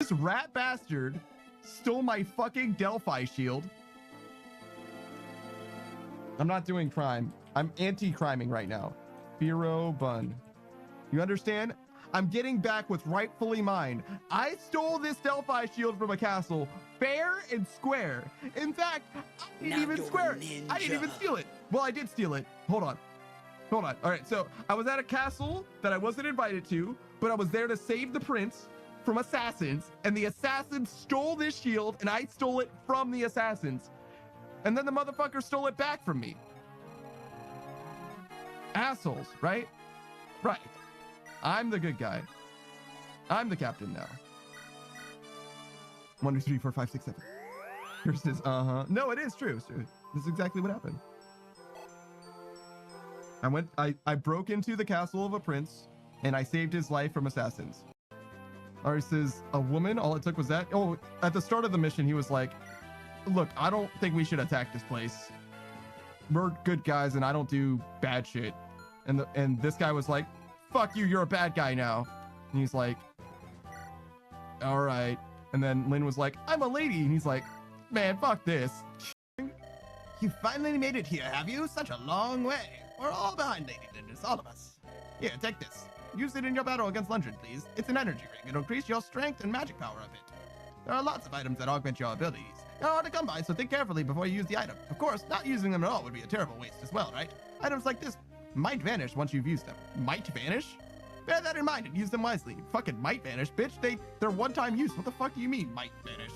This rat bastard stole my fucking Delphi shield. I'm not doing crime. I'm anti-criming right now. Firo Bun. You understand? I'm getting back what's rightfully mine. I stole this Delphi shield from a castle, fair and square. In fact, I didn't even square it. I didn't even steal it. Well, I did steal it. Hold on. Hold on. All right, so I was at a castle that I wasn't invited to, but I was there to save the prince from assassins, and the assassins stole this shield, and I stole it from the assassins. And then the motherfucker stole it back from me. Assholes, right? Right. I'm the good guy. I'm the captain now. 1, 2, 3, 4, 5, 6, 7. Yours is no, it is true. It's true. This is exactly what happened. I broke into the castle of a prince and I saved his life from assassins. Ours says a woman, all it took was that. Oh, at the start of the mission, he was like, look, I don't think we should attack this place. We're good guys and I don't do bad shit. And this guy was like, fuck you, you're a bad guy now. And he's like, all right. And then Lynn was like, I'm a lady. And he's like, man, fuck this. You finally made it here, have you? Such a long way. We're all behind Lady Linders, all of us. Here, take this. Use it in your battle against Lundgren, please. It's an energy ring. It'll increase your strength and magic power a bit. There are lots of items that augment your abilities. They're hard to come by, so think carefully before you use the item. Of course, not using them at all would be a terrible waste as well, right? Items like this might vanish once you've used them. Might vanish? Bear that in mind and use them wisely. Fucking might vanish, bitch. They're one-time use. What the fuck do you mean, might vanish?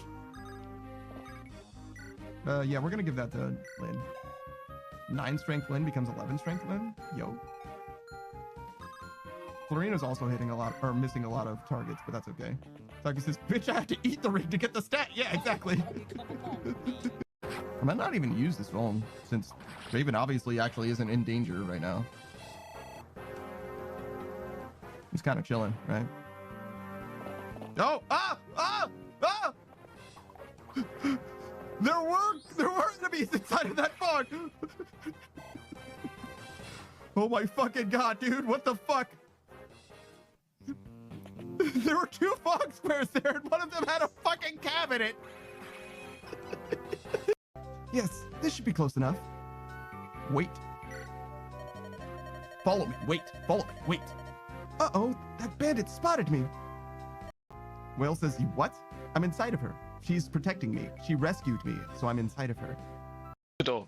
Yeah, we're gonna give that to Lynn. 9 strength Lynn becomes 11 strength Lynn. Yo. Florina's also hitting a lot, or missing a lot of targets, but that's okay. Taki says, bitch, I have to eat the ring to get the stat. Yeah, exactly. I might not even use this phone since Raven obviously actually isn't in danger right now. He's kind of chilling, right? Oh, There were enemies inside of that fog. Oh my fucking god, dude! What the fuck? There were 2 fog squares there, and one of them had a fucking cabinet. Yes, this should be close enough. Wait. Follow me. Wait. Follow me. Wait. Uh-oh, that bandit spotted me. Whale says, you what? I'm inside of her. She's protecting me. She rescued me, so I'm inside of her. Door.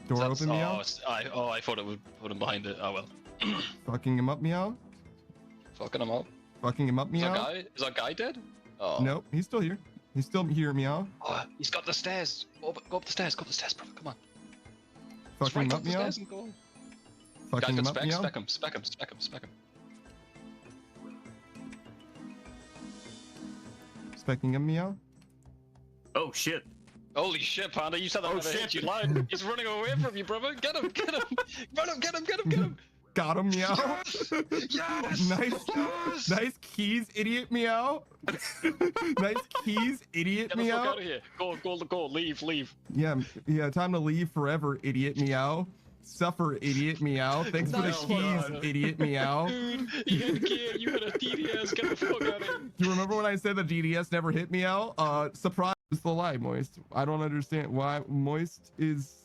Door open, meow? I thought it would put him behind it. Oh well. Fucking him up, meow? Fucking him up. Fucking him up, meow? Is that guy dead? Oh. Nope, he's still here. He's still here, meow. Oh, he's got the stairs. Go up the stairs, brother. Come on. Fucking him up, meow? Fucking him up, meow? Spec him. Specking him, meow? Oh shit. Holy shit, Panda, you said that. Oh shit, you lied. He's running away from you, brother. Get him. Run him, get him. Got him, meow. Yes! Nice. Nice keys, idiot, meow. Nice keys, idiot, Get the meow. fuck out of here. Go. Leave. Yeah, time to leave forever, idiot, meow. Suffer, idiot, meow. Thanks for the keys, idiot, meow. Dude, you had gear, you had a DDS, get the fuck out of here. Do you remember when I said the DDS never hit meow? Surprise is the lie, Moist. I don't understand why Moist is...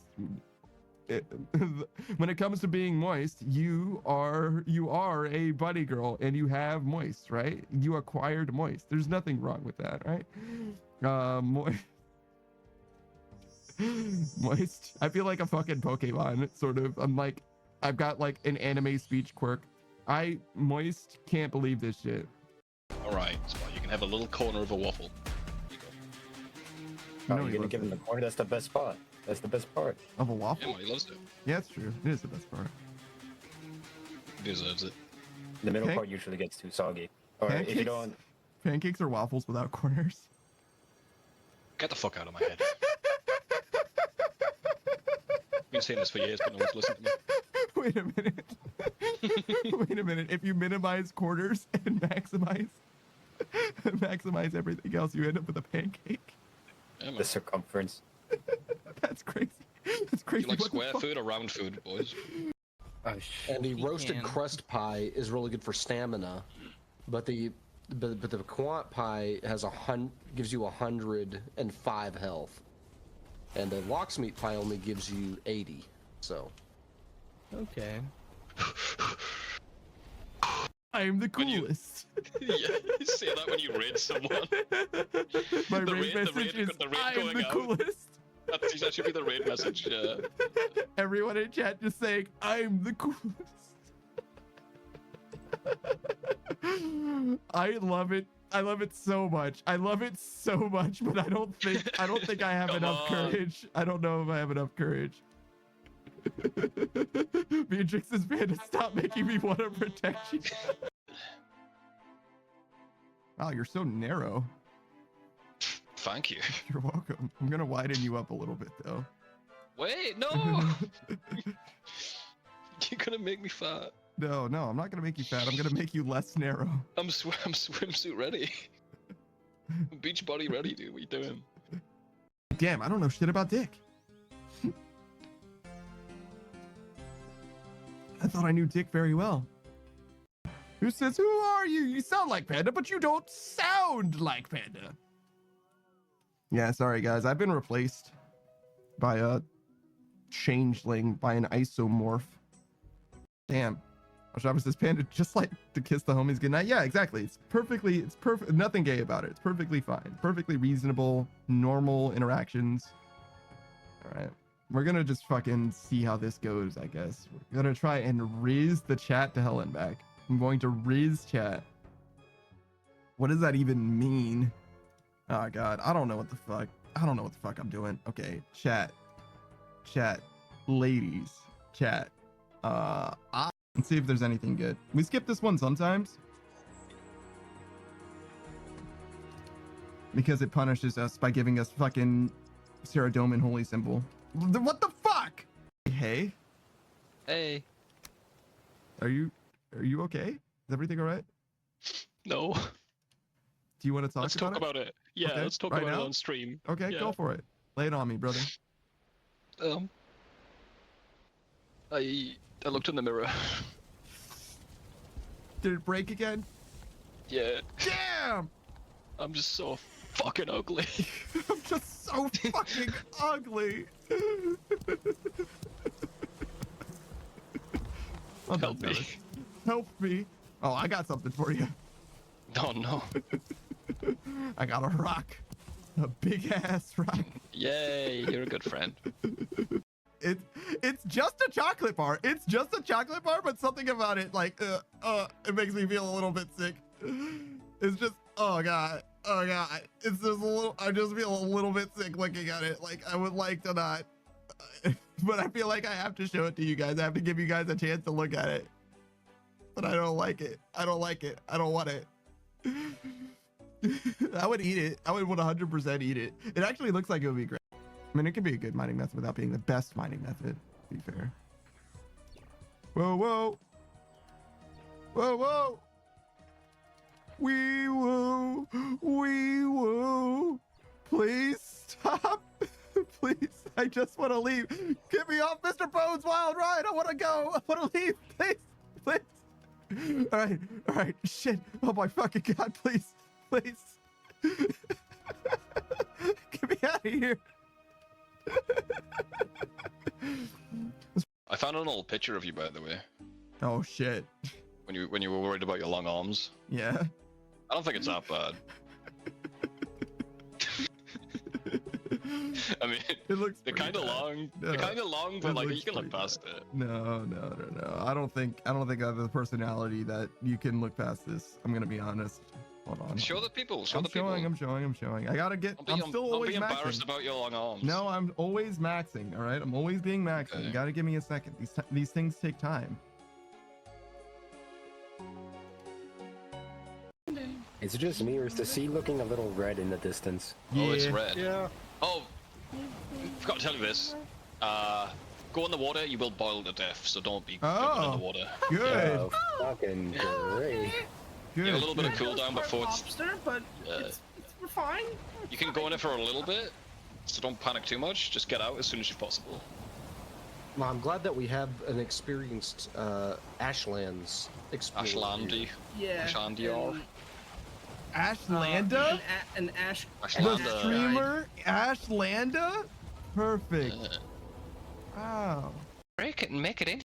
when it comes to being moist, you are a buddy girl and you have moist, right? You acquired moist. There's nothing wrong with that, right? Moist. I feel like a fucking Pokemon, sort of. I've got like an anime speech quirk. Moist can't believe this shit. All right, so you can have a little corner of a waffle. Here you go. Oh, you're gonna give him the corner? That's the best spot. That's the best part. Of a waffle? Yeah, he loves it. Yeah, it's true. It is the best part. He deserves it. The middle part usually gets too soggy. Or Pancakes? if you don't... Pancakes or waffles without corners? Get the fuck out of my head. I've been saying this for years, but no one's listening to me. Wait a minute. Wait a minute. If you minimize corners and maximize everything else, you end up with a pancake. Yeah, The circumference. That's crazy. That's crazy. You like What the square fuck? food or round food, boys? And the roasted crust pie is really good for stamina, but the but the Quant Pie has gives you 105 health, and the Locksmeat Pie only gives you 80. So. Okay. I am the coolest. Yeah, you say that when you raid someone. My The raid message is, I am going the out. coolest. That should be the raid message. Yeah. Everyone in chat just saying, I'm the coolest. I love it. I love it so much. I love it so much, but I don't think I have Come enough on. courage. I don't know if I have enough courage. Beatrix is banned to stop making me want to protect you. Wow, you're so narrow. Thank you. You're welcome. I'm gonna widen you up a little bit though. Wait, no! You're gonna make me fat. No, I'm not gonna make you fat. I'm gonna make you less narrow. I'm swimsuit ready. I'm beach body ready, dude. What you doing? Damn, I don't know shit about Dick. I thought I knew Dick very well. Who says, who are you? You sound like Panda, but you don't sound like Panda. Yeah, sorry guys. I've been replaced by a changeling, by an isomorph. Damn. Oshaba says, Panda just like to kiss the homies goodnight. Yeah, exactly. It's perfect. Nothing gay about it. It's perfectly fine. Perfectly reasonable, normal interactions. All right. We're gonna just fucking see how this goes, I guess. We're gonna try and riz the chat to hell and back. I'm going to riz chat. What does that even mean? Oh god, I don't know what the fuck. I don't know what the fuck I'm doing. Okay, chat. Ladies, chat. Let's see if there's anything good. We skip this one sometimes because it punishes us by giving us fucking Saradomin holy symbol. What the fuck? Hey. Hey. Are you okay? Is everything all right? No. Do you want to talk Let's about talk it? about it. Yeah, Okay, let's talk right about now? it on stream. Okay, Yeah. go for it. Lay it on me, brother. I looked in the mirror. Did it break again? Yeah. Damn! I'm just so fucking ugly. I'm just so fucking ugly. Well done, Help me. fellas. Help me. Oh, I got something for you. Oh no. I got a rock. A big ass rock. Yay, you're a good friend. It's just a chocolate bar. It's just a chocolate bar, but something about it, like, it makes me feel a little bit sick. It's just, oh god. It's just a little, I just feel a little bit sick looking at it. Like, I would like to not, but I feel like I have to show it to you guys. I have to give you guys a chance to look at it. But I don't like it. I don't like it. I don't want it. I would eat it. I would 100% eat it. It actually looks like it would be great. I mean, it can be a good mining method without being the best mining method, to be fair. Whoa, whoa. Whoa, whoa. Wee woo. Wee woo. Please stop. Please. I just want to leave. Get me off Mr. Bones' wild ride. I want to go. I want to leave. Please. Please. All right. Shit. Oh my fucking god. Please. Get me out of here. I found an old picture of you, by the way. Oh shit. When you were worried about your long arms. Yeah. I don't think it's that bad. I mean, It looks they're kind of long. No, They're kind of long, but it like you looks can look pretty past it. No. I don't think I have the personality that you can look past this. I'm gonna be honest. Hold on. Show the people. Show I'm the people. I'm showing. I gotta get. I'm still don't always be embarrassed maxing. about your long arms. No, I'm always maxing. All right, I'm always being maxing. Okay. You gotta give me a second. These things take time. Is it just me, or is the sea looking a little red in the distance? Oh, it's red. Yeah. Oh, forgot to tell you this. Go in the water, you will boil to death, so don't be jumping in the water. Good. Oh, fucking great. Good. You have a little bit of I know it's cooldown part before it's... lobster, but Yeah. we're fine. You can go in it for a little bit, so don't panic too much. Just get out as soon as you're possible. Well, I'm glad that we have an experienced Ashlands explorer. Ashlandy. Yeah. Ashlandiar. and Ashlanda? An Ash. The Ashlanda. streamer? Ashlanda? Perfect. Wow. Break it and make it in.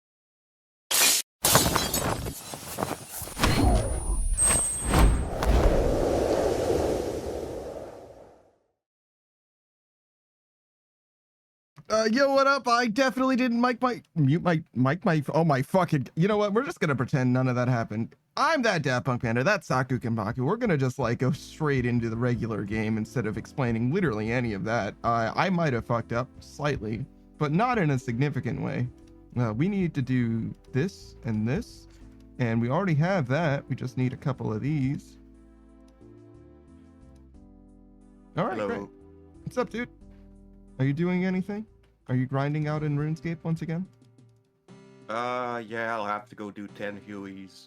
Yo, what up? I definitely didn't mute my oh my fucking, you know what? We're just gonna pretend none of that happened. I'm that Daft Punk Panda, that's Saku Kenpaku. We're gonna just like go straight into the regular game instead of explaining literally any of that. I might have fucked up slightly, but not in a significant way. We need to do this, and we already have that. We just need a couple of these. All right, Hello. great. What's up, dude? Are you doing anything? Are you grinding out in RuneScape once again? Yeah, I'll have to go do 10 Hueys.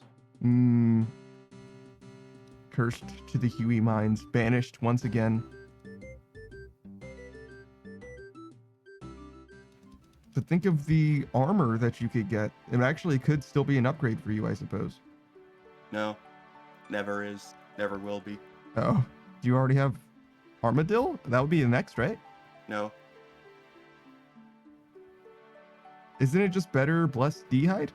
Cursed to the Huey mines, banished once again. But think of the armor that you could get. It actually could still be an upgrade for you, I suppose. No, never is, never will be. Oh, do you already have Armadillo? That would be the next, right? No, Isn't it just better blessed D'hide?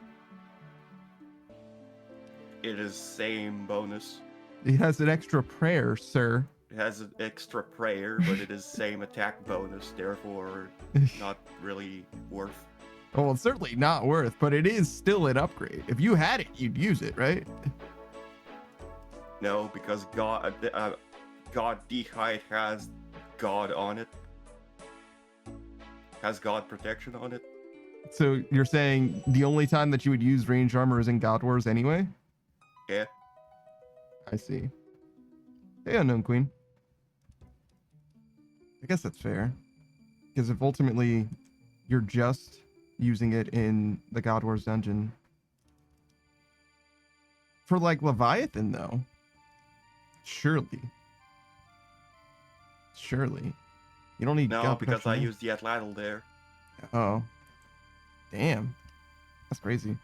it is same bonus. It has an extra prayer, sir. It has an extra prayer, but it is same attack bonus, therefore not really worth. Well, it's certainly not worth, but it is still an upgrade. If you had it, you'd use it, right? No, because God D'hide has God on it. Has God protection on it. So you're saying the only time that you would use ranged armor is in God Wars anyway? Yeah. I see. Hey, Unknown Queen. I guess that's fair. Because if ultimately you're just using it in the God Wars dungeon. For like Leviathan, though. Surely. You don't need No, God because I protection use the Atlatl there. there. Oh. Damn. That's crazy.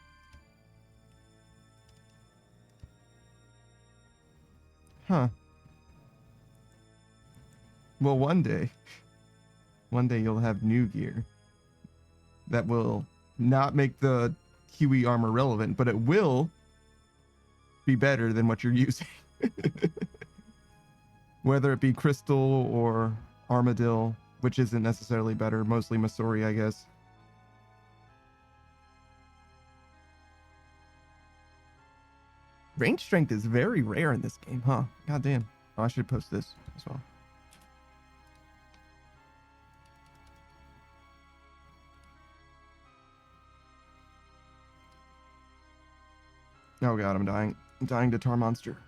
Huh. Well, one day you'll have new gear that will not make the Huey armor relevant, but it will be better than what you're using. Whether it be Crystal or Armadillo, which isn't necessarily better, mostly Masori, I guess. Range strength is very rare in this game, huh? God damn. Oh, I should post this as well. Oh god, I'm dying. I'm dying to Tar Monster.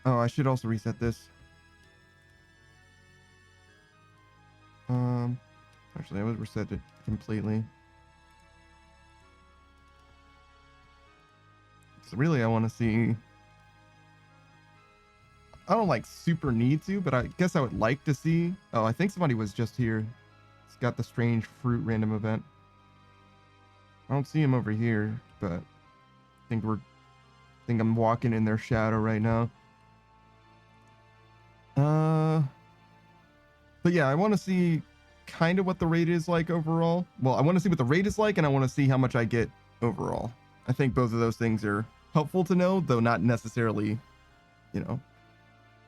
Oh, I should also reset this. Actually, I would reset it completely. So really, I want to see... I don't like super need to, but I guess I would like to see... Oh, I think somebody was just here. It's got the strange fruit random event. I don't see him over here, but I think I'm walking in their shadow right now. But yeah, I want to see kind of what the rate is like overall. Well, I want to see what the rate is like, and I want to see how much I get overall. I think both of those things are helpful to know, though not necessarily, you know,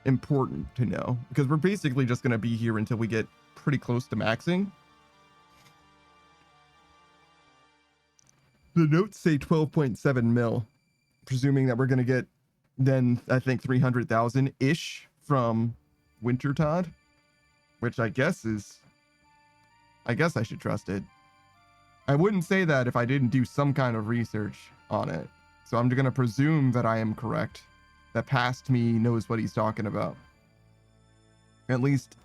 important to know, because we're basically just going to be here until we get pretty close to maxing. The notes say 12.7 mil, presuming that we're going to get then I think 300,000 ish from Wintertod, which I guess I should trust it. I wouldn't say that if I didn't do some kind of research on it. So I'm going to presume that I am correct, that past me knows what he's talking about. At least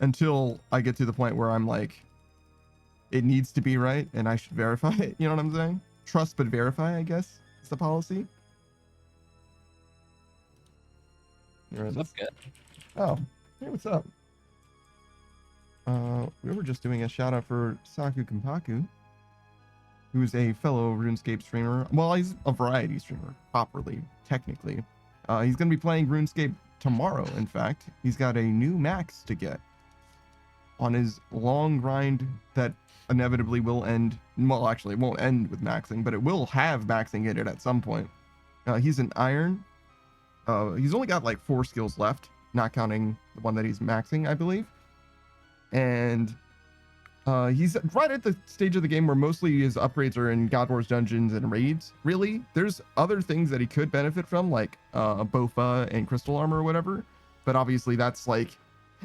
until I get to the point where I'm like, it needs to be right and I should verify it. You know what I'm saying? Trust but verify, I guess, is the policy. What's good? Oh, hey, what's up? We were just doing a shout out for Saku Kenpaku, who's a fellow RuneScape streamer. Well, he's a variety streamer, properly, technically. He's going to be playing RuneScape tomorrow. In fact, he's got a new max to get on his long grind that inevitably will end. Well, actually, it won't end with maxing, but it will have maxing in it at some point. He's an iron. He's only got like 4 skills left, not counting the one that he's maxing, I believe. And he's right at the stage of the game where mostly his upgrades are in God Wars dungeons and raids. Really, there's other things that he could benefit from, like Bofa and crystal armor or whatever. But obviously, that's like,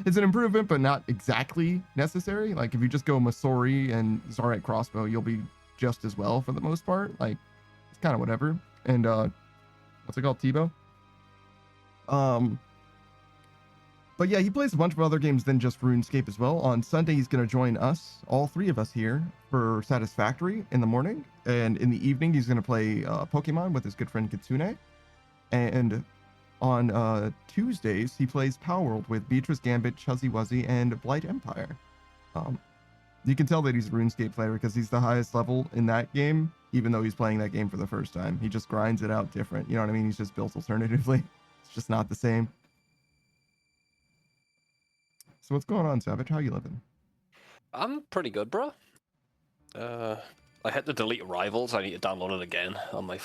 it's an improvement, but not exactly necessary. Like if you just go Masori and Zarite crossbow, you'll be just as well for the most part. Like it's kind of whatever. And what's it called, Tebow? But yeah, he plays a bunch of other games than just RuneScape as well. On Sunday, he's going to join us, all 3 of us here, for Satisfactory in the morning. And in the evening, he's going to play Pokemon with his good friend Kitsune. And on Tuesdays, he plays Power World with Beatrice Gambit, Chuzzy Wuzzy, and Blight Empire. You can tell that he's a RuneScape player because he's the highest level in that game, even though he's playing that game for the first time. He just grinds it out different. You know what I mean? He's just built alternatively. It's just not the same. So what's going on, Savage? How you living? I'm pretty good, bro. I had to delete Rivals. I need to download it again on my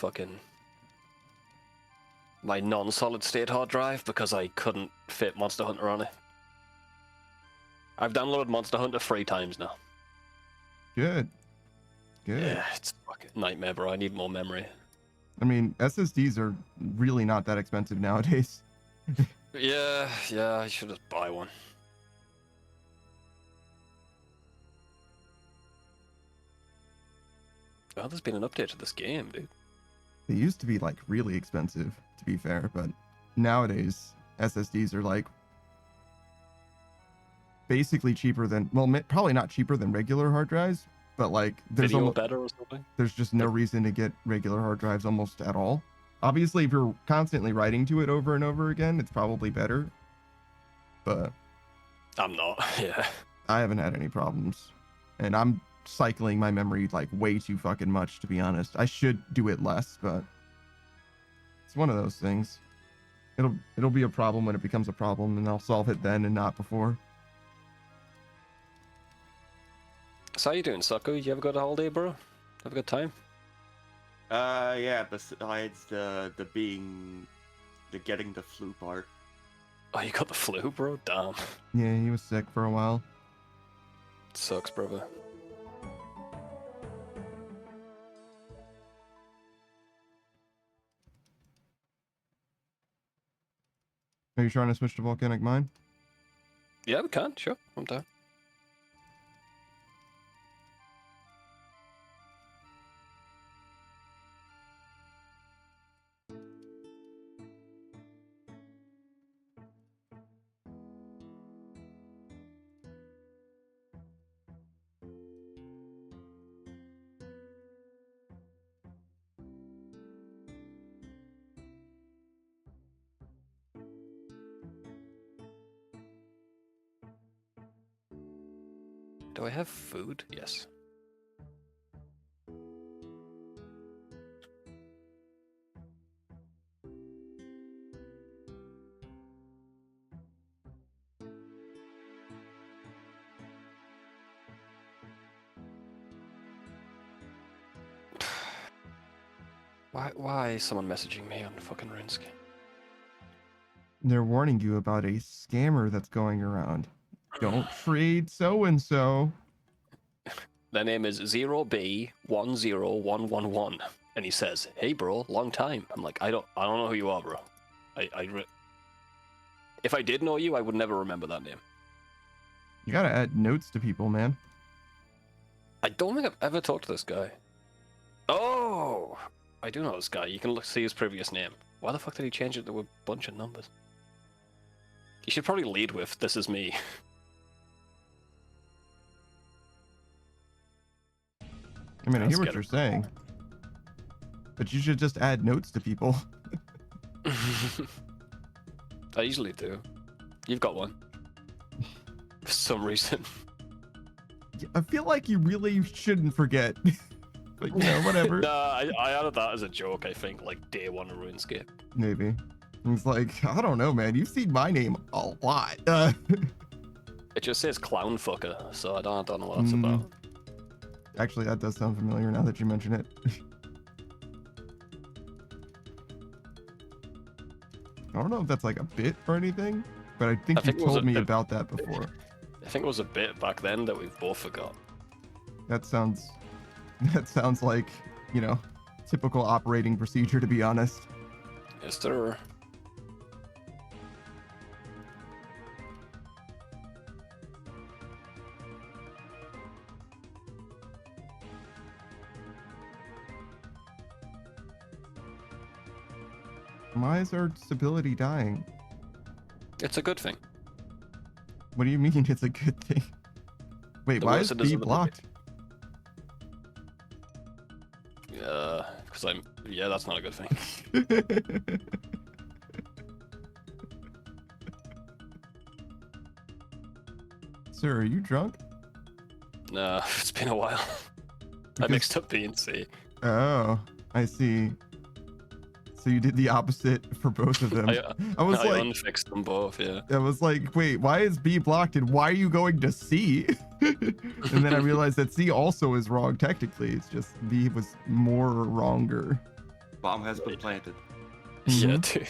my non-solid state hard drive because I couldn't fit Monster Hunter on it. I've downloaded Monster Hunter 3 times now. Good. Good. Yeah, it's a fucking nightmare, bro. I need more memory. I mean, SSDs are really not that expensive nowadays. Yeah, I should just buy one. Oh, there's been an update to this game, dude. They used to be like really expensive, to be fair, but nowadays SSDs are like basically cheaper than, well, probably not cheaper than regular hard drives, but like there's Video better or something. There's just no reason to get regular hard drives almost at all. Obviously, if you're constantly writing to it over and over again, it's probably better. But I'm not. Yeah. I haven't had any problems, and I'm cycling my memory like way too fucking much, to be honest. I should do it less, but it's one of those things. It'll be a problem when it becomes a problem, and I'll solve it then and not before. So how you doing, Sucko? You have a good holiday, bro? Have a good time? Yeah, besides the getting the flu part. Oh, you got the flu, bro? Damn. Yeah, he was sick for a while. Sucks, brother. Are you trying to switch to Volcanic Mine? Yeah, we can. Sure, I'm down. Do I have food? Yes. Why is someone messaging me on fucking Runescape? They're warning you about a scammer that's going around. Don't trade so-and-so. Their name is 0B10111, and he says, "Hey, bro, long time." I'm like, I don't know who you are, bro. If I did know you, I would never remember that name. You gotta add notes to people, man. I don't think I've ever talked to this guy. Oh, I do know this guy. You can see his previous name. Why the fuck did he change it to a bunch of numbers? You should probably lead with, "This is me." I mean, I hear what you're saying, but you should just add notes to people. I usually do. You've got one. For some reason. I feel like you really shouldn't forget. But, you know, whatever. Nah, I added that as a joke, I think, like day one of RuneScape. Maybe. He's like, I don't know, man. You've seen my name a lot. It just says clown fucker, so I don't know what that's about. Actually, that does sound familiar now that you mention it. I don't know if that's like a bit or anything, but I think you told me about that before. I think it was a bit back then that we've both forgot. That sounds like, you know, typical operating procedure, to be honest. Yes, sir. Why is our stability dying? It's a good thing. What do you mean it's a good thing? Wait, why is B blocked? Because yeah, that's not a good thing. Sir, are you drunk? No, it's been a while. I mixed up B and C. Oh, I see. So you did the opposite for both of them. I was like, unfixed them both, yeah. I was like, wait, why is B blocked and why are you going to C? And then I realized that C also is wrong technically. It's just B was more wronger. Bomb has been planted. Yeah, dude.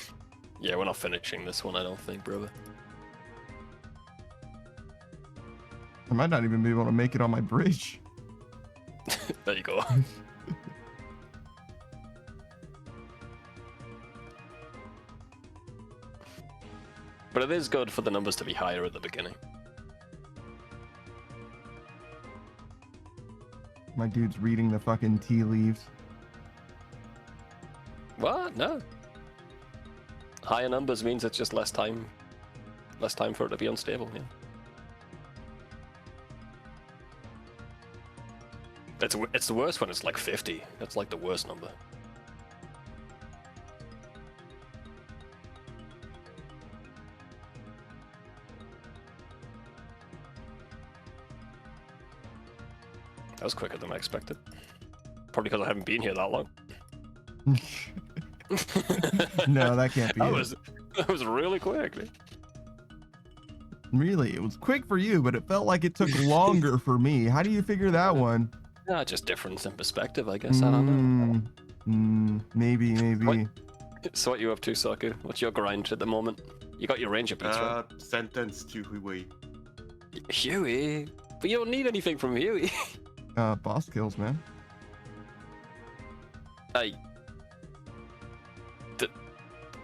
Yeah, we're not finishing this one, I don't think, brother. I might not even be able to make it on my bridge. There you go. But it is good for the numbers to be higher at the beginning. My dude's reading the fucking tea leaves. What? No. Higher numbers means it's just less time for it to be unstable, yeah. It's the worst when it's like 50. That's like the worst number. That was quicker than I expected. Probably because I haven't been here that long. No, that can't be That was really quick. Really, it was quick for you, but it felt like it took longer for me. How do you figure that one? Just difference in perspective, I guess. I don't know. Maybe. So what you up to, Saku? What's your grind at the moment? You got your ranger beats, right? Sentence to Huey. Huey? But you don't need anything from Huey. Boss kills, man.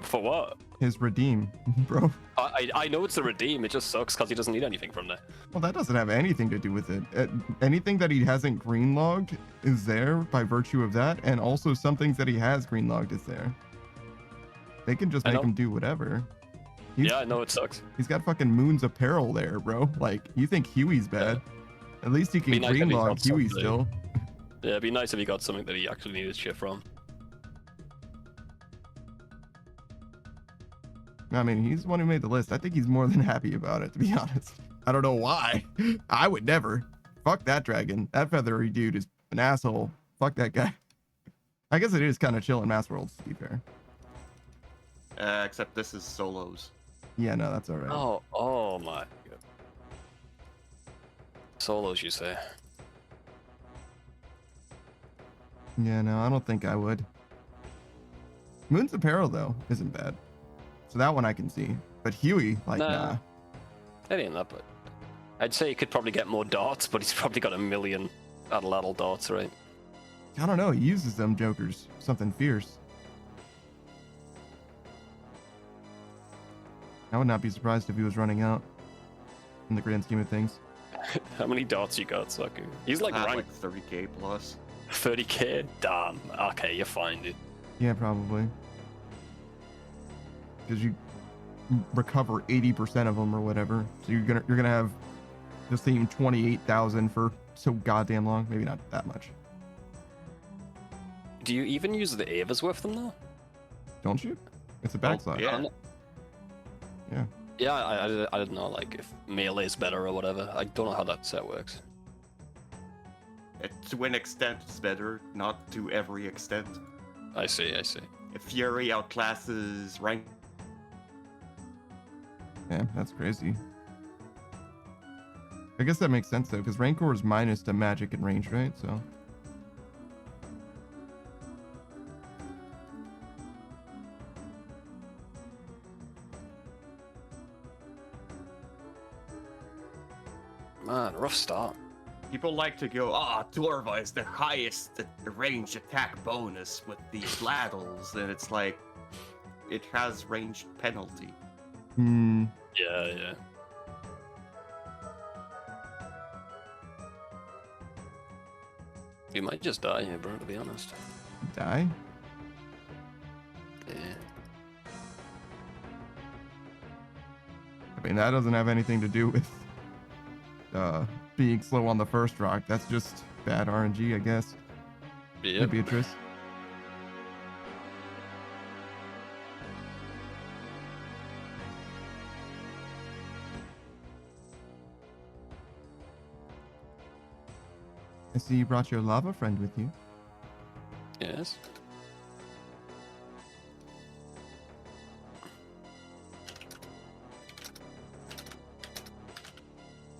For what? His redeem, bro. I know it's a redeem, it just sucks because he doesn't need anything from there. Well, that doesn't have anything to do with it. Anything that he hasn't green logged is there by virtue of that, and also some things that he has green logged is there. They can just make him do whatever. Yeah, I know it sucks. He's got fucking Moon's apparel there, bro. Like, you think Huey's bad? At least he can green log Huey still. Yeah, it'd be nice if he got something that he actually needed shit from. I mean, he's the one who made the list. I think he's more than happy about it, to be honest. I don't know why. I would never. Fuck that dragon. That feathery dude is an asshole. Fuck that guy. I guess it is kind of chill in Mass Worlds, to be fair. Except this is solos. Yeah, no, that's alright. Oh my god. Solos, you say? Yeah, no, I don't think I would. Moon's apparel, though, isn't bad. So that one I can see. But Huey, like, nah. That ain't that, but I'd say he could probably get more darts, but he's probably got 1 million Addle darts, right? I don't know. He uses them jokers. Something fierce. I would not be surprised if he was running out in the grand scheme of things. How many darts you got, Saku? He's like ranked like 30k plus. 30k? Damn. Okay, you're fine, dude. Yeah, probably. Because you recover 80% of them or whatever, so you're gonna have the same 28,000 for so goddamn long. Maybe not that much. Do you even use the Avas with them though? Don't you? It's a backslash. Yeah. Yeah, I don't know, like if melee is better or whatever. I don't know how that set works. To an extent, it's better, not to every extent. I see. If Fury outclasses rank Yeah, that's crazy. I guess that makes sense though, because Rancor is minus to magic and range, right? So. Man, rough start. People like to go, Dwarva is the highest range attack bonus with the Bladdles, and it's like, it has range penalty. Hmm. Yeah. You might just die here, bro, to be honest. Die? Yeah. I mean, that doesn't have anything to do with being slow on the first rock. That's just bad RNG, I guess. Yeah. Hey, Beatrice. I see you brought your lava friend with you. Yes.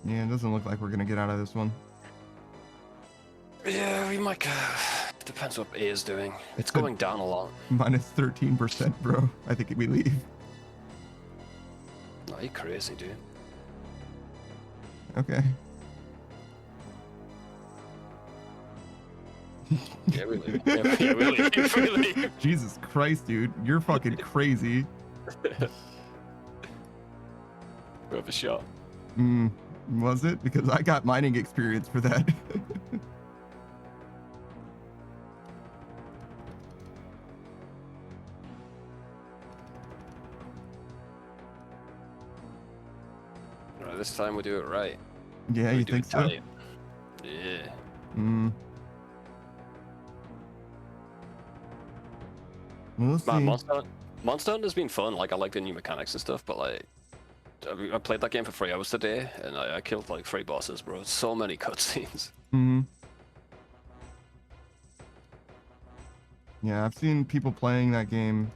Yeah, it doesn't look like we're gonna get out of this one. Yeah, we might. Depends what A is doing. It's going down a lot. Minus 13%, bro. I think we leave. No, you crazy, dude. Okay. Yeah, we leave. Yeah, we leave. We leave. Jesus Christ, dude. You're fucking crazy. We have a shot. Was it? Because I got mining experience for that. Right, this time we do it right. Yeah, We you do think it so? tight. Yeah. We'll see. Man, Monster Hunter's been fun. Like, I like the new mechanics and stuff, but like, I played that game for 3 hours today, and I killed like 3 bosses, bro. So many cutscenes. Yeah, I've seen people playing that game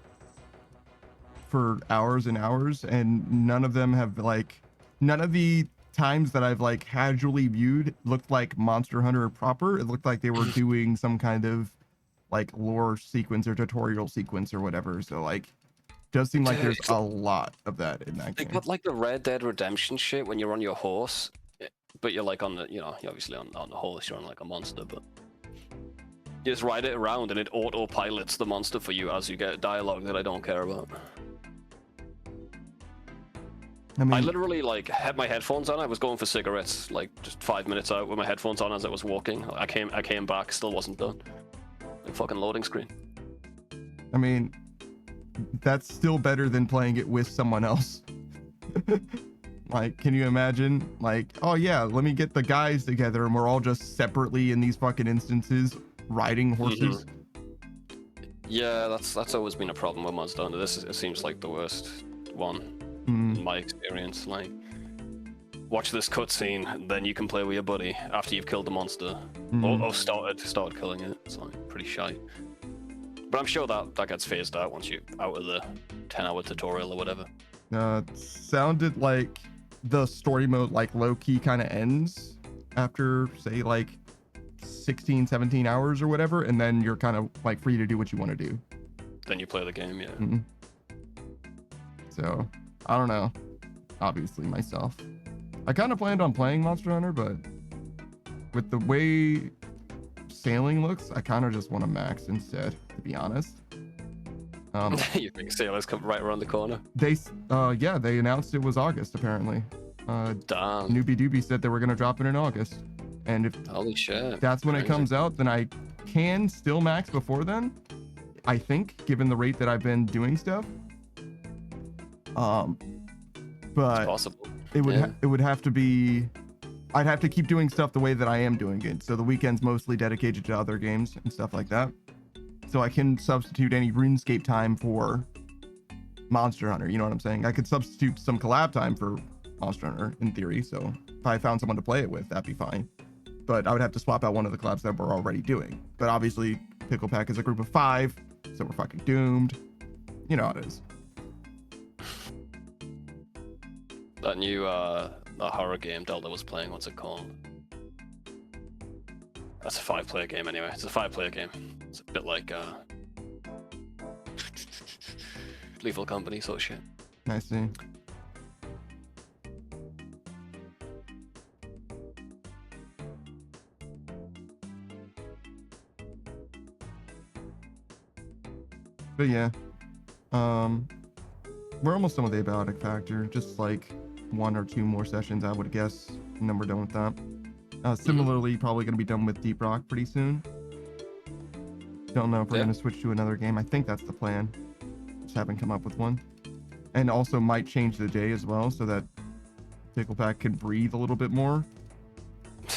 for hours and hours, and none of them have none of the times that I've casually viewed looked like Monster Hunter proper. It looked like they were doing some kind of lore sequence or tutorial sequence or whatever. So does seem like there's a lot of that in that They game. got like the Red Dead Redemption shit when you're on your horse, but you're on the, you're obviously on the horse, you're on a monster, but you just ride it around and it autopilots the monster for you as you get dialogue that I don't care about. I mean, I literally had my headphones on. I was going for cigarettes, just 5 minutes out with my headphones on as I was walking. I came back, still wasn't done. Fucking loading screen. I mean, that's still better than playing it with someone else. Can you imagine? Oh yeah, let me get the guys together and we're all just separately in these fucking instances riding horses. Yeah, that's always been a problem with Monster Hunter. It seems like the worst one in my experience. Watch this cutscene, then you can play with your buddy after you've killed the monster, or started killing it. It's pretty shy. But I'm sure that gets phased out once you're out of the 10-hour tutorial or whatever. Sounded like the story mode low-key kind of ends after say 16, 17 hours or whatever, and then you're kind of free to do what you want to do. Then you play the game, yeah. So I don't know. Obviously myself, I kind of planned on playing Monster Hunter, but with the way sailing looks, I kind of just want to max instead, to be honest. You think sailors come right around the corner? They announced it was August apparently. Damn. Newbie Doobie said they were gonna drop it in August, and if Holy shit, that's when it comes out, then I can still max before then. I think, given the rate that I've been doing stuff. But it's possible. It would have to be. I'd have to keep doing stuff the way that I am doing it. So the weekend's mostly dedicated to other games and stuff like that. So I can substitute any RuneScape time for Monster Hunter. You know what I'm saying? I could substitute some collab time for Monster Hunter in theory. So if I found someone to play it with, that'd be fine. But I would have to swap out one of the collabs that we're already doing. But obviously, Pickle Pack is a group of 5, so we're fucking doomed. You know how it is. That new that horror game Delta was playing, what's it called? That's a 5-player game anyway. It's a 5-player game. It's a bit like Lethal Company sort of shit. I see. But yeah, we're almost done with the abiotic factor. Just like 1 or 2 more sessions, I would guess, and then we're done with that. Similarly, probably going to be done with Deep Rock pretty soon. Don't know if we're going to switch to another game. I think that's the plan. Just haven't come up with one. And also might change the day as well, so that Picklepack can breathe a little bit more.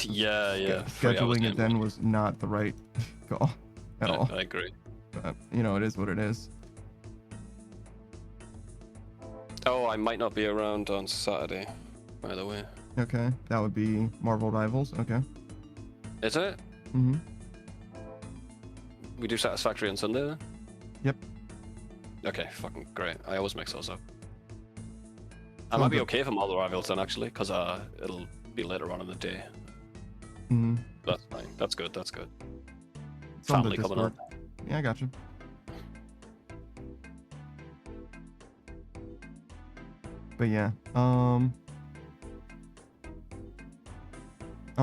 Yeah. Scheduling it then was not the right call at all. I agree. But, you know, it is what it is. Oh, I might not be around on Saturday, by the way. Okay, that would be Marvel Rivals. Okay. Is it? Mm-hmm. We do Satisfactory on Sunday then? Yep. Okay, fucking great. I always mix those up. I might be okay for Marvel Rivals then, actually, because it'll be later on in the day. Mm-hmm. That's fine. That's good. That's good. It's on Family the coming Discord. up. Yeah, I got you. But yeah, I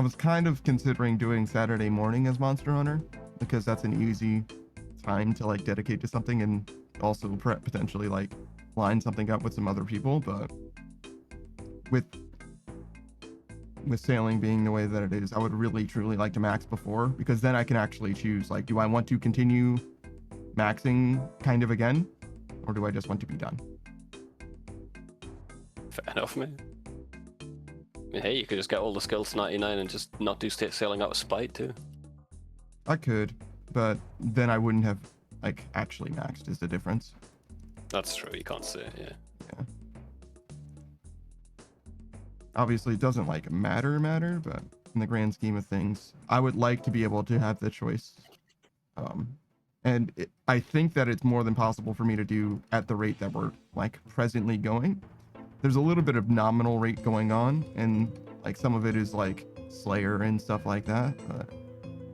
was kind of considering doing Saturday morning as Monster Hunter because that's an easy time to like dedicate to something and also potentially like line something up with some other people. But with sailing being the way that it is, I would really truly like to max before, because then I can actually choose, like, do I want to continue maxing kind of again, or do I just want to be done? Fair enough, man. I mean, hey, you could just get all the skills to 99 and just not do sailing out of spite too. I could, but then I wouldn't have like actually maxed, is the difference. That's true, you can't say it, yeah. Obviously it doesn't like matter, but in the grand scheme of things, I would like to be able to have the choice. I think that it's more than possible for me to do at the rate that we're like presently going. There's a little bit of nominal rate going on, and like some of it is like Slayer and stuff like that, but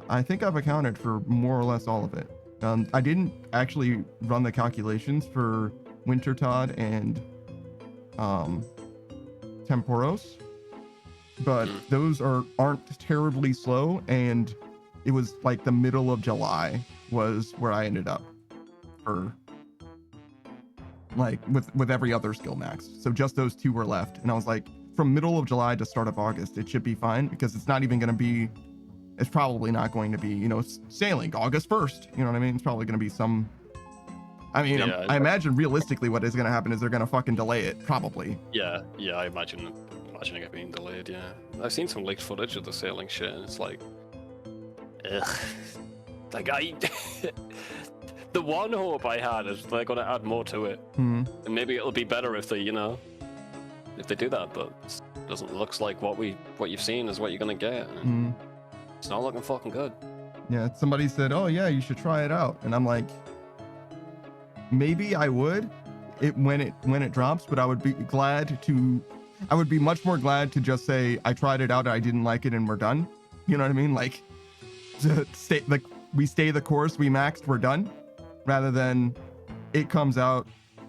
I think I've accounted for more or less all of it. I didn't actually run the calculations for Winter Todd and Temporos, but those aren't terribly slow, and it was like the middle of July was where I ended up for like with every other skill max. So just those 2 were left, and I was like, from middle of July to start of August, it should be fine, because it's probably not going to be, you know, sailing August 1st, you know what I mean? It's probably going to be some, I mean, yeah, I imagine realistically what is going to happen is they're going to fucking delay it, probably. Yeah, I imagine it being delayed, yeah. I've seen some leaked footage of the sailing shit, and it's like, ugh. Like, the one hope I had is they're going to add more to it. And maybe it'll be better if they, you know, if they do that, but it doesn't look like what you've seen is what you're going to get. It's not looking fucking good. Yeah, somebody said, oh yeah, you should try it out. And I'm like, maybe I would when it drops, but I would be much more glad to just say I tried it out, I didn't like it, and we're done. You know what I mean? Like, we stay the course, we maxed, we're done, rather than it comes out,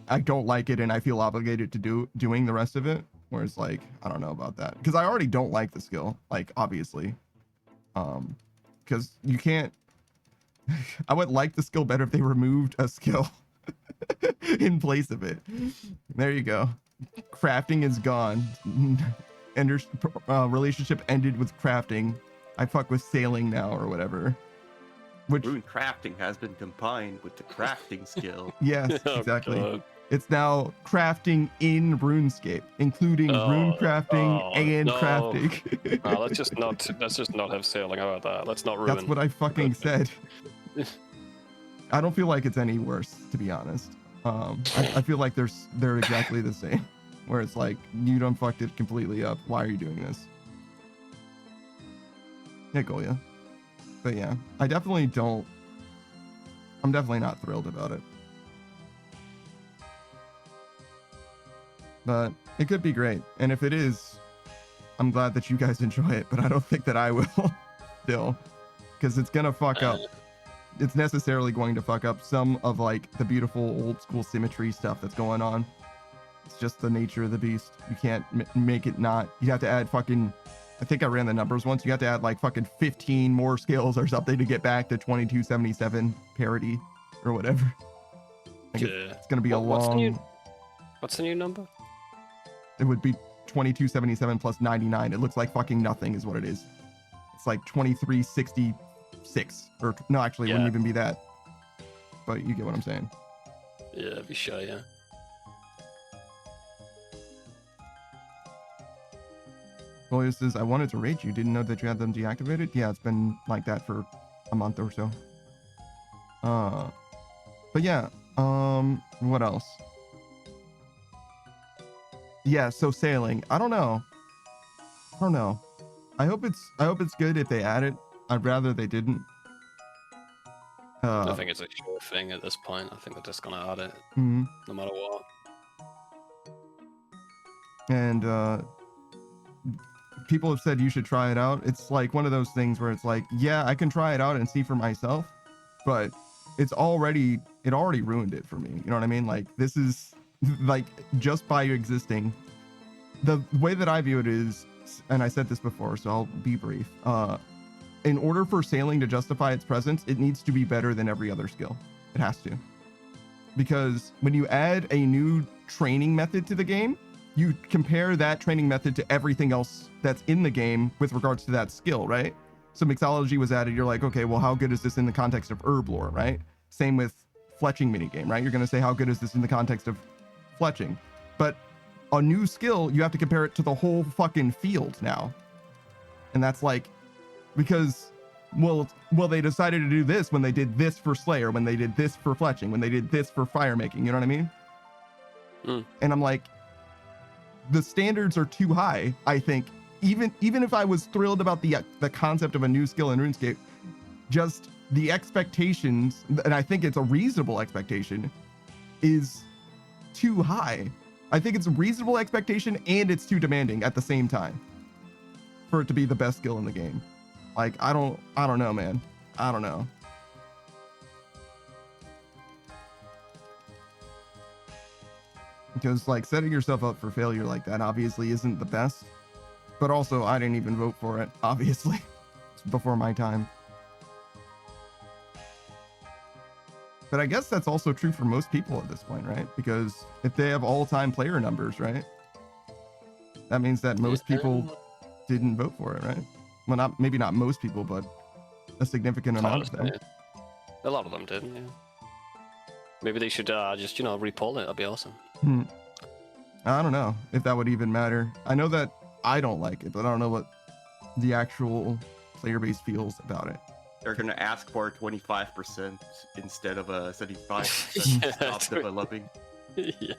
I don't like it, and I feel obligated to doing the rest of it. Where it's like, I don't know about that, because I already don't like the skill, like, obviously, because you can't. I would like the skill better if they removed a skill in place of it. There you go. Crafting is gone. And relationship ended with crafting. I fuck with sailing now, or whatever. Which rune crafting has been combined with the crafting skill. Yes, exactly. It's now crafting in RuneScape, including rune crafting and crafting. Let's just not have sailing. How about that? Let's not ruin. That's what I fucking said. I don't feel like it's any worse, to be honest. I feel like they're exactly the same. Where it's like, you done fucked it completely up. Why are you doing this? Yeah, Golia. But yeah, I'm definitely not thrilled about it. but it could be great. And if it is, I'm glad that you guys enjoy it, but I don't think that I will still, because it's gonna fuck up. It's necessarily going to fuck up some of like the beautiful old school symmetry stuff that's going on. It's just the nature of the beast. You can't make it not. You have to add fucking, I think I ran the numbers once. You have to add like fucking 15 more skills or something to get back to 2277 parity or whatever. Like it's gonna be a long. What's the new number? It would be 2277 plus 99. It looks like fucking nothing is what it is. It's like 2366 or no, actually it wouldn't even be that. But you get what I'm saying. Yeah, be sure, yeah. Well, says, I wanted to rate you. Didn't know that you had them deactivated. Yeah, it's been like that for a month or so. But yeah, what else? Yeah, so sailing. I don't know. I hope it's good if they add it. I'd rather they didn't. I think it's a sure thing at this point. I think they're just gonna add it, no matter what. And people have said you should try it out. It's like one of those things where it's like, yeah, I can try it out and see for myself, but it already ruined it for me. You know what I mean? Like, this is like, just by existing, the way that I view it is, and I said this before, so I'll be brief. In order for sailing to justify its presence, it needs to be better than every other skill. It has to. Because when you add a new training method to the game, you compare that training method to everything else that's in the game with regards to that skill, right? So mixology was added. You're like, okay, well, how good is this in the context of herb lore, right? Same with fletching minigame, right? You're going to say, how good is this in the context of fletching? But a new skill, you have to compare it to the whole fucking field now. And that's like, because, well, they decided to do this when they did this for Slayer, when they did this for fletching, when they did this for fire making, you know what I mean? And I'm like, the standards are too high, I think. Even if I was thrilled about the concept of a new skill in RuneScape, just the expectations, and I think it's a reasonable expectation, is too high. I think it's a reasonable expectation and it's too demanding at the same time for it to be the best skill in the game. Like, I don't know, man. I don't know. Because like setting yourself up for failure like that obviously isn't the best, but also I didn't even vote for it, obviously. It's before my time. But I guess that's also true for most people at this point, right? Because if they have all-time player numbers, right? That means that most people didn't vote for it, right? Well, maybe not most people, but a significant amount of them. Yeah. A lot of them didn't, yeah. Maybe they should just, repoll it. That'd be awesome. I don't know if that would even matter. I know that I don't like it, but I don't know what the actual player base feels about it. They're gonna ask for 25% instead of a 75% Yeah, stop developing. Yeah.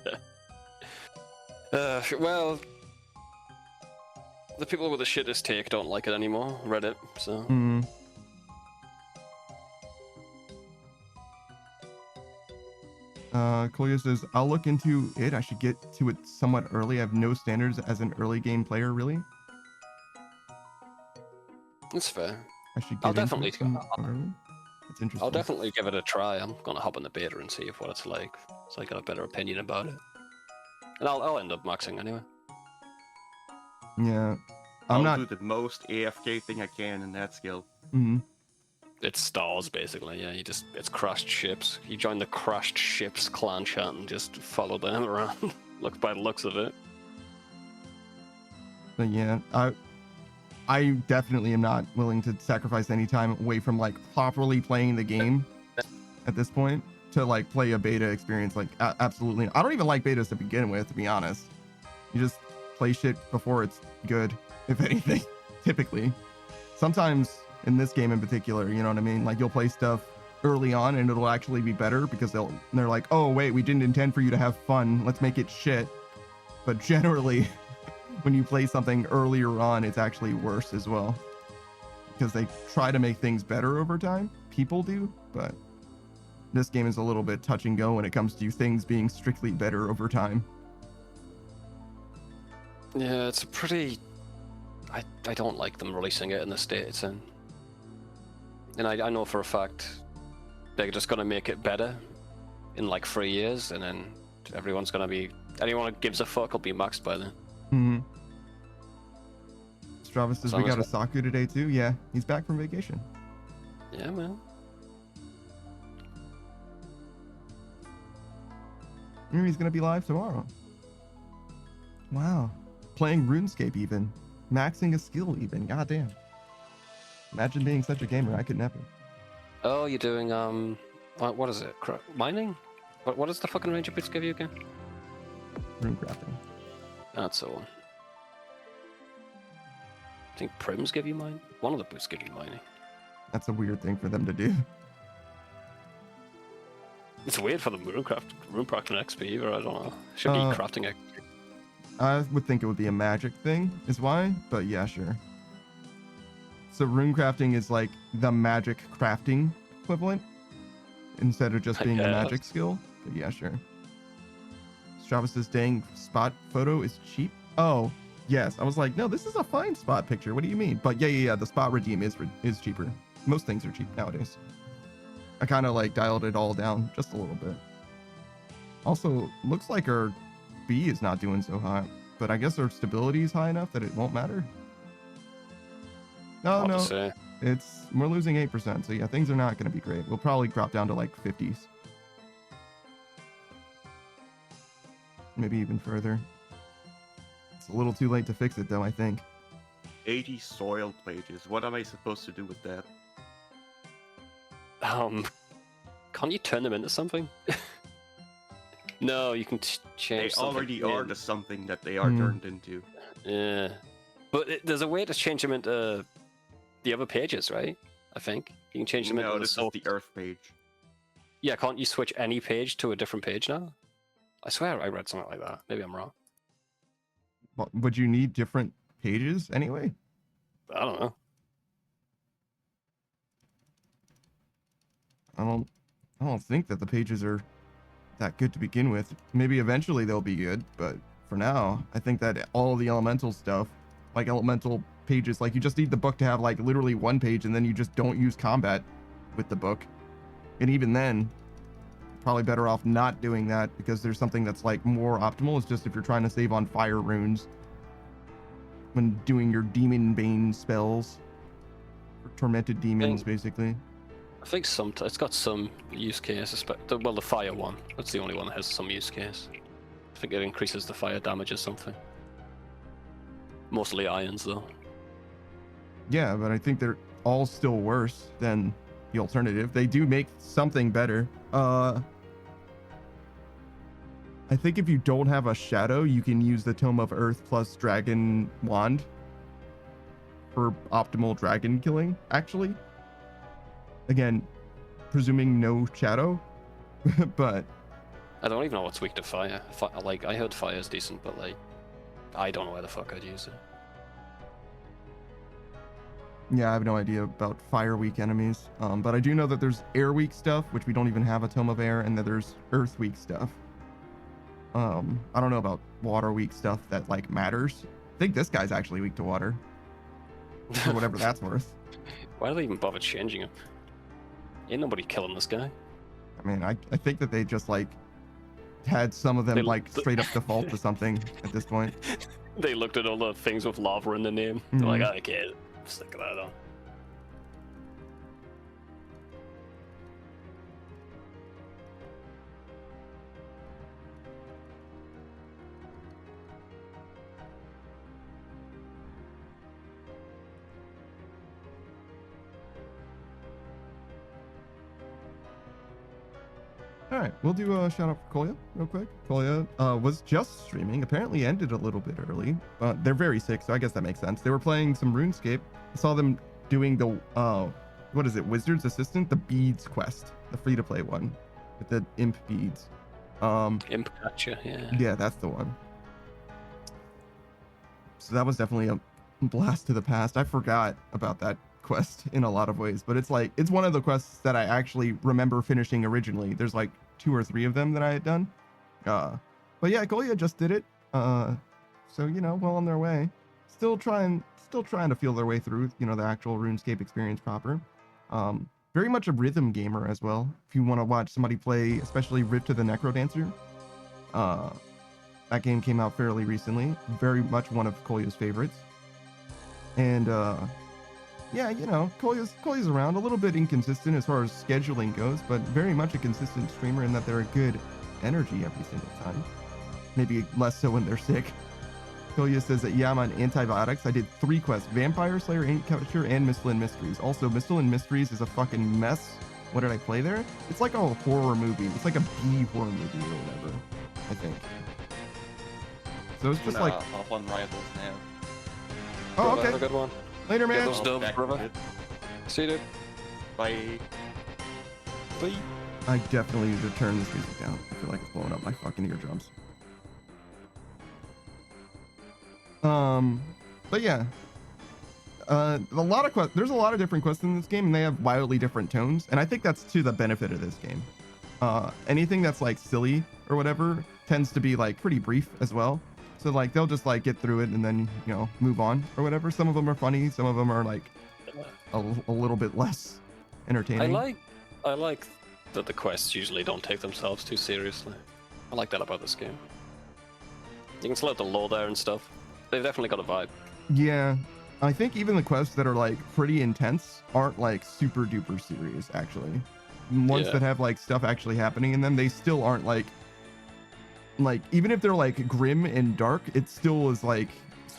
Well, the people with the shittest take don't like it anymore. Reddit, so. Koya says, I'll look into it. I should get to it somewhat early. I have no standards as an early game player, really. That's fair. I should get I'll definitely early. It's interesting. I'll definitely give it a try. I'm gonna hop in the beta and see what it's like, so I get a better opinion about it. And I'll end up maxing anyway. Yeah. I'll do the most AFK thing I can in that skill. It stalls basically, yeah. It's crashed ships. You join the crashed ships clan chat and just follow them around. Look by the looks of it. But yeah, I definitely am not willing to sacrifice any time away from like properly playing the game at this point to like play a beta experience. Like absolutely, I don't even like betas to begin with, to be honest. You just play shit before it's good, if anything. Typically, sometimes. In this game in particular, you know what I mean? Like, you'll play stuff early on and it'll actually be better because they're like, oh wait, we didn't intend for you to have fun, let's make it shit. But generally, when you play something earlier on, it's actually worse as well, because they try to make things better over time. People do, but this game is a little bit touch and go when it comes to things being strictly better over time. Yeah, it's a pretty. I don't like them releasing it in the state it's in. And I know for a fact they're just gonna make it better in like 3 years, and then everyone's gonna be. Anyone who gives a fuck will be maxed by then. Mm-hmm. Strava says So we got a honestly- Saku today too. Yeah, he's back from vacation. Yeah, man. Maybe he's gonna be live tomorrow. Wow. Playing RuneScape even. Maxing a skill even. Goddamn. Imagine being such a gamer. I could never. Oh, you're doing what is it? Mining? What does the fucking ranger boots give you again? Rune crafting. That's the one. I think prims give you mine. One of the boots give you mining. That's a weird thing for them to do. It's weird for the runecrafting XP, or I don't know. Should be crafting XP. I would think it would be a magic thing, is why, but yeah, sure. So rune crafting is like the magic crafting equivalent instead of just being a magic skill. But yeah, sure. Strava says, dang, spot photo is cheap. Oh, yes. I was like, no, this is a fine spot picture. What do you mean? But yeah. The spot redeem is cheaper. Most things are cheap nowadays. I kind of like dialed it all down just a little bit. Also, looks like our B is not doing so hot, but I guess our stability is high enough that it won't matter. No, Hard to no, say. we're losing 8%, so yeah, things are not going to be great. We'll probably drop down to like 50s. Maybe even further. It's a little too late to fix it though, I think. 80 soil pages. What am I supposed to do with that? Can't you turn them into something? No, you can They change something. already are the something that they are turned into. Yeah, but there's a way to change them into the other pages, right? I think you can change them No, into this is the Earth page. Yeah, can't you switch any page to a different page now? I swear I read something like that. Maybe I'm wrong. But would you need different pages anyway? I don't know. I don't think that the pages are that good to begin with. Maybe eventually they'll be good, but for now, I think that all the elemental stuff, like elemental pages, like you just need the book to have like literally one page, and then you just don't use combat with the book. And even then, probably better off not doing that, because there's something that's like more optimal. It's just if you're trying to save on fire runes when doing your demon bane spells, or tormented demons, basically. I think it's got some use case. Well, the fire one. That's the only one that has some use case. I think it increases the fire damage or something. Mostly irons though. Yeah, but I think they're all still worse than the alternative. They do make something better. I think if you don't have a shadow, you can use the Tome of Earth plus Dragon Wand for optimal dragon killing, actually. Again, presuming no shadow, but I don't even know what's weak to fire. Like, I heard fire's decent, but like, I don't know where the fuck I'd use it. yeah, I have no idea about fire weak enemies. But I do know that there's air weak stuff, which we don't even have a Tome of Air, and that there's earth weak stuff. I don't know about water weak stuff that like matters. I think this guy's actually weak to water, for whatever that's worth. Why do they even bother changing him? Ain't nobody killing this guy. I mean, I think that they just like had some of them They- like straight up default to something at this point. They looked at all the things with lava in the name. They're like, I can't stick that on. All right, we'll do a shout out for Kolya real quick. Kolya was just streaming, apparently ended a little bit early, but they're very sick, so I guess that makes sense. They were playing some RuneScape. I saw them doing the, what is it, Wizard's Assistant? The beads quest, the free-to-play one with the imp beads. Imp catcher, yeah. Yeah, that's the one. So that was definitely a blast to the past. I forgot about that quest in a lot of ways, but it's like, it's one of the quests that I actually remember finishing originally. There's like 2 or 3 of them that I had done. But yeah, Kolya just did it. so well on their way. Still trying to feel their way through the actual RuneScape experience proper. Very much a rhythm gamer as well. If you want to watch somebody play, especially Rift to the Necrodancer, that game came out fairly recently. Very much one of Kolya's favorites. And yeah, Kolya's around, a little bit inconsistent as far as scheduling goes, but very much a consistent streamer in that they're a good energy every single time. Maybe less so when they're sick. Kolya says that, yeah, I'm on antibiotics. I did 3 quests: Vampire Slayer, Ancient Capture, and Mistland Mysteries. Also, Mistland Mysteries is a fucking mess. What did I play there? It's like a horror movie. It's like a B horror movie or whatever, I think. So it's just like... Off on Rivals now. Oh, Have a okay. good one. Later, Get man. those doves, Back brother. to it. See you, dude. Bye. Bye. I definitely need to turn this music down. I feel like it's blowing up my fucking eardrums. But yeah, there's a lot of different quests in this game, and they have wildly different tones, and I think that's to the benefit of this game. Anything that's like silly or whatever tends to be like pretty brief as well, so like they'll just like get through it and then move on or whatever. Some of them are funny, some of them are like a little bit less entertaining. I like that the quests usually don't take themselves too seriously. I like that about this game. You can still have the lore there and stuff. They've definitely got a vibe. Yeah, I think even the quests that are like pretty intense aren't like super duper serious actually. Ones that have like stuff actually happening in them, they still aren't like even if they're like grim and dark, it still feels like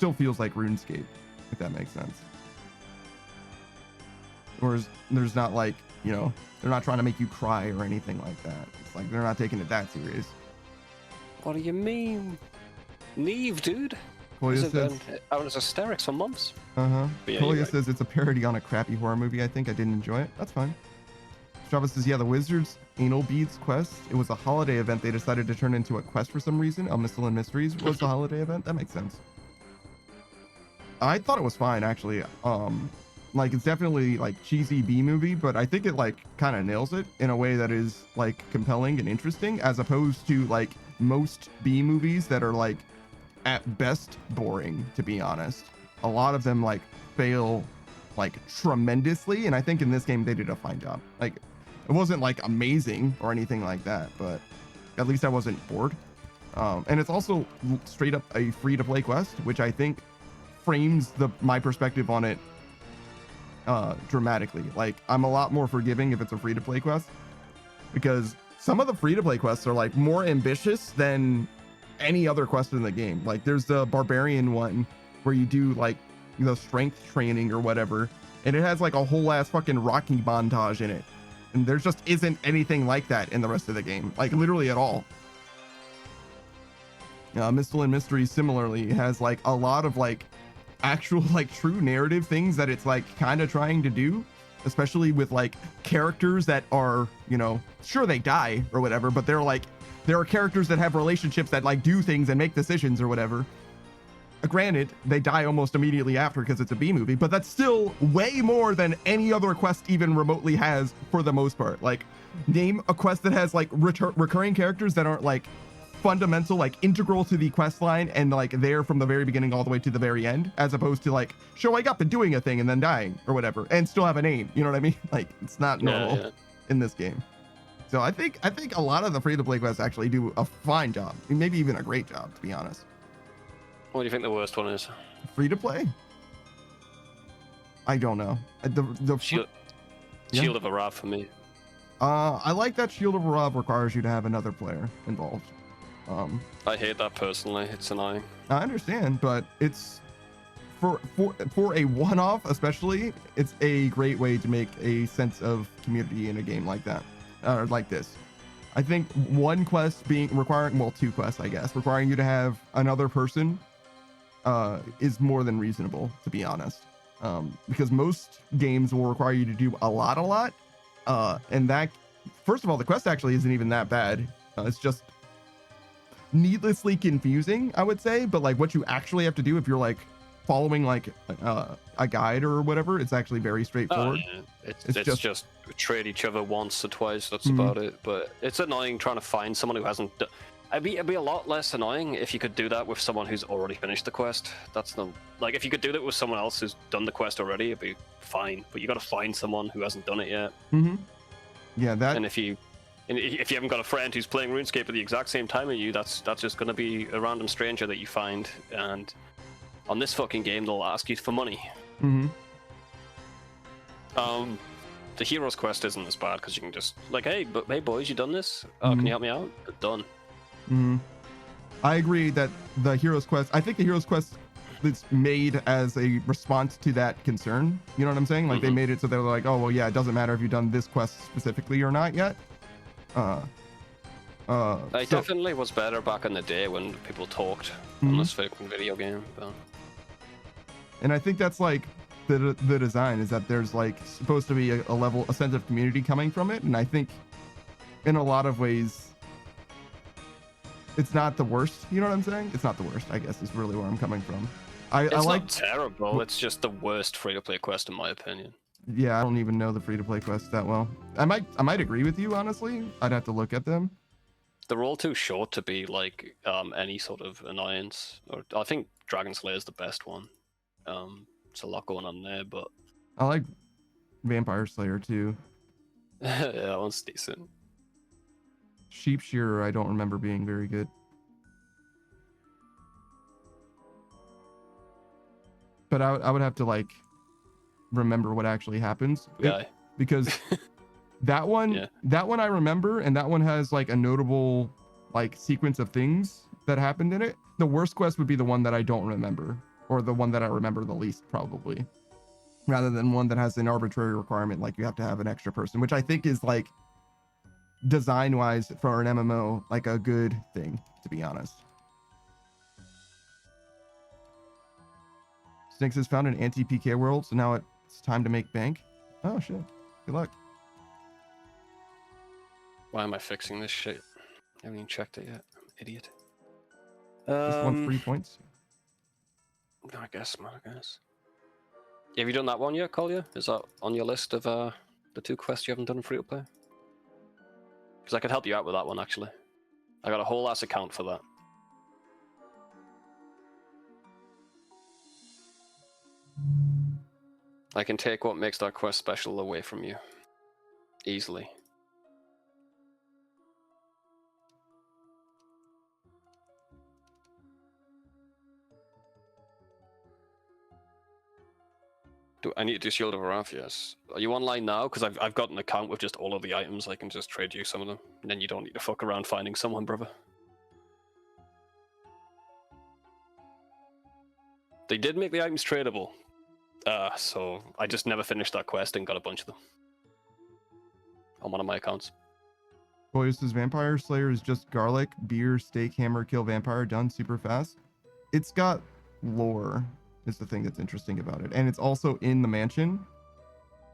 RuneScape, if that makes sense. Whereas there's not like, they're not trying to make you cry or anything like that. It's like they're not taking it that serious. What do you mean? Neve, dude. Kolya says, I was hysterics for months. uh-huh. But yeah, Kolya you're right. says it's a parody on a crappy horror movie. I think I didn't enjoy it. That's fine. Strava says, yeah, the Wizard's Anal Beads quest. It was a holiday event. They decided to turn into a quest for some reason. Mistland Mysteries was the holiday event. That makes sense. I thought it was fine, actually. Like, it's definitely like cheesy B movie, but I think it like kind of nails it in a way that is like compelling and interesting, as opposed to like most B movies that are like at best boring, to be honest. A lot of them like fail like tremendously, and I think in this game they did a fine job. Like, it wasn't like amazing or anything like that, but at least I wasn't bored. And it's also straight up a free-to-play quest, which I think frames my perspective on it dramatically. Like, I'm a lot more forgiving if it's a free-to-play quest, because some of the free-to-play quests are like more ambitious than any other quest in the game. Like, there's the barbarian one where you do like strength training or whatever, and it has like a whole ass fucking Rocky montage in it, and there just isn't anything like that in the rest of the game, like literally at all. Mistland Mysteries similarly has like a lot of like actual like true narrative things that it's like kind of trying to do, especially with like characters that are, sure, they die or whatever, but there are characters that have relationships that like do things and make decisions or whatever. Granted, they die almost immediately after because it's a B movie, but that's still way more than any other quest even remotely has for the most part. Like, name a quest that has like recurring characters that aren't like fundamental, like integral to the quest line and like there from the very beginning all the way to the very end, as opposed to like showing up and doing a thing and then dying or whatever and still have a name. You know what I mean? Like, it's not normal in this game. So I think a lot of the free-to-play quests actually do a fine job, maybe even a great job, to be honest. What do you think the worst one is? Free-to-play? I don't know. Shield of Arav for me. I like that Shield of Arav requires you to have another player involved. I hate that personally. It's annoying. I understand, but it's for a one-off, especially, it's a great way to make a sense of community in a game like that, or like this. I think one quest two quests, I guess, requiring you to have another person is more than reasonable, to be honest. Because most games will require you to do a lot, and that, first of all, the quest actually isn't even that bad. It's just needlessly confusing, I would say, but like what you actually have to do if you're like following like a guide or whatever, it's actually very straightforward. It's just trade each other once or twice, that's about it. But it's annoying trying to find someone who It'd be a lot less annoying if you could do that with someone who's already finished the quest. That's the like if you could do that with someone else who's done the quest already, it'd be fine. But you got to find someone who hasn't done it yet. Mm-hmm. Yeah, that. And if you haven't got a friend who's playing RuneScape at the exact same time as you, that's just gonna be a random stranger that you find. And on this fucking game, they'll ask you for money. Mm-hmm. The hero's quest isn't as bad because you can just like, hey boys, you done this? Oh, can you help me out? Done. Mm-hmm. I agree that the hero's quest. I think the hero's quest is made as a response to that concern. You know what I'm saying? Like they made it so they're like, oh well, yeah, it doesn't matter if you've done this quest specifically or not yet. It definitely was better back in the day when people talked on this fucking video game. But... And I think that's like the design is that there's like supposed to be a sense of community coming from it, and I think in a lot of ways it's not the worst. You know what I'm saying? It's not the worst, I guess, is really where I'm coming from. It's not terrible. It's just the worst free-to-play quest in my opinion. Yeah, I don't even know the free-to-play quests that well. I might agree with you, honestly. I'd have to look at them. They're all too short to be like any sort of annoyance. Or I think Dragon Slayer is the best one. There's a lot going on there, but I like Vampire Slayer too. yeah, that one's decent. Sheep Shearer, I don't remember being very good. But I would have to like remember what actually happens. Because that one I remember, and that one has like a notable like sequence of things that happened in it. The worst quest would be the one that I don't remember, or the one that I remember the least probably, rather than one that has an arbitrary requirement like you have to have an extra person, which I think is like design wise for an MMO like a good thing, to be honest. Snix has found an anti-PK world, so now it's time to make bank. Oh shit, good luck. Why am I fixing this shit? I haven't even checked it yet. Idiot. Just want 3 points. I guess, man, I guess. Have you done that one yet, Collier? Is that on your list of the 2 quests you haven't done in free-to-play? Because I could help you out with that one, actually. I got a whole ass account for that. I can take what makes that quest special away from you. Easily. Do I need to do Shield of Wrath? Yes. Are you online now? Because I've got an account with just all of the items. I can just trade you some of them. And then you don't need to fuck around finding someone, brother. They did make the items tradable. So I just never finished that quest and got a bunch of them. On one of my accounts. Boy, this is Vampire Slayer is just garlic, beer, steak, hammer, kill vampire, done super fast. It's got lore. Is the thing that's interesting about it, and it's also in the mansion,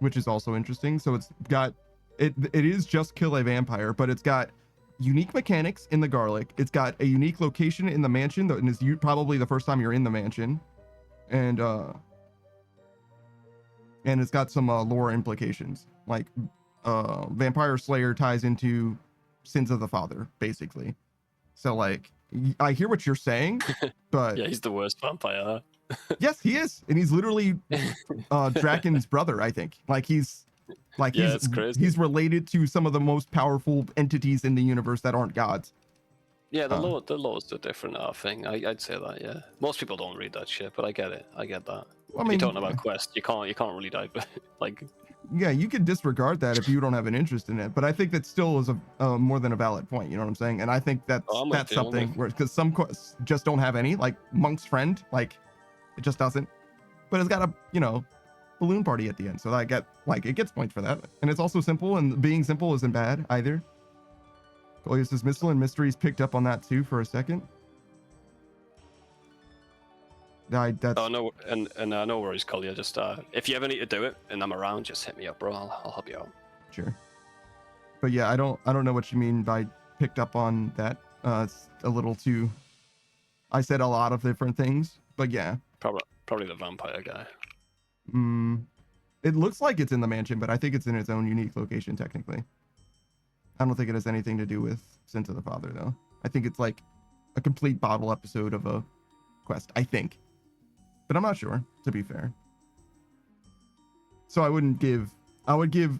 which is also interesting. So it's got it is just kill a vampire, but it's got unique mechanics in the garlic. It's got a unique location in the mansion that is probably the first time you're in the mansion, and it's got some lore implications, like Vampire Slayer ties into Sins of the Father, basically. So like I hear what you're saying, but yeah, he's the worst vampire. Yes, he is, and he's literally Draken's brother. I think he's crazy. He's related to some of the most powerful entities in the universe that aren't gods. Yeah, the laws are different. I think I'd say that. Yeah, most people don't read that shit, but I get it. I get that. Well, I mean, if you're talking about quest, you can't really dive like. Yeah, you could disregard that if you don't have an interest in it, but I think that still is a more than a valid point. You know what I'm saying? And I think that's something where because some quests just don't have any, like Monk's Friend, like. It just doesn't, but it's got a balloon party at the end, so I get it gets points for that, and it's also simple, and being simple isn't bad either. Goliath's Missile and Mysteries picked up on that too for a second. Oh no, and no worries, Collier. Just if you ever need to do it and I'm around, just hit me up, bro. I'll help you out. Sure. But yeah, I don't know what you mean by picked up on that. It's a little too. I said a lot of different things, but yeah. Probably the vampire guy. It looks like it's in the mansion, but I think it's in its own unique location technically. I don't think it has anything to do with Sins of the Father though. I think it's like a complete bottle episode of a quest, I think. But I'm not sure, to be fair. So I would give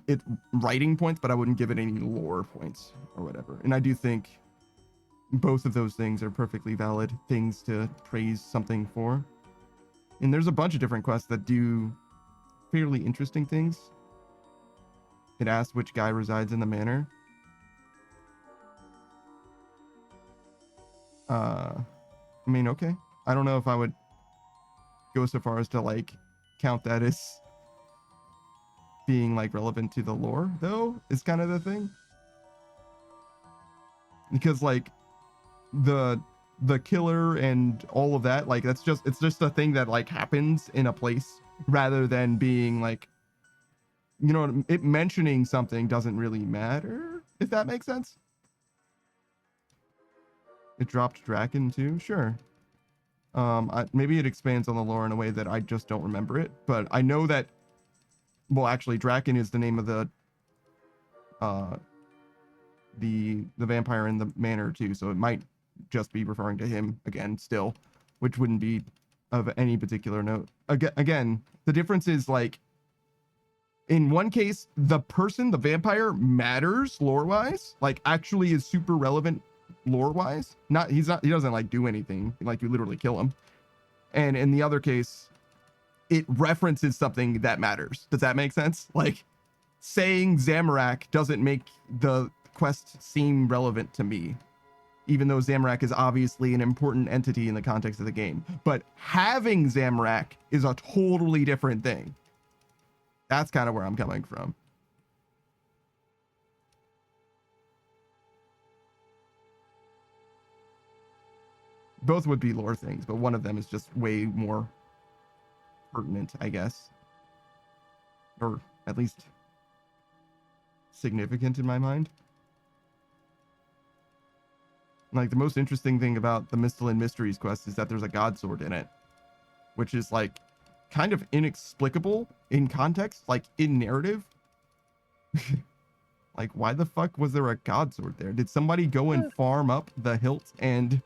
it writing points, but I wouldn't give it any lore points or whatever. And I do think both of those things are perfectly valid things to praise something for. And there's a bunch of different quests that do fairly interesting things. It asks which guy resides in the manor. I mean, okay. I don't know if I would go so far as to like count that as being like relevant to the lore, though, is kind of the thing. Because like the killer and all of that, like it's just a thing that like happens in a place rather than being like, you know, it mentioning something doesn't really matter, if that makes sense. It dropped Draken too, sure. Maybe it expands on the lore in a way that I just don't remember it, but I know that, well, actually Draken is the name of the vampire in the manor too, so it might just be referring to him again still, which wouldn't be of any particular note. Again, the difference is like, in one case, the vampire matters lore-wise, like actually is super relevant lore-wise. He doesn't like do anything, like you literally kill him. And in the other case, it references something that matters. Does that make sense? Like saying Zamorak doesn't make the quest seem relevant to me, even though Zamorak is obviously an important entity in the context of the game. But having Zamorak is a totally different thing. That's kind of where I'm coming from. Both would be lore things, but one of them is just way more pertinent, I guess. Or at least significant in my mind. Like the most interesting thing about the Mistalin Mysteries quest is that there's a god sword in it, which is like kind of inexplicable in context, like in narrative. Like, why the fuck was there a god sword there? Did somebody go and farm up the hilt and...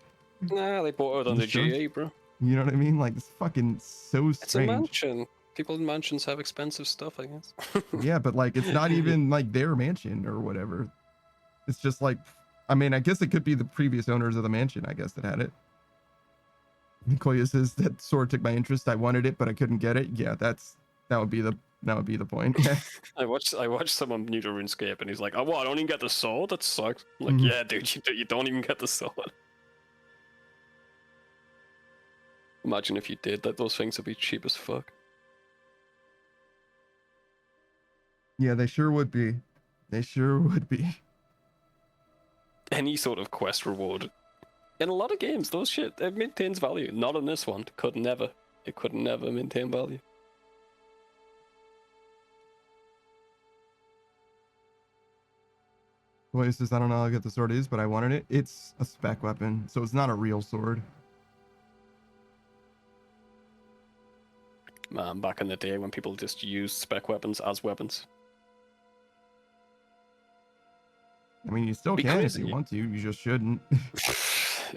Nah, they bought it on the GE, bro. You know what I mean? Like, it's fucking so strange. It's a mansion. People in mansions have expensive stuff, I guess. Yeah, but like, it's not even like their mansion or whatever. It's just like, I mean, I guess it could be the previous owners of the mansion, I guess, that had it. Koya says that sword took my interest. I wanted it, but I couldn't get it. Yeah, that would be the point. I watched someone new to RuneScape, and he's like, "Oh, what? I don't even get the sword? That sucks." I'm like, yeah, dude, you don't even get the sword. Imagine if you did that; those things would be cheap as fuck. Yeah, they sure would be. They sure would be. Any sort of quest reward. In a lot of games, those shit, it maintains value. Not in this one. It could never maintain value. Well, it says, I don't know how good the sword is, but I wanted it. It's a spec weapon, so it's not a real sword. Man, back in the day when people just used spec weapons as weapons. I mean, you still can if you want to. You just shouldn't.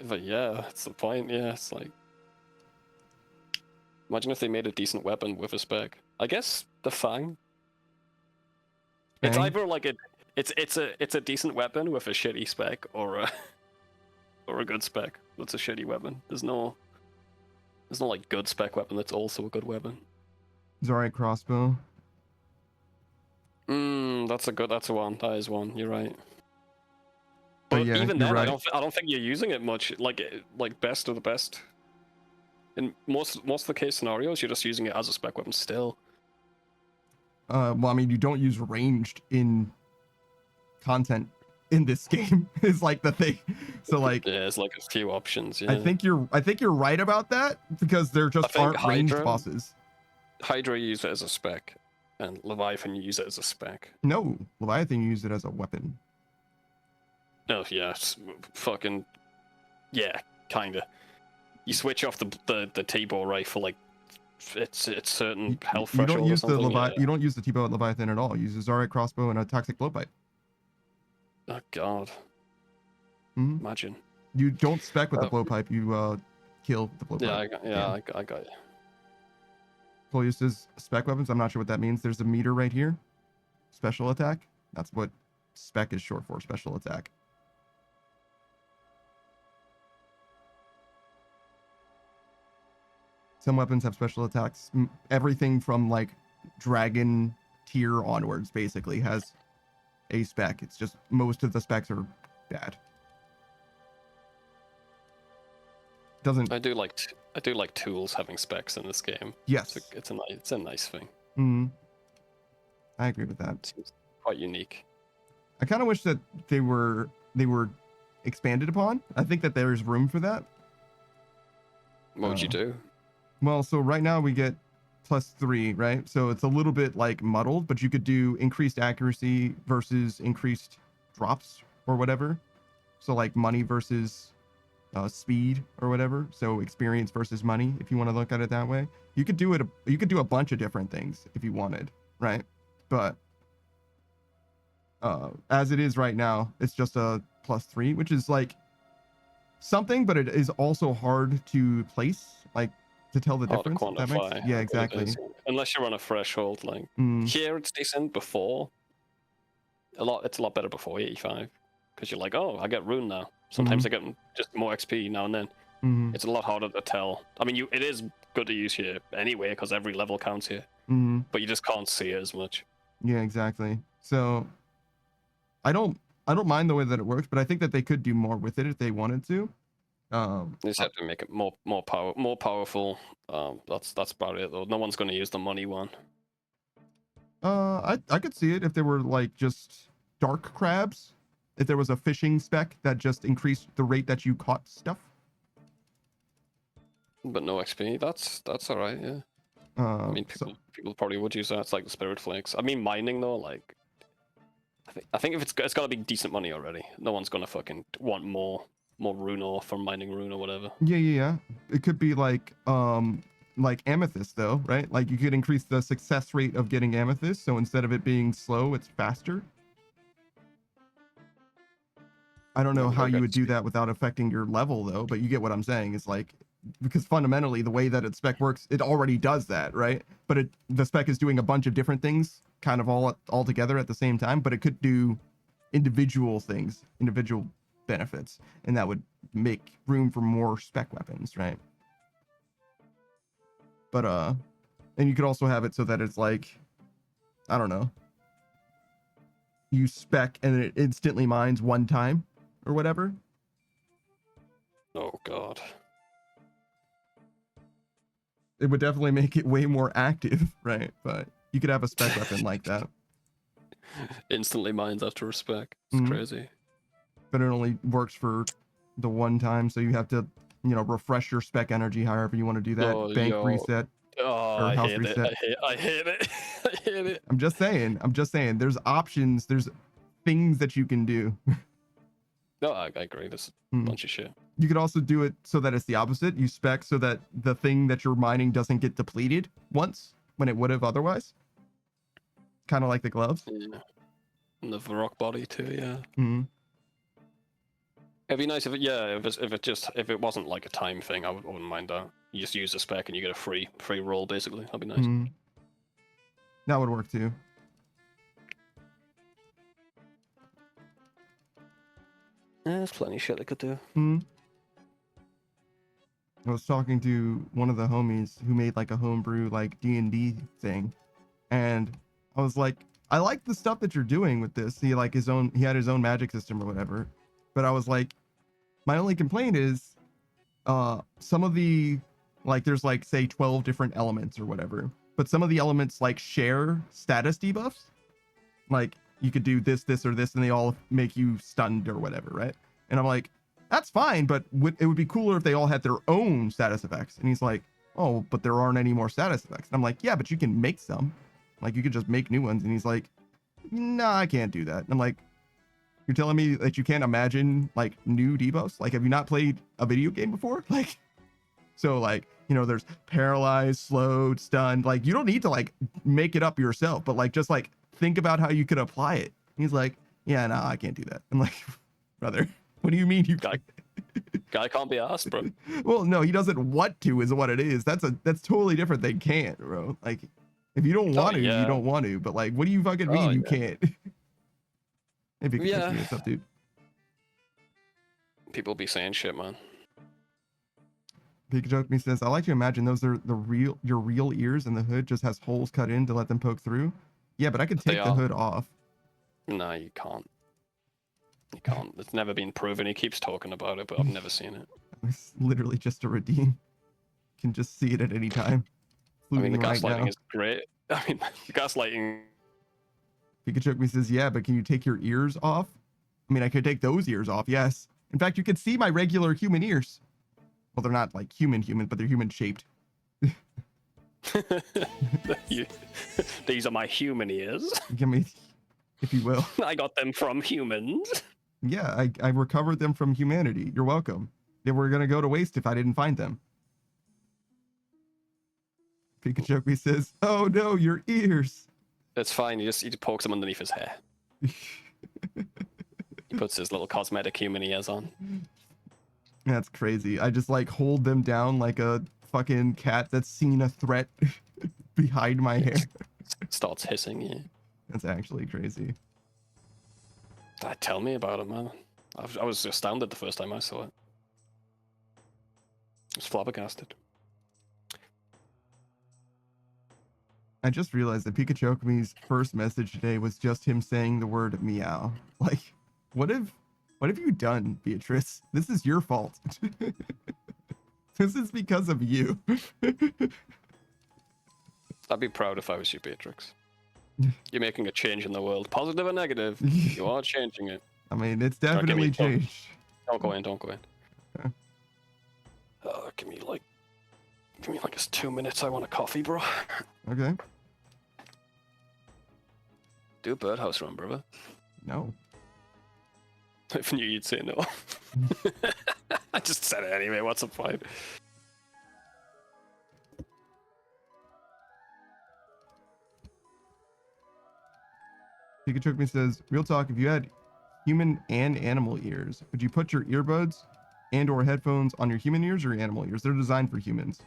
But yeah, that's the point. Yeah, it's like, imagine if they made a decent weapon with a spec. I guess the Fang. It's either like it's a decent weapon with a shitty spec, or a good spec that's a shitty weapon. There's no like good spec weapon that's also a good weapon. Zarite crossbow. That's a one. That is one. You're right. But yeah, even then, right. I don't think you're using it much. Like best of the best. In most of the case scenarios, you're just using it as a spec weapon still. Well, I mean, you don't use ranged in content in this game. Is like the thing. So like, yeah, there's like a few options. Yeah. I think you're right about that because there just aren't ranged bosses. Hydra use it as a spec, and Leviathan use it as a spec. No, Leviathan use it as a weapon. Oh yeah, fucking yeah, kinda. You switch off the T-bow rifle, like it's certain health threshold. You don't use the T-bow at Leviathan at all. You use a Zarite crossbow and a toxic blowpipe. Oh god. Mm-hmm. Imagine. You don't spec with the blowpipe. You kill the blowpipe. I got you. Full uses spec weapons. I'm not sure what that means. There's a meter right here. Special attack. That's what spec is short for. Special attack. Some weapons have special attacks. Everything from like dragon tier onwards basically has a spec. It's just most of the specs are bad. Doesn't. I do like tools having specs in this game. Yes. It's a nice thing. Mm-hmm. I agree with that. It seems quite unique. I kind of wish that they were expanded upon. I think that there's room for that. What would you do? Well, so right now we get +3, right? So it's a little bit like muddled, but you could do increased accuracy versus increased drops or whatever. So like money versus speed or whatever. So experience versus money, if you want to look at it that way. You could do it. You could do a bunch of different things if you wanted, right? But as it is right now, it's just a +3, which is like something, but it is also hard to place, like to tell the difference. To quantify. Yeah, exactly. Unless you're on a threshold, like here it's decent. Before it's a lot better before 85, because you're like, oh, I get rune now. Sometimes I get just more XP now and then. It's a lot harder to tell. I mean, it is good to use here anyway, because every level counts here. But you just can't see it as much. Yeah, exactly. So I don't mind the way that it works, but I think that they could do more with it if they wanted to. They just have to make it more powerful. That's about it though. No one's going to use the money one. I could see it if there were like just dark crabs. If there was a fishing spec that just increased the rate that you caught stuff. But no XP. That's all right. Yeah. I mean, people probably would use that. It's like the spirit flakes. I mean, mining though, like, I think if it's got to be decent money already. No one's gonna fucking want more rune ore from mining rune or whatever. Yeah. It could be like amethyst though, right? Like you could increase the success rate of getting amethyst, so instead of it being slow, it's faster. I don't know how you would do that without affecting your level though, but you get what I'm saying. It's like, because fundamentally the way that its spec works, it already does that, right? But the spec is doing a bunch of different things kind of all together at the same time, but it could do individual things, individual benefits, and that would make room for more spec weapons, right? But and you could also have it so that it's like, I don't know, you spec and it instantly mines one time or whatever. Oh god. It would definitely make it way more active, right? But you could have a spec weapon like that. Instantly mines after a spec. It's crazy. But it only works for the one time, so you have to, refresh your spec energy however you want to do that. Reset. Oh, I hate it. I hate it. I hate it. I'm just saying. There's options. There's things that you can do. No, I agree. There's a bunch of shit. You could also do it so that it's the opposite. You spec so that the thing that you're mining doesn't get depleted once when it would have otherwise. Kind of like the gloves. Yeah. And the Varrock body too, yeah. It'd be nice if it wasn't like a time thing. I wouldn't mind that. You just use a spec and you get a free roll basically. That'd be nice. That would work too. Yeah, there's plenty of shit they could do. I was talking to one of the homies who made like a homebrew like D&D thing, and I was like, I like the stuff that you're doing with this. He had his own magic system or whatever, but I was like, my only complaint is some of the, like, there's like say 12 different elements or whatever, but some of the elements like share status debuffs. Like you could do this or this and they all make you stunned or whatever, right? And I'm like, that's fine, but it would be cooler if they all had their own status effects. And he's like, oh, but there aren't any more status effects. And I'm like, yeah, but you can make some. Like, you could just make new ones. And he's like, no, I can't do that. And I'm like, you're telling me that you can't imagine, like, new debuffs? Like, have you not played a video game before? Like, so, like, there's paralyzed, slowed, stunned. Like, you don't need to, like, make it up yourself. But, like, just, like, think about how you could apply it. And he's like, yeah, no, I can't do that. I'm like, brother, what do you mean you got? Guy can't be asked, bro. Well, no, he doesn't want to, is what it is. That's totally different than can't, bro. Like, if you don't want to, yeah. you don't want to. But like, what do you fucking mean you can't? Maybe you can what's up, dude. People be saying shit, man. Pikachu me says, I like to imagine those are your real ears, and the hood just has holes cut in to let them poke through. Yeah, but I could take the hood off. No, you can't. You can't. It's never been proven. He keeps talking about it, but I've never seen it. It's literally just a redeem. You can just see it at any time. I mean, the Right gaslighting now. is great. I mean, the gaslighting. Pikachu me says, yeah, but can you take your ears off? I mean, I could take those ears off, yes. In fact, you could see my regular human ears. Well, they're not like human, but they're human shaped. These are my human ears. Give me, if you will. I got them from humans. Yeah, I recovered them from humanity. You're welcome. They were gonna go to waste if I didn't find them. Pikachu says, oh no, your ears. It's fine. He just pokes them underneath his hair. He puts his little cosmetic human ears on. That's crazy. I just like hold them down like a fucking cat that's seen a threat behind my hair. Starts hissing, yeah. That's actually crazy. Tell me about it, man. I was astounded the first time I saw it. I was flabbergasted. I just realized that Pikachu's first message today was just him saying the word meow. Like, what have you done, Beatrice? This is your fault. This is because of you. I'd be proud if I was you, Beatrix. You're making a change in the world, positive or negative. You are changing it. I mean, it's definitely changed. Don't go in. Don't go in. Okay. Give me like it's 2 minutes. I want a coffee, bro. Okay. Do a birdhouse run, brother. No. If I knew you'd say no. I just said it anyway. What's the point? Pikachu says, real talk, if you had human and animal ears, would you put your earbuds and or headphones on your human ears or your animal ears? They're designed for humans.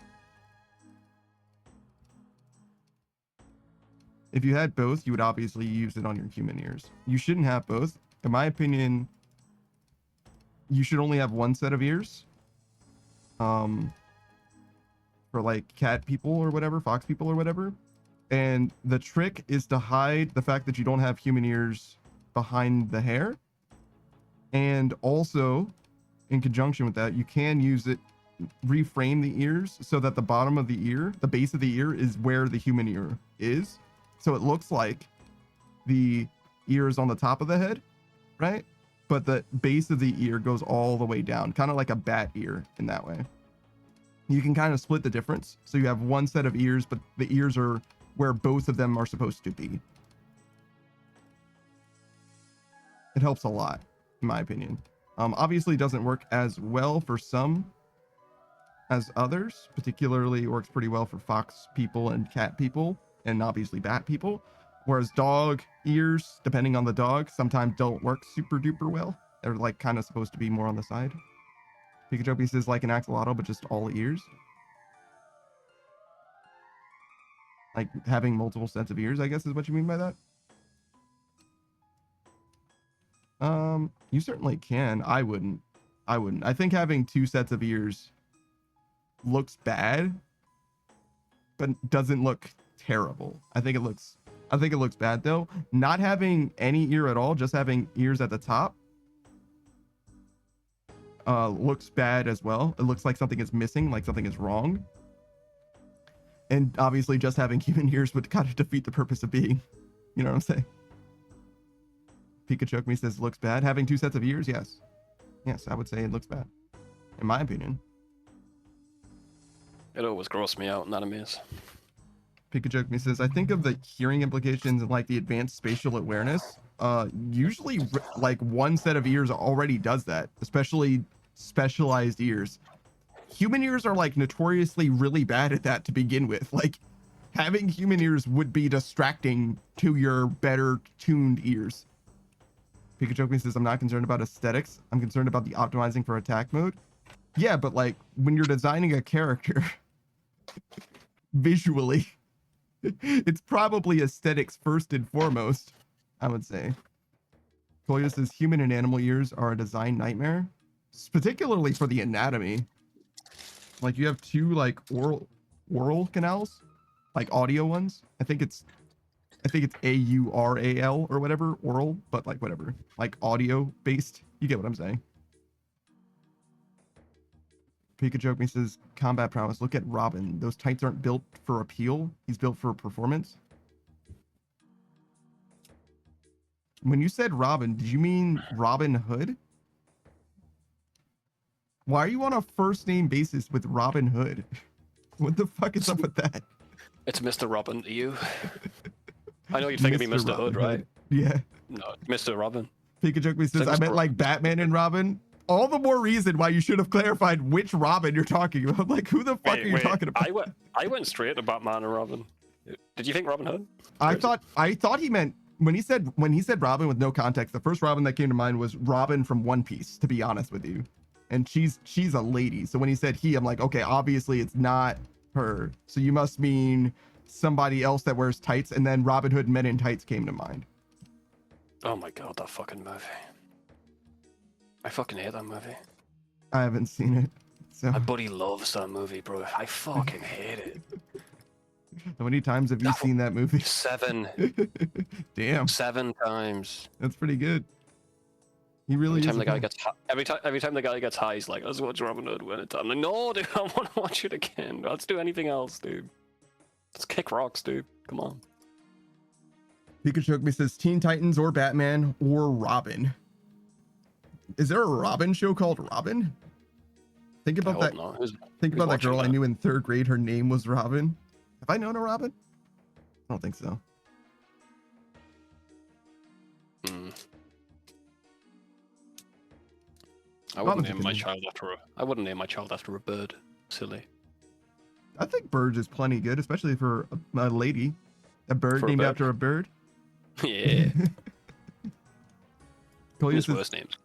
If you had both, you would obviously use it on your human ears. You shouldn't have both. In my opinion, you should only have one set of ears. For like cat people or whatever, fox people or whatever. And the trick is to hide the fact that you don't have human ears behind the hair. And also, in conjunction with that, you can use it, reframe the ears so that the bottom of the ear, the base of the ear, is where the human ear is. So it looks like the ear is on the top of the head, right? But the base of the ear goes all the way down, kind of like a bat ear in that way. You can kind of split the difference. So you have one set of ears, but the ears are where both of them are supposed to be. It helps a lot, in my opinion. Obviously doesn't work as well for some as others. Particularly works pretty well for fox people and cat people, and obviously bat people. Whereas dog ears, depending on the dog, sometimes don't work super duper well. They're like kind of supposed to be more on the side. Pikachu says like an axolotl, but just all ears. Like having multiple sets of ears, I guess is what you mean by that. You certainly can. I wouldn't. I think having two sets of ears looks bad, but doesn't look terrible. I think it looks bad though. Not having any ear at all, just having ears at the top, looks bad as well. It looks like something is missing, like something is wrong. And obviously just having human ears would kind of defeat the purpose of being. You know what I'm saying? Pikachu me says looks bad. Having two sets of ears, yes. Yes, I would say it looks bad. In my opinion. It always grossed me out in animes. Pikachu me says, I think of the hearing implications and like the advanced spatial awareness. Usually like one set of ears already does that, especially specialized ears. Human ears are like notoriously really bad at that to begin with. Like having human ears would be distracting to your better tuned ears. Pikachu says, I'm not concerned about aesthetics. I'm concerned about the optimizing for attack mode. Yeah, but like when you're designing a character visually, it's probably aesthetics first and foremost, I would say. Toya says human and animal ears are a design nightmare, particularly for the anatomy. Like you have two like oral canals, like audio ones. I think it's AURAL or whatever, oral, but like whatever, like audio based. You get what I'm saying. Pikachu says combat prowess. Look at Robin. Those tights aren't built for appeal. He's built for performance. When you said Robin, did you mean Robin Hood? Why are you on a first name basis with Robin Hood? What the fuck is up with that? It's Mr. Robin to you. I know you'd think it'd be Mr. Hood, right? Yeah. No, Mr. Robin. Pikachu says, I meant like Batman and Robin. All the more reason why you should have clarified which Robin you're talking about. Like, who the fuck are you talking about? I went straight to Batman and Robin. Did you think Robin Hood? I thought he meant when he said Robin with no context. The first Robin that came to mind was Robin from One Piece. To be honest with you, and she's a lady. So when he said he, I'm like, okay, obviously it's not her. So you must mean somebody else that wears tights. And then Robin Hood Men in Tights came to mind. Oh my god, that fucking movie. I fucking hate that movie. I haven't seen it. So My buddy loves that movie, bro. I fucking hate it. how many times have you seen that movie? 7. Damn, 7 times. that's pretty good. He really Every time is. the guy gets high, every time the guy gets high, he's like, "Let's watch Robin Hood win it." I'm like, "No, dude, I want to watch it again. Let's do anything else, dude. Let's kick rocks, dude. Come on." Pikachu says Teen Titans or Batman or Robin. Is there a Robin show called Robin? Think about that. Think about that girl I knew in 3rd grade. Her name was Robin. Have I known a Robin? I don't think so. I wouldn't name my child after a bird. Silly. I think birds is plenty good, especially for a lady. A bird named after a bird. Yeah. Worst names.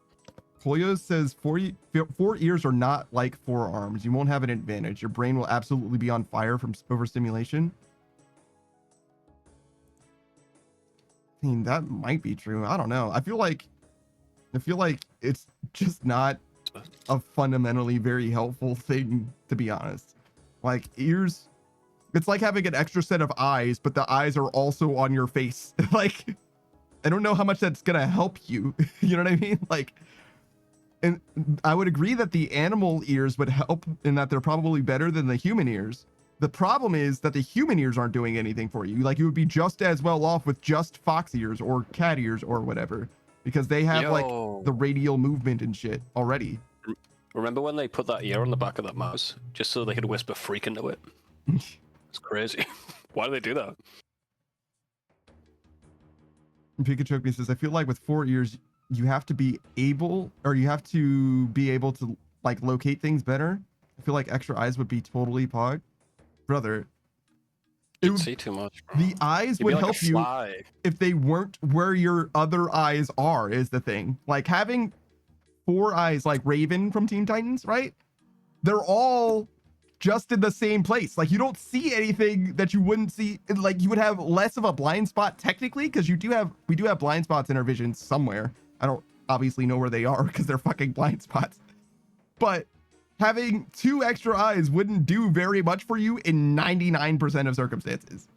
Koyo says 4 ears are not like 4 arms. You won't have an advantage. Your brain will absolutely be on fire from overstimulation. I mean, that might be true. I don't know. I feel like it's just not a fundamentally very helpful thing, to be honest. Like ears, it's like having an extra set of eyes, but the eyes are also on your face. Like, I don't know how much that's gonna help you. You know what I mean? Like, and I would agree that the animal ears would help in that they're probably better than the human ears. The problem is that the human ears aren't doing anything for you. Like, you would be just as well off with just fox ears or cat ears or whatever, because they have like the radial movement and shit already. Remember when they put that ear on the back of that mouse just so they could whisper freak into it? It's crazy. Why do they do that? Pikachu says, I feel like with 4 ears, you have to be able to like locate things better. I feel like extra eyes would be totally pog. Brother, You'd see too much, bro. The eyes would help you if they weren't where your other eyes are, is the thing. Like having 4 eyes like Raven from Teen Titans, right? They're all just in the same place. Like you don't see anything that you wouldn't see. Like you would have less of a blind spot technically, because we do have blind spots in our vision somewhere. I don't obviously know where they are because they're fucking blind spots. But having 2 extra eyes wouldn't do very much for you in 99% of circumstances.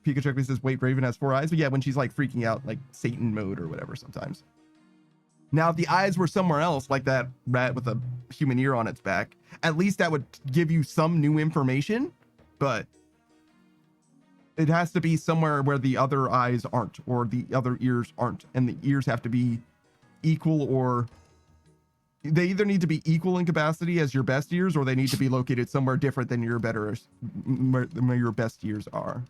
Pikachu says, wait, Raven has 4 eyes? But yeah, when she's like freaking out, like Satan mode or whatever sometimes. Now, if the eyes were somewhere else, like that rat with a human ear on its back, at least that would give you some new information, but it has to be somewhere where the other eyes aren't, or the other ears aren't, and the ears have to be equal, or they either need to be equal in capacity as your best ears, or they need to be located somewhere different than your where your best ears are.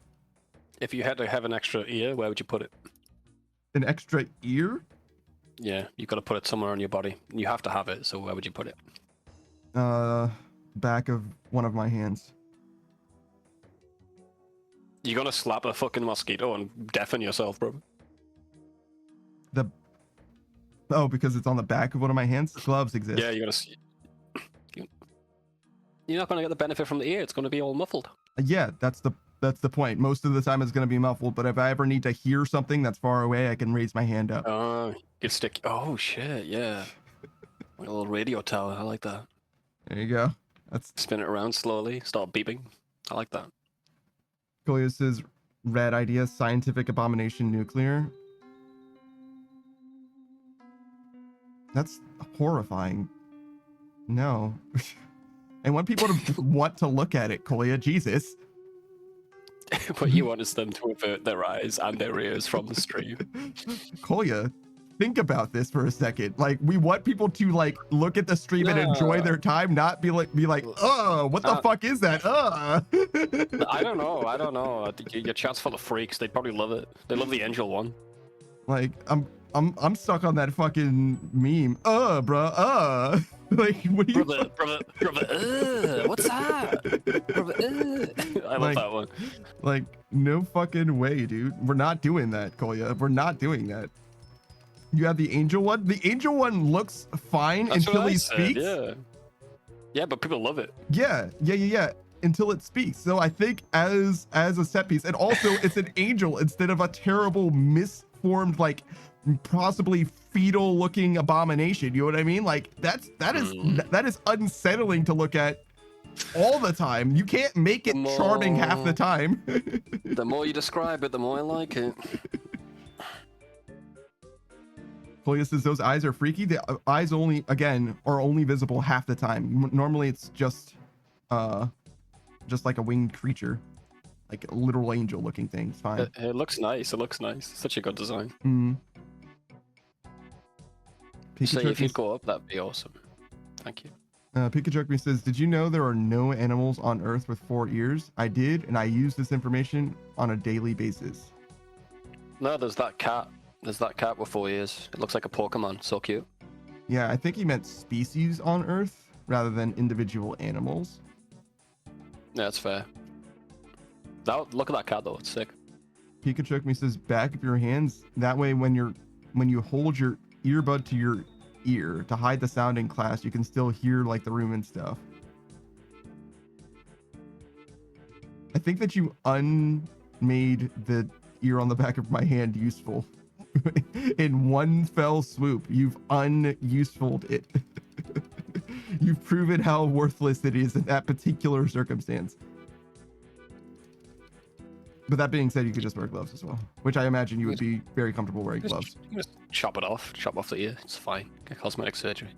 If you had to have an extra ear, where would you put it? An extra ear? Yeah, you got to put it somewhere on your body. You have to have it, so where would you put it? Back of one of my hands. You're gonna slap a fucking mosquito and deafen yourself, bro. Oh, because it's on the back of one of my hands? Gloves exist. Yeah, You're not going to get the benefit from the ear. It's going to be all muffled. Yeah, that's the point. Most of the time it's going to be muffled, but if I ever need to hear something that's far away, I can raise my hand up. Oh, you stick. Oh shit! Yeah, like a little radio tower. I like that. There you go. That's Spin it around slowly. Start beeping. I like that. Coleus's red idea: scientific abomination nuclear. That's horrifying. No. I want people to want to look at it, Kolea. Jesus. What you want is them to avert their eyes and their ears from the stream. Kolea, think about this for a second. Like, we want people to like look at the stream and enjoy their time, not be like, oh, what the fuck is that? I don't know. I think your chat's full of freaks. They'd probably love it. They love the angel one. Like, I'm stuck on that fucking meme. Bruh. Like, what do you? Brother, what's that? Brother, I love that one. Like, no fucking way, dude. We're not doing that, Kolea. We're not doing that. You have the angel one. The angel one looks fine until he speaks. Yeah, but people love it. Yeah. Until it speaks. So I think as a set piece, and also it's an angel instead of a terrible misformed, like possibly fetal looking abomination. You know what I mean? Like that is unsettling to look at all the time. You can't make it charming half the time. The more you describe it, the more I like it. Kolea says those eyes are freaky. The eyes are only visible half the time. Normally it's just like a winged creature, like a literal angel looking thing. It's fine. It looks nice. It looks nice. Such a good design. So if you'd go up, that'd be awesome. Thank you. Pikachu says, did you know there are no animals on Earth with 4 ears? I did, and I use this information on a daily basis. No, there's that cat. There's that cat with 4 ears. It looks like a Pokemon. So cute. Yeah, I think he meant species on Earth rather than individual animals. Yeah, that's fair. Look at that cat though. It's sick. Pikachu says, back of your hands. That way, when you hold your earbud to your ear to hide the sound in class, you can still hear like the room and stuff. I think that you unmade the ear on the back of my hand useful. In one fell swoop, you've unusefuled it. You've proven how worthless it is in that particular circumstance. But that being said, you could just wear gloves as well, which I imagine you would be very comfortable wearing gloves. You can just chop off the ear. It's fine. Get cosmetic surgery.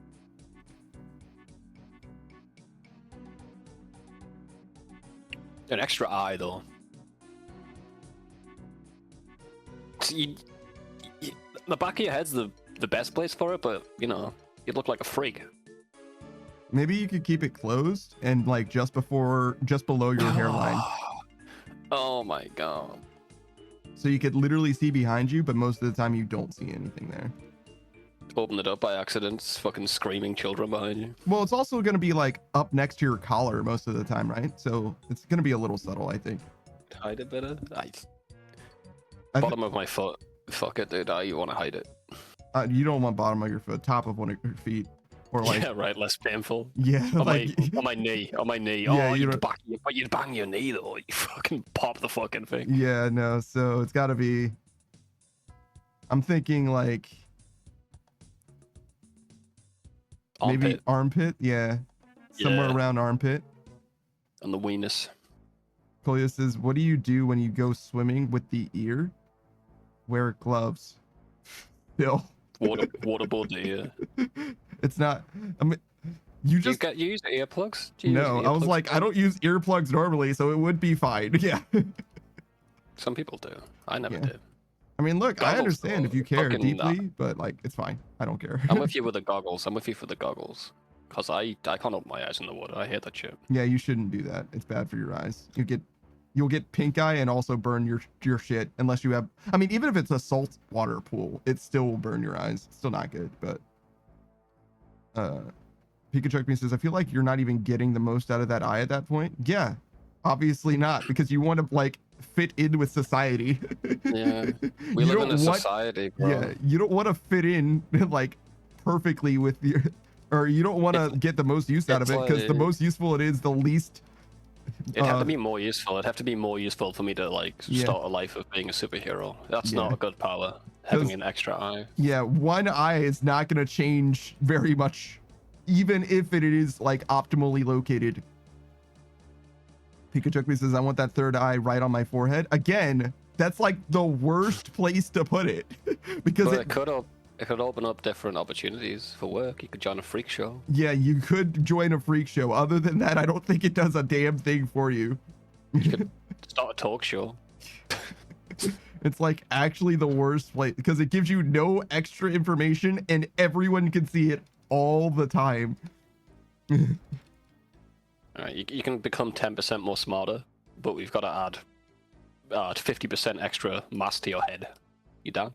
An extra eye though. See, the back of your head's the best place for it, but you know, you look like a freak. Maybe you could keep it closed and like just below your hairline. Oh my god. So you could literally see behind you, but most of the time you don't see anything there. Open it up by accident, fucking screaming children behind you. Well, it's also going to be like up next to your collar most of the time, right? So it's going to be a little subtle, I think. Hide it better? Bottom of my foot. Fuck it, dude. You want to hide it. You don't want bottom of your foot, top of one of your feet. Or like, yeah, right, less painful. Yeah, on like, my knee. Yeah, oh, you'd bang your knee though. You fucking pop the fucking thing. Yeah, no. So it's got to be. I'm thinking like maybe armpit. Yeah, somewhere around armpit. And the weenus. Kolea says, "What do you do when you go swimming with the ear? Wear gloves." Bill. Waterboard the ear. It's not. I mean, you use earplugs? No, I was like, I don't use earplugs normally, so it would be fine. Yeah. Some people do. I never did. I mean, look, I understand if you care deeply, not. But like, it's fine. I don't care. I'm with you with the goggles. I'm with you for the goggles. Cause I can't open my eyes in the water. I hate that shit. Yeah, you shouldn't do that. It's bad for your eyes. You'll get pink eye and also burn your shit unless you have. I mean, even if it's a salt water pool, it still will burn your eyes. It's still not good, but. Pikachu says, I feel like you're not even getting the most out of that eye at that point. Yeah, obviously not, because you want to like fit in with society. Yeah, we live in a society, bro. Yeah, you don't want to fit in like perfectly with or you don't want to get the most use out of it, because the like- most useful it is, the least. It'd have to be more useful. It'd have to be more useful for me to like Yeah. start a life of being a superhero. That's Yeah. not a good power. Having an extra eye. Yeah, one eye is not going to change very much, even if it is like optimally located. Pikachu says, I want that third eye right on my forehead. Again, that's like the worst place to put it. Because But it could open up different opportunities for work. You could join a freak show. yeah, you could join a freak show. Other than that, I don't think it does a damn thing for you. You could start a talk show. It's like actually the worst place, because it gives you no extra information and everyone can see it all the time. Alright, you can become 10% more smarter, but we've got to add 50% extra mass to your head. You down?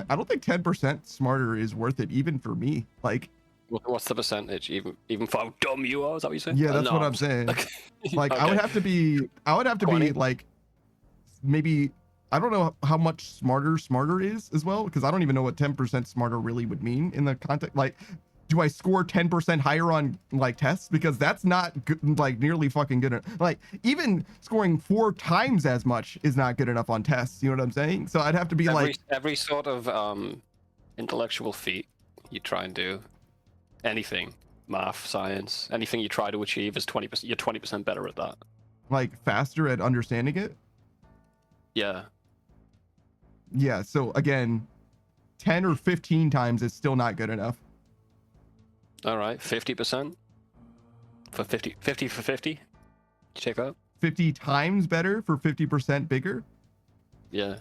I don't think 10% smarter is worth it, even for me. Like, What's the percentage? Even for how dumb you are? Is that what you saying? yeah, that's what No. I'm saying. Like, Okay. I would have to be 20. like, maybe, I don't know how much smarter is as well, because I don't even know what 10% smarter really would mean in the context. Like, do I score 10% higher on like tests? Because that's not good, like nearly fucking good enough. Like, even scoring 4 times as much is not good enough on tests. You know what I'm saying? So I'd have to be like, every sort of intellectual feat you try and do, anything, math, science, anything you try to achieve is 20%. You're 20% better at that. faster at understanding it. Yeah. Yeah. So again, 10 or 15 times is still not good enough. All right, 50% for 50 for 50. You take that? 50 times better for 50% bigger. Yeah.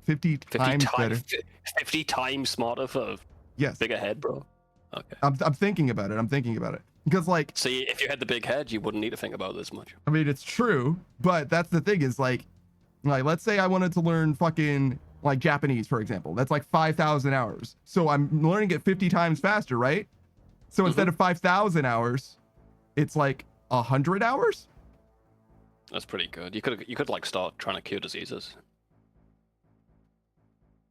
50 times better. 50 times smarter for Yes. bigger head, bro. Okay. I'm thinking about it. Because like, See, if you had the big head, you wouldn't need to think about this much. I mean, it's true, but that's the thing is like let's say I wanted to learn fucking like Japanese, for example. That's like 5,000 hours. So I'm learning it 50 times faster, right? So instead of 5,000 hours, it's like 100 hours. That's pretty good. You could like start trying to cure diseases.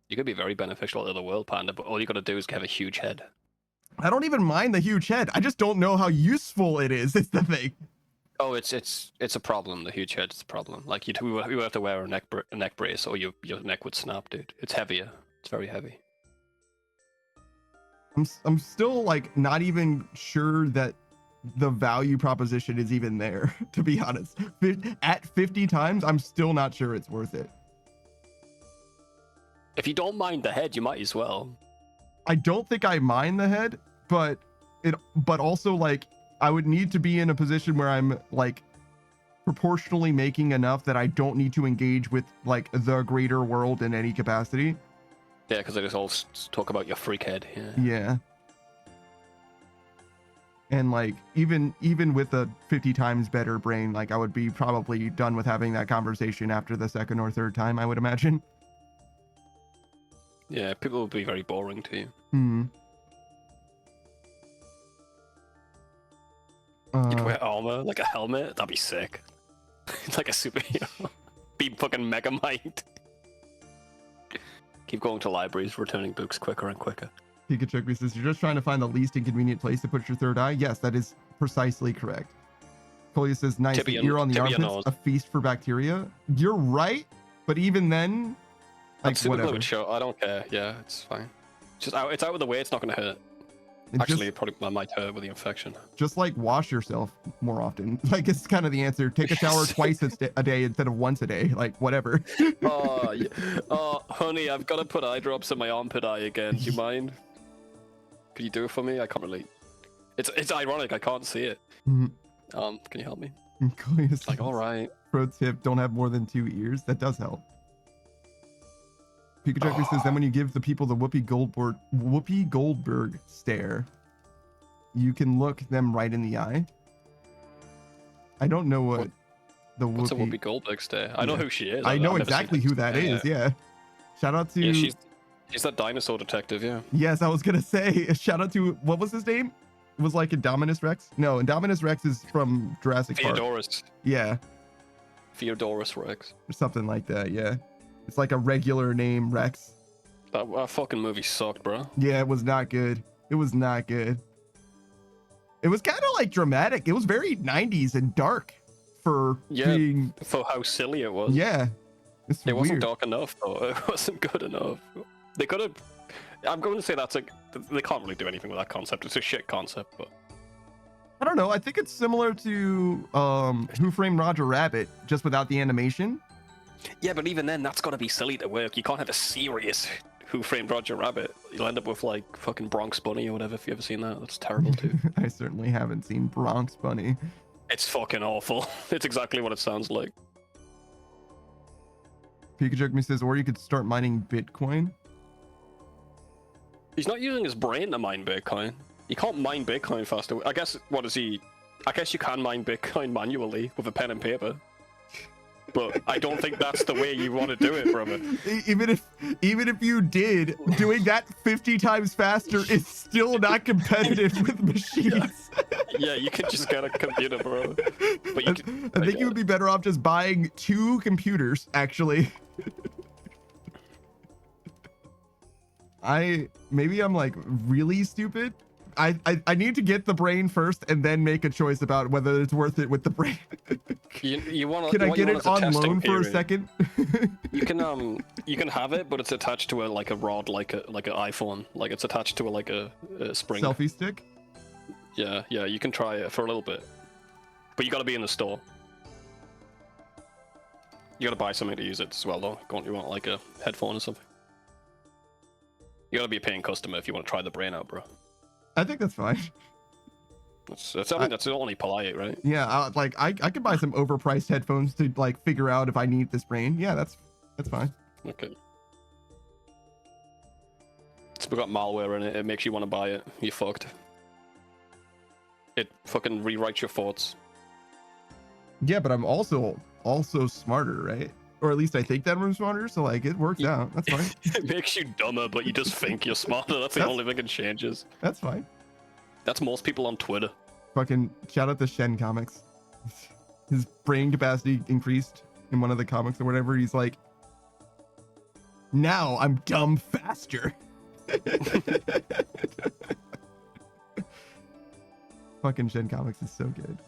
You could be very beneficial to the world, Panda, but all you gotta do is have a huge head. I don't even mind the huge head. I just don't know how useful it is. It's the thing. Oh, it's a problem. The huge head's a problem. Like you would have to wear a neck brace, or your neck would snap, dude. It's heavier. It's very heavy. I'm still like not even sure that the value proposition is even there, to be honest. At 50 times, I'm still not sure it's worth it. If you don't mind the head, you might as well. I don't think I mind the head, but also like I would need to be in a position where I'm like proportionally making enough that I don't need to engage with like the greater world in any capacity. Yeah, because they just all talk about your freak head. Yeah. Yeah. And like even with a 50 times better brain, like I would be probably done with having that conversation after the second or third time, I would imagine. Yeah, people would be very boring to you. You'd wear armor, like a helmet. That'd be sick. Like a superhero. Be fucking Mega Mind. Keep going to libraries, returning books quicker and quicker. Pikachu says, you're just trying to find the least inconvenient place to put your third eye. Yes, that is precisely correct. Colia says, nice, the ear on the armpits, a feast for bacteria. You're right, but even then, like, whatever. Show. I don't care. Yeah, it's fine. It's out of the way. It's not going to hurt. It Actually, it probably might hurt with the infection. Just like wash yourself more often. Like, it's kind of the answer. Take a shower twice a day instead of once a day. Like, whatever. Oh, yeah. Oh, honey, I've got to put eye drops in my armpit eye again. Do you mind? Could you do it for me? I can't really. It's ironic. I can't see it. Mhm. Can you help me? It's like, all right. Pro tip: don't have more than 2 ears. That does help. Pikachu says, then when you give the people the Whoopi Goldberg stare, you can look them right in the eye. I don't know what the What's a Whoopi Goldberg stare? I know who she is. I know I've exactly who that is. Yeah. Shout out to. Yeah, she's that dinosaur detective. Yeah. Yes, I was gonna say. Shout out to what was his name? It was like Indominus Rex? No, Indominus Rex is from Jurassic Park. Theodorus. Yeah. Theodorus Rex. Or something like that. Yeah. It's like a regular name, Rex. That fucking movie sucked, bro. Yeah, it was not good. It was not good. It was kind of like dramatic. It was very 90s and dark for being. For how silly it was. Yeah. It wasn't dark enough, though. It wasn't good enough. They could have. I'm going to say that's like. They can't really do anything with that concept. It's a shit concept, but. I don't know. I think it's similar to Who Framed Roger Rabbit, just without the animation. Yeah, but even then, that's got to be silly to work. You can't have a serious Who Framed Roger Rabbit. You'll end up with like fucking Bronx Bunny or whatever. If you ever seen that, that's terrible too. I certainly haven't seen Bronx Bunny. It's fucking awful. It's exactly what it sounds like. Pikachu says, or you could start mining Bitcoin. He's not using his brain to mine Bitcoin. You can't mine Bitcoin faster. I guess, what is he? I guess you can mine Bitcoin manually with a pen and paper. But I don't think that's the way you want to do it, brother. Even if you did, doing that 50 times faster is still not competitive with machines. Yeah, you could just get a computer, bro. But you could, I think you would be better off just buying 2 computers, actually. Maybe I'm like really stupid. I need to get the brain first and then make a choice about whether it's worth it with the brain. you want? Can I get it on loan for a second? You can have it, but it's attached to a rod, like an iPhone. Like it's attached to a spring. Selfie stick. Yeah, you can try it for a little bit, but you got to be in the store. You got to buy something to use it as well, though. You want like a headphone or something. You got to be a paying customer if you want to try the brain out, bro. I think that's fine. I think that's only polite, right? Yeah, I could buy some overpriced headphones to like figure out if I need this brain. Yeah, that's fine. Okay. It's got malware in it. It makes you want to buy it. You're fucked. It fucking rewrites your thoughts. Yeah, but I'm also smarter, right? Or at least I think that I'm smarter, so like it works out. That's fine. It makes you dumber, but you just think you're smarter. That's the only thing that changes. That's fine. That's most people on Twitter. Fucking shout out to Shen Comics. His brain capacity increased in one of the comics or whatever. He's like, now I'm dumb faster. Fucking Shen Comics is so good.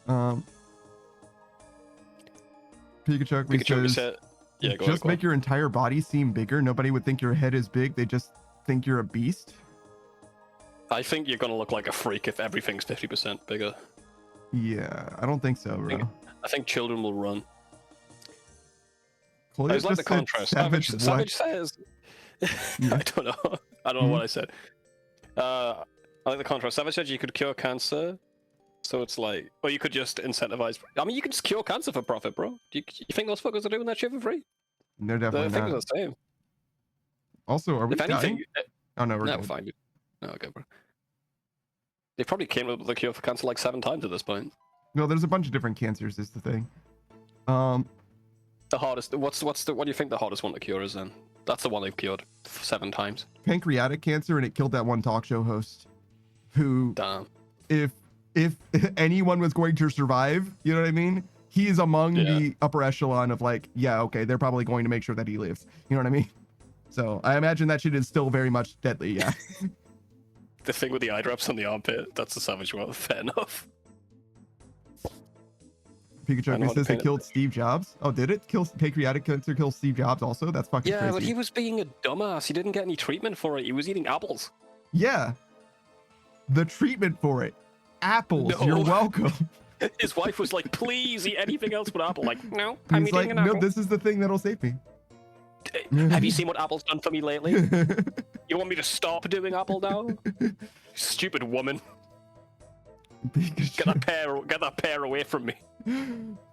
Pikachu says, yeah, just make your entire body seem bigger. Nobody would think your head is big. They just think you're a beast. I think you're gonna look like a freak if everything's 50% bigger. Yeah, I don't think so, bro. I think children will run. Claudia I like the contrast. Savage says, Yeah. I don't know. I don't know what I said. I like the contrast. Savage said you could cure cancer. So it's like, or you could just incentivize. I mean, you can just cure cancer for profit, bro. Do you think those fuckers are doing that shit for free? They're definitely The not. things are the same. Also, are we If anything, dying? Oh no, we're no, good. fine. No, okay, bro. They probably came up with a cure for cancer like 7 times at this point. No, there's a bunch of different cancers. Is the thing. The hardest. What do you think the hardest one to cure is then? That's the one they've cured 7 times. Pancreatic cancer, and it killed that one talk show host. Who, Damn. if anyone was going to survive, you know what I mean? He's among the upper echelon of like, yeah, okay, they're probably going to make sure that he lives. You know what I mean? So I imagine that shit is still very much deadly. Yeah. The thing with the eye drops on the armpit, that's the savage one. Fair enough. Pikachu says it killed Steve Jobs. Oh, did it? Pancreatic cancer kill Steve Jobs also? That's fucking crazy. Yeah, but he was being a dumbass. He didn't get any treatment for it. He was eating apples. Yeah. The treatment for it. Apples. No. You're welcome. His wife was like, please eat anything else but apple. Like, no, He's I'm eating like, an apple. no, this is the thing that'll save me. Have you seen what Apple's done for me lately? You want me to stop doing Apple now? Stupid woman. Get that pair away from me.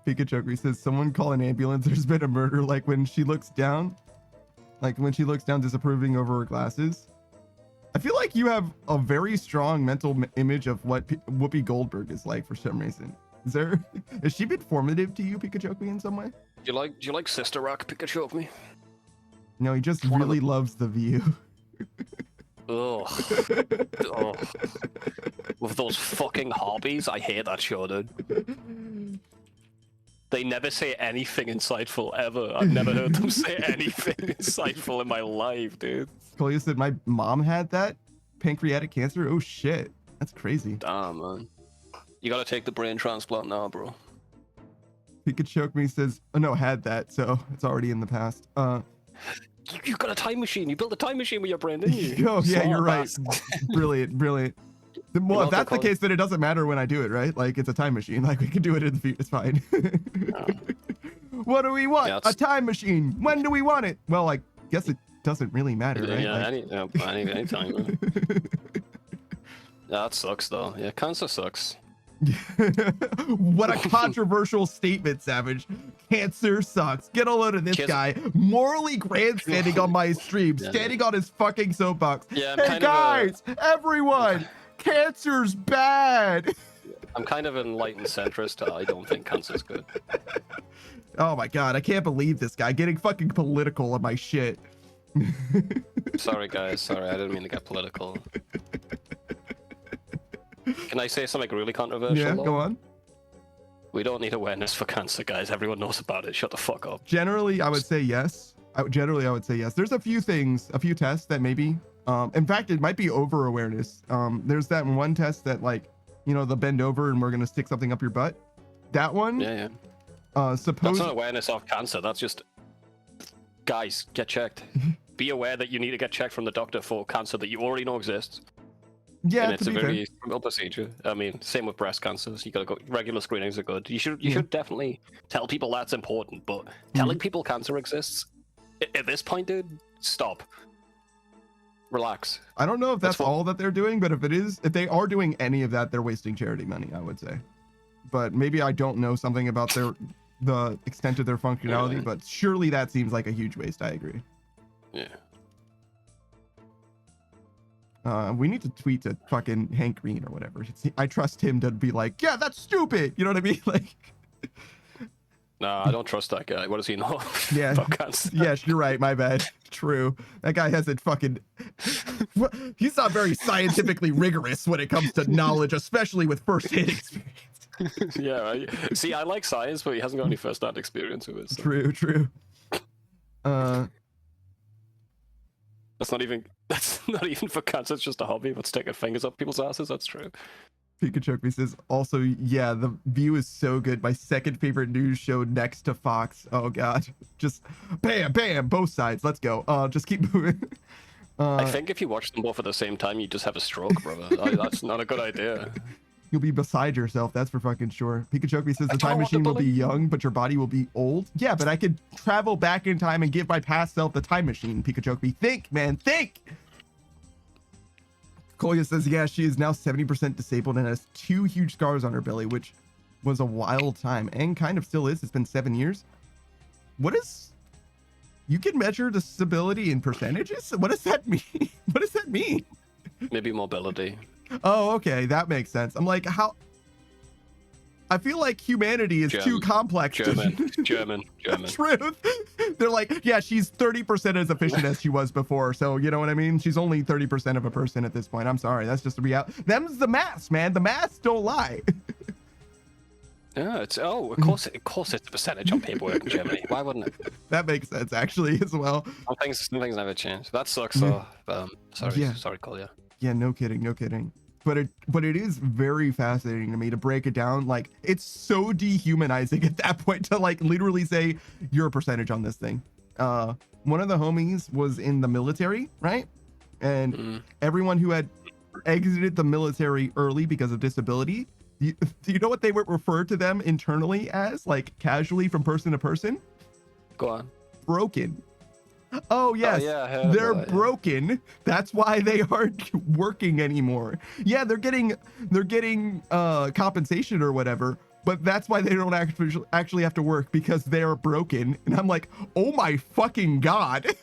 Pikachu says, someone call an ambulance. There's been a murder. Like when she looks down disapproving over her glasses. I feel like you have a very strong mental image of what Whoopi Goldberg is like for some reason. Has she been formative to you, Pikachu, in some way? Do you like Sister Act, Pikachu of me? No, he just really loves The View. Ugh. Ugh. With those fucking hobbies, I hate that show, dude. They never say anything insightful ever. I've never heard them say anything insightful in my life, dude. Colia said my mom had that pancreatic cancer. Oh shit, that's crazy. Damn, man. You gotta take the brain transplant now, bro. Pikachu me says, oh no, had that, so it's already in the past. You got a time machine. You built a time machine with your brain, didn't you? Oh yeah, Smart you're right. bastard. Brilliant. Well, if that's the case, then it doesn't matter when I do it, right? Like it's a time machine. Like we can do it in the future. It's fine. What do we want? Yeah, a time machine. When do we want it? Well, I guess it doesn't really matter, right? Yeah, Like... any time. Man. That sucks, though. Yeah, cancer sucks. What a controversial statement, Savage. Cancer sucks. Get a load of this guy morally grandstanding on my stream, standing on his fucking soapbox. Yeah, hey guys, everyone, cancer's bad. I'm kind of an enlightened centrist. I don't think cancer's good. Oh my god, I can't believe this guy getting fucking political on my shit. Sorry, guys. Sorry, I didn't mean to get political. Can I say something really controversial? Yeah, though? go on. We don't need awareness for cancer, guys. Everyone knows about it. Shut the fuck up. Generally, I would say yes. I would say yes. There's a few things, a few tests that maybe, in fact, it might be over awareness. There's that one test that like, you know, the bend over and we're going to stick something up your butt. That one. Yeah. That's not awareness of cancer. That's just, guys, get checked. Be aware that you need to get checked from the doctor for cancer that you already know exists. Yeah, and it's a very simple procedure. I mean, same with breast cancers. You gotta go. Regular screenings are good. You should definitely tell people that's important. But telling people cancer exists at this point, dude, stop. Relax. I don't know if that's all that they're doing, but if they are doing any of that, they're wasting charity money, I would say. But maybe I don't know something about the extent of their functionality, but surely that seems like a huge waste. I agree. Yeah. We need to tweet to fucking Hank Green or whatever. I trust him to be like, yeah, that's stupid. You know what I mean? Like, nah, I don't trust that guy. What does he know? Yeah. Yes, you're right. My bad. True. That guy hasn't fucking. He's not very scientifically rigorous when it comes to knowledge, especially with first-hand experience. Yeah. See, I like science, but he hasn't got any first-hand experience with it. So. True. That's not even for cancer. It's just a hobby. But sticking fingers up people's asses. That's true. Pikachu says also, yeah, the View is so good. My second favorite news show next to Fox. Oh god, just bam, both sides. Let's go. Just keep moving. I think if you watch them both at the same time, you just have a stroke, brother. That's not a good idea. You'll be beside yourself. That's for fucking sure. Pikachu says the time machine will be young, but your body will be old. Yeah, but I could travel back in time and give my past self the time machine. Pikachu, think, man, think. Kolya says, yeah, she is now 70% disabled and has 2 huge scars on her belly, which was a wild time and kind of still is. It's been 7 years. You can measure disability in percentages? What does that mean? What does that mean? Maybe mobility. Oh, okay. That makes sense. I'm like, how? I feel like humanity is too complex. German. Truth. They're like, yeah, she's 30% as efficient as she was before. So, you know what I mean? She's only 30% of a person at this point. I'm sorry. That's just the reality. Them's the maths, man. The maths don't lie. Yeah, of course it's a percentage on paperwork in Germany. Why wouldn't it? That makes sense, actually, as well. Some things never change. That sucks, though. Sorry, Kolya. Yeah, no kidding. But it is very fascinating to me to break it down. Like, it's so dehumanizing at that point to like literally say you're a percentage on this thing. One of the homies was in the military, right? And everyone who had exited the military early because of disability, do you know what they would refer to them internally as, like casually from person to person? Go on. Broken. Oh yes, they're broken. That's why they aren't working anymore. Yeah, they're getting compensation or whatever, but that's why they don't actually have to work, because they're broken. And I'm like, oh my fucking god.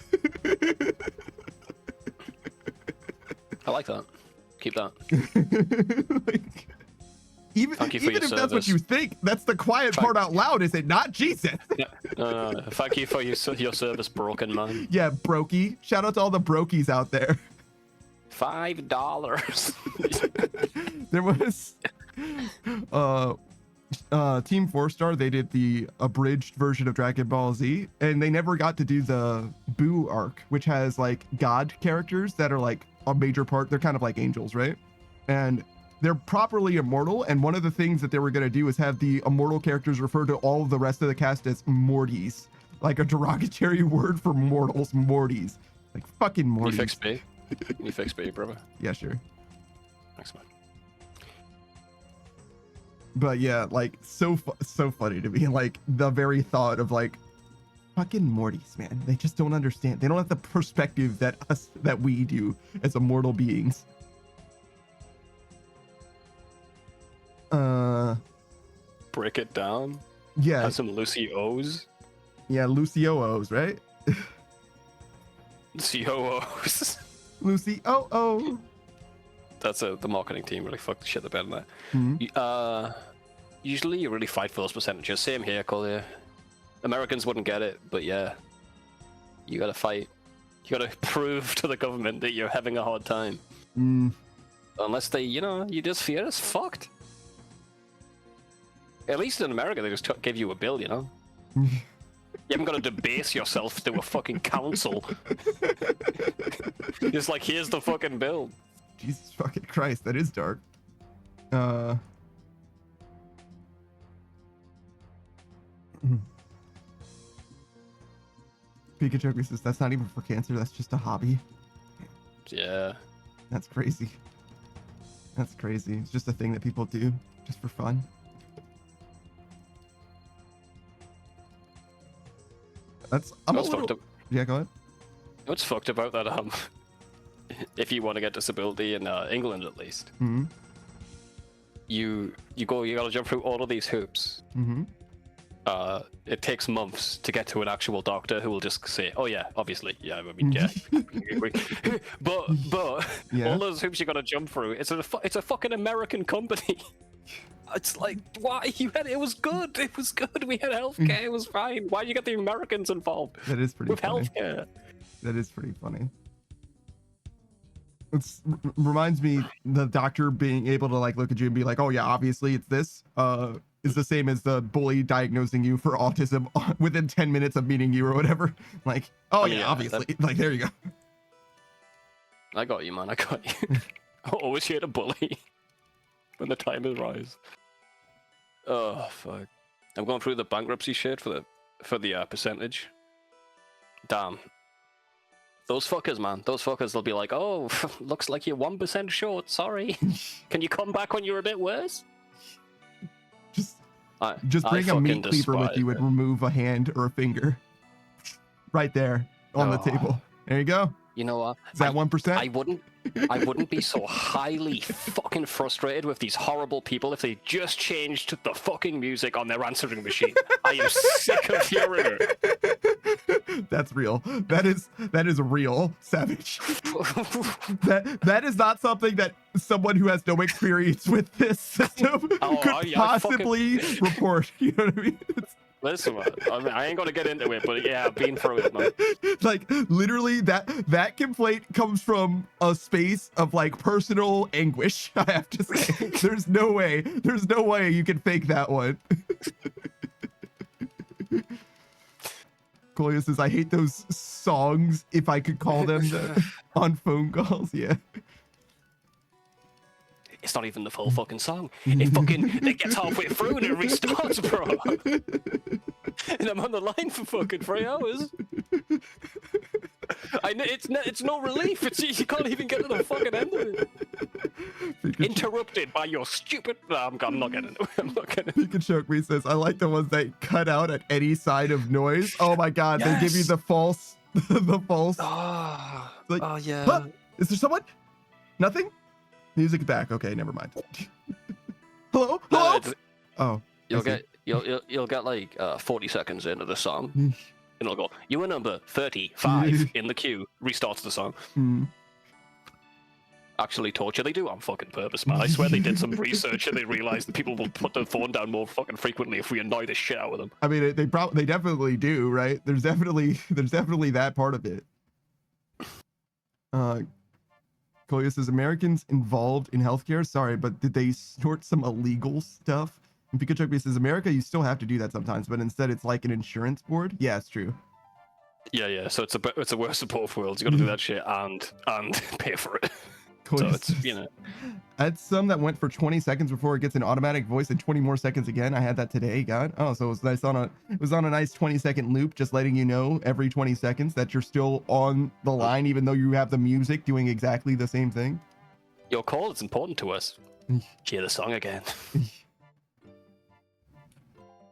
I like that. Keep that. Even if that's what you think, that's the quiet part out loud, is it not? Jesus. No. Thank you for your service, broken man. Yeah, brokey. Shout out to all the brokies out there. $5. There was Team 4-Star, they did the abridged version of Dragon Ball Z, and they never got to do the Boo arc, which has like god characters that are like a major part. They're kind of like angels, right? And they're properly immortal. And one of the things that they were going to do is have the immortal characters refer to all of the rest of the cast as Mortys, like a derogatory word for mortals, Mortys. Like fucking Mortys. Can you fix B? Can you fix B, brother? Yeah, sure. Thanks, man. But yeah, like so funny to me. Like the very thought of like fucking Mortys, man. They just don't understand. They don't have the perspective that we do as immortal beings. Break it down. Yeah. Have some Lucy O's. Yeah, Lucy-O-O's, right? COOs. Lucy-O-O. That's the marketing team really fucked the shit about that. Mhm. Usually you really fight for those percentages. Same here, Collier. Americans wouldn't get it, but yeah. You gotta fight. You gotta prove to the government that you're having a hard time. Unless they, you just fear us fucked. At least in America, they just give you a bill, You haven't got to debase yourself to a fucking council. It's like, here's the fucking bill. Jesus fucking Christ, that is dark. Pikachu says that's not even for cancer, that's just a hobby. Yeah. That's crazy. That's crazy. It's just a thing that people do just for fun. I'm a little... fucked up. Yeah, go ahead. What's fucked about that? If you want to get disability in England, at least, you gotta jump through all of these hoops. It takes months to get to an actual doctor who will just say, "Oh yeah, obviously, yeah, I mean, yeah." but Yeah. all those hoops you gotta jump through. It's a fucking American company. It's like, why it was good. It was good. We had healthcare. It was fine. Why you got the Americans involved? That is pretty with funny. Healthcare. That is pretty funny. Reminds me the doctor being able to like look at you and be like, "Oh yeah, obviously it's this." Is the same as the bully diagnosing you for autism within 10 minutes of meeting you or whatever. Like, oh yeah, obviously. Like, there you go. I got you, man. I got you. Always here to bully when the time is rise. Oh fuck! I'm going through the bankruptcy shit for the percentage. Damn. Those fuckers, man. Those fuckers, they'll be like, "Oh, looks like you're 1% short. Sorry. Can you come back when you're a bit worse?" Just bring a meat cleaver with you and remove a hand or a finger. Right there on the table. There you go. You know what? Is that 1%? I wouldn't be so highly fucking frustrated with these horrible people if they just changed the fucking music on their answering machine. I am sick of hearing it. That's real. That is real, Savage. that is not something that someone who has no experience with this system could possibly report. You know what I mean? Listen, man, I ain't gonna get into it, but yeah, I've been through it, man. Like literally, that complaint comes from a space of like personal anguish. I have to say, there's no way you can fake that one. Koya says, "I hate those songs. If I could call them on phone calls, yeah." It's not even the full fucking song. It gets halfway through and it restarts, bro. And I'm on the line for fucking 3 hours. It's no relief. You can't even get to the fucking end of it. Interrupted by your stupid. No, I'm not getting it. I'm not getting it. Pikachu says, "I like the ones that cut out at any sign of noise." Oh my god, yes. They give you the false, Oh yeah. Huh? Is there someone? Nothing. Music back. Okay, never mind. Hello? Oh. You'll get like 40 seconds into the song, and it'll go, "You were number 35 in the queue." Restarts the song. Actually torture they do on fucking purpose, man. I swear they did some research and they realized that people will put their phone down more fucking frequently if we annoy the shit out of them. I mean, they definitely do, right? There's definitely that part of it. Koya says, "Americans involved in healthcare? Sorry, but did they snort some illegal stuff?" And Pikachu says, America, you still have to do that sometimes, but instead it's like an insurance board. Yeah, it's true. Yeah. So it's a worst of both worlds. You got to do that shit and pay for it. So it's, you know. I had some that went for 20 seconds before it gets an automatic voice and 20 more seconds again. I had that today. God. Oh, so it was nice it was on a nice 20-second loop, just letting you know every 20 seconds that you're still on the line, even though you have the music doing exactly the same thing. Your call, it's important to us. Hear the song again.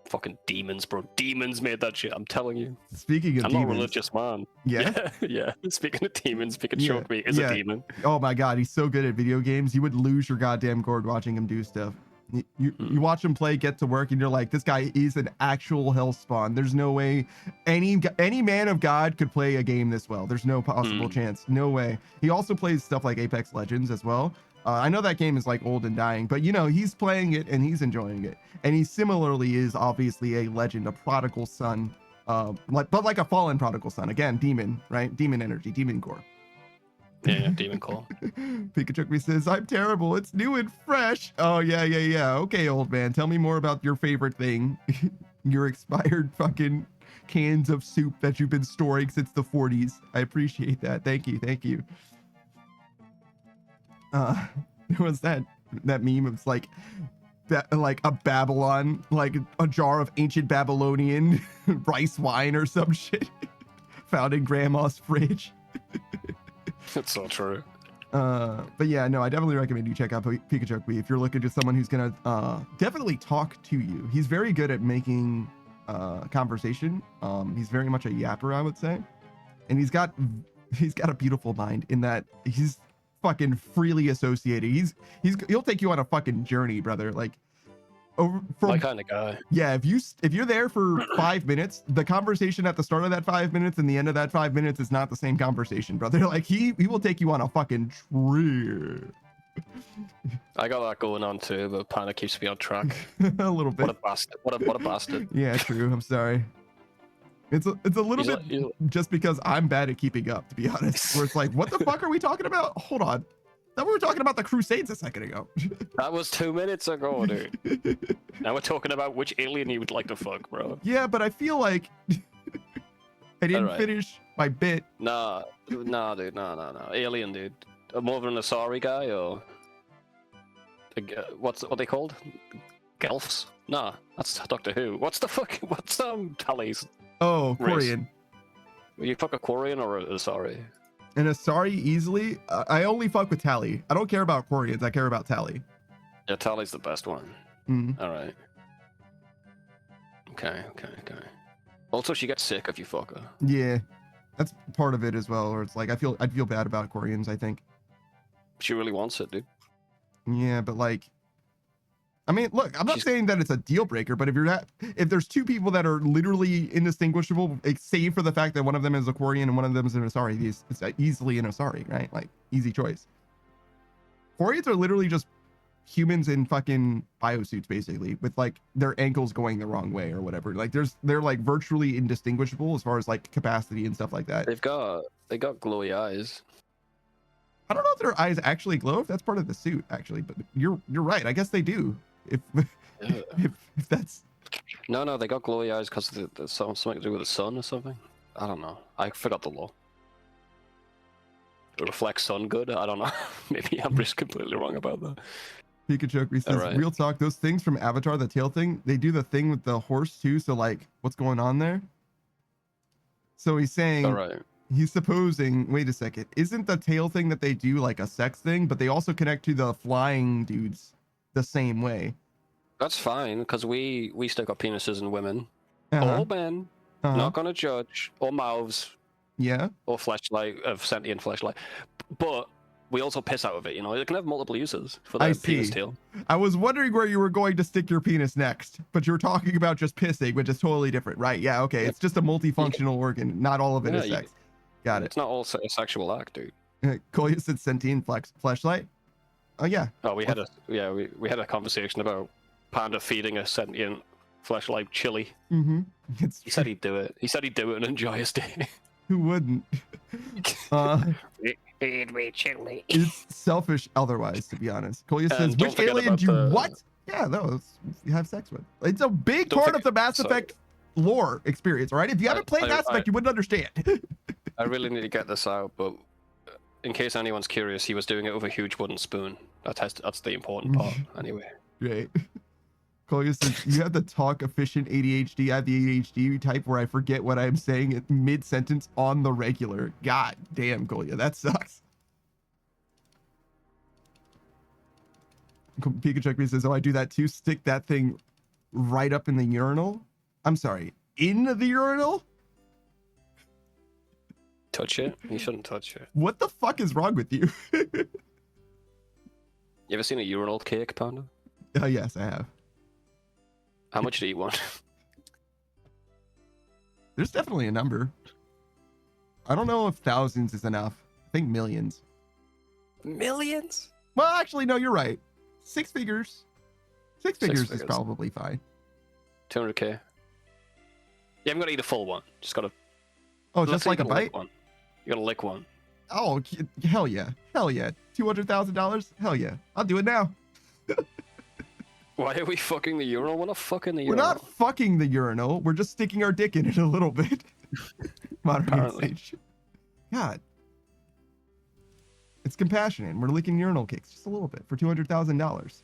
Fucking demons, bro. Demons made that shit. I'm telling you. Speaking of I'm demons, not a religious man. Yeah? Yeah. Speaking of demons, Pikachu is a demon. Oh my god, he's so good at video games. You would lose your goddamn gourd watching him do stuff. You watch him play, get to work, and you're like, this guy is an actual hell spawn. There's no way any man of God could play a game this well. There's no possible chance. No way. He also plays stuff like Apex Legends as well. I know that game is like old and dying, but you know, he's playing it and he's enjoying it. And he similarly is obviously a legend, a prodigal son, like a fallen prodigal son. Again, demon, right? Demon energy, demon core. Yeah, demon core. Pikachu says, I'm terrible. It's new and fresh. Oh, yeah. Okay, old man. Tell me more about your favorite thing. Your expired fucking cans of soup that you've been storing since the 40s. I appreciate that. Thank you. There was that meme. It's like a Babylon, like a jar of ancient Babylonian rice wine or some shit found in grandma's fridge. That's so true. But yeah, no, I definitely recommend you check out Pikachu if you're looking to someone who's gonna definitely talk to you. He's very good at making conversation. He's very much a yapper, I would say, and he's got a beautiful mind in that he's fucking freely associated. He'll take you on a fucking journey, brother. Like my kind of guy. Yeah, if you're there for 5 minutes, the conversation at the start of that 5 minutes and the end of that 5 minutes is not the same conversation, brother. Like he will take you on a fucking trip. I got that going on too, but Panda keeps me on track. A little bit. What a bastard. What a bastard. Yeah, true. I'm sorry. It's a little bit just because I'm bad at keeping up, to be honest. Where it's like, what the fuck are we talking about? Hold on. Thought we were talking about the Crusades a second ago. That was 2 minutes ago, dude. Now we're talking about which alien you would like to fuck, bro. Yeah, but I feel like I didn't finish my bit. Nah, dude, no. Alien, dude. More of an Asari guy, or what they called? Gelfs? Nah, that's Doctor Who. What's Tally's? Oh, Quarian. Will you fuck a Quarian or an Asari? An Asari easily. I only fuck with Tally. I don't care about Quarians. I care about Tally. Yeah, Tally's the best one. All right. Okay. Also, she gets sick if you fuck her. Yeah, that's part of it as well. Or it's like I'd feel bad about Quarians. I think she really wants it, dude. Yeah, but like, I mean, look, I'm not saying that it's a deal breaker, but if there's two people that are literally indistinguishable, save for the fact that one of them is a Quarian and one of them is an Asari, it's easily an Asari, right? Like, easy choice. Quarians are literally just humans in fucking biosuits, basically, with like their ankles going the wrong way or whatever. Like, they're like virtually indistinguishable as far as like capacity and stuff like that. They got glowy eyes. I don't know if their eyes actually glow, if that's part of the suit, actually, but you're right. I guess they do. If that's no, they got glowy eyes because there's something to do with the sun or something. I don't know. I forgot the law. It reflects sun good. I don't know. Maybe I'm just completely wrong about that. Pikachu says, real talk, those things from Avatar, the tail thing, they do the thing with the horse too. So like, what's going on there? So he's saying, he's supposing, wait a second, isn't the tail thing that they do like a sex thing, but they also connect to the flying dudes the same way? That's fine, because we stick our penises in women. All men, not gonna judge, or mouths. Yeah. Or fleshlight, of sentient fleshlight. But we also piss out of it, you know? It can have multiple uses for that penis tail. I was wondering where you were going to stick your penis next, but you were talking about just pissing, which is totally different, right? Yeah, okay. It's just a multifunctional organ. Not all of it is sex. Got it. It's not all a sexual act, dude. Koya said sentient fleshlight. Oh yeah. Oh, we had a conversation about Panda feeding a sentient fleshlight chili. Mm-hmm. He said he'd do it. He said he'd do it and enjoy his day. Who wouldn't? Feed me chili. It's selfish otherwise, to be honest. Koya says, which alien do you what? Yeah, no, you have sex with. It's a big Don't part of forget- the Mass sorry. Effect lore experience, all right? If you haven't played Mass Effect, you wouldn't understand. I really need to get this out, but in case anyone's curious, he was doing it with a huge wooden spoon. That's the important part, anyway. Right. Kolya says, you have the talk efficient ADHD. I have the ADHD type where I forget what I'm saying mid-sentence on the regular. God damn, Kolya, that sucks. Pikachu says, oh, I do that too. Stick that thing right up in the urinal. I'm sorry, in the urinal? Touch it? You shouldn't touch it. What the fuck is wrong with you? You ever seen a urinal cake, Panda? Oh, yes, I have. How much do you want? There's definitely a number. I don't know if thousands is enough. I think millions. Millions? Well, actually, no, you're right. Six figures. Six figures is figures. probably fine. 200k. You haven't got to eat a full one. Just got to. Oh, just like a bite? One. You got to lick one. Oh, hell yeah. Hell yeah. $200,000? Hell yeah. I'll do it now. Why are we fucking the urinal? We're not fucking the We're urinal. not fucking the urinal. We're just sticking our dick in it a little bit. Modern Apparently. age. God. It's compassionate. We're licking urinal cakes just a little bit for $200,000.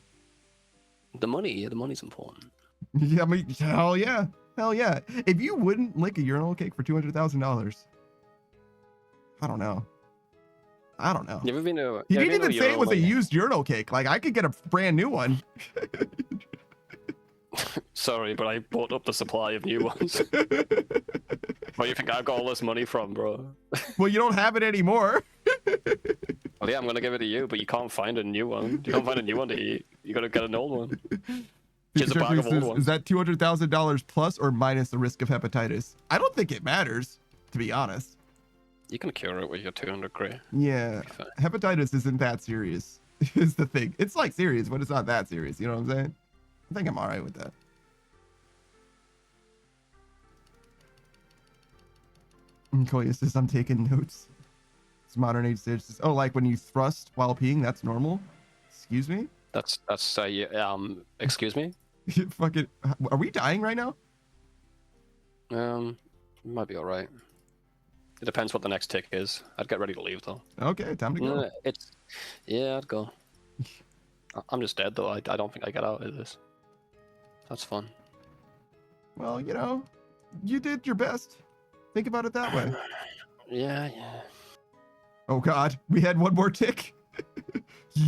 The money's important. Yeah, I mean, hell yeah. Hell yeah. If you wouldn't lick a urinal cake for $200,000, I don't know. I don't know. You ever been to? He you ever didn't been to even say it was a urinal, used urinal cake. Like, I could get a brand new one. Sorry, but I bought up the supply of new ones. Where do you think I got all this money from, bro? Well, you don't have it anymore. Well, yeah, I'm gonna give it to you, but you can't find a new one. You can't find a new one to eat. You gotta get an old one. Here's a bag of old ones. Is that $200,000 plus or minus the risk of hepatitis? I don't think it matters, to be honest. You can cure it with your 200 grand. Yeah, hepatitis isn't that serious, is the thing. It's like serious, but it's not that serious. You know what I'm saying? I think I'm all right with that. Koya says, I'm taking notes. It's modern age stage. Oh, like when you thrust while peeing, that's normal? Excuse me? That's excuse me? Fucking, are we dying right now? Might be alright. It depends what the next tick is. I'd get ready to leave though. Okay, time to go. Yeah, I'd go. I'm just dead though. I don't think I get out of this. That's fun. Well, you know, you did your best. Think about it that way. Yeah. Oh God, we had one more tick.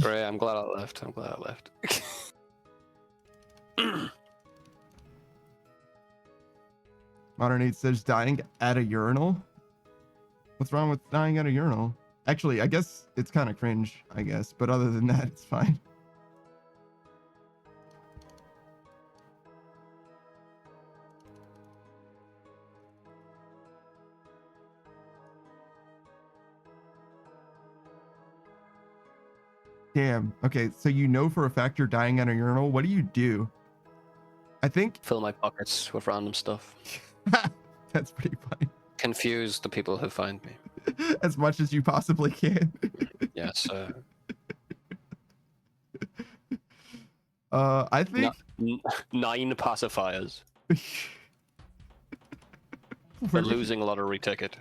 Great, I'm glad I left. Modern Age says dying at a urinal. What's wrong with dying at a urinal? Actually, I guess it's kind of cringe, I guess. But other than that, it's fine. Damn. Okay, so you know for a fact you're dying at a urinal. What do you do? I think... Fill my pockets with random stuff. That's pretty funny. Confuse the people who find me. As much as you possibly can. Yes. I think... 9 pacifiers. A losing lottery ticket.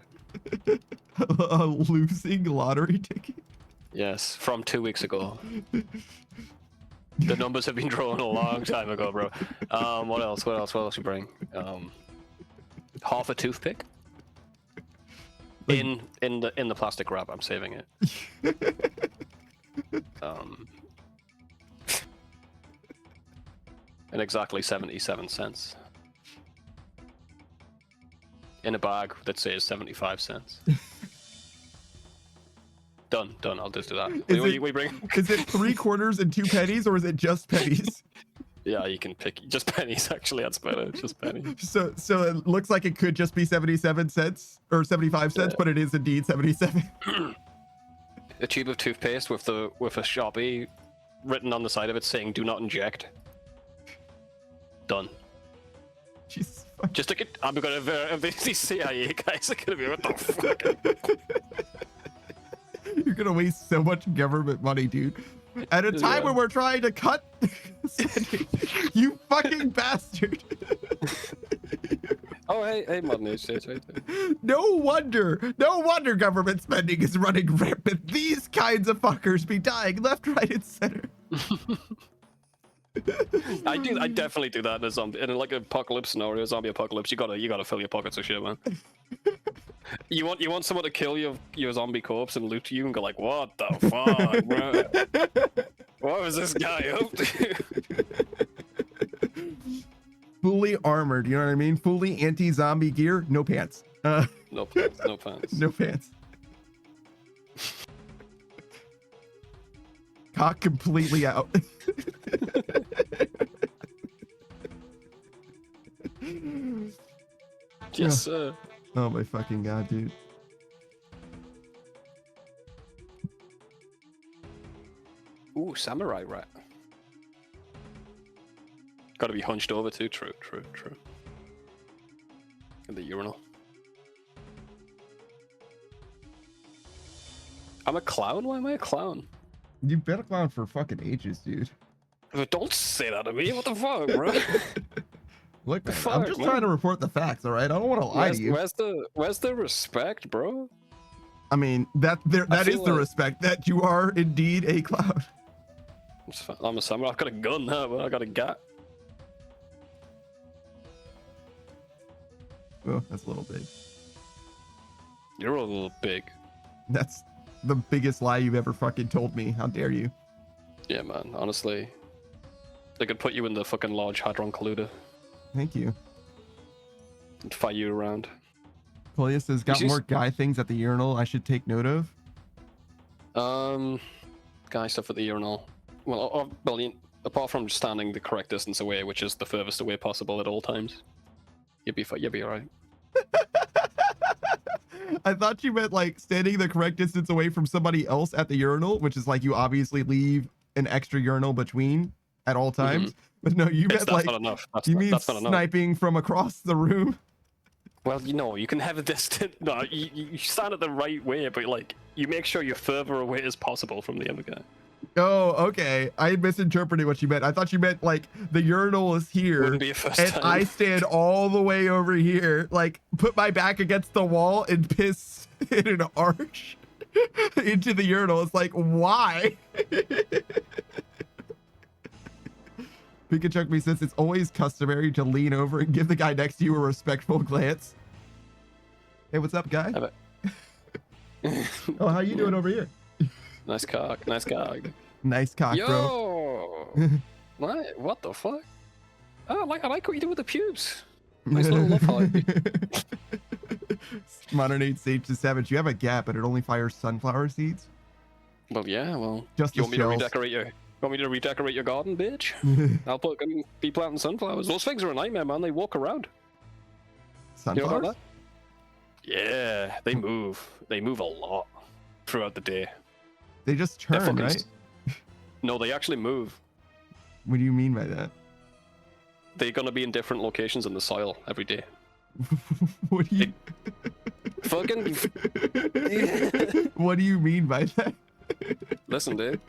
A losing lottery ticket? Yes, from 2 weeks ago. The numbers have been drawn a long time ago, bro. What else? What else you bring? Half a toothpick. In the plastic wrap, I'm saving it. And exactly 77 cents. In a bag that says 75 cents. Done. I'll just do that. We bring. Is it 3 quarters and 2 pennies, or is it just pennies? Yeah, you can pick just pennies. Actually, that's better. Just pennies. So it looks like it could just be 77 cents or 75 cents, but it is indeed 77. A tube of toothpaste with a Sharpie written on the side of it saying "Do not inject." Done. Jesus. Just like I'm gonna these CIA guys are gonna be what the fuck. You're gonna waste so much government money, dude. At a time when we're trying to cut spending. You fucking bastard. Oh, hey, Modern Age Stage. No wonder government spending is running rampant. These kinds of fuckers be dying left, right, and center. I definitely do that in a zombie, in like an apocalypse scenario, zombie apocalypse. You gotta fill your pockets of shit, man. You want someone to kill your zombie corpse and loot you and go like, what the fuck, bro? What was this guy up to? Fully armored, you know what I mean? Fully anti-zombie gear, no pants. No pants, no pants. No pants. Cock completely out. Yes, sir. Oh my fucking god, dude. Ooh, samurai rat. Gotta be hunched over too. True. In the urinal. I'm a clown? Why am I a clown? You've been a clown for fucking ages, dude. Don't say that to me. What the fuck, bro? Look, man, Fuck, I'm just man. trying to report the facts, all right? I don't want to lie to you. Where's the respect, bro? I mean, that is feel the like- respect that you are indeed a clown. I'm a samurai. I've got a gun now, but I got a gat. Oh, that's a little big. You're a little big. That's the biggest lie you've ever fucking told me. How dare you? Yeah, man. Honestly, they could put you in the fucking large hadron collider Thank you. and fire you around. Polius has got You more guy things at the urinal I should take note of. Guy stuff at the urinal. Well, apart from standing the correct distance away, which is the furthest away possible at all times, you'll be alright. I thought you meant like standing the correct distance away from somebody else at the urinal, which is like you obviously leave an extra urinal between at all times. But no, you meant That's like not enough. That's you not, mean that's not enough. sniping from across the room. Well, you can have a distance. No, you stand it the right way, but like you make sure you're further away as possible from the other guy. Oh, okay. I misinterpreted what you meant. I thought you meant like the urinal is here Wouldn't be a first and time. I stand all the way over here, like put my back against the wall and piss in an arch into the urinal. It's like, why? Pikachu says it's always customary to lean over and give the guy next to you a respectful glance. Hey, what's up, guy? Oh, how you doing over here? Nice cock. Nice cock. Nice cock, bro. Yo! What the fuck? Oh, I like what you do with the pubes. Nice little love heart. Modern Age Sage to Savage. You have a gap, but it only fires sunflower seeds. Well, yeah. Well, Just you the want me to shells. redecorate your? Want me to redecorate your garden, bitch? I'll be planting sunflowers. Those things are a nightmare, man. They walk around. You know Sunflowers? about that? Yeah, they move. They move a lot throughout the day. They just They're turn, fucking right? No, they actually move. What do you mean by that? They're gonna be in different locations in the soil every day. What do you Fucking What do you mean by that? listen, dude.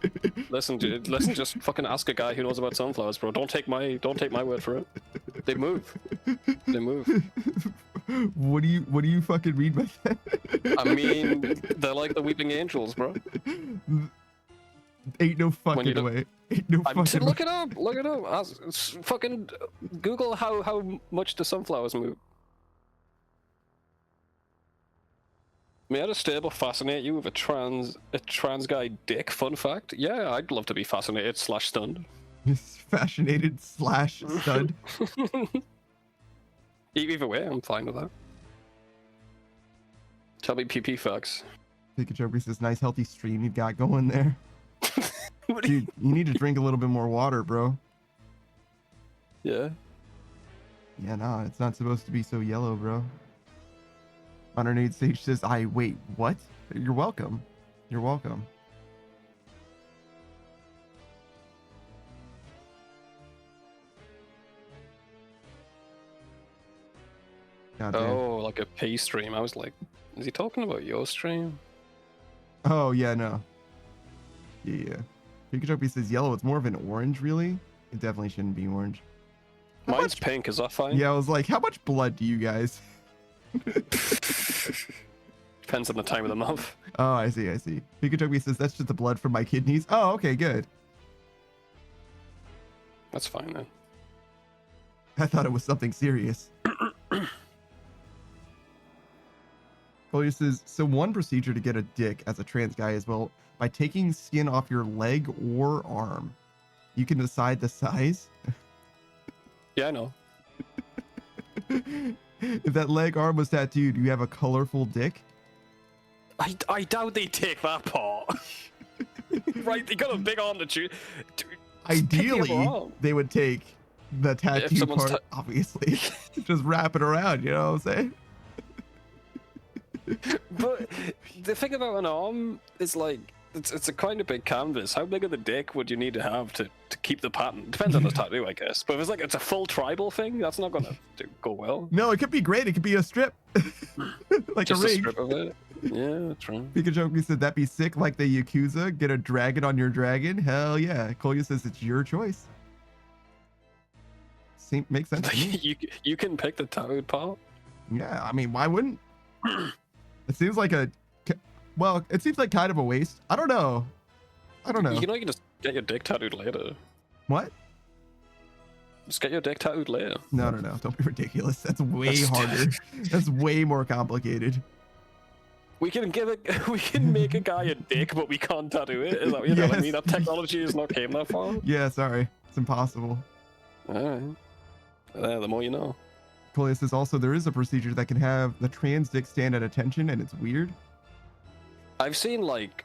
Listen, dude. Listen. Just fucking ask a guy who knows about sunflowers, bro. Don't take my word for it. They move. They move. What do you fucking mean by that? I mean, they're like the weeping angels, bro. Ain't no fucking you don't- way. Ain't no fucking Look way. it up. Look it up. Fucking Google how much the sunflowers move. May I stable fascinate you with a trans guy dick? Fun fact? Yeah, I'd love to be fascinated / stunned. Fascinated / stud. Either way, I'm fine with that. Tell me PP facts. Pikachu says nice healthy stream you've got going there. What do you- Dude, you need to drink a little bit more water, bro. Yeah. Yeah, no, it's not supposed to be so yellow, bro. Underneath Sage says, wait, what? You're welcome. You're welcome. God damn. Oh, like a P stream. I was like, is he talking about your stream? Oh, yeah, no. Yeah. Pikachu says yellow. It's more of an orange, really. It definitely shouldn't be orange. How Mine's much- pink. Is that fine? Yeah, I was like, how much blood do you guys? Depends on the time of the month. Oh, I see. Pikachu says that's just the blood from my kidneys. Oh, okay, good. That's fine then. I thought it was something serious. Well, says, so one procedure to get a dick as a trans guy is, well, by taking skin off your leg or arm. You can decide the size. Yeah, I know. If that leg arm was tattooed, you have a colorful dick. I doubt they take that part. Right, they got a big arm to choose. Ideally, they would take the tattoo someone's part, obviously. Just wrap it around, you know what I'm saying? But the thing about an arm is like it's a kind of big canvas. How big of the dick would you need to have to keep the pattern? Depends on the tattoo, I guess. But if it's like it's a full tribal thing, that's not gonna go well. No, it could be great. It could be a strip. Like Just a a ring. strip of it. Yeah, true. Pikachu said that'd be sick, like the Yakuza. Get a dragon on your dragon. Hell yeah. Kolya says it's your choice. Makes sense to me. You can pick the tattooed part. Yeah, I mean, why wouldn't? It seems like well, it seems like kind of a waste. I don't know. You can just get your dick tattooed later. What? Just get your dick tattooed later. No. Don't be ridiculous. That's way harder. That's way more complicated. We can make a guy a dick, but we can't tattoo it. Is that what you know what I mean? That technology has not came that far. Yeah, sorry. It's impossible. Alright. The more you know. Kolya says also there is a procedure that can have the trans dick stand at attention, and it's weird. I've seen like,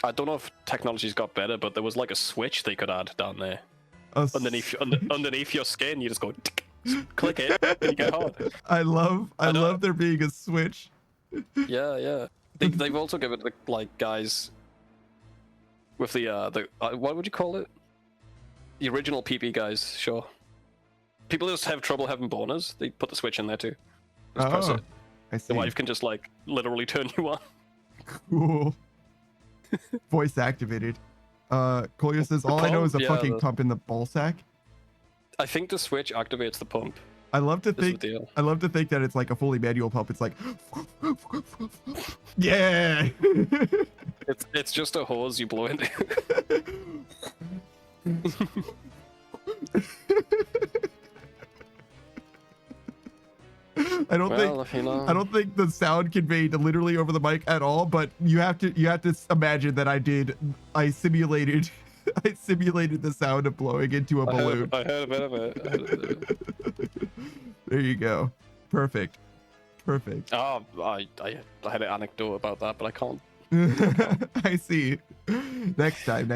I don't know if technology's got better, but there was like a switch they could add down there. Underneath your skin, you just go tick, click it, and you get hard. I love there being a switch. Yeah. They've also given it to, like, guys with the what would you call it? The original PP guys, sure. People just have trouble having boners. They put the switch in there too. Just press it. I see. The wife can just like literally turn you on. Cool. Voice activated. Kolya says all I know is a fucking pump in the ball sack. I think the switch activates the pump. I love to think that it's like a fully manual pump. It's like, yeah. It's just a hose you blow into. I don't think the sound conveyed literally over the mic at all, but you have to imagine that I simulated the sound of blowing into a balloon. I heard a bit of it. There you go. Perfect. Oh, I had an anecdote about that, but I can't. I see. Next time.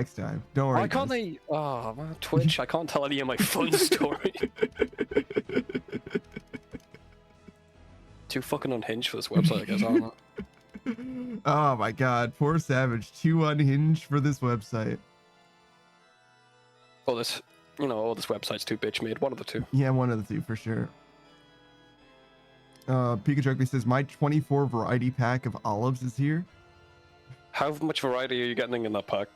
Don't worry. Why can't they? Oh man, Twitch! I can't tell any of my fun story. Too fucking unhinged for this website, I guess. I don't know. Oh my god, poor Savage. Too unhinged for this website. This website's too bitch made. One of the two. Yeah, one of the two for sure. Pikachu says my 24 variety pack of olives is here. How much variety are you getting in that pack?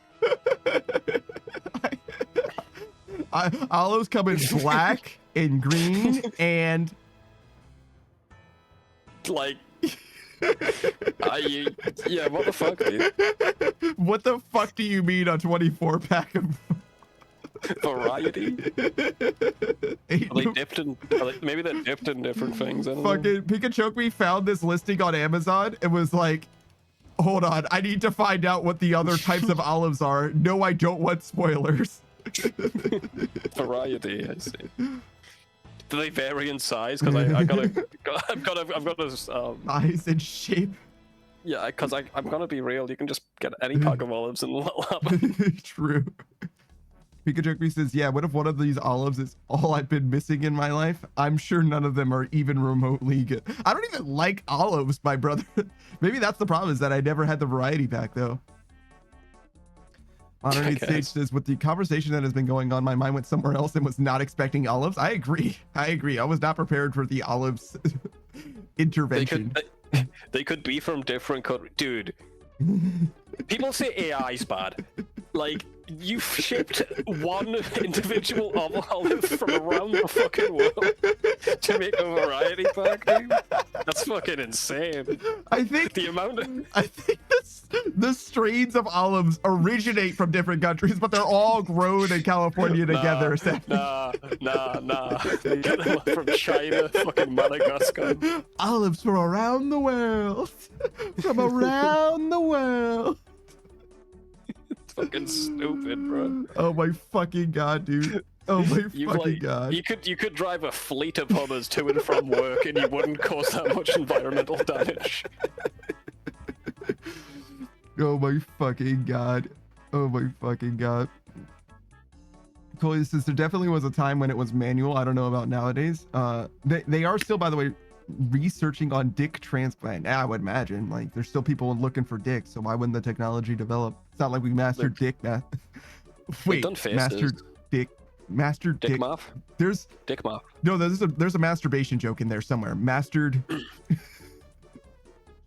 Olives come in black and green and like yeah, what the fuck, dude? What the fuck do you mean a 24 pack of variety? Maybe they're dipped in different things. I don't know. Fucking Pikachu found this listing on Amazon and was like, hold on, I need to find out what the other types of olives are. No, I don't want spoilers. Variety, I see. Do they vary in size? Because I've got this size and shape. Yeah, because I'm gonna be real. You can just get any pack of olives and that'll happen. True. Pikachu says, yeah, what if one of these olives is all I've been missing in my life? I'm sure none of them are even remotely good. I don't even like olives, my brother. Maybe that's the problem, is that I never had the variety pack, though. Modern Stage says, with the conversation that has been going on, my mind went somewhere else and was not expecting olives. I agree. I was not prepared for the olives intervention. They could be from different countries. Dude, people say AI is bad. Like, You've shipped one individual olive from around the fucking world to make a variety pack, dude. That's fucking insane. I think The amount of... the strains of olives originate from different countries, but they're all grown in California together. Nah. They get them from China, fucking Madagascar. Olives from around the world. From around the world. It's fucking stupid, bro. Oh my fucking god, dude. Oh my fucking god. You could drive a fleet of Hummers to and from work and you wouldn't cause that much environmental damage. Oh my fucking god. Oh my fucking god. Chloe says there definitely was a time when it was manual. I don't know about nowadays. They are still, by the way, researching on dick transplant. I would imagine. Like, there's still people looking for dicks, so why wouldn't the technology develop? It's not like we mastered dick math. Wait, mastered dick math? There's dick math. No, there's a masturbation joke in there somewhere. Mastered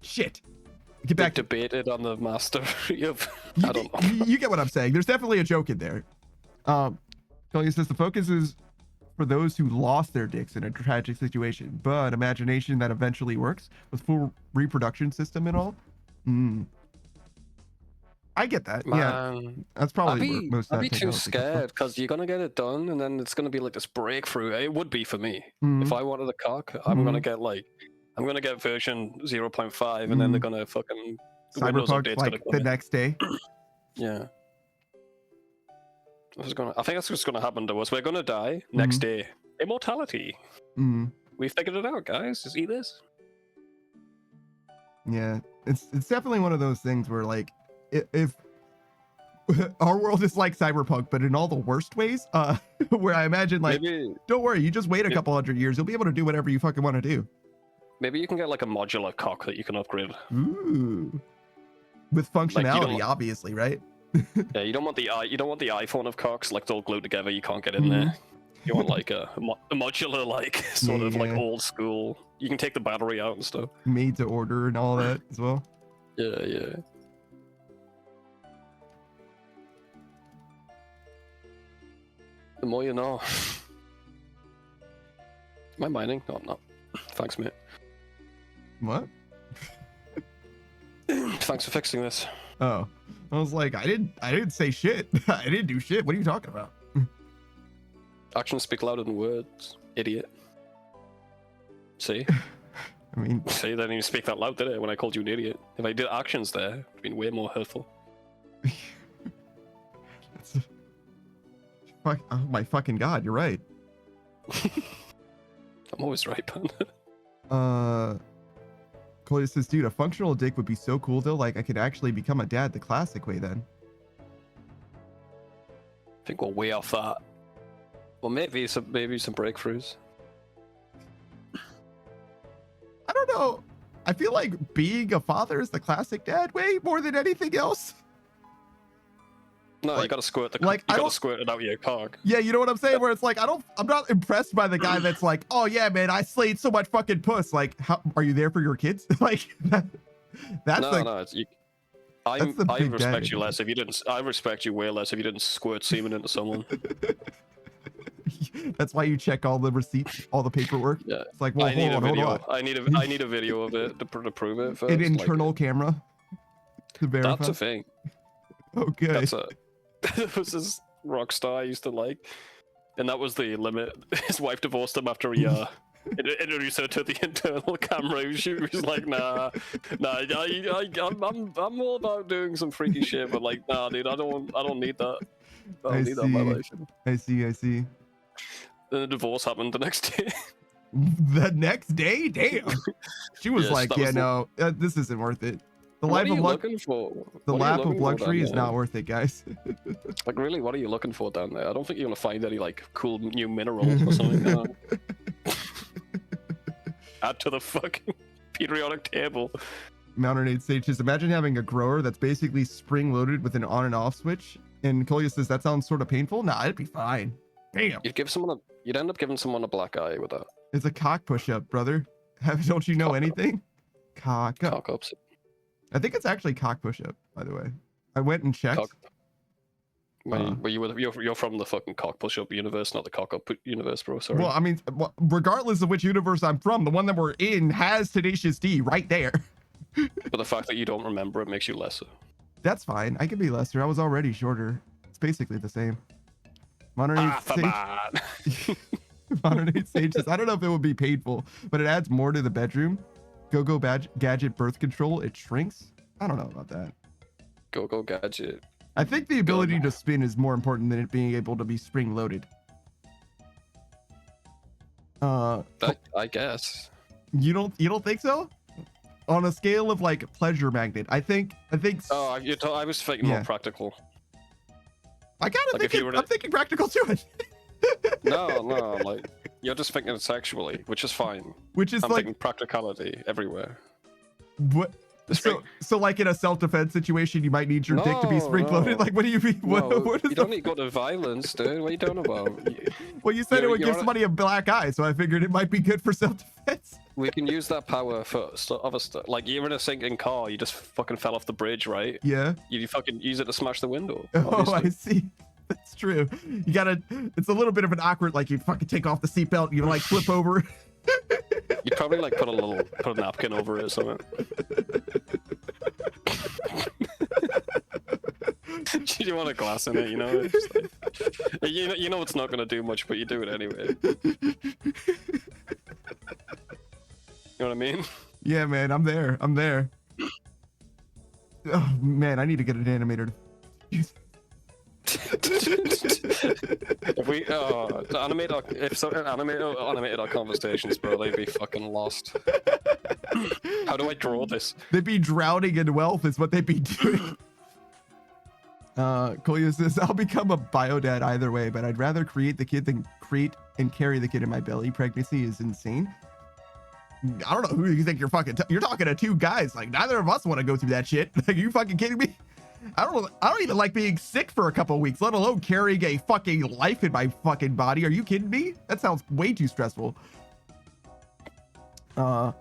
shit. Get back debated on the mastery of I don't know. You get what I'm saying. There's definitely a joke in there. Kelly says the focus is for those who lost their dicks in a tragic situation, but imagination that eventually works with full reproduction system and all. I get that. Yeah, that's probably most. I'd be too scared because you're gonna get it done, and then it's gonna be like this breakthrough. It would be for me if I wanted a cock. I'm gonna get version 0.5, and then they're gonna fucking Cyberpunk like the next day. Yeah. I think that's what's gonna happen to us. We're gonna die next day. Immortality. We figured it out, guys. Just eat this. Yeah, it's definitely one of those things where like if our world is like Cyberpunk, but in all the worst ways, where I imagine like, don't worry, you just wait a couple hundred years, you'll be able to do whatever you fucking want to do. Maybe you can get like a modular cock that you can upgrade. Ooh. With functionality, like obviously, right? Yeah, you don't want the iPhone of cocks like they're all glued together. You can't get in there. You want like a modular, like sort of like old school. You can take the battery out and stuff. Made to order and all that as well. Yeah. The more you know. Am I mining? No, I'm not. Thanks, mate. What? Thanks for fixing this. Oh, I was like, I didn't say shit. I didn't do shit. What are you talking about? Actions speak louder than words, idiot. See? I mean, see, they didn't even speak that loud, did it? When I called you an idiot. If I did actions there, it'd been way more hurtful. Oh my fucking god, you're right. I'm always right, man. Chloe says, dude, a functional dick would be so cool though. Like I could actually become a dad the classic way then. I think we're way off that. Well, maybe some breakthroughs. I don't know. I feel like being a father is the classic dad way more than anything else. No, like, you gotta squirt the like, you gotta squirt it out your cock. Yeah, you know what I'm saying? Where it's like I'm not impressed by the guy that's like, oh yeah, man, I slayed so much fucking puss. Like, how are you there for your kids? Like that's no. I respect you less if you didn't. I respect you way less if you didn't squirt semen into someone. That's why you check all the receipts, all the paperwork. Yeah, it's like, well, I need a video. Hold on. I need a video of it to prove it. First. An internal camera to verify. That's a thing. Okay. That's a. It was this rock star I used to like, and that was the limit. His wife divorced him after he introduced her to the internal camera. She was like, nah, I'm all about doing some freaky shit, but like, nah, dude, I don't need that. I don't need that in my life. I see. Then the divorce happened the next day. The next day? Damn. She was like, yeah, no, this isn't worth it. The life of luxury is not worth it, guys. Like, really, what are you looking for down there? I don't think you're gonna find any like cool new minerals or something. Add to the fucking periodic table. Mountain Sage says, imagine having a grower that's basically spring-loaded with an on and off switch. And Kolya says, that sounds sort of painful. Nah, it'd be fine. Damn. You'd end up giving someone a black eye with that. It's a cock push-up, brother. Don't you know anything? Cock up. Cock ups. I think it's actually cock push-up, by the way. I went and checked. You're from the fucking cock push up universe, not the cock up universe, bro. Sorry. Well, I mean, regardless of which universe I'm from, the one that we're in has Tenacious D right there. But the fact that you don't remember it makes you lesser. That's fine. I can be lesser. I was already shorter. It's basically the same. Modern Age Modern Age Sage says, I don't know if it would be painful, but it adds more to the bedroom. Go-Go Gadget birth control. It shrinks. I don't know about that. Go-Go Gadget. I think the ability to spin is more important than it being able to be spring loaded. I guess. You don't think so? On a scale of like pleasure magnet, I think. Oh, I was thinking more practical. I gotta Like think. I'm thinking practical too. No, like you're just thinking it sexually, which is fine. Which is I'm like thinking practicality everywhere. What? So like in a self-defense situation, you might need your dick to be spring-loaded. Like, what do you mean? What is you don't need to go to violence, dude. What are you talking about? Well, you said it would give somebody a black eye, so I figured it might be good for self-defense. We can use that power for other stuff. Like you're in a sinking car, you just fucking fell off the bridge, right? Yeah. You fucking use it to smash the window. Oh, I see. That's true. You gotta. It's a little bit of an awkward. Like you fucking take off the seatbelt, you like flip over. You'd probably like put a napkin over it or something. You want a glass in it, you know? It's like, you know it's not gonna do much, but you do it anyway. You know what I mean? Yeah, man, I'm there. Oh man, I need to get an animator. If we animate our conversations, bro, they'd be fucking lost. How do I draw this? They'd be drowning in wealth is what they'd be doing. Kolya says, I'll become a biodad either way, but I'd rather create the kid than create and carry the kid in my belly. Pregnancy is insane. I don't know who you think you're fucking you're talking to two guys. Like neither of us want to go through that shit. Like, are you fucking kidding me? I don't even like being sick for a couple of weeks, let alone carrying a fucking life in my fucking body. Are you kidding me? That sounds way too stressful. And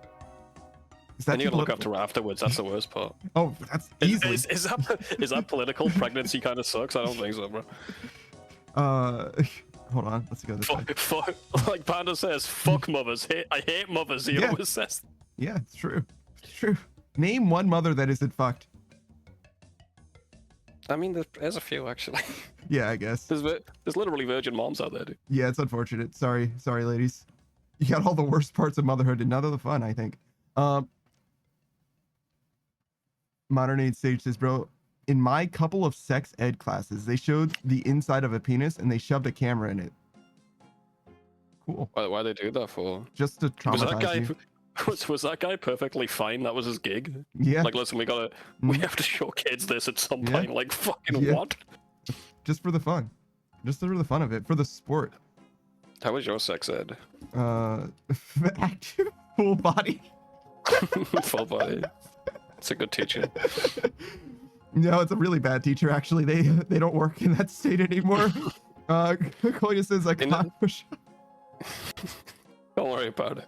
you gotta look after afterwards. That's the worst part. Oh, that's easily. Is that political? Pregnancy kind of sucks. I don't think so, bro. Hold on. Let's go this way. Fuck, like Panda says, fuck mothers. I hate mothers. He always says. Yeah, it's true. It's true. Name one mother that isn't fucked. I mean, there's a few actually. Yeah, I guess. There's literally virgin moms out there, dude. Yeah, it's unfortunate. Sorry, ladies. You got all the worst parts of motherhood and none of the fun, I think. Modern Age Sage says, bro, in my couple of sex ed classes, they showed the inside of a penis and they shoved a camera in it. Cool. Why they do that for? Just to traumatize you. Was that guy perfectly fine? That was his gig? Yeah. Like, listen, we have to show kids this at some point. Like, fucking what? Just for the fun. Just for the fun of it. For the sport. How was your sex ed? Active full body. Full body. It's a good teacher. No, it's a really bad teacher, actually. They don't work in that state anymore. Kolya says, I can't push. Don't worry about it.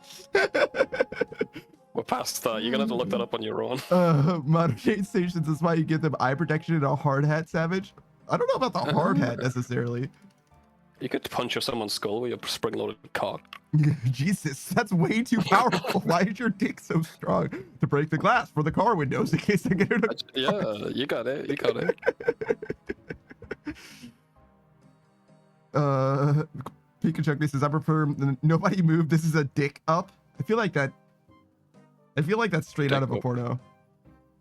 We're past that. You're gonna have to look that up on your own. Modern Age stations is why you get them eye protection and a hard hat, Savage. I don't know about the hard hat necessarily. You could puncture someone's skull with your spring-loaded cock. Jesus, that's way too powerful. Why is your dick so strong? To break the glass for the car windows in case I get it. Yeah, you got it. You got it. Pikachu says, I prefer nobody move. This is a dick up. I feel like that's straight out of a porno.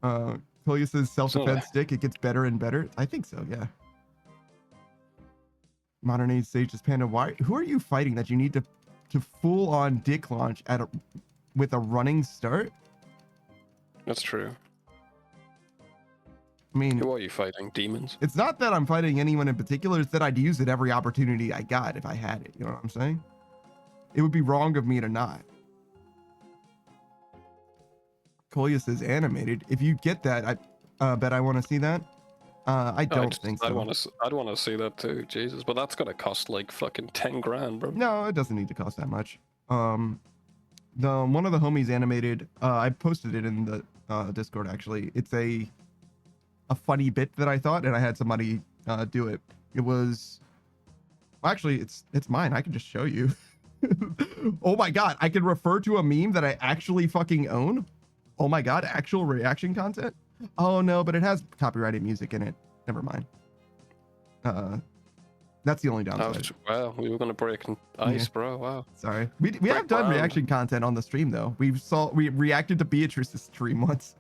Kolya says self-defense stick. It gets better and better. I think so. Yeah. Modern Age Sage's Panda. Who are you fighting that you need to full on dick launch with a running start? That's true. I mean, who are you fighting? Demons? It's not that I'm fighting anyone in particular. It's that I'd use it every opportunity I got if I had it. You know what I'm saying? It would be wrong of me to not. Kolya says animated. If you get that, I bet I want to see that. I don't think so. I'd want to see that too, Jesus. But that's gonna cost like fucking 10 grand, bro. No, it doesn't need to cost that much. One of the homies animated. I posted it in the Discord actually. It's a funny bit that I thought, and I had somebody do it. It was. Well, actually, it's mine. I can just show you. Oh my god, I can refer to a meme that I actually fucking own. Oh my god, actual reaction content. Oh no, but it has copyrighted music in it. Never mind. That's the only downside. Wow, we were gonna break ice, bro. Wow. Sorry. We have done reaction content on the stream though. We reacted to Beatrice's stream once.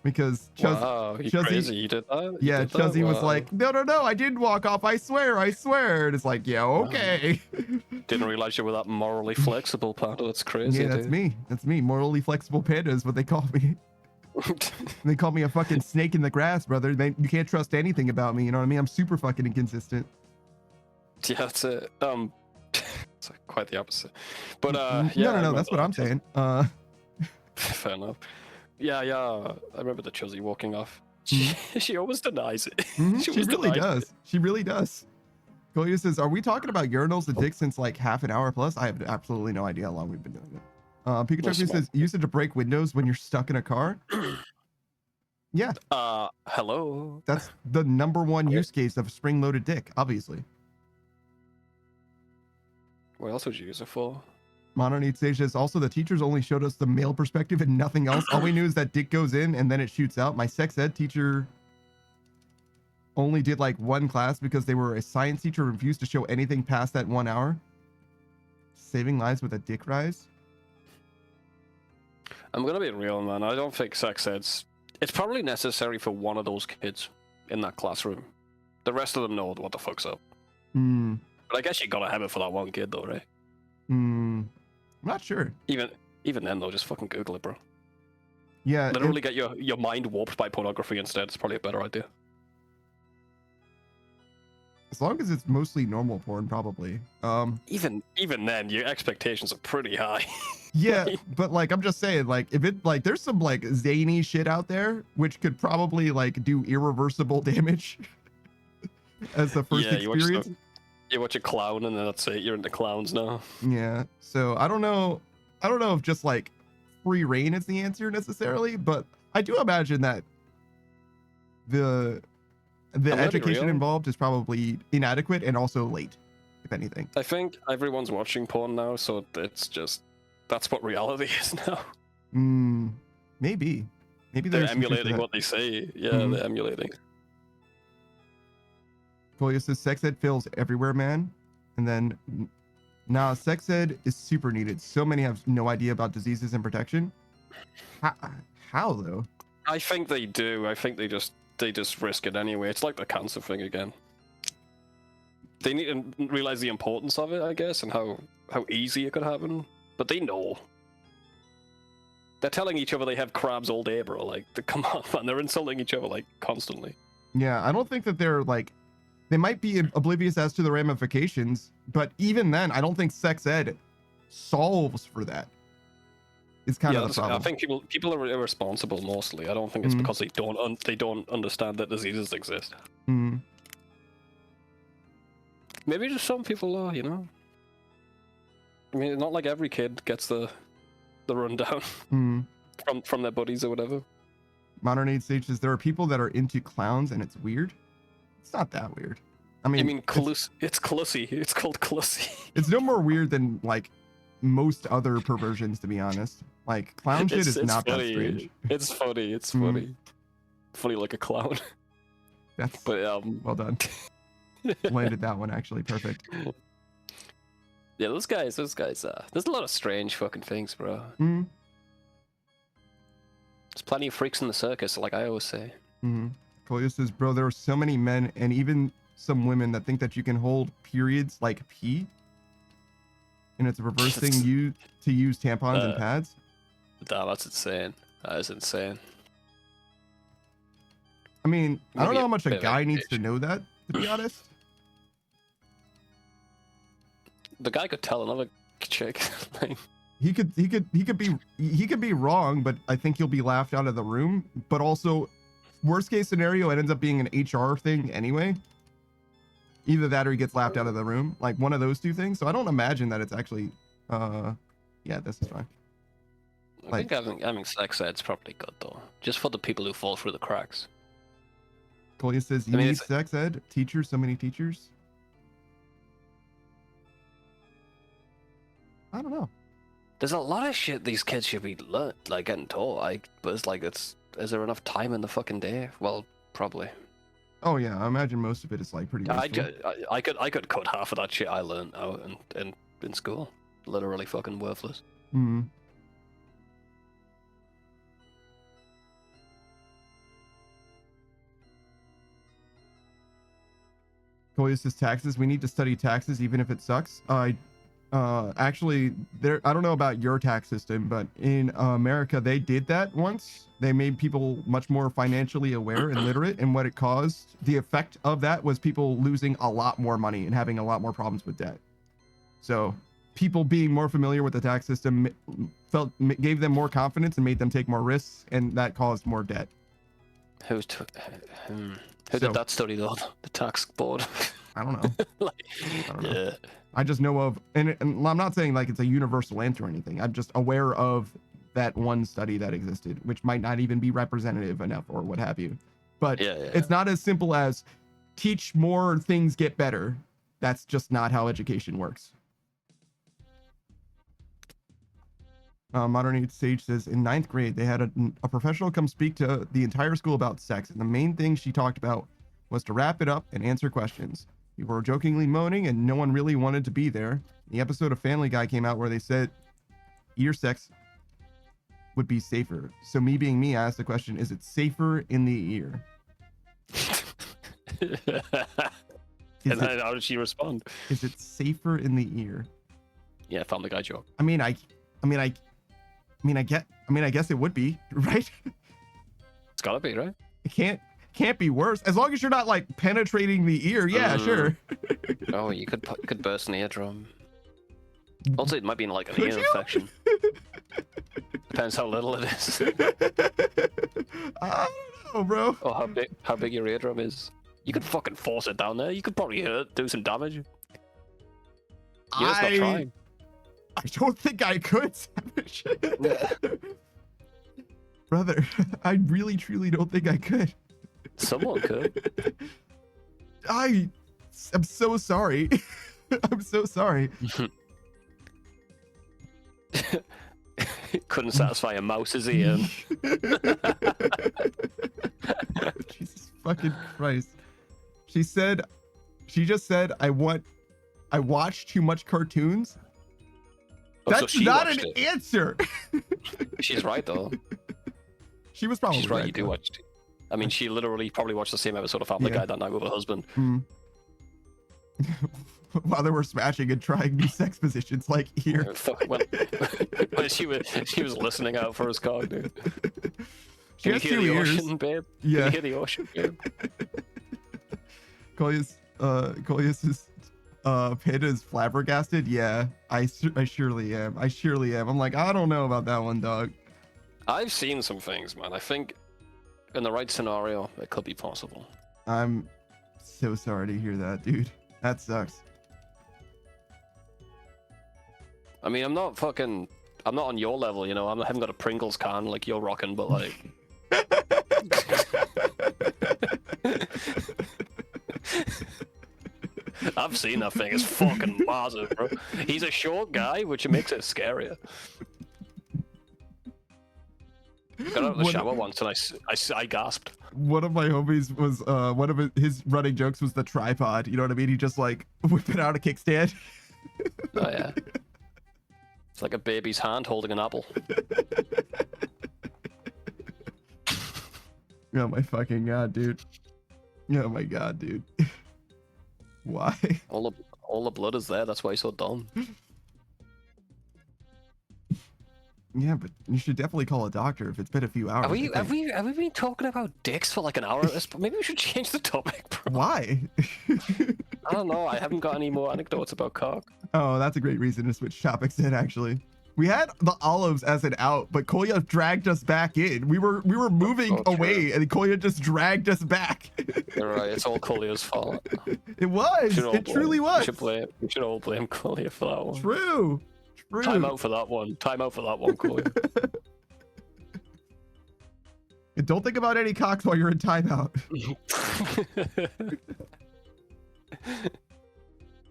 Because Wow, you crazy? You did that? Yeah, Chuzzy was like, no, I didn't walk off. I swear. And it's like, yeah, okay. Didn't realize you were that morally flexible, Panda. That's crazy. Yeah, that's dude. me. That's me. Morally flexible panda is what they call me. They call me a fucking snake in the grass, brother. You can't trust anything about me. You know what I mean? I'm super fucking inconsistent. Yeah, that's it. It's like quite the opposite. But yeah, no, that's what I'm saying. Fair enough. Yeah, I remember the Chuzzy walking off. She always denies it. She really does. She really does. Golia says, are we talking about urinals and dicks since like half an hour plus? I have absolutely no idea how long we've been doing it. Pikachu says, use it to break windows when you're stuck in a car. Yeah. Hello. That's the #1 use case of spring-loaded dick, obviously. What else would you use it for? Modern Eat Stage says, also the teachers only showed us the male perspective and nothing else. All we knew is that dick goes in and then it shoots out. My sex ed teacher only did like one class because they were a science teacher and refused to show anything past that 1 hour. Saving lives with a dick rise. I'm gonna be real, man. I don't think sex ed's... It's probably necessary for one of those kids in that classroom. The rest of them know what the fuck's up. But I guess you gotta have it for that one kid, though, right? I'm not sure. Even then, though, just fucking Google it, bro. Yeah. Literally get your mind warped by pornography instead. It's probably a better idea. As long as it's mostly normal porn, probably. Even then, your expectations are pretty high. Yeah, but like I'm just saying, like if it like there's some like zany shit out there which could probably like do irreversible damage as the first experience. You watch a clown and then that's it. You're into clowns now. Yeah. So I don't know if just like free reign is the answer necessarily, but I do imagine that the education involved is probably inadequate and also late, if anything. I think everyone's watching porn now, so it's just that's what reality is now. Maybe they're emulating what they say. Yeah, they're emulating. Kolia says sex ed fails everywhere, man. And then nah, sex ed is super needed. So many have no idea about diseases and protection. How though? I think they do. I think they just risk it anyway. It's like the cancer thing again. They need to realize the importance of it, I guess, and how easy it could happen. But they know. They're telling each other they have crabs all day, bro. Like, come on, man. They're insulting each other, like, constantly. Yeah, I don't think that they're, like... They might be oblivious as to the ramifications, but even then, I don't think sex ed solves for that. It's kind of the problem. I think people are irresponsible mostly. I don't think it's because they don't understand that diseases exist. Maybe just some people are, you know? I mean, not like every kid gets the rundown from their buddies or whatever. Modern Age Stage says there are people that are into clowns and it's weird. It's not that weird. I mean, it's Clussy. It's called Clussy. It's no more weird than like most other perversions, to be honest. Like clown shit is not funny. that strange. It's funny. It's funny. Funny like a clown. Well done. Landed that one actually perfect. Yeah, those guys. There's a lot of strange fucking things, bro. There's plenty of freaks in the circus, like I always say. Kolia says, bro, there are so many men and even some women that think that you can hold periods like pee, and it's a reverse thing to use tampons and pads. Nah, that's insane. That is insane. I mean, I don't know how much a guy needs to know that, to be honest. The guy could tell another chick. He could be wrong, but I think he'll be laughed out of the room. But also, worst case scenario, it ends up being an HR thing anyway. Either that or he gets laughed out of the room, like one of those two things. So I don't imagine that it's actually, yeah, this is fine. I think having sex ed's probably good though, just for the people who fall through the cracks. Kolya says, you need sex ed? Teachers, so many teachers? I don't know. There's a lot of shit these kids should be like getting taught. But it's like, is there enough time in the fucking day? Well, probably. Oh yeah, I imagine most of it is like pretty useful. I could cut half of that shit I learned out in school. Literally fucking worthless. Hmm. Kolya says taxes. We need to study taxes even if it sucks. Actually, I don't know about your tax system, but in America, they did that once. They made people much more financially aware and literate, and what it caused, the effect of that was people losing a lot more money and having a lot more problems with debt. So people being more familiar with the tax system gave them more confidence and made them take more risks, and that caused more debt. Who did that study though? The tax board? I don't know. I don't know. Yeah. I just know of, and I'm not saying like it's a universal answer or anything. I'm just aware of that one study that existed, which might not even be representative enough or what have you. But it's not as simple as teach more, things get better. That's just not how education works. Modern Age Sage says, in 9th grade, they had a professional come speak to the entire school about sex. And the main thing she talked about was to wrap it up and answer questions. People were jokingly moaning and no one really wanted to be there. The episode of Family Guy came out where they said ear sex would be safer. So me being me, I asked the question, is it safer in the ear? And then how did she respond? Is it safer in the ear? Yeah, Family Guy joke. I guess it would be, right? It's gotta be, right? It can't be worse as long as you're not like penetrating the ear. Yeah, sure. Oh, you could burst an eardrum. Also, it might be like an Could ear you? infection. Depends how little it is. I don't know, bro. Or how big your eardrum is. You could fucking force it down there. You could probably hit it, do some damage. You're just not trying. I don't think I could, Savage. Brother, I really truly don't think I could. Someone could. I'm so sorry. I'm so sorry. Couldn't satisfy a mouse's ear. Jesus fucking Christ. She just said, I watch too much cartoons. Oh, so That's she not watched an it. answer. She's right though. She was probably She's right. You do though. watch. I mean, she literally probably watched the same episode of Family Guy that night with her husband. While they were smashing and trying new sex positions, like here. When she was listening out for his cock, dude. She Can you has hear 2 the ears. ocean, babe? Yeah. Can you hear the ocean, babe? Kolya's is Panda is flabbergasted. Yeah, I surely am. I'm like, I don't know about that one, dog. I've seen some things, man. I think in the right scenario, it could be possible. I'm so sorry to hear that, dude. That sucks. I mean, I'm not on your level, you know. I haven't got a Pringles can like you're rocking, but like. I've seen that thing. It's fucking massive, bro. He's a short guy, which makes it scarier. Got out of the shower once and I gasped. One of my homies was one of his running jokes was the tripod. You know what I mean? He just like whipping out a kickstand. Oh yeah. It's like a baby's hand holding an apple. Oh my fucking god, dude. Oh my god, dude. Why? All the blood is there. That's why he's so dumb. Yeah, but you should definitely call a doctor if it's been a few hours. Have we been talking about dicks for like an hour? Maybe we should change the topic, bro. Why? I don't know. I haven't got any more anecdotes about cock. Oh, that's a great reason to switch topics then, actually. We had the olives as an out, but Kolya dragged us back in. We were moving away, and Kolya just dragged us back. You're right. It's all Kolya's fault. It was. It truly was. We should all blame Kolya for that one. True. Time out for that one. Time out for that one, Kolya. And don't think about any cocks while you're in timeout.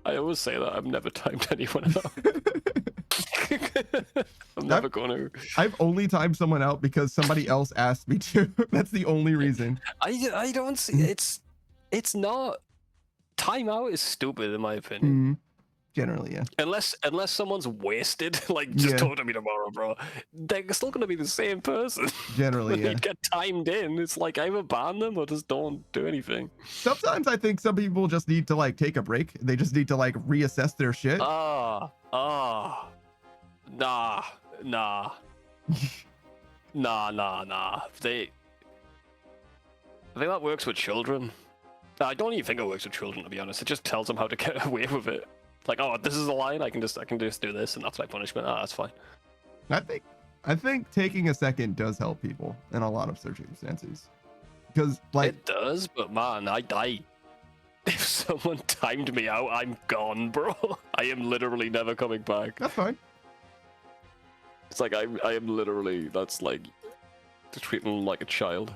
I always say that I've never timed anyone out. I'm never gonna. I've only timed someone out because somebody else asked me to. That's the only reason. I don't see it's not. Timeout is stupid in my opinion. Generally, yeah. Unless someone's wasted, like just Yeah. talk to me tomorrow, bro. They're still gonna be the same person. Generally, yeah. You'd get timed in. It's like either ban them or just don't do anything. Sometimes I think some people just need to like take a break. They just need to like reassess their shit. Nah. Nah. I think that works with children. I don't even think it works with children, to be honest. It just tells them how to get away with it. Like, oh, this is a line. I can just do this, and that's my punishment. Ah, that's fine. I think taking a second does help people in a lot of circumstances. Because like It does, but man, I if someone timed me out, I'm gone, bro. I am literally never coming back. that's fine. It's like I am literally. That's like to treat them like a child.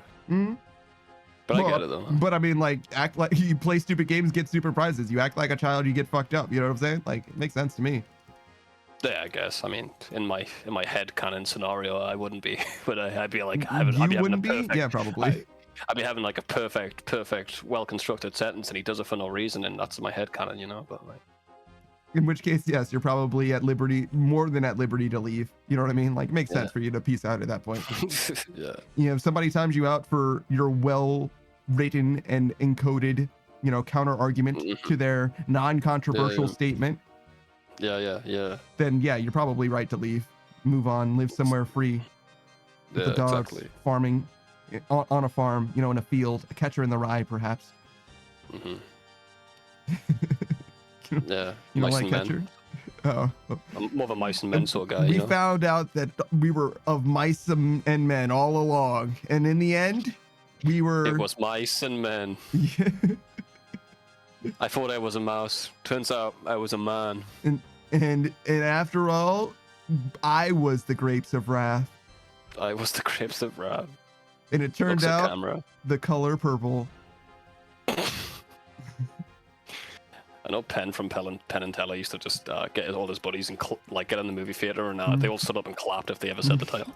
But I get it though. But I mean, like, act like you play stupid games, get stupid prizes. You act like a child, you get fucked up. You know what I'm saying? Like, it makes sense to me. Yeah, I guess. I mean, in my head canon scenario, I wouldn't be, but I'd be like, I'd You be having a wouldn't be? perfect, Yeah, probably. I'd be having like a perfect, well-constructed sentence, and he does it for no reason, and that's my head canon, you know. But like, In which case, yes, you're probably at liberty, more than at liberty to leave. You know what I mean? Like, it makes sense for you to peace out at that point. yeah, You know, if somebody times you out for your well-written and encoded, you know, counter argument to their non-controversial statement, yeah. then yeah, you're probably right to leave, move on, live somewhere free with the dogs, exactly. farming on a farm, you know, in a field, a catcher in the rye, perhaps. Yeah, You don't mice like and men. catcher? Oh, I'm more of a mice and men sort of guy. we You know? found out that we were of mice and men all along, and in the end, we were. It was mice and men. I thought I was a mouse. Turns out I was a man. and after all, I was the grapes of wrath, I was the grapes of wrath. and it turned Looks at out camera. the color purple. I know Penn from Penn and Teller used to just get all his buddies and like get in the movie theater, and they all stood up and clapped if they ever said the title.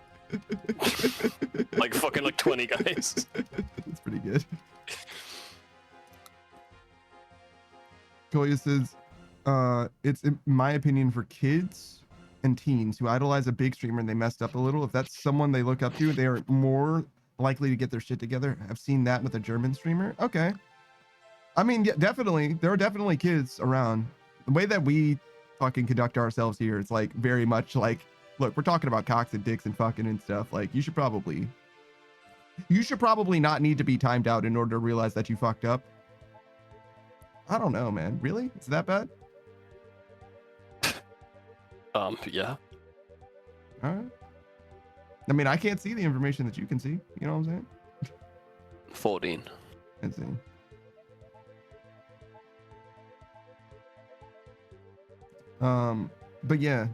Like fucking like 20 guys. That's pretty good. Koya says, it's in my opinion for kids and teens who idolize a big streamer and they messed up a little. If that's someone they look up to, they are more likely to get their shit together. I've seen that with a German streamer. Okay. I mean, yeah, definitely. There are definitely kids around. The way that we fucking conduct ourselves here, it's like very much like, look, we're talking about cocks and dicks and fucking and stuff. Like, you should probably not need to be timed out in order to realize that you fucked up. I don't know, man. Really? Is it that bad? Yeah. All right. I mean, I can't see the information that you can see. You know what I'm saying? 14. Let's see. But yeah,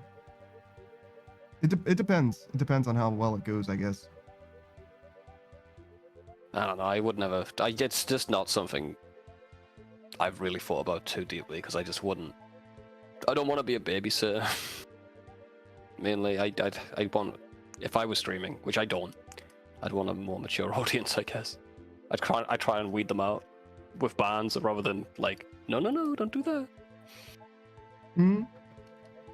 it depends. It depends on how well it goes, I guess. I don't know. I would never. It's just not something I've really thought about too deeply because I just wouldn't. I don't want to be a babysitter. Mainly, I want. If I was streaming, which I don't, I'd want a more mature audience, I guess. I'd try and weed them out with bans rather than like, no, don't do that.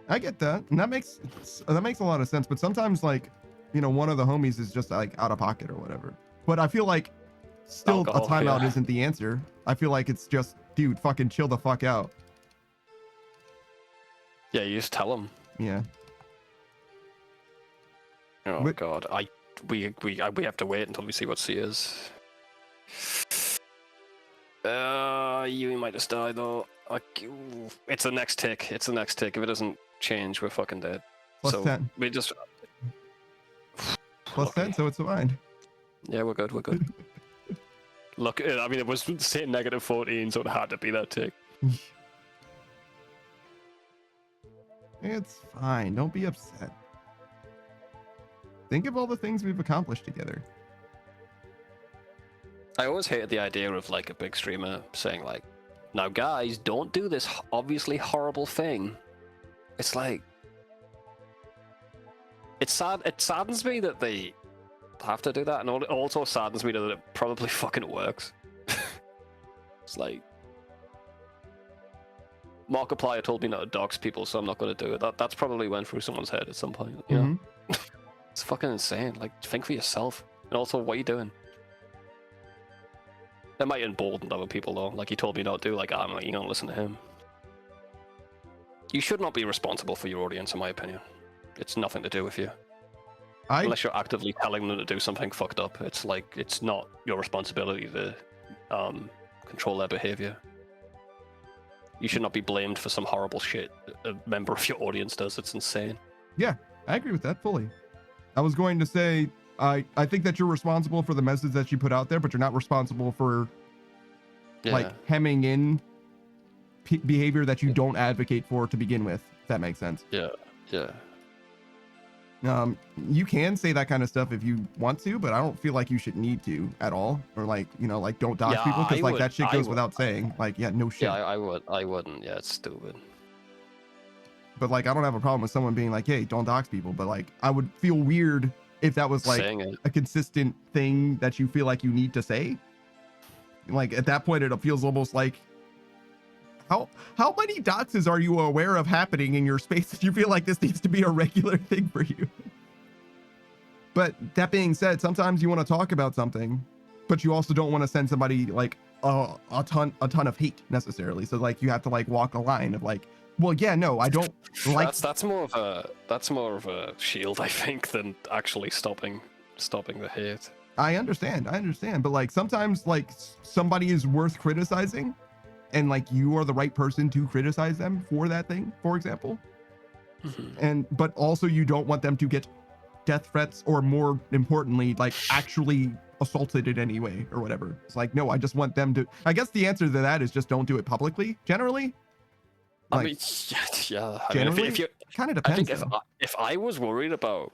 I get that, and that makes a lot of sense. But sometimes, like, you know, one of the homies is just like out of pocket or whatever. But I feel like still Alcohol, a timeout yeah. isn't the answer. I feel like it's just, dude, fucking chill the fuck out. Yeah, you just tell them. Yeah. Oh But- god, we have to wait until we see what C is. You might just die though. It's the next tick. It's the next tick. If it doesn't change, we're fucking dead. Plus so 10. we just Plus 10, so it's fine. yeah, we're good. We're good. Look, I mean, it was saying negative 14, so it had to be that tick. It's fine. Don't be upset. Think of all the things we've accomplished together. I always hated the idea of like a big streamer saying like, "Now guys, don't do this obviously horrible thing." It's like, it's sad. It saddens me that they have to do that, and it also saddens me that it probably fucking works. It's like, Markiplier told me not to dox people, so I'm not going to do it. That's probably went through someone's head at some point. You know, it's fucking insane. Like, think for yourself, and also what are you doing? It might embolden other people though. Like he told me not to do. Like, I'm like, you don't listen to him. You should not be responsible for your audience, in my opinion. It's nothing to do with you. Unless you're actively telling them to do something fucked up. It's like, it's not your responsibility to control their behavior. You should not be blamed for some horrible shit a member of your audience does. It's insane. Yeah, I agree with that fully. I was going to say, I think that you're responsible for the message that you put out there, but you're not responsible for like hemming in behavior that you don't advocate for to begin with, if that makes sense. Yeah, yeah. You can say that kind of stuff if you want to, but I don't feel like you should need to at all, or like, you know, like don't dox people, because like that shit goes without saying. Like, yeah, no shit. Yeah, I wouldn't. Yeah, it's stupid. But like, I don't have a problem with someone being like, hey, don't dox people, but like, I would feel weird if that was like a consistent thing that you feel like you need to say. Like at that point, it feels almost like, how many doxes are you aware of happening in your space that you feel like this needs to be a regular thing for you? But that being said, sometimes you want to talk about something, but you also don't want to send somebody like a ton of hate necessarily. So like, you have to like walk a line of like, well, yeah, no, I don't like. That's more of a shield, I think, than actually stopping the hate. I understand, but like sometimes like somebody is worth criticizing, and like you are the right person to criticize them for that thing, for example. But also you don't want them to get death threats, or more importantly, like actually assaulted in any way or whatever. It's like, no, I just want them to. I guess the answer to that is just don't do it publicly. Generally. Like, I mean, yeah. Generally, if you kind of depends. I think if I was worried about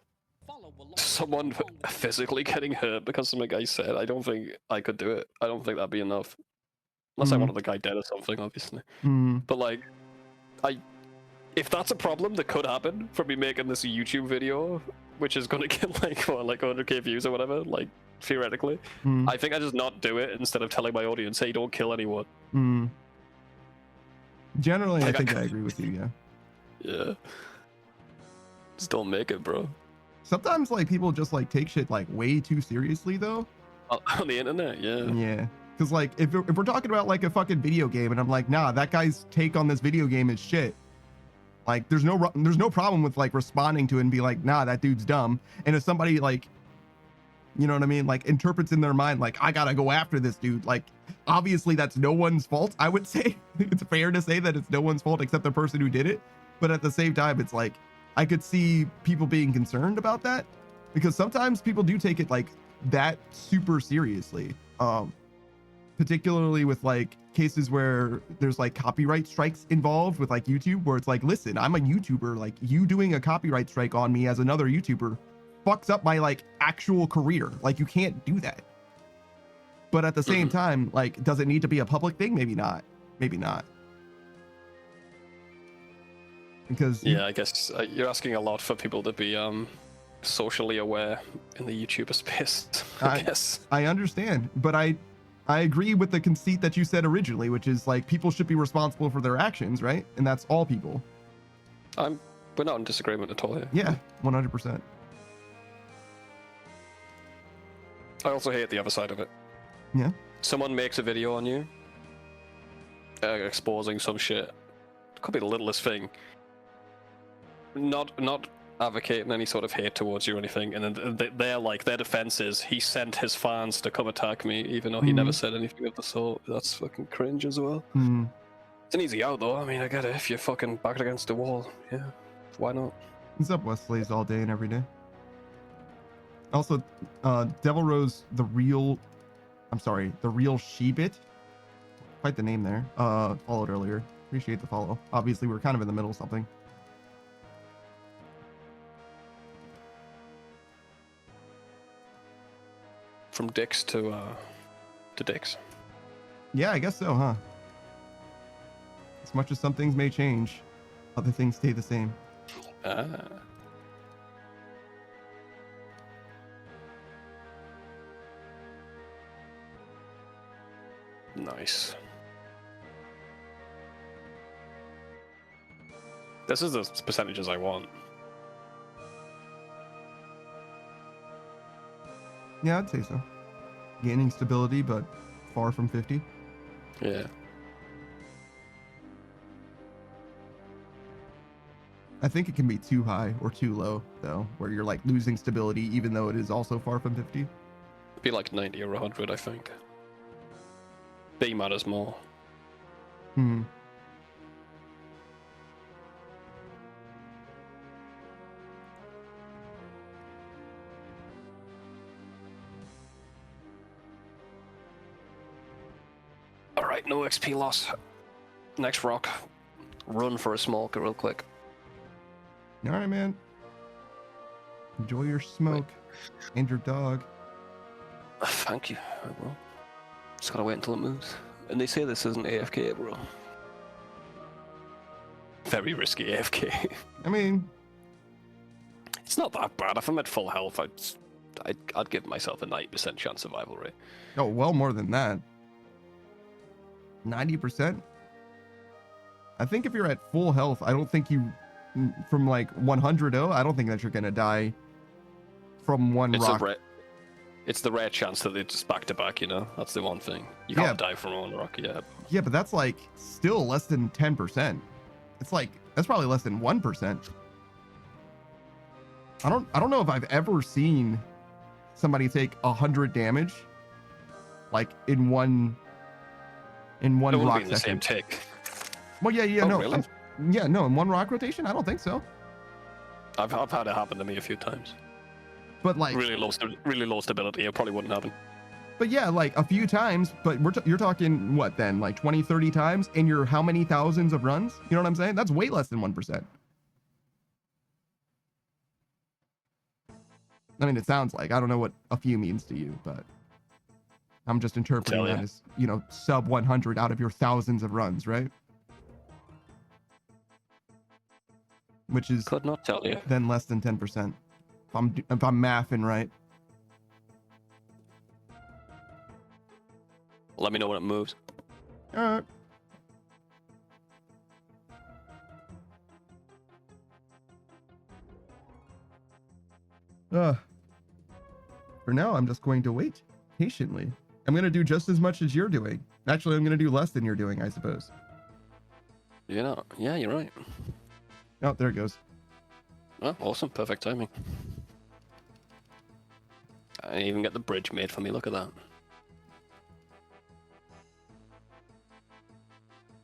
someone physically getting hurt because something I said, I don't think I could do it. I don't think that'd be enough. Unless I wanted the guy dead or something, obviously. But like, if that's a problem that could happen from me making this YouTube video, which is gonna get like 100k views or whatever, like theoretically, I think I just not do it instead of telling my audience, hey, don't kill anyone. Generally, I think I agree with you. Yeah. Yeah. Just don't make it, bro. Sometimes like people just like take shit like way too seriously though. On the internet, yeah. Yeah. Because like if we're talking about like a fucking video game, and I'm like, nah, that guy's take on this video game is shit. Like there's no problem with like responding to it and be like, nah, that dude's dumb. And if somebody like, you know what I mean, like interprets in their mind like, I gotta go after this dude, like obviously that's no one's fault. I would say it's fair to say that it's no one's fault except the person who did it. But at the same time, it's like I could see people being concerned about that, because sometimes people do take it like that super seriously. Particularly with like cases where there's like copyright strikes involved with like YouTube, where it's like, listen, I'm a YouTuber, like you doing a copyright strike on me as another YouTuber fucks up my like actual career. Like you can't do that. But at the same time, like, does it need to be a public thing? Maybe not. Because yeah, I guess you're asking a lot for people to be socially aware in the YouTuber space. I guess I understand, but I agree with the conceit that you said originally, which is like people should be responsible for their actions, right? And that's all people. We're not in disagreement at all here. Yeah, 100%. I also hate the other side of it. Yeah. Someone makes a video on you, exposing some shit. It could be the littlest thing. Not advocating any sort of hate towards you or anything, and then they're like, their defense is he sent his fans to come attack me, even though he never said anything of the sort. That's fucking cringe as well. It's an easy out though. I mean, I get it. If you're fucking backed against the wall, yeah, why not? What's up, Wesley's all day and every day. Also, Devil Rose, the real She-Bit. Quite the name there. Followed earlier. Appreciate the follow. Obviously, we're kind of in the middle of something. From dicks to to dicks. Yeah, I guess so, huh? As much as some things may change, other things stay the same. Ah. Nice. This is the percentages I want. Yeah, I'd say so. Gaining stability, but far from 50. Yeah. I think it can be too high or too low, though, where you're like losing stability even though it is also far from 50. It'd be like 90 or 100, I think. B matters more. Hmm. Alright, no XP loss. Next rock. Run for a smoke real quick. All right, man. Enjoy your smoke and your dog. Thank you, I will. Just gotta wait until it moves. And they say this isn't AFK, bro. Very risky AFK. I mean, It's not that bad. If I'm at full health, I'd give myself a 90% chance survival rate. oh, well more than that. 90%? I think if you're at full health, I don't think you, from like 100 I don't think that you're gonna die from one rock. It's the rare chance that they're just back to back, you know? That's the one thing. You can't die from one rock, yeah. Yeah, but that's like still less than 10%. It's like, that's probably less than 1%. I don't know if I've ever seen somebody take 100 damage like in one rock in the same tick. Well, yeah, Oh, no. really? Yeah, no, in one rock rotation? I don't think so. I've had it happen to me a few times. But like Really low stability, it probably wouldn't happen. But yeah, like a few times, but you're talking what then, like 20, 30 times in your how many thousands of runs? You know what I'm saying? That's way less than 1%. I mean, it sounds like, I don't know what a few means to you, but I'm just interpreting that as, you know, sub 100 out of your thousands of runs, right? Which is Could not tell you. then less than 10%. If I'm mathing right. Let me know when it moves. All right. For now, I'm just going to wait patiently. I'm going to do just as much as you're doing. Actually, I'm going to do less than you're doing, I suppose. You know, yeah, you're right. Oh, there it goes. Oh, awesome. Perfect timing. I didn't even get the bridge made for me. Look at that.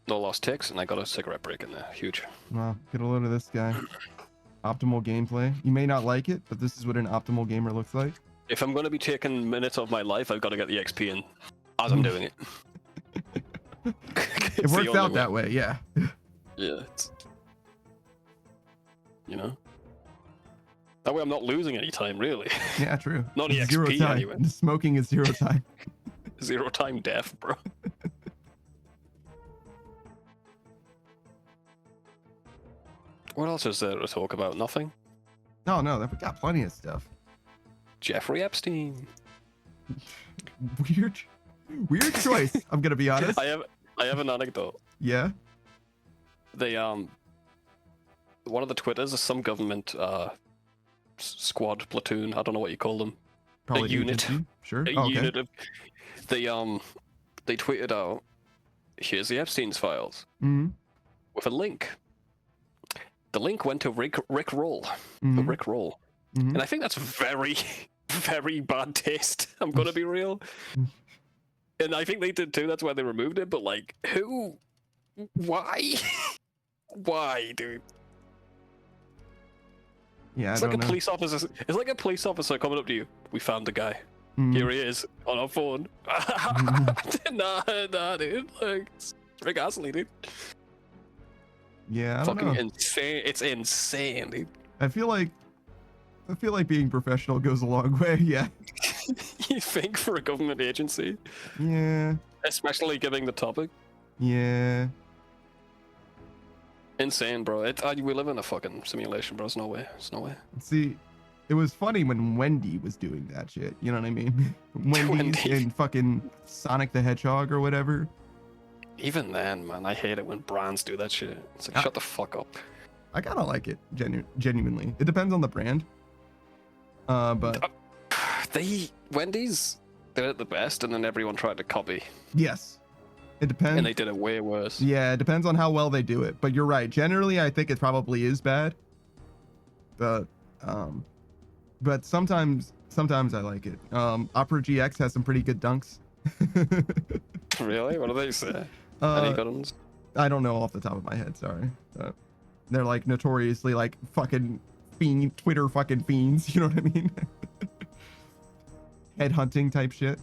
No lost ticks, and I got a cigarette break in there. Huge. Wow, get a load of this guy. Optimal gameplay. You may not like it, but this is what an optimal gamer looks like. If I'm going to be taking minutes of my life, I've got to get the XP in as I'm doing it. It works out that way, yeah. Yeah. You know? That way I'm not losing any time, really. Yeah, true. Not the Zero XP, time. anyway. Smoking is 0 time. 0 time death, bro. What else is there to talk about? Nothing? No, we got plenty of stuff. Jeffrey Epstein. Weird choice, I'm gonna be honest. I have an anecdote. Yeah? They one of the Twitters is some government squad, platoon, I don't know what you call them. Probably a unit. agency? Sure. A Oh, okay. unit of they tweeted out, here's the Epstein's files. Mm-hmm. With a link. The link went to Rick Roll. Mhm. Rick Roll. Mhm. And I think that's very, very bad taste. I'm gonna be real. And I think they did too, that's why they removed it, but like, who? Why? Why, dude? Yeah, It's like a police officer. It's like a police officer coming up to you. We found the guy. Mhm. Here he is on our phone. nah, dude. Like, it's Rick Astley, dude. Yeah, I don't Fucking know. insane. It's insane, dude. I feel like being professional goes a long way. Yeah. You think for a government agency, Yeah. especially giving the topic, Yeah. insane, bro. We live in a fucking simulation, bro. There's no way. There's no way. See, it was funny when Wendy was doing that shit. You know what I mean? Wendy's Wendy. in fucking Sonic the Hedgehog or whatever. Even then, man, I hate it when brands do that shit. It's like, shut the fuck up. I kind of like it, genuinely. It depends on the brand. But Wendy's did it the best, and then everyone tried to copy, yes, it depends. and they did it way worse. Yeah, it depends on how well they do it. But you're right. Generally, I think it probably is bad. But sometimes I like it. Opera GX has some pretty good dunks. Really? What do they say? Any good ones? I don't know off the top of my head. Sorry. They're like notoriously like fucking fiend, Twitter fucking fiends. You know what I mean? Headhunting type shit.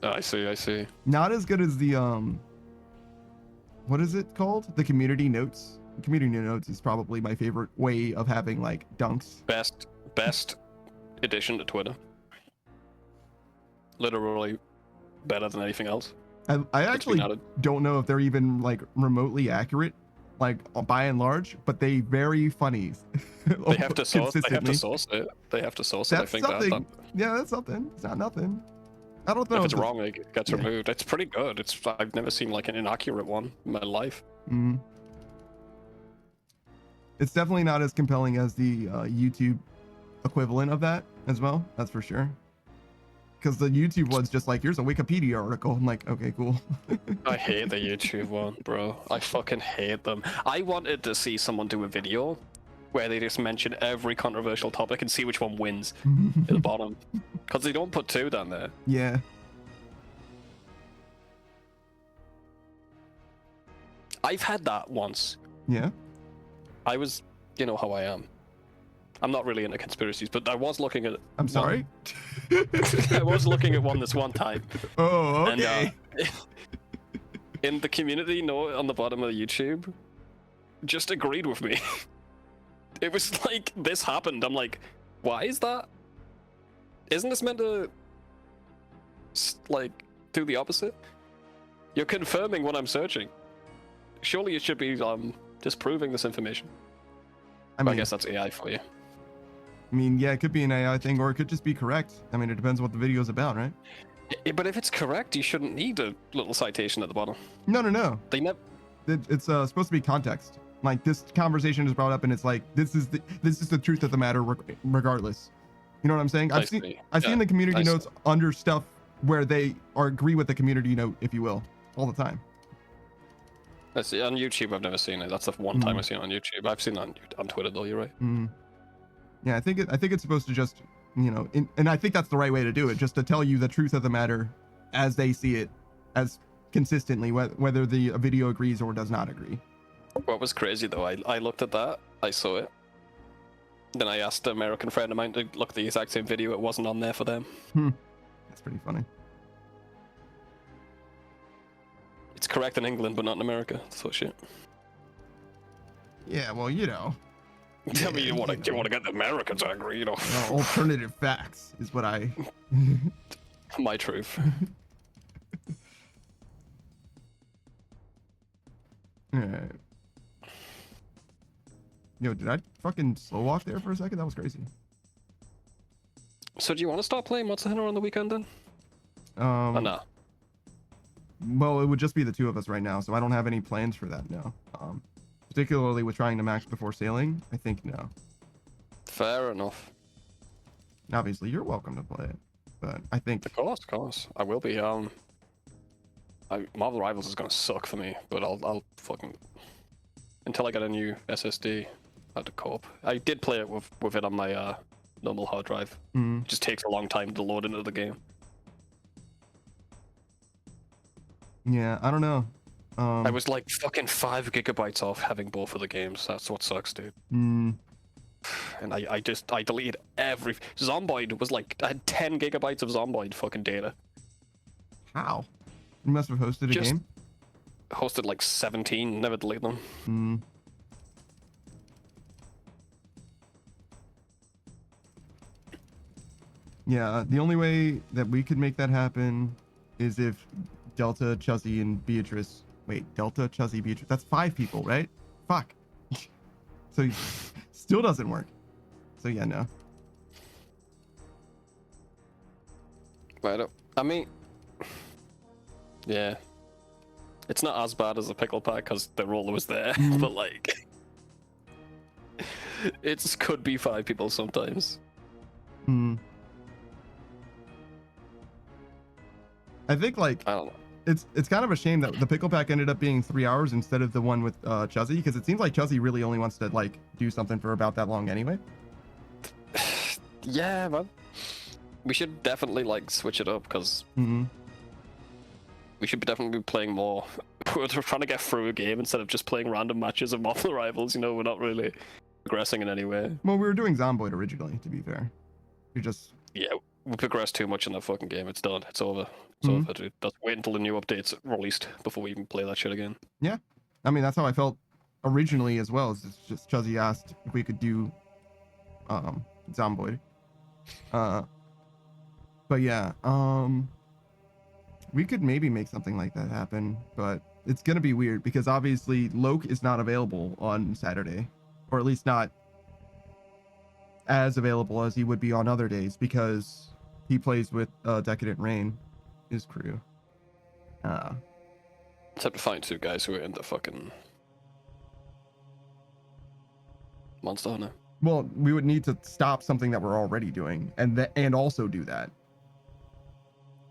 Oh, I see. Not as good as the what is it called? The community notes. Community notes is probably my favorite way of having like dunks. Best addition to Twitter. Literally better than anything else. I actually don't know if they're even like remotely accurate, like by and large, but they very funny. They have to source. They have to source it. They have to source it. I think something. Yeah, that's something. It's not nothing. I don't know if it's wrong, it gets removed. It's pretty good. I've never seen like an inaccurate one in my life. Mm. It's definitely not as compelling as the YouTube equivalent of that as well. That's for sure. Because the YouTube one's just like, here's a Wikipedia article. I'm like, okay, cool. I hate the YouTube one, bro. I fucking hate them. I wanted to see someone do a video where they just mention every controversial topic and see which one wins at the bottom. Because they don't put two down there. Yeah. I've had that once. Yeah. I was, you know how I am. I'm not really into conspiracies, but I was looking at. I'm sorry. I was looking at one this one time. Oh, okay. And, in the community note on the bottom of the YouTube, just agreed with me. It was like, this happened. I'm like, why is that? Isn't this meant to, like, do the opposite? You're confirming what I'm searching. Surely you should be disproving this information. I guess that's AI for you. I mean, yeah, it could be an AI thing, or it could just be correct. I mean, it depends what the video is about, right? But if it's correct, you shouldn't need a little citation at the bottom. No. They never. It's supposed to be context. Like, this conversation is brought up, and it's like, this is the truth of the matter, regardless. You know what I'm saying? I've seen the community notes under stuff where they agree with the community note, if you will, all the time. I see on YouTube. I've never seen it. That's the one time I've seen it on YouTube. I've seen it on Twitter though. You're right. Yeah, I think it's supposed to just, you know, and I think that's the right way to do it, just to tell you the truth of the matter as they see it, as consistently, whether the video agrees or does not agree. What was crazy though, I looked at that, I saw it, then I asked an American friend of mine to look at the exact same video. It wasn't on there for them. That's pretty funny. It's correct in England, but not in America. So shit. Yeah, well, you know. I mean, you want to get the Americans angry, you know. Alternative facts is what I. My truth. Alright. Yo, did I fucking slow walk there for a second? That was crazy. So do you want to start playing Monster Hunter on the weekend then? Or no? Well, it would just be the two of us right now, so I don't have any plans for that, no. Particularly with trying to max before sailing, I think no. Fair enough. Obviously, you're welcome to play it, but I think... Of course. I will be. Marvel Rivals is gonna suck for me, but I'll fucking... Until I get a new SSD, I have to cope. I did play it with it on my normal hard drive. It just takes a long time to load into the game. Yeah, I don't know. I was like fucking 5 gigabytes off having both of the games. That's what sucks, dude. And I deleted every... Zomboid was like... I had 10 gigabytes of Zomboid fucking data. How? You must have hosted a game? Hosted like 17, never deleted them. Yeah, the only way that we could make that happen is if Delta, Chuzzy, and Beatrice. Wait, Delta, Chuzzy, Beatrice. That's 5 people, right? Fuck. So still doesn't work. So yeah, no. Right. I mean, yeah, it's not as bad as the pickle pack because the roller was there, but like, it could be 5 people sometimes. Hmm. I think like I don't know. it's kind of a shame that the pickle pack ended up being 3 hours instead of the one with Chuzzy, because it seems like Chuzzy really only wants to like do something for about that long anyway. Yeah, man. We should definitely like switch it up because we should definitely be playing more. We're trying to get through a game instead of just playing random matches of Mothra Rivals. You know, we're not really progressing in any way. Well, we were doing Zomboid originally, to be fair. We just we progressed too much in that fucking game. It's done. It's over. It's over, dude. Let's wait until the new update's released before we even play that shit again. Yeah, I mean that's how I felt originally as well. It's just Chuzzy asked if we could do Zomboid. But yeah, we could maybe make something like that happen, but it's gonna be weird because obviously Loke is not available on Saturday, or at least not as available as he would be on other days because he plays with Decadent Rain, his crew. Except to find 2 guys who are in the fucking Monster Hunter. Well, we would need to stop something that we're already doing and also do that.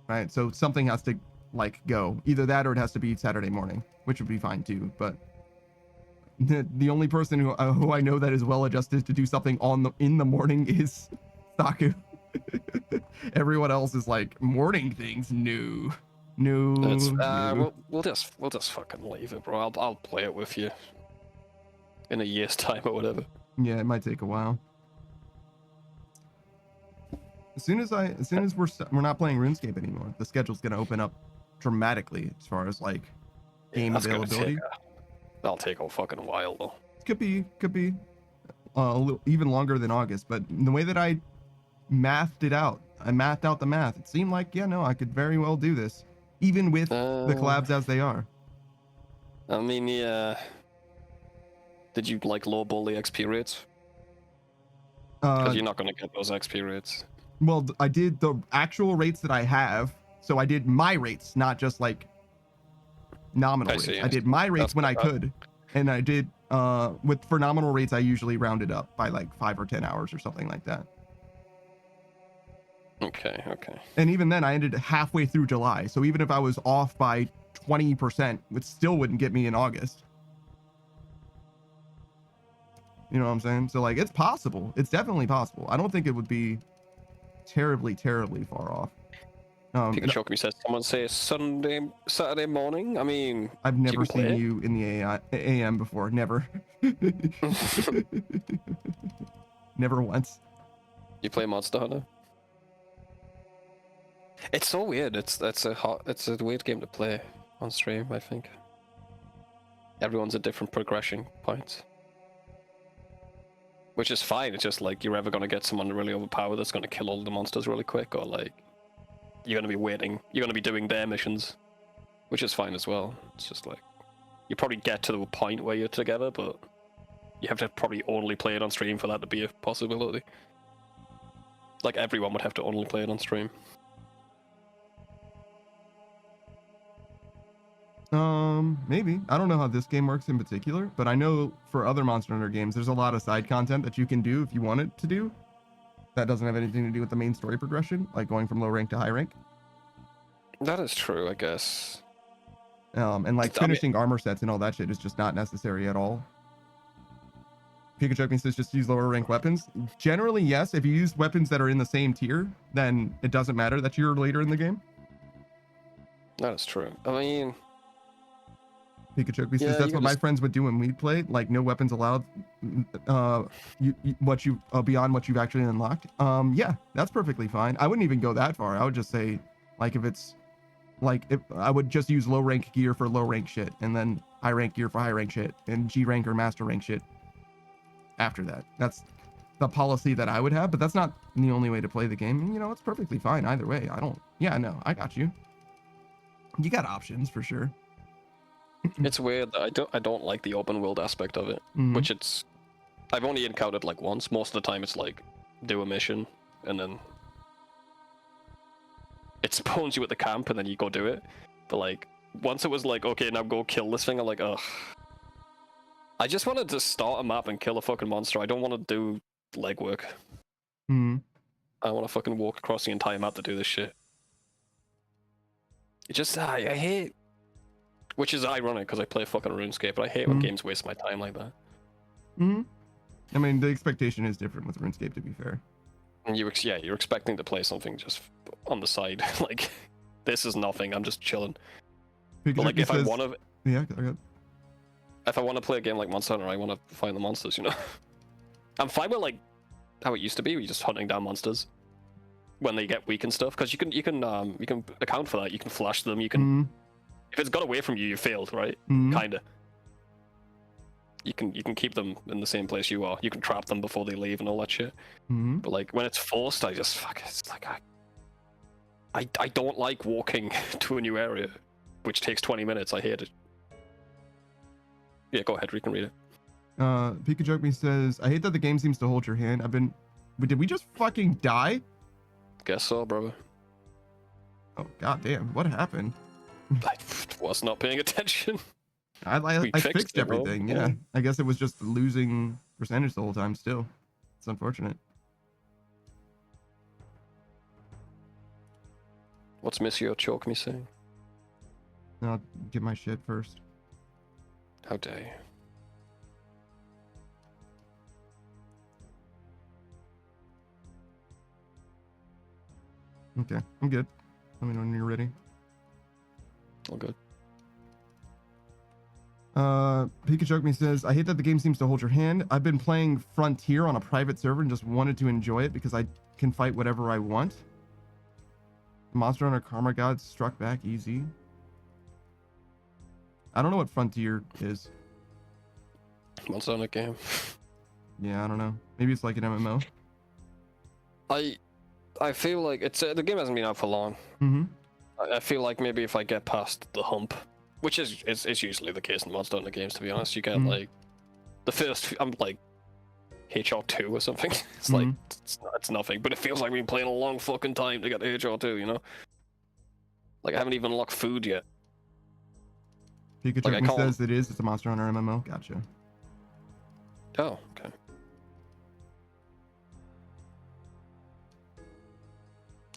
Right? So something has to like go. Either that or it has to be Saturday morning, which would be fine too, but the only person who I know that is well adjusted to do something in the morning is Saku. Everyone else is like morning things. No. We'll just fucking leave it, bro. I'll play it with you in a year's time or whatever. Yeah, it might take a while. As soon as we're not playing RuneScape anymore, the schedule's gonna open up dramatically as far as like game availability. That'll take a fucking while though. Could be a little even longer than August, but the way that I mathed out the math. It seemed like I could very well do this, even with the collabs as they are. I mean, yeah. Did you like lowball the XP rates? Because you're not gonna get those XP rates. Well, I did the actual rates that I have, so I did my rates, not just like nominal rates. I did my rates when I could, and I did for nominal rates I usually rounded up by like 5 or 10 hours or something like that. Okay. And even then I ended halfway through July, so even if I was off by 20%, it still wouldn't get me in August. You know what I'm saying? So like it's possible. It's definitely possible. I don't think it would be terribly far off. Pikachu says someone say Saturday morning. I mean, I've never seen you in the AM before. Never. Never once. You play Monster Hunter? It's so weird. It's a weird game to play on stream, I think. Everyone's at different progression points. Which is fine. It's just like you're ever gonna get someone really overpowered that's gonna kill all the monsters really quick, or like you're gonna be waiting. You're gonna be doing their missions, which is fine as well. It's just like you probably get to the point where you're together, but you have to probably only play it on stream for that to be a possibility. Like everyone would have to only play it on stream. Maybe. I don't know how this game works in particular, but I know for other Monster Hunter games, there's a lot of side content that you can do if you want it to do. That doesn't have anything to do with the main story progression, like going from low rank to high rank. That is true, I guess. And like finishing armor sets and all that shit is just not necessary at all. Pikachu says just use lower rank weapons. Generally, yes. If you use weapons that are in the same tier, then it doesn't matter that you're later in the game. That is true. I mean, Pikachu says that's what my friends would do when we played. Like no weapons allowed. Beyond what you've actually unlocked. Yeah, that's perfectly fine. I wouldn't even go that far. I would just say, like, if I would just use low rank gear for low rank shit, and then high rank gear for high rank shit, and G rank or master rank shit after that. That's the policy that I would have, but that's not the only way to play the game. And, you know, it's perfectly fine either way. I don't. Yeah, no, I got you. You got options for sure. It's weird that I don't like the open world aspect of it, Mhm. which I've only encountered like once. Most of the time, it's like do a mission and then it spawns you at the camp and then you go do it. But like once it was like, okay, now go kill this thing, I'm like, ugh. I just wanted to start a map and kill a fucking monster. I don't want to do legwork. Hmm. I want to fucking walk across the entire map to do this shit. It just I hate. Which is ironic because I play fucking RuneScape, but I hate when games waste my time like that. Hmm. I mean, the expectation is different with RuneScape, to be fair. And you're expecting to play something just on the side. Like, this is nothing. I'm just chilling. But like, if I want to, yeah, go ahead. if I want to play a game like Monster Hunter, I want to find the monsters. You know, I'm fine with like how it used to be, where you're just hunting down monsters when they get weak and stuff. Because you can account for that. You can flash them. You can. If it's got away from you, you failed, right? Kinda. You can keep them in the same place you are. You can trap them before they leave and all that shit. But like when it's forced, it's like I don't like walking to a new area, which takes 20 minutes. I hate it. Yeah, go ahead. You can read it. Pika Joke Me says, I hate that the game seems to hold your hand. Did we just fucking die? Guess so, brother. Oh goddamn! What happened? I was not paying attention. I fixed everything. Yeah. I guess it was just losing percentage the whole time. Still, it's unfortunate. What's Monsieur Choke Me saying? I'll get my shit first. How dare you? Okay, I'm good. Let me know when you're ready. All good. Pika Joke Me says, I hate that the game seems to hold your hand. I've been playing Frontier on a private server and just wanted to enjoy it because I can fight whatever I want. Monster Hunter Karma God struck back easy. I don't know what Frontier is. Monster Hunter game. Yeah, I don't know. Maybe it's like an MMO. I feel like it's the game hasn't been out for long. I feel like maybe if I get past the hump, which is usually the case in Monster Hunter games, to be honest, you get like the first, I'm like HR2 or something. It's like it's nothing, but it feels like we've been playing a long fucking time to get to HR2, you know? Like I haven't even unlocked food yet. Pika Joke Me says it's a Monster Hunter MMO. Gotcha. Oh, okay.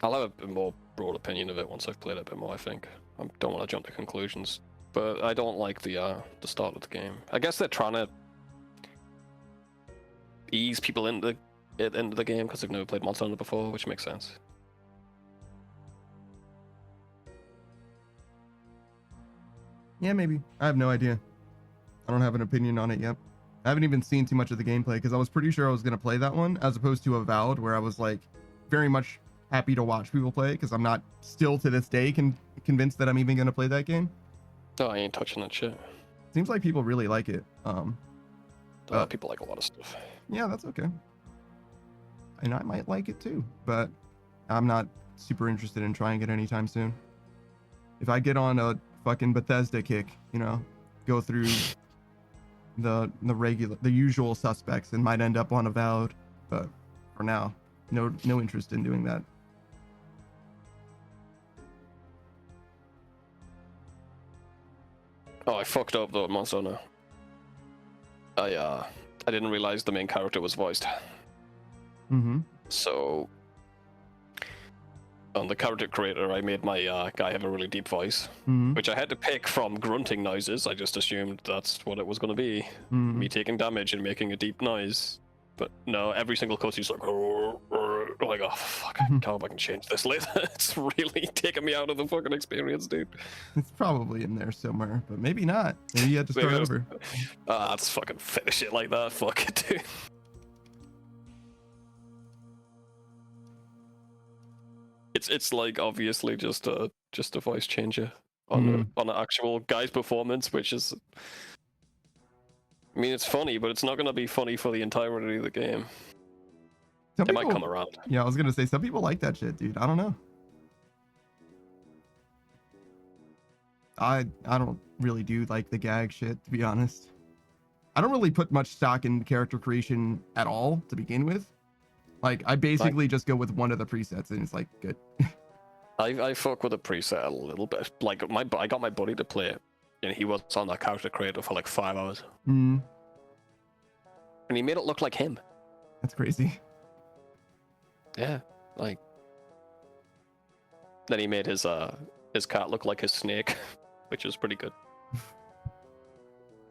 I'll have a more broad opinion of it once I've played it a bit more, I think. I don't want to jump to conclusions. But I don't like the start of the game. I guess they're trying to ease people into the game because they've never played Monster Hunter before, which makes sense. Yeah, maybe. I have no idea. I don't have an opinion on it yet. I haven't even seen too much of the gameplay because I was pretty sure I was going to play that one as opposed to Avowed, where I was like very much happy to watch people play because I'm not still to this day convinced that I'm even going to play that game. Oh, I ain't touching that shit. Seems like people really like it. People like a lot of stuff. Yeah, that's okay. And I might like it too, but I'm not super interested in trying it anytime soon. If I get on a fucking Bethesda kick, you know, go through the usual suspects and might end up on Avowed, but for now, no interest in doing that. Oh, I fucked up though, Monster Hunter. I didn't realize the main character was voiced. So on the character creator, I made my guy have a really deep voice, which I had to pick from grunting noises. I just assumed that's what it was going to be, me taking damage and making a deep noise. But no, every single cutscene is like, like, oh fuck, I hope I can change this later. It's really taking me out of the fucking experience, dude. It's probably in there somewhere, but maybe not. Maybe you had to start over. Let's fucking finish it like that. Fuck it, dude. It's like obviously just a voice changer on an actual guy's performance, which is, I mean, it's funny, but it's not gonna be funny for the entirety of the game. Some They might people- come around. Yeah, I was gonna say some people like that shit, dude. I don't know. I don't really do like the gag shit, to be honest. I don't really put much stock in character creation at all to begin with. Like, I basically just go with one of the presets and it's like good. I fuck with the preset a little bit. Like I got my buddy to play it, and he was on that character creator for like 5 hours, Mm, and he made it look like him. that's crazy. Yeah, like. Then he made his cat look like his snake, which was pretty good.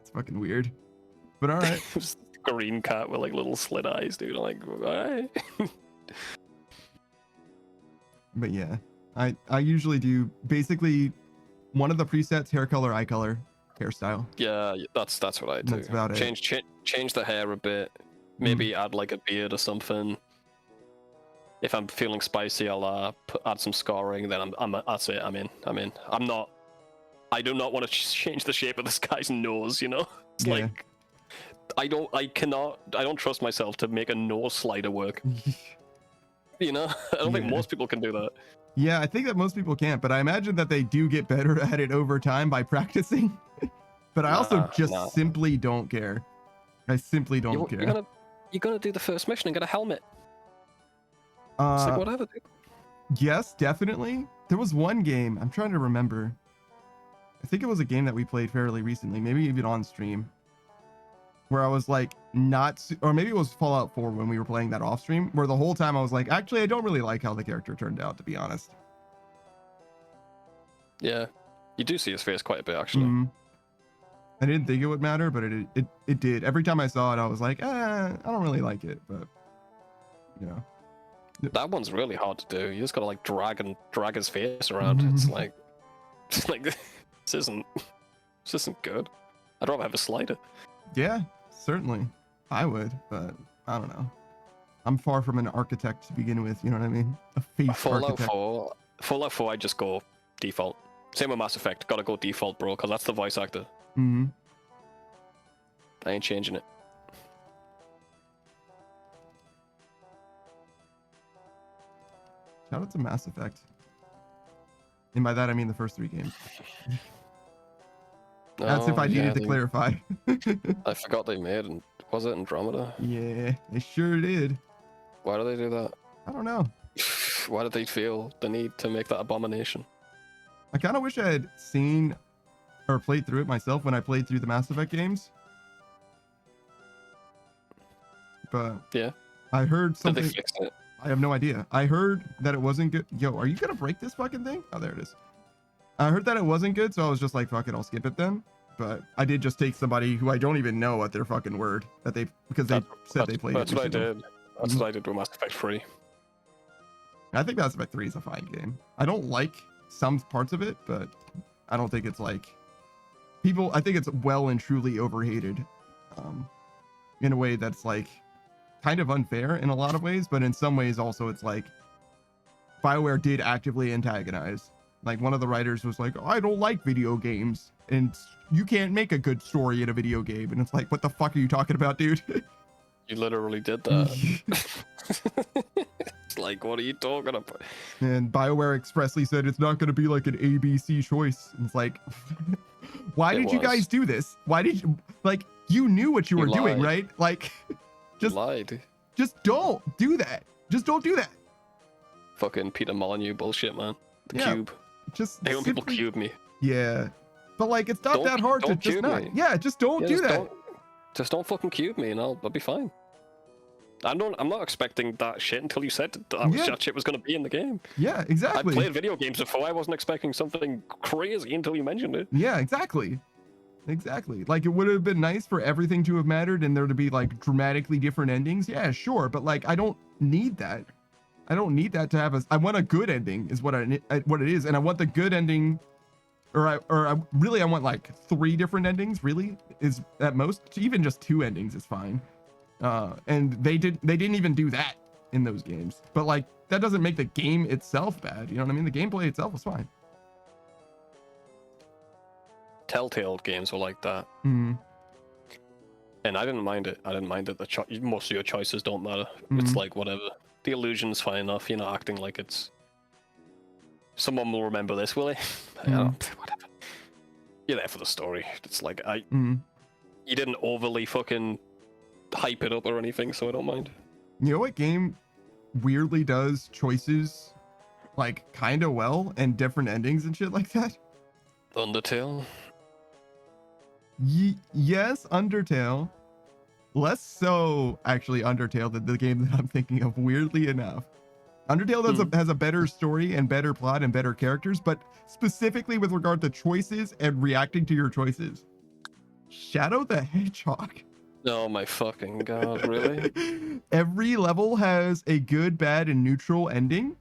It's fucking weird. But all right. Just a green cat with like little slit eyes, dude. I'm like, alright. But yeah, I usually do basically one of the presets, hair color, eye color, hairstyle. Yeah, that's what I do. That's about it. Change the hair a bit. Maybe add like a beard or something. If I'm feeling spicy, I'll add some scoring. Then that's it. I'm in. I do not want to change the shape of this guy's nose. You know, it's like I don't trust myself to make a nose slider work. You know, I don't think most people can do that. Yeah, I think that most people can't, but I imagine that they do get better at it over time by practicing. But I also just simply don't care. I simply don't care. You're gonna do the first mission and get a helmet. It's like whatever, dude. Yes, definitely. There was one game, I'm trying to remember. I think it was a game that we played fairly recently, maybe even on stream, where I was like or maybe it was Fallout 4 when we were playing that off stream, where the whole time I was like, actually, I don't really like how the character turned out, to be honest. Yeah, you do see his face quite a bit, actually. Mm-hmm. I didn't think it would matter, but it did. Every time I saw it, I was like, I don't really like it, but you know. That one's really hard to do. You just gotta like drag his face around. It's like this isn't good. I'd rather have a slider. Yeah, certainly. I would, but I don't know. I'm far from an architect to begin with, you know what I mean? A face architect. Fallout 4, I just go default. Same with Mass Effect. Gotta go default, bro, because that's the voice actor. Mm-hmm. I ain't changing it. Shout out to Mass Effect. And by that, I mean the first 3 games. That's if I needed to clarify. I forgot they made, and was it Andromeda? Yeah, they sure did. Why do they do that? I don't know. Why did they feel the need to make that abomination? I kind of wish I had seen or played through it myself when I played through the Mass Effect games. But yeah, I heard something. Did they fix it? I have no idea. I heard that it wasn't good. Yo, are you gonna break this fucking thing? Oh, there it is. I heard that it wasn't good, so I was just like, fuck it, I'll skip it then. But I did just take somebody who I don't even know at their fucking word that they said they played. That's what I did. That's what I did with Mass Effect 3. I think Mass Effect 3 is a fine game. I don't like some parts of it, but I don't think it's like I think it's well and truly overhated, in a way that's like kind of unfair in a lot of ways, but in some ways also it's like BioWare did actively antagonize. Like one of the writers was like, I don't like video games and you can't make a good story in a video game. And it's like, what the fuck are you talking about, dude? You literally did that. It's like, what are you talking about? And BioWare expressly said it's not going to be like an ABC choice. And it's like, why did you guys do this? Why did you, like, you knew what you were doing, right? Like, just lied. Just don't do that. Just don't do that. Fucking Peter Molyneux bullshit, man. The cube. Just I hate when people cube me. Yeah. But like, it's not that hard to just not. Me. Yeah, just don't do that. Just don't fucking cube me and I'll be fine. I'm not expecting that shit until you said that shit was going to be in the game. Yeah, exactly. I played video games before. I wasn't expecting something crazy until you mentioned it. Yeah, exactly. Exactly. Like, it would have been nice for everything to have mattered and there to be like dramatically different endings. Yeah, sure. But like, I don't need that. I don't need that to have I want a good ending is what it is. And I want the good ending, I want like 3 different endings, really, is at most. Even just 2 endings is fine. And they didn't even do that in those games. But like, that doesn't make the game itself bad. You know what I mean? The gameplay itself is fine. Telltale games were like that. Mm-hmm. And I didn't mind it. I didn't mind it. Most of your choices don't matter. It's like whatever. The illusion's fine enough. You're not acting like it's. Someone will remember this, will he? I don't. Whatever. You're there for the story. It's like you didn't overly fucking hype it up or anything, so I don't mind. You know what game weirdly does choices like kind of well and different endings and shit like that? Undertale. Yes, Undertale. Less so, actually, Undertale than the game that I'm thinking of, weirdly enough. Undertale has a better story and better plot and better characters, but specifically with regard to choices and reacting to your choices. Shadow the Hedgehog. Oh my fucking god, really? Every level has a good, bad, and neutral ending.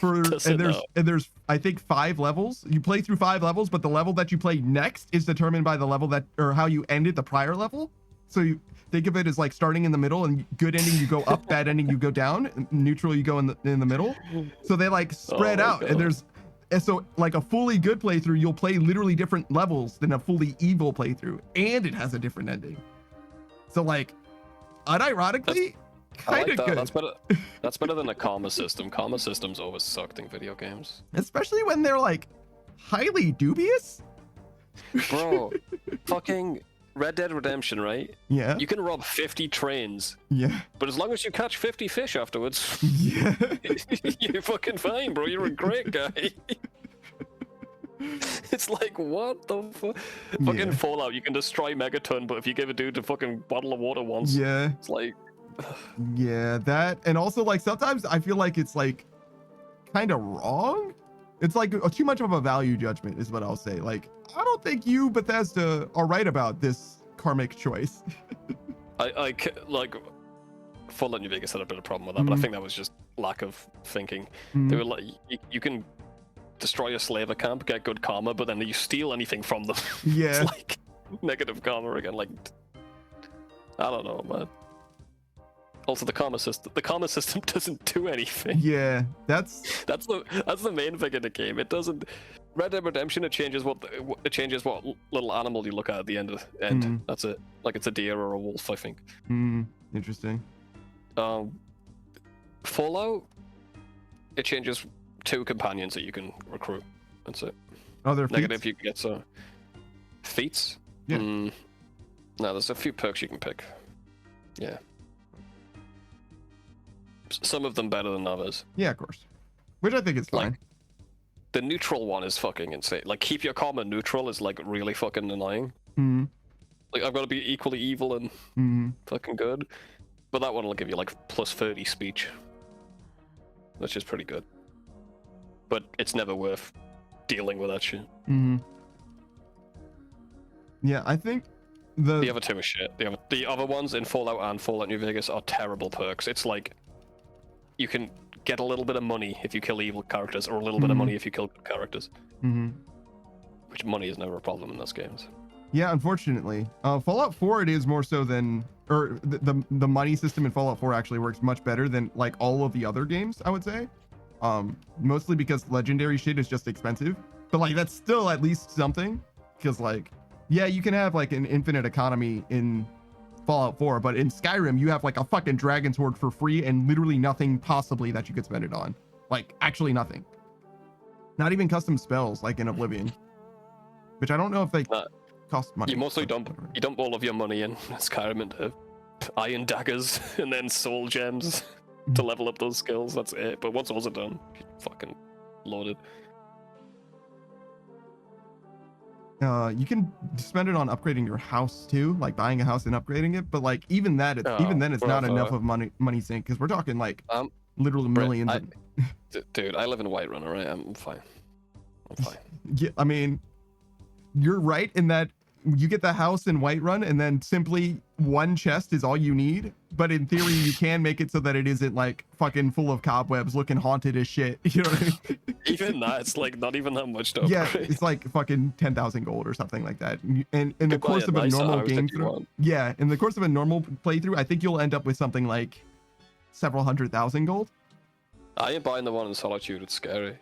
There's I think 5 levels. You play through 5 levels, but the level that you play next is determined by the level that, or how you ended the prior level. So you think of it as like starting in the middle, and good ending you go up, bad ending you go down, neutral you go in the middle. So they like spread out, God. and so like a fully good playthrough, you'll play literally different levels than a fully evil playthrough, and it has a different ending. So like, unironically, kind of good. That's better than a karma system. Karma systems always sucked in video games. Especially when they're like highly dubious. Bro, fucking Red Dead Redemption, right? Yeah. You can rob 50 trains. Yeah. But as long as you catch 50 fish afterwards, Yeah. you're fucking fine, bro. You're a great guy. It's like, what the fuck? Fucking Fallout, you can destroy Megaton, but if you give a dude a fucking bottle of water once, it's like... Yeah, that, and also like sometimes I feel like it's like kind of wrong. It's like too much of a value judgment is what I'll say. Like, I don't think you, Bethesda, are right about this karmic choice. like Fallout New Vegas had a bit of a problem with that, but I think that was just lack of thinking. They were like, you can destroy a slaver camp, get good karma, but then you steal anything from them. Yeah. It's like negative karma again. Like, I don't know, man. Also, the karma system doesn't do anything. Yeah, that's the main thing in the game. It doesn't. Red Dead Redemption, it changes what little animal you look at the end. That's it. Like it's a deer or a wolf, I think. Interesting. Fallout, it changes 2 companions that you can recruit. That's it. Oh, they're negative. feats? You can get some feats. Yeah. No, there's a few perks you can pick. Yeah. Some of them better than others. Yeah, of course. Which I think is fine. Like, the neutral one is fucking insane. Like, keep your karma neutral is like really fucking annoying. Like, I've got to be equally evil and fucking good. But that one will give you like plus 30 speech, which is pretty good. But it's never worth dealing with that shit. Yeah, I think the other 2 are shit. The other ones in Fallout and Fallout New Vegas are terrible perks. It's like you can get a little bit of money if you kill evil characters, or a little bit of money if you kill good characters. Which money is never a problem in those games. Yeah, unfortunately. Fallout 4, it is more so than, or the money system in Fallout 4 actually works much better than like all of the other games, I would say. Mostly because legendary shit is just expensive, but like that's still at least something. Because like, yeah, you can have like an infinite economy in Fallout 4, but in Skyrim you have like a fucking dragon's horde for free and literally nothing possibly that you could spend it on. Like actually nothing. Not even custom spells like in Oblivion, which I don't know if they cost money. You mostly dump all of your money in Skyrim into iron daggers and then soul gems to level up those skills. That's it. But once those are done, you're fucking loaded. You can spend it on upgrading your house too, like buying a house and upgrading it. But like even then, it's not enough of money sink, because we're talking like literally millions. Dude, I live in Whiterun, alright? I'm fine. Yeah, I mean, you're right in that you get the house in Whiterun, and then simply one chest is all you need. But in theory, you can make it so that it isn't like fucking full of cobwebs, looking haunted as shit. You know what I mean? Even that, it's like not even that much to upgrade. Yeah, it's like fucking 10,000 gold or something like that. And in the course of a normal game through, in the course of a normal playthrough, I think you'll end up with something like several 100,000 gold. I ain't buying the one in Solitude. It's scary.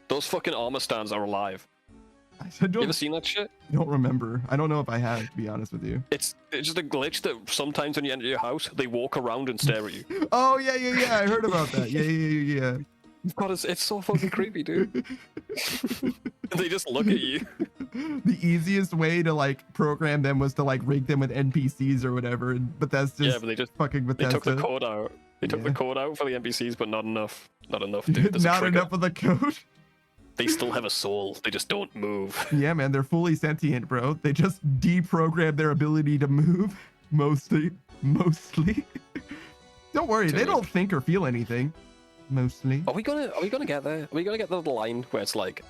Those fucking armor stands are alive. I You ever seen that shit? don't remember. I don't know if I have, to be honest with you. It's just a glitch that sometimes when you enter your house, they walk around and stare at you. Oh yeah. I heard about that. Yeah. God, it's so fucking creepy, dude. They just look at you. The easiest way to like program them was to like rig them with NPCs or whatever, but that's just Yeah, but they just fucking they Bethesda. took the code out. They took the Yeah. code out for the NPCs, but not enough. Not enough, dude. There's a Not trigger. enough of the code. They still have a soul. They just don't move. Yeah, man, they're fully sentient, bro. They just deprogrammed their ability to move. Mostly. Don't worry, they Dude. don't think or feel anything. Mostly. Are we gonna get there? Are we gonna get the line where it's like,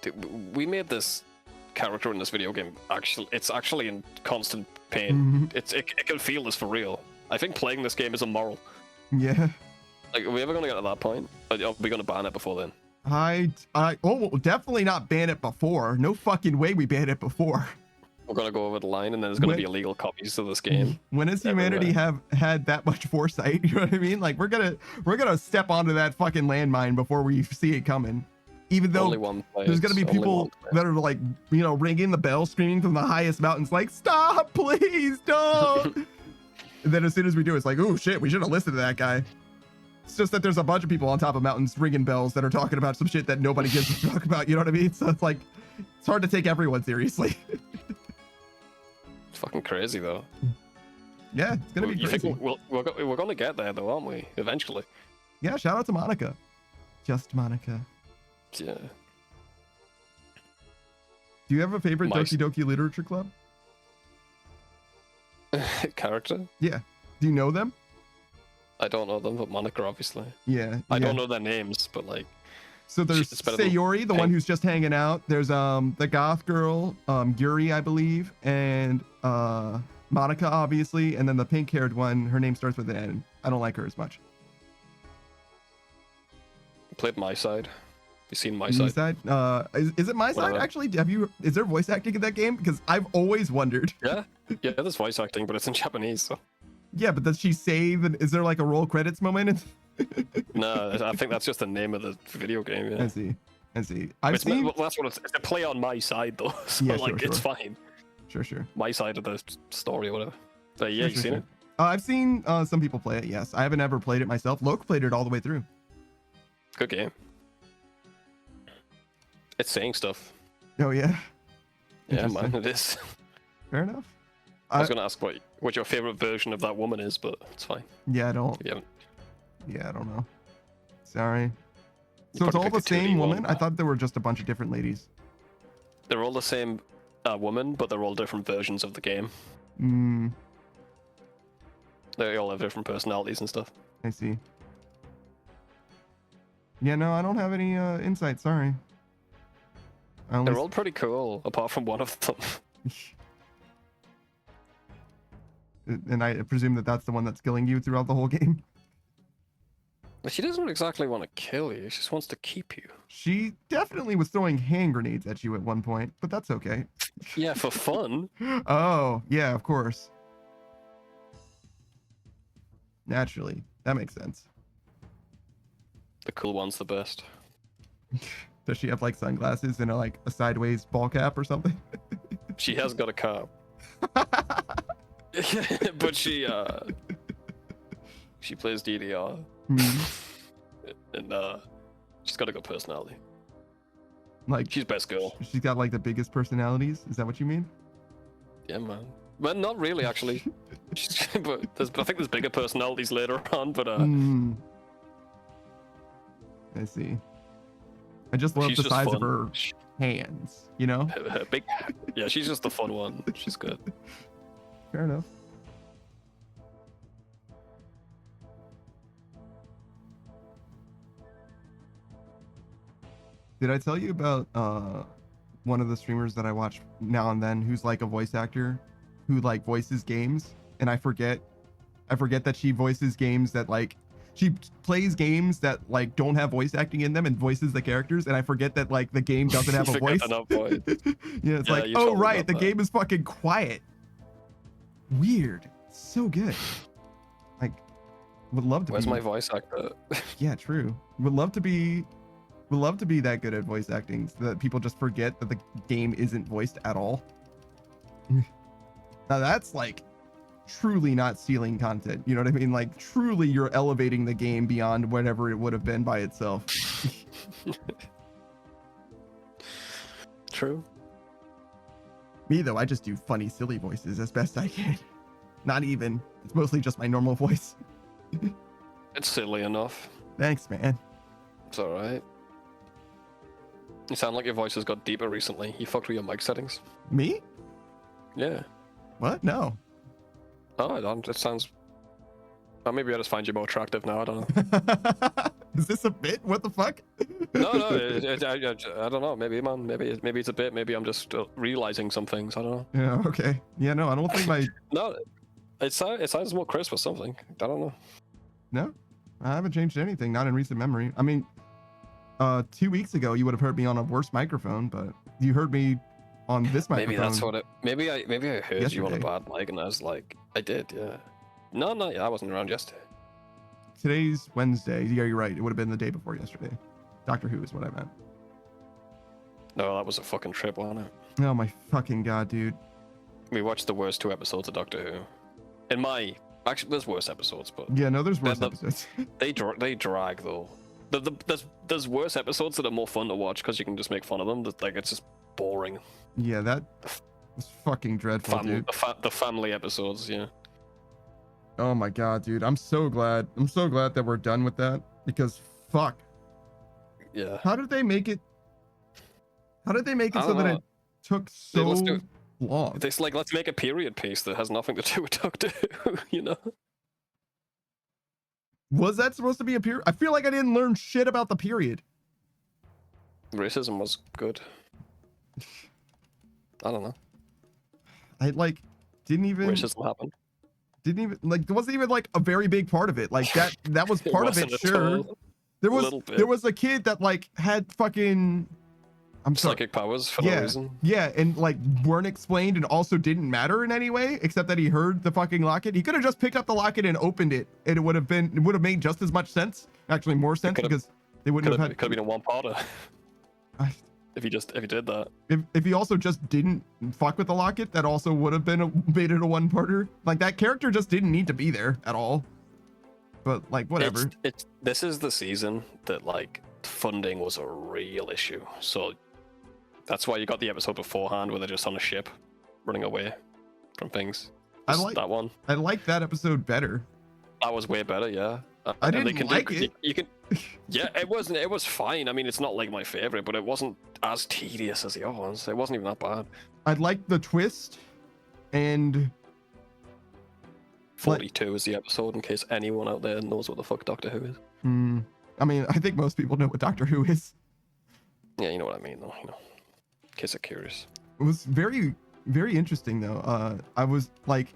dude, we made this character in this video game. It's actually in constant pain. Mhm. It can feel this for real. I think playing this game is immoral. Yeah. Like, are we ever gonna get to that point? Or are we gonna ban it before then? We'll definitely not ban it before. No fucking way we banned it before. We're gonna go over the line, and then there's gonna When- be illegal copies of this game. When has humanity have had that much foresight? You know what I mean? Like we're gonna step onto that fucking landmine before we see it coming. Even though Only one place. there's gonna be only people one place. that are like, ringing the bell, screaming from the highest mountains, like, "Stop, please, don't!" And then as soon as we do, it's like, "Oh shit, we should have listened to that guy." It's just that there's a bunch of people on top of mountains ringing bells that are talking about some shit that nobody gives a fuck about. You know what I mean? So it's like, it's hard to take everyone seriously. It's fucking crazy though. Yeah, it's gonna be You crazy. think we're gonna get there though, aren't we? Eventually. Yeah, shout out to Monica. Just Monica. Yeah. Do you have a favorite My- Doki Doki Literature Club? Character? Yeah. Do you know them? I don't know them, but Monica obviously. Yeah. I yeah. don't know their names, but like. So there's It's better than Sayori, the one Pink. who's just hanging out. There's the goth girl, Yuri, I believe, and Monica, obviously, and then the pink-haired one. Her name starts with an N. I don't like her as much. Played My Side. You seen My My Side? side? Is it my side Whatever. actually? Is there voice acting in that game? Because I've always wondered. Yeah. Yeah, there's voice acting, but it's in Japanese. So. Yeah, but does she save? And is there like a roll credits moment? No, I think that's just the name of the video game. I Yeah. see. I see. I've It's, seen. well, that's what it's a play on my side though. So Yeah, like sure, it's sure. fine. Sure. My side of the story or whatever. But yeah, you seen it? I've seen some people play it. Yes, I haven't ever played it myself. Loke played it all the way through. Good game. It's saying stuff. Oh yeah. Yeah, man, Interesting. it is. Fair enough. I was gonna ask what your favorite version of that woman is, but it's fine. Yeah, I don't. If you haven't. Yeah, I don't know. Sorry. You So it's probably all the picked a 2D same one. woman? I thought there were just a bunch of different ladies. They're all the same woman, but they're all different versions of the game. Hmm. They all have different personalities and stuff. I see. Yeah, no, I don't have any insight. Sorry. I only They're all pretty cool, apart from one of them. and I presume that that's the one that's killing you throughout the whole game. She doesn't exactly want to kill you, she just wants to keep you. She definitely was throwing hand grenades at you at one point, but that's okay. Yeah, for fun. Oh, yeah, of course. Naturally. That makes sense. The cool one's the best. Does she have like sunglasses and a sideways ball cap or something? She has got a car. But she plays DDR. Hmm. And she's got a good personality. Like She's best girl. she's got like the biggest personalities. Is that what you mean? Yeah, man. Well, not really, actually. But I think there's bigger personalities later on, but Hmm. I see. I just love she's the just size fun. of her hands, you know? Her big, yeah, she's just the fun one. She's good. Fair enough. Did I tell you about one of the streamers that I watch now and then who's like a voice actor who like voices games? And I forget that she voices games that like she plays games that like don't have voice acting in them and voices the characters, and I forget that like the game doesn't have a Forget voice. they're not voiced. Yeah, it's Yeah, like, you oh told me right, about the that. game is fucking quiet. Weird. So good. Like, would love to Where's be. my voice actor? Yeah, true. Would love to be Would love to be that good at voice acting so that people just forget that the game isn't voiced at all. Now that's like truly not stealing content. You know what I mean? Like truly you're elevating the game beyond whatever it would have been by itself. True. Me though, I just do funny, silly voices as best I can. Not even. It's mostly just my normal voice. It's silly enough. Thanks, man. It's alright. You sound like your voice has got deeper recently. You fucked with your mic settings. Me? Yeah. What? No. Oh, I don't. It sounds. Well, maybe I just find you more attractive now. I don't know. Is this a bit? What the fuck? No, I don't know. Maybe, man. Maybe it's a bit. Maybe I'm just realizing some things. I don't know. Yeah. Okay. Yeah. No, I don't think my. No, it sounds more crisp or something. I don't know. No, I haven't changed anything. Not in recent memory. I mean, 2 weeks ago you would have heard me on a worse microphone, but you heard me on this microphone. Maybe that's what it. Maybe I heard yesterday. you on a bad mic, and I was like, I did, yeah. No, I wasn't around yesterday. Today's Wednesday. Yeah, you're right. It would have been the day before yesterday. Doctor Who is what I meant. No, that was a fucking trip, wasn't it? Oh my fucking god, dude. We watched the worst 2 episodes of Doctor Who. Actually, there's worse episodes, but Yeah, no, there's worse episodes. they drag though. There's worse episodes that are more fun to watch because you can just make fun of them. Like it's just boring. Yeah, that was fucking dreadful, dude. The family episodes, yeah. Oh my god, dude. I'm so glad that we're done with that because fuck. Yeah. How did they make it so that it took so long? It's like, let's make a period piece that has nothing to do with Doctor Who, you know? Was that supposed to be a period? I feel like I didn't learn shit about the period. Racism was good. I don't know. I like didn't even Racism happened. Didn't even like there wasn't even like a very big part of it. Like that was It part of it, wasn't at sure. all. There little bit. was a kid that like had fucking Psychic powers for no reason. Yeah, and like weren't explained and also didn't matter in any way except that he heard the fucking locket. He could have just picked up the locket and opened it, and it would have made just as much sense, actually more sense, because they wouldn't have had. It could have been a one-parter. If he did that. If he also just didn't fuck with the locket, that also would have made it a one-parter. Like that character just didn't need to be there at all. But like whatever. This is the season that like funding was a real issue. So that's why you got the episode beforehand where they're just on a ship running away from things. I like that one. I like that episode better. That was way better, yeah. I didn't like it. You can, yeah, it wasn't. It was fine. I mean, it's not like my favorite, but it wasn't as tedious as the other ones. It wasn't even that bad. I like the twist, and 42 is the episode. In case anyone out there knows what the fuck Doctor Who is. I mean, I think most people know what Doctor Who is. Yeah, you know what I mean, though. You know, in case they're curious. It was very, very interesting, though. I was like,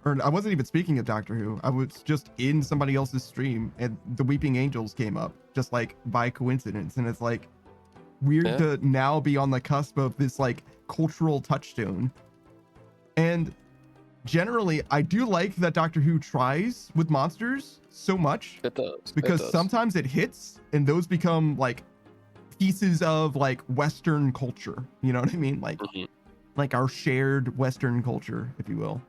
I wasn't even speaking of Doctor Who. I was just in somebody else's stream, and the Weeping Angels came up just like by coincidence, and it's like weird to now be on the cusp of this like cultural touchstone. And generally, I do like that Doctor Who tries with monsters so much. It does. Because sometimes it hits, and those become like pieces of like Western culture. You know what I mean? Like, like our shared Western culture, if you will.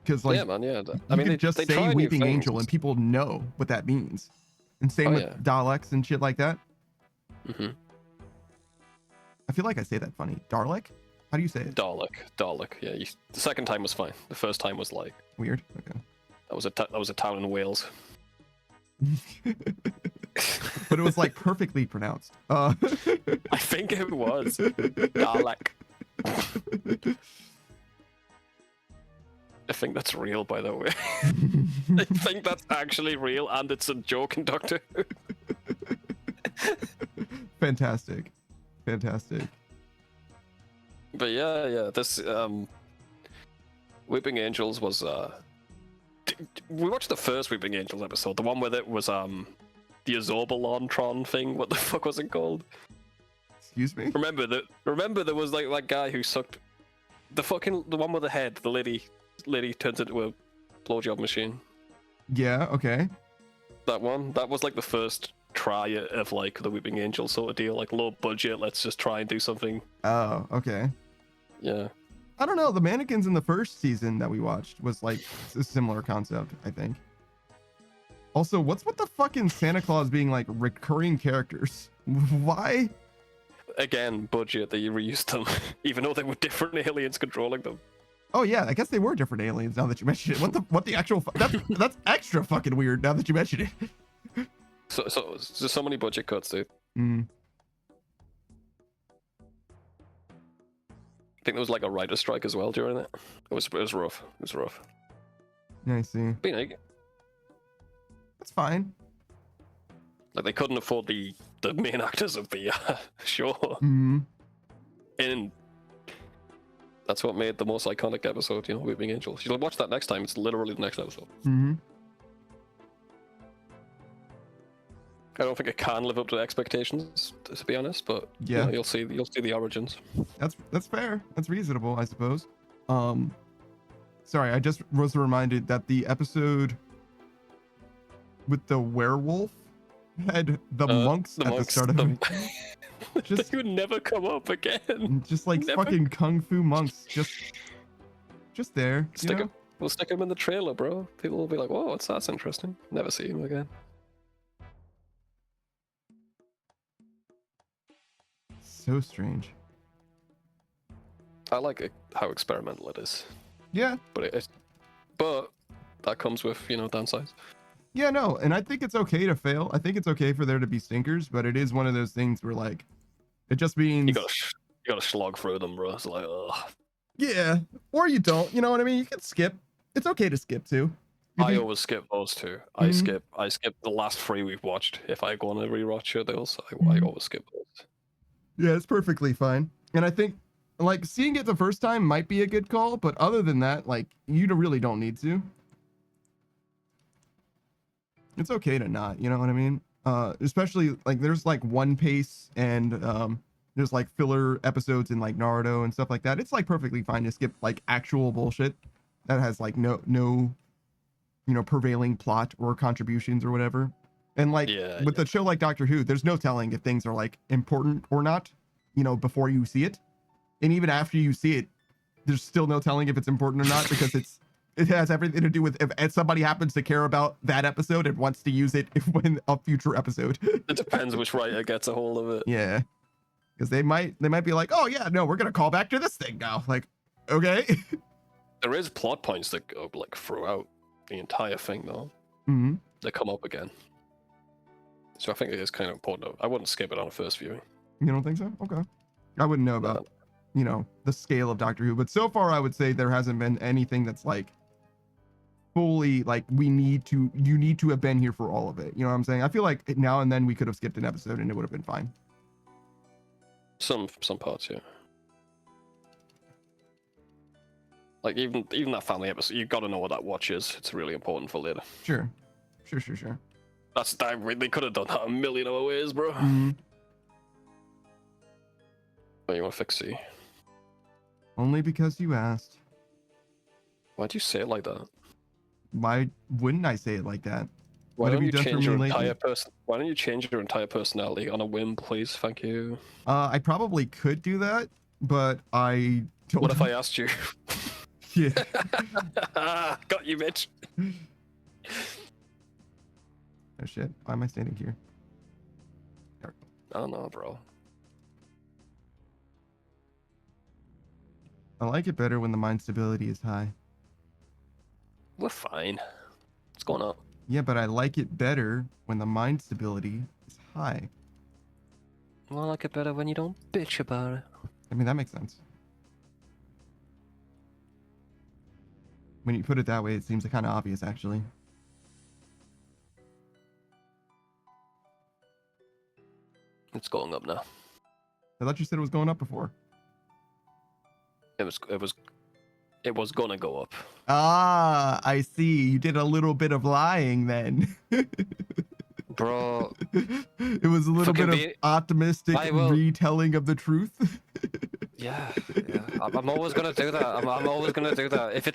Because like, yeah, man, yeah. I mean, they just say Weeping Angel and people know what that means. And same with Daleks and shit like that. I feel like I say that funny. Dalek? How do you say it? Dalek. Yeah, the second time was fine. The first time was like weird. Okay. That was a town in Wales. But it was like perfectly pronounced. I think it was Dalek. I think that's real, by the way. I think that's actually real, and it's a joke in Doctor Who. Fantastic. But yeah, this Weeping Angels was we watched the first Weeping Angels episode, the one where it was the Azorbalon thing. What the fuck was it called? Excuse me? Remember there was like that guy who sucked the one with the head, the lady turns into a blowjob machine. Yeah, okay. That one. That was like the first try of like the Weeping Angel sort of deal, like low budget. Let's just try and do something. Oh, okay. Yeah. I don't know. The mannequins in the first season that we watched was like a similar concept, I think. Also, what's with the fucking Santa Claus being like recurring characters? Why? Again, budget. They reused them, even though they were different aliens controlling them. Oh yeah, I guess they were different aliens. Now that you mention it, what the actual? That's extra fucking weird. Now that you mention it. So there's so many budget cuts, dude. Mm. I think there was like a writer's strike as well during it. It was rough. It was rough. Yeah, I see. But, you know, That's fine. like they couldn't afford the main actors of the show. Mm-hmm. And that's what made the most iconic episode, you know, Weeping Angel. You'll watch that next time. It's literally the next episode. Mm-hmm. I don't think it can live up to the expectations, to be honest. But Yeah. you know, you'll see the origins. That's fair. That's reasonable, I suppose. Sorry, I just was reminded that the episode with the werewolf had the monks at the start of it. Just they would never come up again. Just like Never. fucking kung fu monks, just there. You Stick know? him. We'll stick him in the trailer, bro. People will be like, "Whoa, that's interesting." Never see him again. So strange. I like it, how experimental it is, Yeah, but that comes with, you know, downsides. yeah, no, and I think it's okay to fail. I think it's okay for there to be stinkers, but it is one of those things where like, it just means You gotta slog through them, bro. It's like, ugh. yeah, or you don't. You know what I mean? You can skip. It's okay to skip too. If I you- always skip those two. Mhm. I skip the last 3 we've watched. If I go on a rewatch of those, I always skip those. Yeah, it's perfectly fine. And I think like seeing it the first time might be a good call, but other than that, like you really don't need to. It's okay to not, you know what I mean? Especially like there's like One Piece and there's like filler episodes in like Naruto and stuff like that. It's like perfectly fine to skip like actual bullshit that has like no you know prevailing plot or contributions or whatever. And like with a show like Doctor Who, there's no telling if things are like important or not, you know, before you see it. And even after you see it, there's still no telling if it's important or not because it has everything to do with if somebody happens to care about that episode and wants to use it in a future episode. It depends which writer gets a hold of it. Yeah. Because they might be like, oh yeah, no, we're gonna call back to this thing now. Like, okay. There is plot points that go like throughout the entire thing though. Mm-hmm. They come up again. So I think it is kind of important. I wouldn't skip it on a first viewing. You don't think so? Okay. I wouldn't know about, you know, the scale of Doctor Who, but so far I would say there hasn't been anything that's like fully like you need to have been here for all of it. You know what I'm saying? I feel like now and then we could have skipped an episode and it would have been fine. Some parts, yeah. Like even that family episode, you got to know what that watch is. It's really important for later. Sure. They could have done that a million other ways, bro. Mm-hmm. Oh, you want to fix C? Only because you asked. Why'd you say it like that? Why wouldn't I say it like that? Why What have don't you done for change me your lately? Why don't you change your entire personality on a whim, please? Thank you. I probably could do that, but I don't. What if I asked you? Yeah. Got you, bitch. Oh shit! Why am I standing here? I don't know, bro. I like it better when the mind stability is high. We're fine. What's going on? Yeah, but I like it better when the mind stability is high. Well, I like it better when you don't bitch about it. I mean, that makes sense. When you put it that way, it seems kind of obvious, actually. It's going up now. I thought you said it was going up before. It was gonna go up. Ah, I see. You did a little bit of lying then. Bro. It was a little bit of optimistic retelling of the truth. Yeah. I'm always gonna do that. I'm always gonna do that. If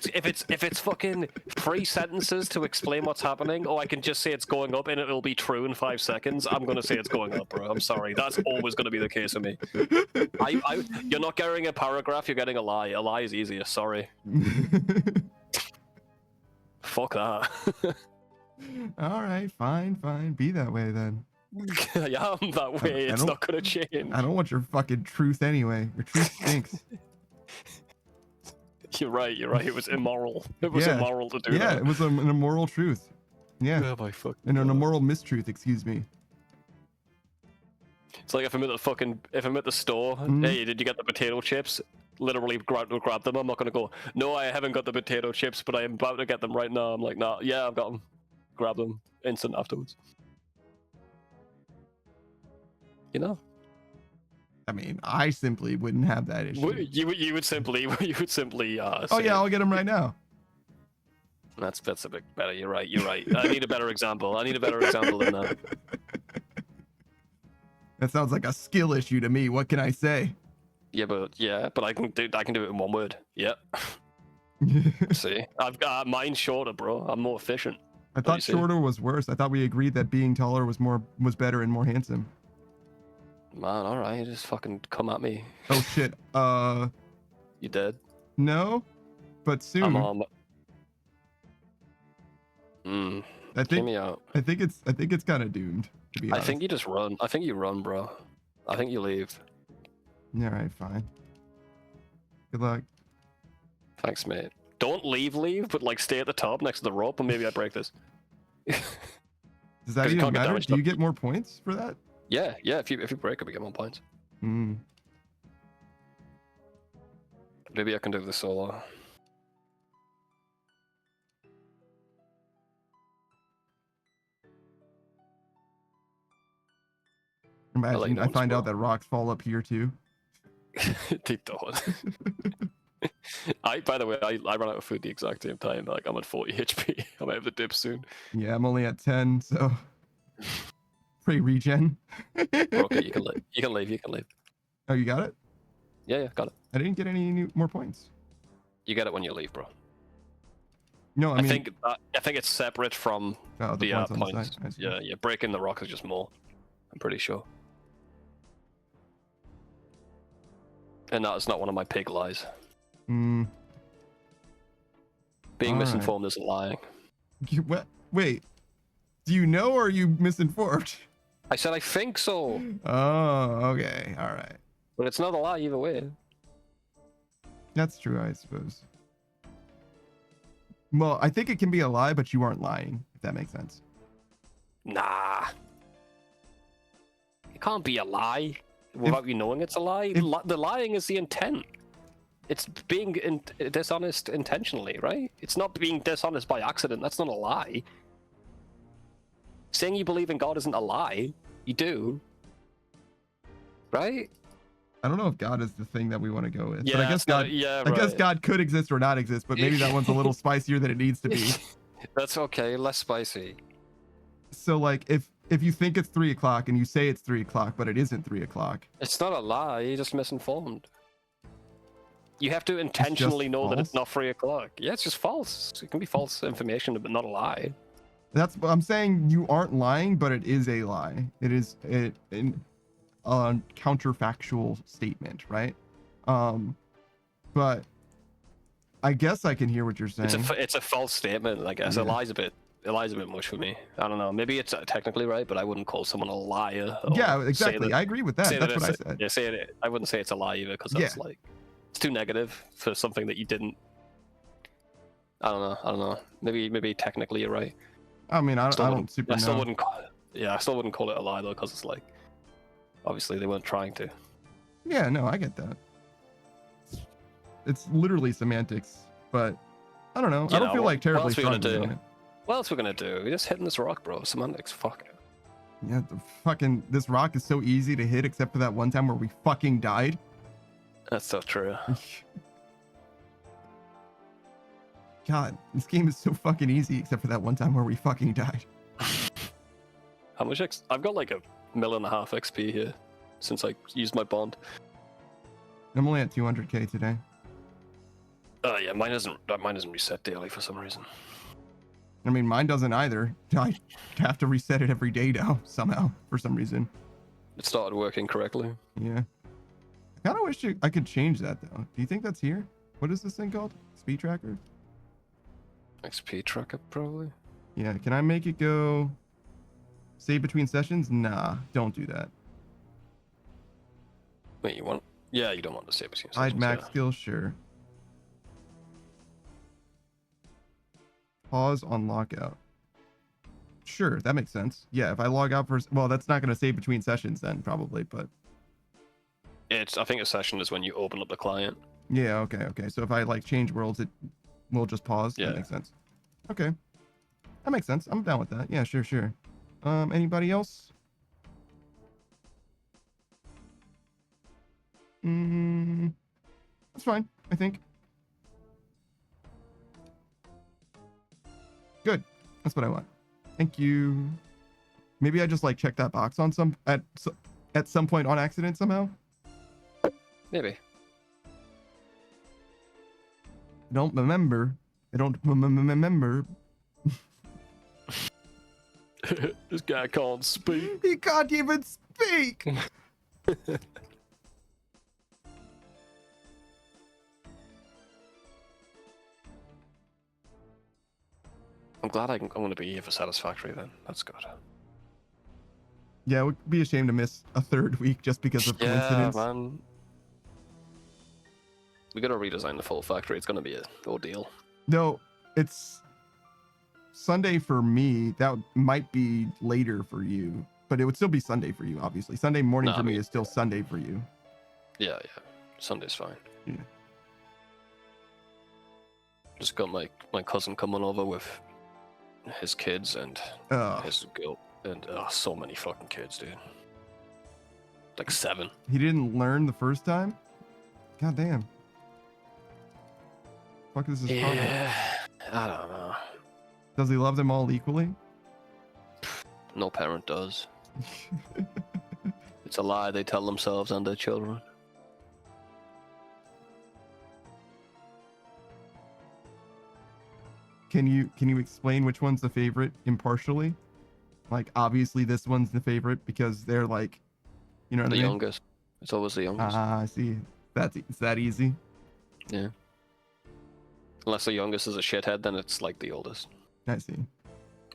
it's fucking 3 sentences to explain what's happening, or I can just say it's going up and it'll be true in 5 seconds, I'm gonna say it's going up, bro. I'm sorry. That's always gonna be the case with me. You're not getting a paragraph. You're getting a lie. A lie is easier. Sorry. Fuck that. All right, fine. Be that way then. Yeah, I'm that way. It's not gonna change. I don't want your fucking truth anyway. Your truth stinks. You're right. It was immoral. It was immoral to do that. Yeah, it was an immoral truth. Yeah. Oh my fuck. And an immoral mistruth, excuse me. It's like if I'm at the store, hey, did you get the potato chips? Literally grab them. I'm not gonna go, no, I haven't got the potato chips, but I am about to get them right now. I'm like, nah, yeah, I've got them. Grab them instant afterwards. You know? I mean, I simply wouldn't have that issue. You would simply oh yeah, I'll get them right now. That's a bit better. You're right. I need a better example. Than that. That sounds like a skill issue to me. What can I say? Yeah, but I can do it in one word. Yeah. See, I've got mine's shorter, bro. I'm more efficient. I thought shorter was worse. I thought we agreed that being taller was better and more handsome. Man, all right, just fucking come at me. Oh shit. You dead? No, but soon. I'm on. Hear me out. I think it's kind of doomed. To be honest. I think you just run. I think you run, bro. I think you leave. All right, fine. Good luck. Thanks, mate. Don't leave, but like stay at the top next to the rope, and maybe I break this. Does that even matter? Do you get more points for that? Yeah. If you break it, we get more points. Maybe I can do the solo. Imagine I find out that rocks fall up here too. They don't. By the way, I ran out of food the exact same time. Like I'm at 40 HP. I might have the dip soon. Yeah, I'm only at 10, so pre-regen. Okay, you can leave. Oh, you got it? Yeah, got it. I didn't get any more points. You get it when you leave, bro. No, I mean, I think it's separate from the points. Yeah, breaking the rock is just more. I'm pretty sure. And that is not one of my pig lies. Being misinformed isn't lying. Wait, do you know or are you misinformed? I said I think so. Oh, okay, all right. But it's not a lie either way. That's true, I suppose. Well, I think it can be a lie, but you aren't lying, if that makes sense. Nah. It can't be a lie without you knowing it's a lie. The lying is the intent. It's being dishonest intentionally, right? It's not being dishonest by accident. That's not a lie. Saying you believe in God isn't a lie. You do. Right? I don't know if God is the thing that we want to go with. Yeah, but I guess God, I guess God could exist or not exist, but maybe that one's a little spicier than it needs to be. That's okay, less spicy. So like if you think it's 3 o'clock and you say it's 3 o'clock, but it isn't 3 o'clock. It's not a lie, you're just misinformed. You have to intentionally know that it's not 3 o'clock. Yeah, it's just false. It can be false information, but not a lie. That's I'm saying you aren't lying, but it is a lie. It is a counterfactual statement, right? But I guess I can hear what you're saying. It's a false statement, I guess. Yeah. It lies a bit much for me. I don't know. Maybe it's technically right, but I wouldn't call someone a liar. Yeah, exactly. I agree with that. That's what I said. Yeah, say it. I wouldn't say it's a lie either, because that's like it's too negative for something that you didn't. I don't know. Maybe technically you're right. I mean, I don't super know. I still wouldn't call it a lie though, because it's like obviously they weren't trying to. Yeah, no, I get that. It's literally semantics, but I don't know. I don't feel like terribly strong on it. What else we're gonna do? We're just hitting this rock, bro. Semantics, fuck it. Yeah, this rock is so easy to hit, except for that one time where we fucking died. That's so true. God, this game is so fucking easy, except for that one time where we fucking died. How much I've got like 1.5 million XP here since I used my bond. I'm only at 200k today. Oh yeah, mine isn't reset daily for some reason. I mean, mine doesn't either. I have to reset it every day now somehow for some reason. It started working correctly. Yeah. I kind of wish I could change that though. Do you think that's here? What is this thing called? Speed tracker? XP tracker probably. Yeah. Can I make it go save between sessions? Nah, don't do that. Wait, you want? Yeah, you don't want to save between Hide sessions. max Yeah. skills, sure. Pause on lockout. Sure, that makes sense. Yeah, if I log out for, well, that's not going to save between sessions then probably, but I think a session is when you open up the client. yeah, okay. So if I like change worlds, it will just pause. Yeah. That makes sense. Okay, that makes sense. I'm down with that. Yeah, sure. Anybody else? That's fine, I think. Good. That's what I want. Thank you. Maybe I just like checked that box on at some point on accident somehow. Maybe. I don't remember. Remember. This guy can't speak. He can't even speak. I'm glad I'm going to be here for Satisfactory then. That's good. Yeah, it would be a shame to miss a third week just because of coincidence. Yeah, man. We got to redesign the full factory. It's going to be an ordeal. No, it's Sunday for me. That might be later for you, but it would still be Sunday for you, obviously. Sunday morning for me is still Sunday for you. Yeah. Sunday's fine. Yeah. Just got my cousin coming over with his kids and his girl. And so many fucking kids, dude. Like 7. He didn't learn the first time? God damn. Fuck is his problem? Yeah, I don't know. Does he love them all equally? No parent does. It's a lie they tell themselves and their children. Can you explain which one's the favorite impartially? Like, obviously this one's the favorite because they're like, you know what I The mean? youngest. It's always the youngest. I see. It's that easy. Yeah. Unless the youngest is a shithead, then it's like the oldest. I see.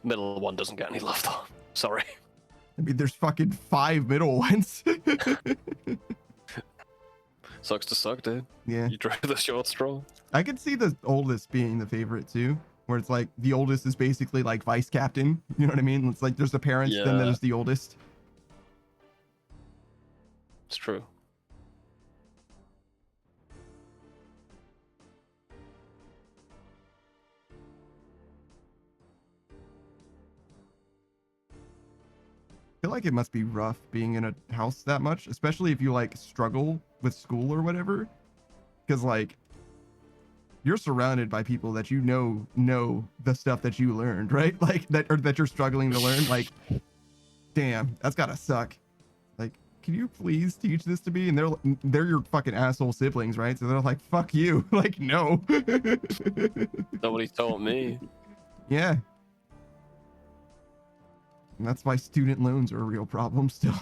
Middle one doesn't get any love though. Sorry. I mean, there's fucking 5 middle ones. Sucks to suck, dude. Yeah. You drive the short straw. I could see the oldest being the favorite too, where it's like the oldest is basically like vice captain. You know what I mean? It's like there's the parents, then Yeah. there's the oldest. It's true. I feel like it must be rough being in a house that much, especially if you like struggle with school or whatever. Because like you're surrounded by people that you know the stuff that you learned, right? Like that you're struggling to learn. Like, damn, that's gotta suck. Like, can you please teach this to me? And they're your fucking asshole siblings, right? So they're like, fuck you. Like, no. Nobody told me. Yeah. And that's why student loans are a real problem still.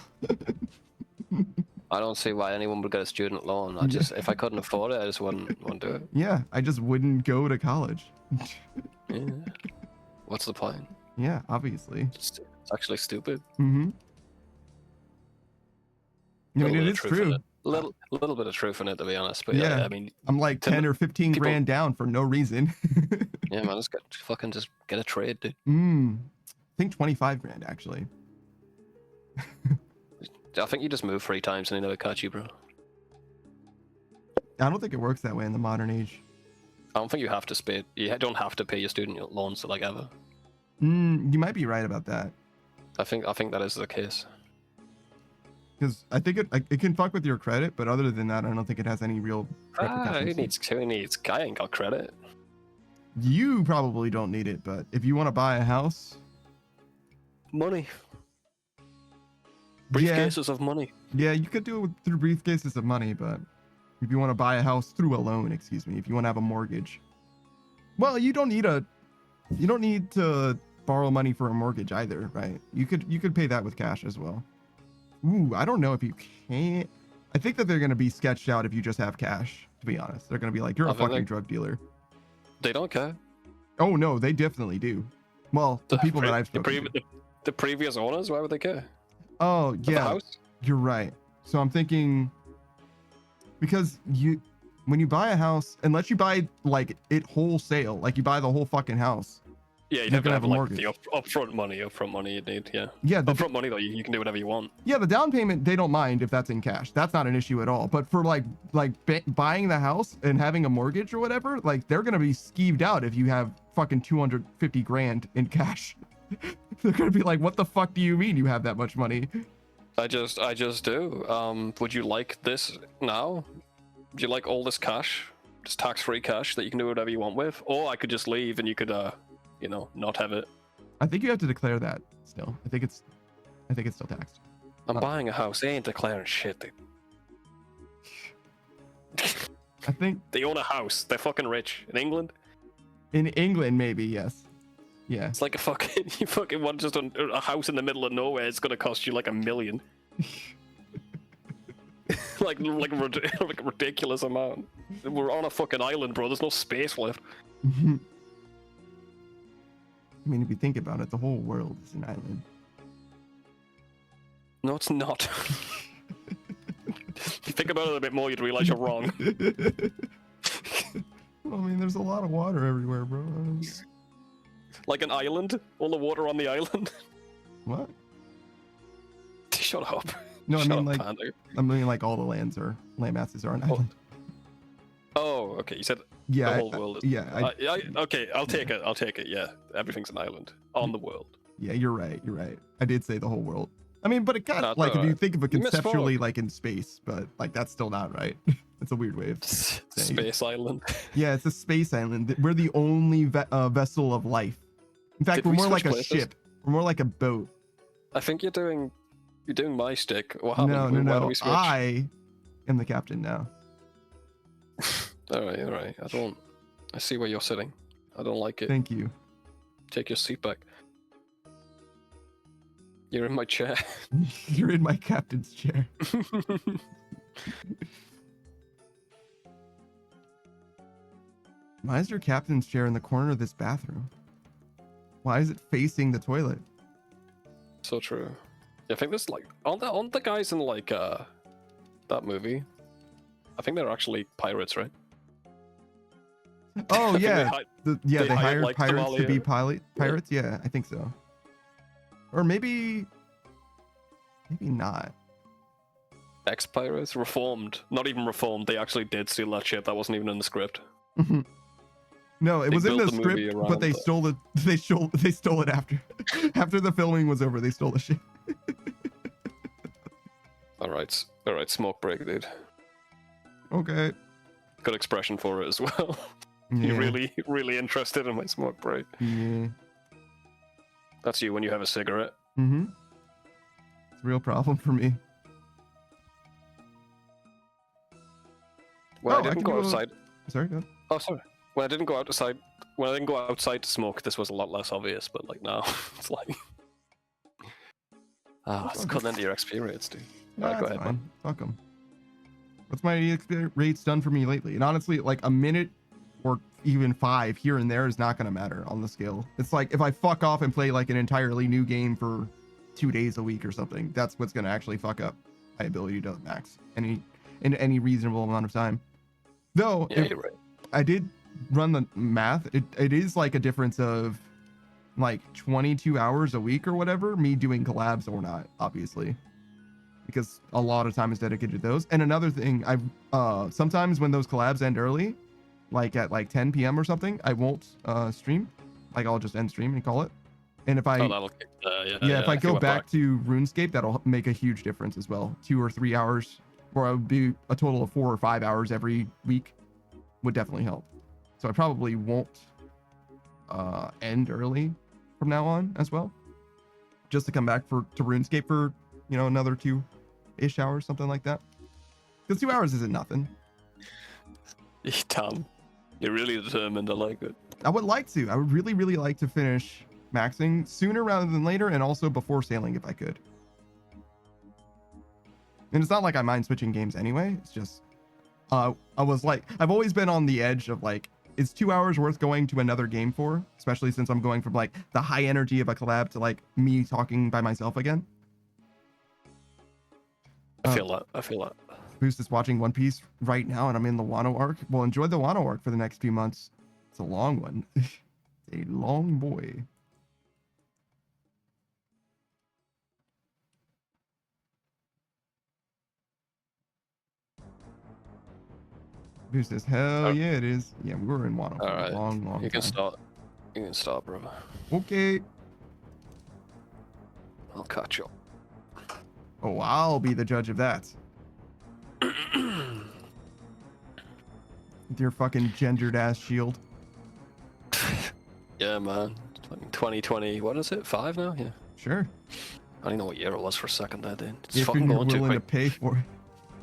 I don't see why anyone would get a student loan. If I couldn't afford it, I just wouldn't do it. Yeah, I just wouldn't go to college. Yeah. What's the point? Yeah, obviously. It's actually stupid. Mm-hmm. I mean, it is true. A little bit of truth in it, to be honest. But yeah, I mean, I'm like 10 or 15 grand down for no reason. yeah, man, just get a trade, dude. I think 25 grand actually. I think you just move 3 times and they never catch you, bro. I don't think it works that way in the modern age. I don't think you have to pay. You don't have to pay your student loans like ever. You might be right about that. I think that is the case. Because I think it can fuck with your credit, but other than that, I don't think it has any real repercussions. Who needs? I ain't got credit. You probably don't need it, but if you want to buy a house, money. Briefcases of money. Yeah, you could do it through briefcases of money, but If you want to buy a house through a loan, excuse me, if you want to have a mortgage. Well, you don't need to borrow money for a mortgage either, right? You could pay that with cash as well. Ooh, I don't know if you can. I think that they're going to be sketched out if you just have cash, to be honest. They're going to be like, you're a fucking drug dealer. They don't care. Oh, no, they definitely do. Well, the people that I've spoken to. The previous owners, why would they care? Oh, The yeah, house? you're right. So I'm thinking, because when you buy a house, unless you buy like it wholesale, like you buy the whole fucking house. Yeah, you'd You're have to gonna have have a like mortgage. the upfront money you'd need, yeah. Yeah, Upfront money though, you can do whatever you want. yeah, the down payment, they don't mind if that's in cash. That's not an issue at all. But for buying the house and having a mortgage or whatever, like they're going to be skeeved out if you have fucking 250 grand in cash. They're going to be like, what the fuck do you mean you have that much money? I just do. Would you like this now? Would you like all this cash? Just tax-free cash that you can do whatever you want with? Or I could just leave and you could, not have it. I think you have to declare that still. I think it's still taxed. I'm buying a house. They ain't declaring shit. I think They own a house. They're fucking rich. In England? in England, maybe, yes. Yeah. It's like you fucking want just a house in the middle of nowhere. It's gonna cost you like $1 million. like a ridiculous amount. We're on a fucking island, bro. There's no space left. I mean, if you think about it, the whole world is an island. No, it's not. If you think about it a bit more, you'd realize you're wrong. Well, I mean, there's a lot of water everywhere, bro. Like an island? All the water on the island? What? Shut up. No, I Shut mean up, like Panda. like all the land masses are an island. Oh, okay. You said Yeah, the whole world is... yeah. Okay, I'll take it. Yeah, everything's an island on the world. Yeah, you're right. I did say the whole world. I mean, but it got No, like if you alright. think of it You misspoke. conceptually, like in space, but like that's still not right. It's a weird way of saying it. Space island. Yeah, it's a space island. We're the only vessel of life. In fact, Did we're we more switch like a places? ship. We're more like a boat. I think you're doing my stick. What happened? No. Why do we switch? I am the captain now. All right. I see where you're sitting. I don't like it. Thank you. Take your seat back. You're in my chair. You're in my captain's chair. Why is your captain's chair in the corner of this bathroom? Why is it facing the toilet? So true. Yeah, I think there's like aren't the guys in like that movie? I think they're actually pirates, right? Oh I think yeah, they they hired like pirates to be Somalia. pirates. Yeah, I think so. Or maybe not. Ex-pirates, reformed. Not even reformed. They actually did steal that shit. That wasn't even in the script. No, it They was in the built the movie script, around but they that. stole it. They stole it after the filming was over. They stole the shit. All right, smoke break, dude. Okay. Good expression for it as well. Yeah. You're really interested in my smoke break. Yeah. That's you when you have a cigarette. Mm-hmm. It's a real problem for me. When Oh, I I didn't can go go- outside. Sorry, go ahead. Oh, sorry. When I didn't go outside to smoke, this was a lot less obvious. But like now, it's like, it's cutting into your experience, dude. Alright, go That's ahead, fine. man. Fuck 'em. What's my EXP rates done for me lately? And honestly, like a minute or even 5 here and there is not going to matter on the scale. It's like if I fuck off and play like an entirely new game for 2 days a week or something, that's what's going to actually fuck up my ability to max in any reasonable amount of time. Though, Yeah, if you're right. I did run the math, it is like a difference of like 22 hours a week or whatever, me doing collabs or not, obviously. Because a lot of time is dedicated to those. And another thing, I've sometimes when those collabs end early, like at like 10 p.m. or something, I won't stream. Like I'll just end stream and call it. And if I if I go back to RuneScape, that'll make a huge difference as well. 2 or 3 hours, or I would be a total of 4 or 5 hours every week would definitely help. So I probably won't end early from now on as well. Just to come back to RuneScape for, another 2-ish hours, something like that. Because 2 hours isn't nothing. Damn. You're really determined. I like it. I would like to. I would really, really like to finish maxing sooner rather than later, and also before sailing if I could. And it's not like I mind switching games anyway. It's just, I was like, I've always been on the edge of like, is 2 hours worth going to another game for? Especially since I'm going from like the high energy of a collab to like me talking by myself again. I feel that. I feel that. Who's just watching One Piece right now, and I'm in the Wano arc. Well, enjoy the Wano arc for the next few months. It's a long one. A long boy. Who says, hell yeah, it is. Yeah, we were in Wano for a long You can time. start. You can start, brother. Okay. I'll catch up. Oh, I'll be the judge of that. Dear fucking gendered ass shield. Yeah, man. 2020. What is it? 5 now? Yeah. Sure. I don't even know what year it was for a second there, dude. It's If fucking you're going too willing to quick. pay for it.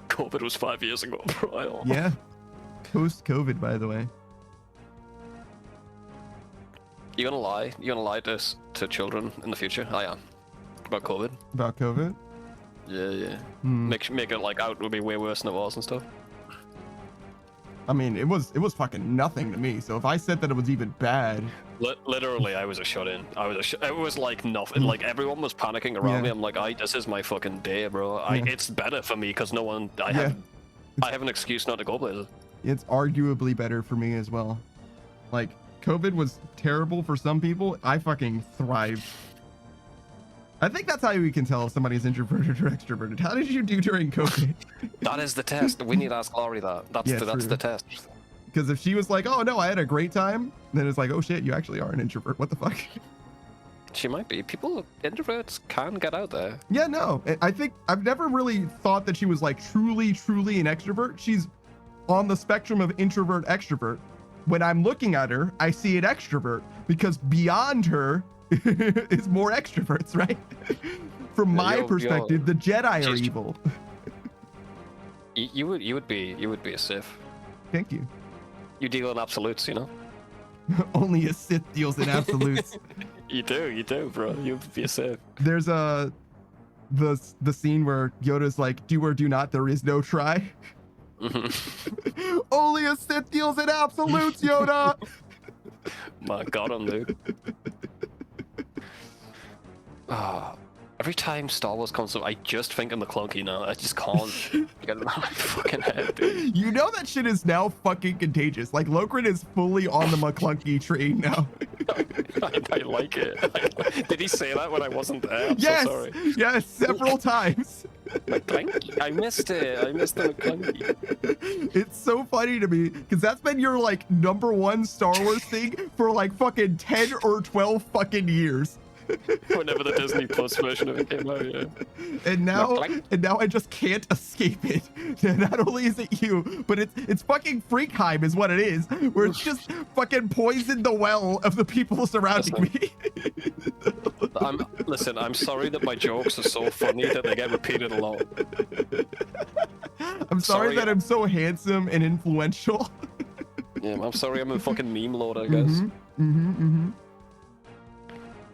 COVID was 5 years ago, bro. Yeah. Post-COVID, by the way. You gonna lie? You gonna lie to children in the future? I am. About COVID. About COVID? Yeah, yeah. Hmm. Make it like out would be way worse than it was and stuff. I mean, it was fucking nothing to me. So if I said that it was even bad, Literally, I was a shut-in. It was like nothing. Like everyone was panicking around me. I'm like, this is my fucking day, bro. It's better for me because no one. I have an excuse not to go places. it's arguably better for me as well. Like, COVID was terrible for some people. I fucking thrived. I think that's how you can tell if somebody's introverted or extroverted. How did you do during COVID? That is the test. We need to ask Laurie that. That's Yeah, the test. Because if she was like, oh no, I had a great time, then it's like, oh shit, you actually are an introvert. What the fuck? She might be. Introverts can get out there. Yeah, no. I think I've never really thought that she was like truly an extrovert. She's on the spectrum of introvert extrovert. When I'm looking at her, I see an extrovert because beyond her is more extroverts, right? From my perspective, the Jedi are evil. You would be a Sith. Thank you. You deal in absolutes, you know. Only a Sith deals in absolutes. You do, bro. You'd be a Sith. There's the scene where Yoda's like, do or do not, there is no try. Only a Sith deals in absolutes, Yoda. My God, dude. Every time Star Wars comes up, I just think of McClunky now. I just can't get it out of my fucking head, dude. You know that shit is now fucking contagious. Like, Lokrin is fully on the McClunky train now. I like it. Did he say that when I wasn't there? I'm Yes, so sorry. yes, several times. McClunky? I missed it. I missed the McClunky. It's so funny to me because that's been your like #1 Star Wars thing for like fucking 10 or 12 fucking years. Whenever the Disney Plus version of it came out, yeah. And now I just can't escape it. Not only is it you, but it's fucking Freakheim is what it is, where it's just fucking poisoned the well of the people surrounding me. Listen, I'm sorry that my jokes are so funny that they get repeated a lot. I'm sorry that I'm so handsome and influential. Yeah, I'm sorry I'm a fucking meme lord, I guess.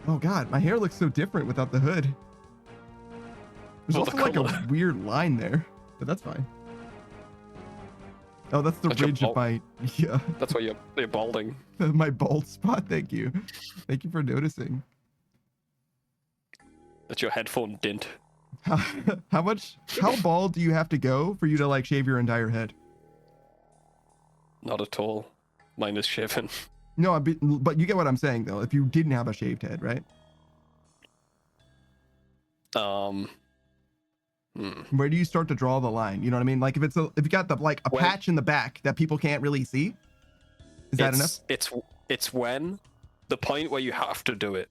Oh god, my hair looks so different without the hood. There's also like a weird line there, but that's fine. Oh, that's the ridge of my, yeah. That's why you're balding. My bald spot, thank you. Thank you for noticing. That's your headphone dint. How bald do you have to go for you to like shave your entire head? Not at all. Mine is shaven. No, but you get what I'm saying though. If you didn't have a shaved head, right? Where do you start to draw the line? You know what I mean? Like if you got the like a patch in the back that people can't really see, is that enough? It's when the point where you have to do it.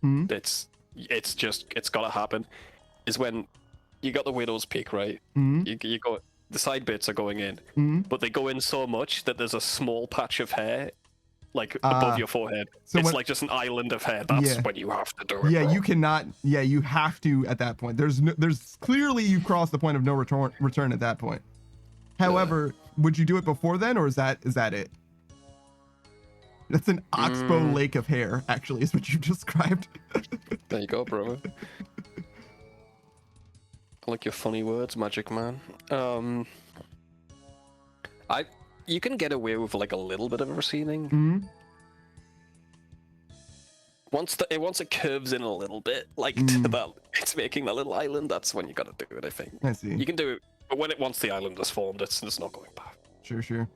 It's gotta happen. Is when you got the widow's peak, right? You go, the side bits are going in, but they go in so much that there's a small patch of hair like above your forehead. So it's like just an island of hair. That's when you have to do it. Yeah, bro. you cannot. Yeah, you have to at that point. There's clearly you've crossed the point of no return at that point. However, would you do it before then, or is that it? That's an oxbow lake of hair, actually, is what you described. There you go, bro. I like your funny words, Magic Man. You can get away with like a little bit of receding. Mm-hmm. Once it curves in a little bit, like to that, it's making that little island. That's when you gotta do it, I think. I see. You can do it, but once the island is formed, it's not going back. Sure.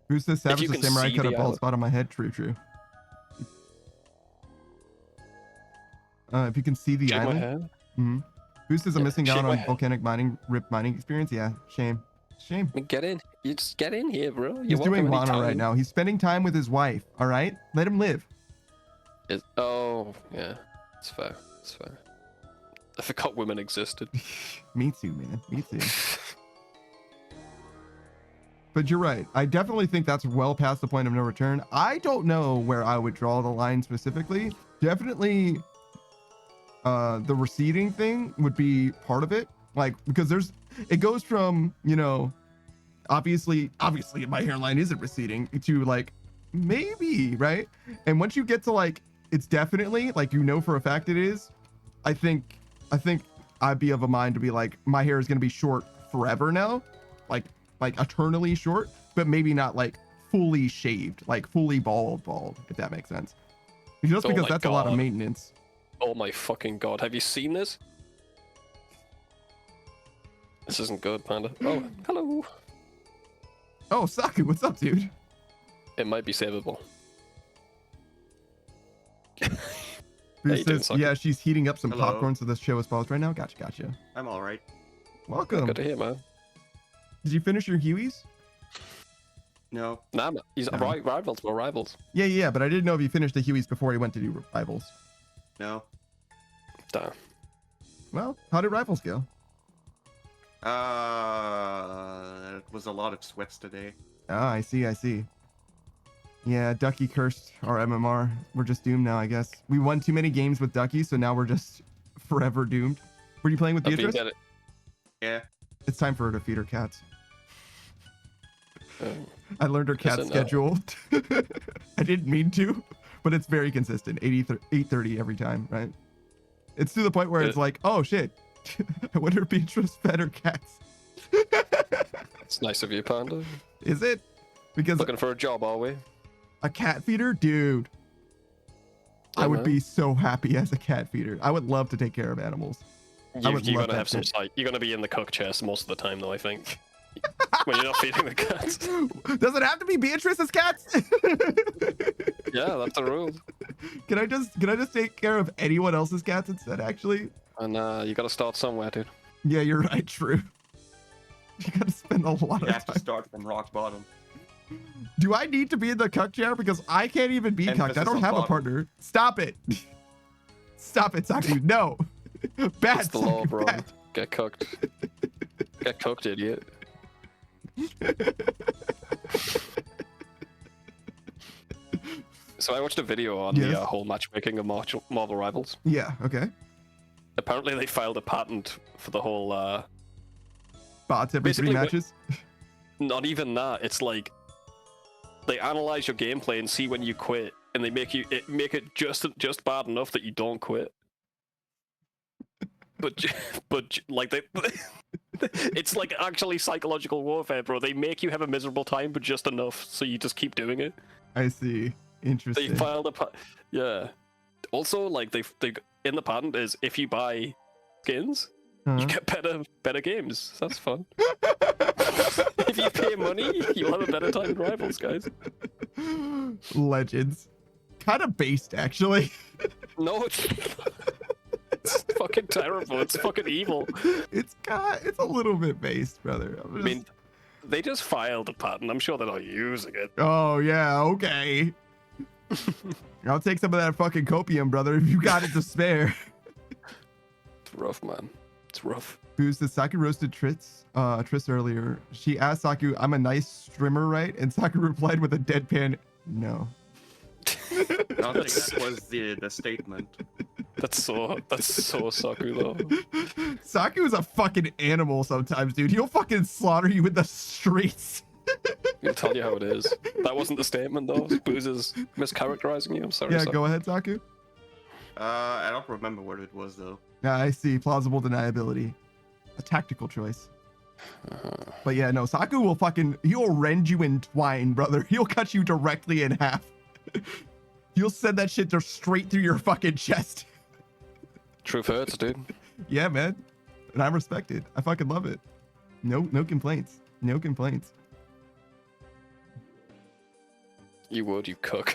Who's this Savage the Samurai cut a bald spot on my head? True. If you can see the island. Boost is missing out on volcanic rip mining experience. Yeah, shame. I mean, get in. You just get in here, bro. He's doing Lana right now. He's spending time with his wife. All right, let him live. Oh yeah, it's fair. I forgot women existed. Me too, man. Me too. But you're right. I definitely think that's well past the point of no return. I don't know where I would draw the line specifically. Definitely the receding thing would be part of it. Like, because it goes from, obviously my hairline isn't receding to like, maybe, right? And once you get to like, it's definitely like, for a fact it is, I think I'd be of a mind to be like, my hair is going to be short forever now. Like eternally short, but maybe not like fully shaved, like fully bald, if that makes sense. Just because that's a lot of maintenance. Oh my fucking god, have you seen this? This isn't good, Panda. Oh, hello. Oh, Saku, what's up, dude? It might be savable. Says, yeah, she's heating up some popcorn so this show is paused right now. Gotcha. I'm all right. Welcome. Good to hear, man. Did you finish your Hueys? No. Nah, he's rivals. We're rivals. Yeah, but I didn't know if you finished the Hueys before he went to do rivals. No. Damn. Well, how did rivals go? It was a lot of sweats today. Ah, I see. Yeah, Ducky cursed our MMR. We're just doomed now, I guess. We won too many games with Ducky, so now we're just forever doomed. Were you playing with Beatrice? Yeah. It's time for her to feed her cats. I learned her cat schedule. I didn't mean to, but it's very consistent. 8:30 every time, right? It's to the point where it's like, oh shit, I wonder if Beatrice fed her cats. It's nice of you, Panda. Is it? Because looking for a job, are we? A cat feeder, dude. I would be so happy as a cat feeder. I would love to take care of animals. You're gonna have some sight. You're gonna be in the cook chest most of the time, though. I think when you're not feeding the cats. Does it have to be Beatrice's cats? Yeah, that's the rule. Can I just take care of anyone else's cats instead? Actually. And you gotta start somewhere, dude. Yeah, you're right. True. You gotta spend a lot of time. You have to start from rock bottom. Do I need to be in the cuck chair? Because I can't even be cucked. I don't have a partner. Stop it. Stop it, Saku. No. Bad. It's the law, bro. Bad. Get cooked. Get cooked, idiot. So I watched a video on the whole matchmaking of Marvel Rivals. Yeah, okay. Apparently they filed a patent for the whole bots every 3 matches. Not even that. It's like they analyze your gameplay and see when you quit, and they make it just bad enough that you don't quit. But like it's like actually psychological warfare, bro. They make you have a miserable time, but just enough so you just keep doing it. I see. Interesting. They filed yeah. Also, like they in the patent is if you buy skins, you get better games. That's fun. If you pay money, you'll have a better time in Rivals, guys. Legends. Kind of based, actually. No, it's fucking terrible. It's fucking evil. It's a little bit based, brother. I mean, they just filed a patent. I'm sure they're not using it. Oh yeah, okay. I'll take some of that fucking copium, brother, if you got it to spare. It's rough, man. It's rough. Who's the Saku roasted Triss earlier? She asked Saku, "I'm a nice streamer, right?" And Saku replied with a deadpan, "No." I don't think that was the statement. That's so Saku though. Saku is a fucking animal sometimes, dude. He'll fucking slaughter you in the streets. He'll tell you how it is. That wasn't the statement though. Booze is mischaracterizing you. I'm sorry. Yeah, Saku. go ahead, Saku. I don't remember what it was though. Yeah, I see. Plausible deniability. A tactical choice. But yeah, no, Saku will he'll rend you in twine, brother. He'll cut you directly in half. He'll send that shit straight through your fucking chest. Truth hurts, dude. Yeah, man. And I respect it. I fucking love it. No complaints. No complaints. You would, you cook.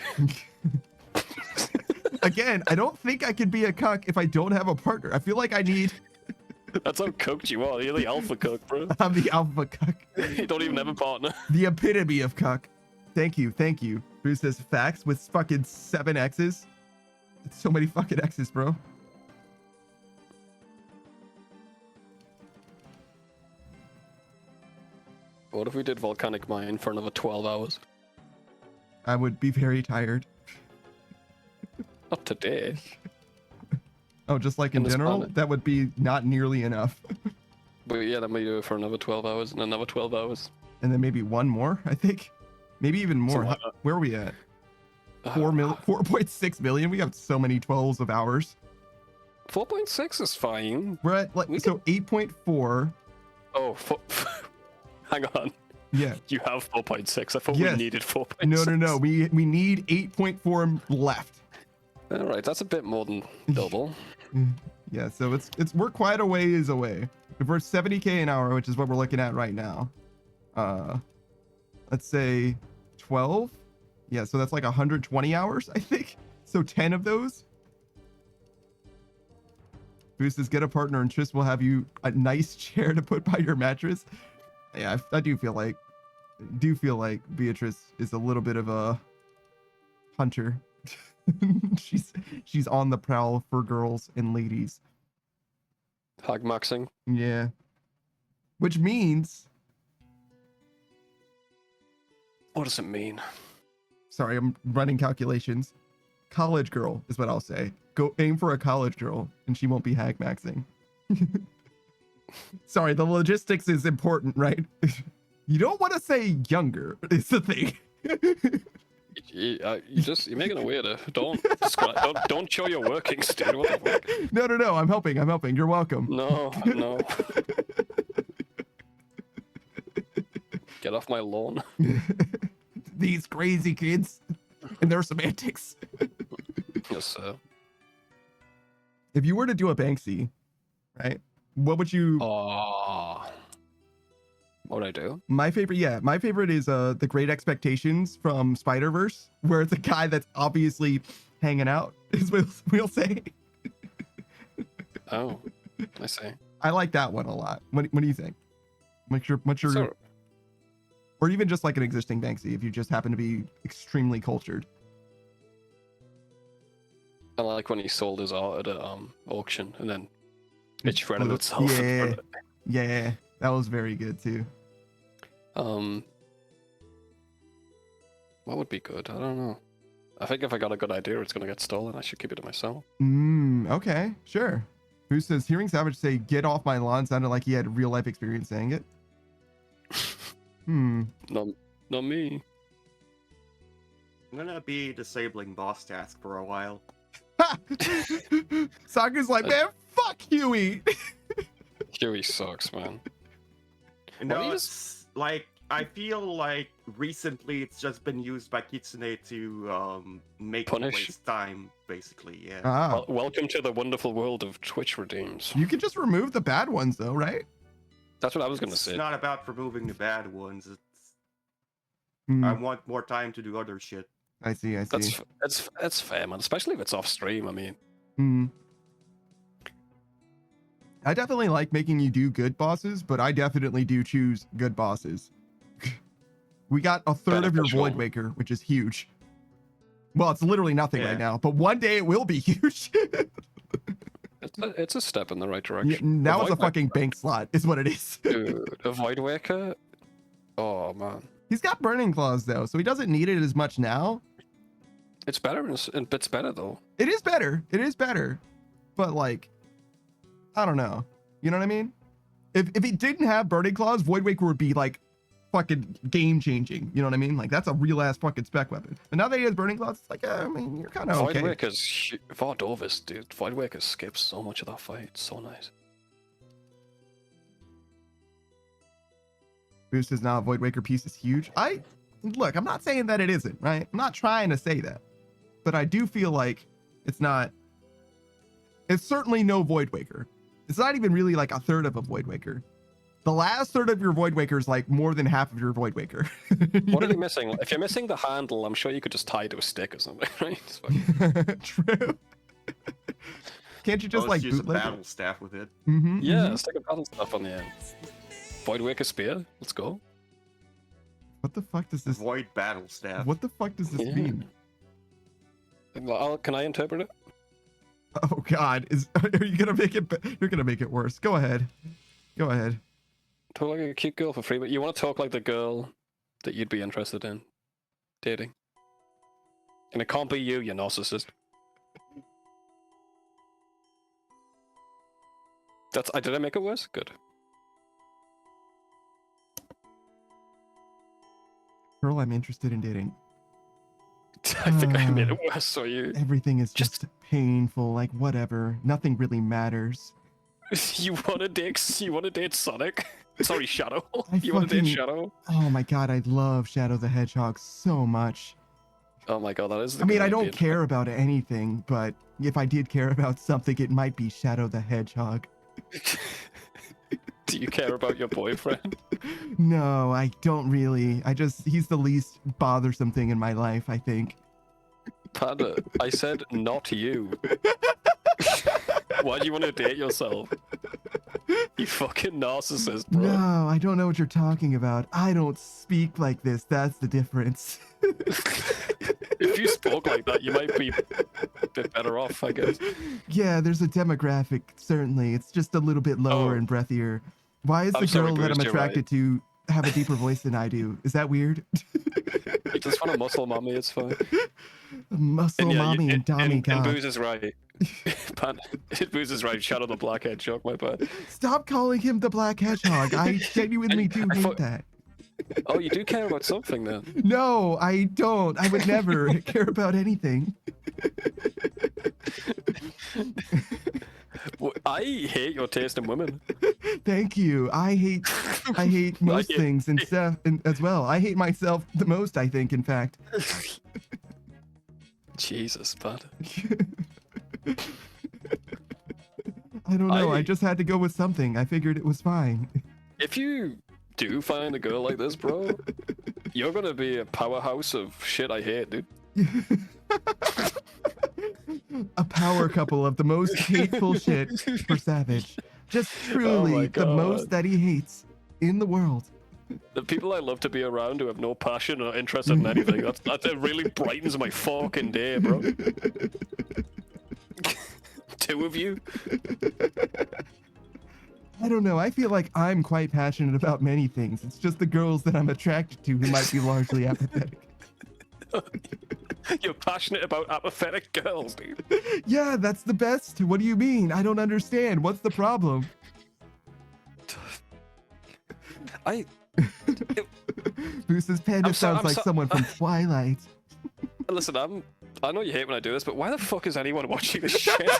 Again, I don't think I could be a cuck if I don't have a partner. I feel like I need... That's how cooked you are. You're the alpha cook, bro. I'm the alpha cuck. You don't even have a partner. The epitome of cuck. Thank you. Bruce says facts with fucking 7 X's. It's so many fucking X's, bro. What if we did volcanic mine for another 12 hours? I would be very tired. Not today. Oh, just like in this general? planet. That would be not nearly enough. But yeah, then we do it for another 12 hours and another 12 hours. And then maybe one more, I think. Maybe even more. Something like that. Where are we at? 4.6 million? We have so many 12s of hours. 4.6 is fine. We're at like, so 8.4. Oh, hang on. Yeah. You have 4.6. I thought Yes. we needed 4.6. No. We need 8.4 left. All right, that's a bit more than double. Yeah, so it's we're quite a ways away. If we're 70k an hour, which is what we're looking at right now, let's say 12. Yeah, so that's like 120 hours, I think. So 10 of those. Boost says get a partner and Tris will have you a nice chair to put by your mattress. Yeah, I do feel like Beatrice is a little bit of a hunter. she's on the prowl for girls and ladies. Hag maxing. Yeah. Which means, What does it mean? sorry, I'm running calculations. College girl is what I'll say. Go aim for a college girl and she won't be hag maxing. Sorry, the logistics is important, right? You don't want to say younger is the thing. You're making it weirder. Don't show your workings, dude. What the fuck? No. I'm helping. You're welcome. No. Get off my lawn. These crazy kids and their semantics. Yes, sir. If you were to do a Banksy, right? What would you? What would I do? My favorite is the Great Expectations from Spider-Verse, where it's a guy that's obviously hanging out, is what we'll say. Oh, I see. I like that one a lot. What do you think? What's your So, or even just like an existing Banksy if you just happen to be extremely cultured. I like when he sold his art at an auction and then it shredded itself. Yeah, that was very good too. What would be good? I don't know. I think if I got a good idea, it's gonna get stolen. I should keep it to myself. Okay, sure. Who says hearing Savage say "get off my lawn" sounded like he had real life experience saying it? Not me. I'm gonna be disabling boss task for a while. Saku's like, man, fuck Huey. Huey sucks, man. No, it's like I feel like recently it's just been used by Kitsune to make you Punish? waste time, basically. Yeah. Ah, Welcome to the wonderful world of Twitch redeems. you can just remove the bad ones though, right? That's what I was gonna It's say. not about removing the bad ones. It's Hmm, I want more time to do other shit. I see. That's fair, man. Especially if it's off stream. I mean, I definitely like making you do good bosses, but I definitely do choose good bosses. We got a third of your Beneficial. Void Waker, which is huge. Well, it's literally nothing Yeah. right now, but one day it will be huge. it's a step in the right Yeah, direction. now it's a Void fucking bank slot, is what it is. Dude, a Void Waker? Oh, man. He's got Burning Claws, though, so he doesn't need it as much now. It's better, and it's better, though. It is better. but like, I don't know. You know what I mean? If he didn't have Burning Claws, Void Waker would be like fucking game changing. You know what I mean? Like that's a real ass fucking spec weapon. But now that he has Burning Claws, it's like, I mean, you're kind of Void okay. Waker's Vardovis, dude. Void Waker skips so much of that fight. It's so nice. Boost is now Void Waker piece is huge. Look, I'm not saying that it isn't, right? I'm not trying to say that. But I do feel like it's certainly no Void Waker. It's not even really like a third of a Void Waker. The last third of your Void Waker is like more than half of your Void Waker. What are you missing? If you're missing the handle, I'm sure you could just tie it to a stick or something, right? It's fine. True. Can't you just like use a bootleg battle staff with it? Mm-hmm, Yeah, stick a battle stuff on the end. Void Waker spear. Let's go. What the fuck does this? Void battle staff. What the fuck does this mean? Can I interpret it? Oh God, are you gonna make it? You're gonna make it worse. Go ahead. Go ahead. Talk like a cute girl for free, but you want to talk like the girl that you'd be interested in dating. And it can't be you narcissist. Did I make it worse? Good. Girl, I'm interested in dating. I think I made it worse, so you... Everything is just painful, like whatever. Nothing really matters. You want to date Sonic? Sorry, Shadow. I You want to date fucking- Shadow? Oh my God, I love Shadow the Hedgehog so much. Oh my god, that is the I mean, good I don't idea. care about anything, but if I did care about something, it might be Shadow the Hedgehog. Do you care about your boyfriend? No, I don't really. He's the least bothersome thing in my life, I think. Panda, I said not you. Why do you want to date yourself? You fucking narcissist, bro. No, I don't know what you're talking about. I don't speak like this. That's the difference. If you spoke like that, you might be a bit better off, I guess. Yeah, there's a demographic, certainly. It's just a little bit lower and breathier. Why is I'm the sorry, girl that Bruce, I'm you're attracted to have a deeper voice than I do? Is that weird? You just want a muscle mommy, it's fine. Muscle mommy and Dommy and God. Booze is right. Panda, Booze is right. Shadow the Blackhead joke, my bad. Stop calling him the Black Hedgehog. I genuinely do hate that. Oh, you do care about something then? No, I don't. I would never care about anything. Well, I hate your taste in women. Thank you. I hate most things and stuff as well. I hate myself the most, I think, in fact. Jesus, Panda. I don't know. I just had to go with something. I figured it was fine. If you do find a girl like this, bro, you're gonna be a powerhouse of shit I hate, dude. A power couple of the most hateful shit for Savage. Just truly the most that he hates in the world. The people I love to be around who have no passion or interest in anything, that really brightens my fucking day, bro. Two of you? I don't know. I feel like I'm quite passionate about many things. It's just the girls that I'm attracted to who might be largely apathetic. You're passionate about apathetic girls, dude. Yeah, that's the best. What do you mean? I don't understand. What's the problem? Moose's panda sounds like someone from Twilight. Listen, I know you hate when I do this, but why the fuck is anyone watching this shit?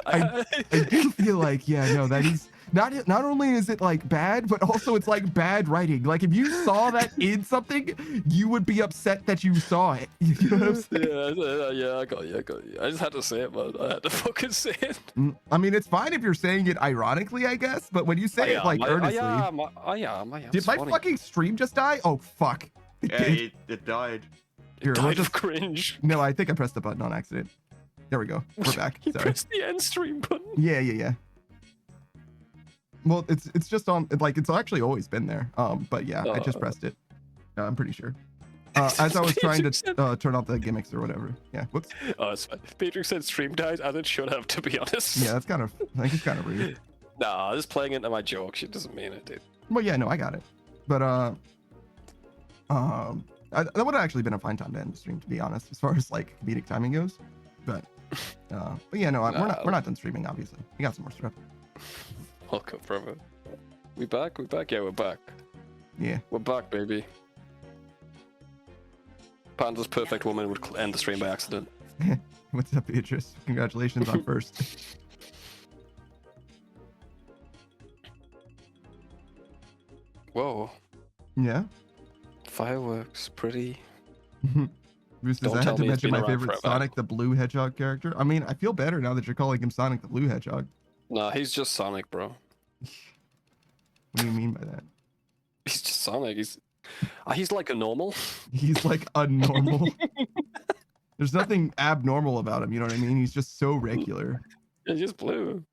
I do feel like, yeah, no, that is not only is it like bad, but also it's like bad writing. Like if you saw that in something, you would be upset that you saw it. You know what I'm saying? Yeah, I got you. I just had to say it, man. I had to fucking say it. I mean, it's fine if you're saying it ironically, I guess, but when you say it like earnestly. I am. Did my fucking stream just die? Oh, fuck. Yeah, it died. Here, Died we'll of just... cringe. No, I think I pressed the button on accident. There we go. We're back. You Sorry. pressed the end stream button. Yeah. Well, it's just on, like, it's actually always been there. But yeah, I just pressed it. I'm pretty sure. As I was trying to turn off the gimmicks or whatever. Yeah, whoops. Oh, it's fine. Pedro said stream died, and it should have, to be honest. Yeah, that's kind of, I think it's kind of rude. Nah, just playing into my joke. She doesn't mean it, dude. Well, yeah, no, I got it. But, That would have actually been a fine time to end the stream, to be honest, as far as like comedic timing goes. But yeah, no, we're not done streaming. Obviously, we got some more stuff. Welcome, brother. We back? We back? Yeah, we're back. Yeah, We're back, baby. Panda's perfect woman would end the stream by accident. what's up, Beatrice? Congratulations on first. Whoa. Yeah. Fireworks, pretty. Bruce says, Don't I tell had to me it's mention been my around favorite forever. Sonic the Blue Hedgehog character. I mean, I feel better now that you're calling him Sonic the Blue Hedgehog. Nah, he's just Sonic, bro. What do you mean by that? He's just Sonic. He's like a normal. He's like a normal. There's nothing abnormal about him, you know what I mean? He's just so regular. He's just blue.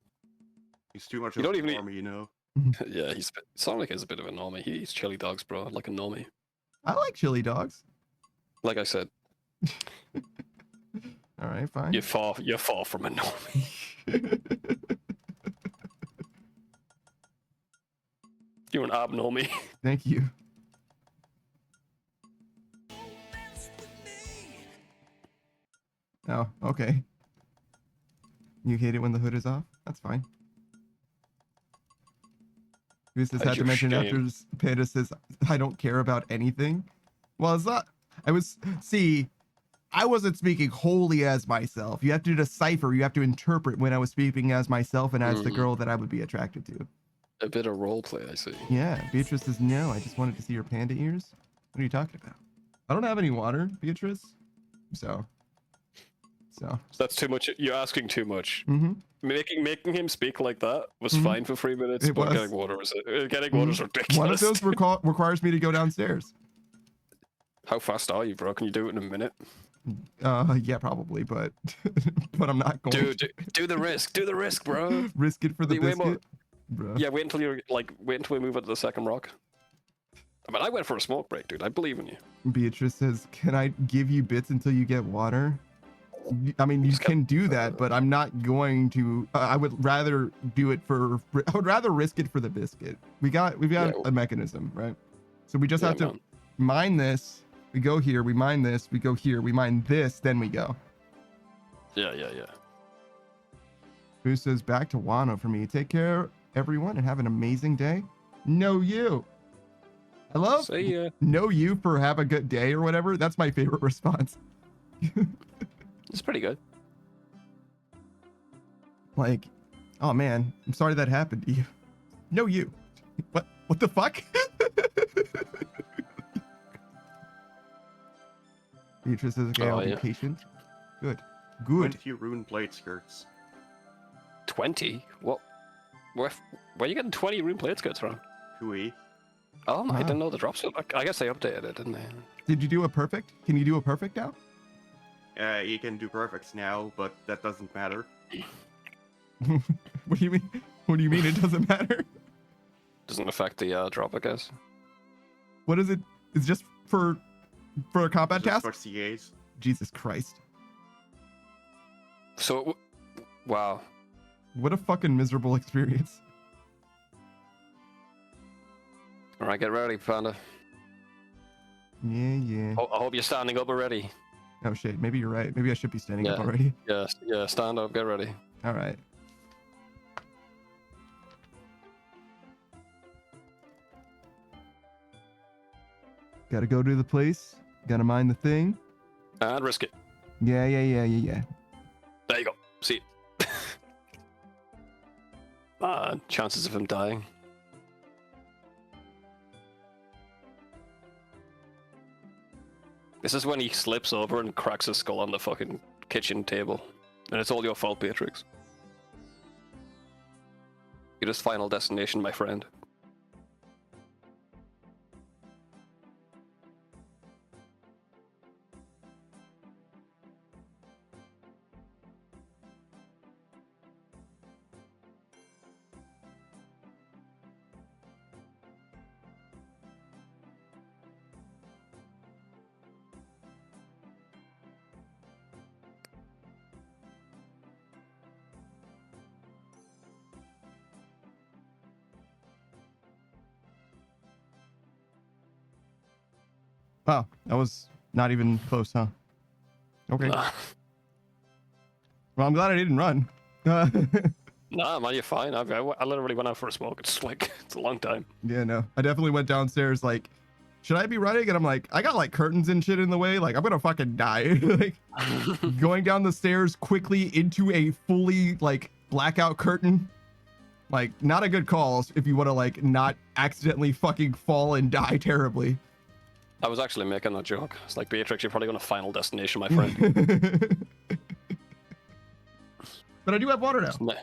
He's too much You of a don't even normie, you know. Yeah, Sonic is a bit of a normie. He eats chili dogs, bro, like a normie. I like chili dogs. Like I said, All right, fine. you're far from a normie. You're an abnormie. Thank you. Oh, okay. You hate it when the hood is off? That's fine. Goose has Hide had to your mention shame. after Panda says, I don't care about anything. Well, it's not. I wasn't speaking wholly as myself. You have to decipher, you have to interpret when I was speaking as myself and as the girl that I would be attracted to. A bit of roleplay, I see. Yeah, Beatrice says, no, I just wanted to see your panda ears. What are you talking about? I don't have any water, Beatrice. So. That's too much. You're asking too much. Mm-hmm. Making him speak like that was Mhm. fine for 3 minutes, It but was. getting water is ridiculous. One of those requires me to go downstairs. How fast are you, bro? Can you do it in a minute? Yeah, probably, but but I'm not going Dude, to do the risk. Do the risk, bro. risk it for the Be way more- biscuit. Bro. Yeah, wait until we move on to the second rock. I mean, I went for a smoke break, dude. I believe in you. Beatrice says, can I give you bits until you get water? I mean, you Just can do that, but I'm not going to. I would rather do it for. I would rather risk it for the biscuit. We've got a mechanism, right? So we just have to man. mine this. We go here. We mine this. We go here. We mine this. Then we go. Yeah. Who says back to Wano for me? Take care, everyone, and have an amazing day. Know you. I love See ya. know you for have a good day or whatever. That's my favorite response. It's pretty good. Like, oh man, I'm sorry that happened to you. No, you. What the fuck? Beatrice says, okay, I'll be yeah. patient. Good. 20 rune plate skirts. 20? What? Where are you getting 20 rune plate skirts from? Hui. Oh, I Wow. didn't know the drops. I guess they updated it, didn't they? Did you do a perfect? Can you do a perfect now? You can do perfects now, but that doesn't matter. What do you mean? What do you mean it doesn't matter? Doesn't affect the drop, I guess. What is it? It's just for a combat Just task? for CAs. Jesus Christ. So, wow. What a fucking miserable experience. All right, get ready, Panda. Yeah. I hope you're standing up already. Oh shit, maybe you're right. Maybe I should be standing up Yeah. already. Yeah, stand up, get ready. All right. Gotta go to the place. Gotta mine the thing. And risk it. Yeah. There you go. See. Chances of him dying. This is when he slips over and cracks his skull on the fucking kitchen table. And it's all your fault, Beatrix. You're his final destination, my friend. Wow. That was not even close, huh? Okay. Nah, Well, I'm glad I didn't run. nah, man, you're fine. I literally went out for a smoke. It's like it's a long time. Yeah, no. I definitely went downstairs like, should I be running? And I'm like, I got like curtains and shit in the way. Like, I'm gonna fucking die. Like, going down the stairs quickly into a fully like blackout curtain. Like, not a good call if you want to like not accidentally fucking fall and die terribly. I was actually making that joke. It's like, Beatrix, you're probably going to Final Destination, my friend. But I do have water now. Nah.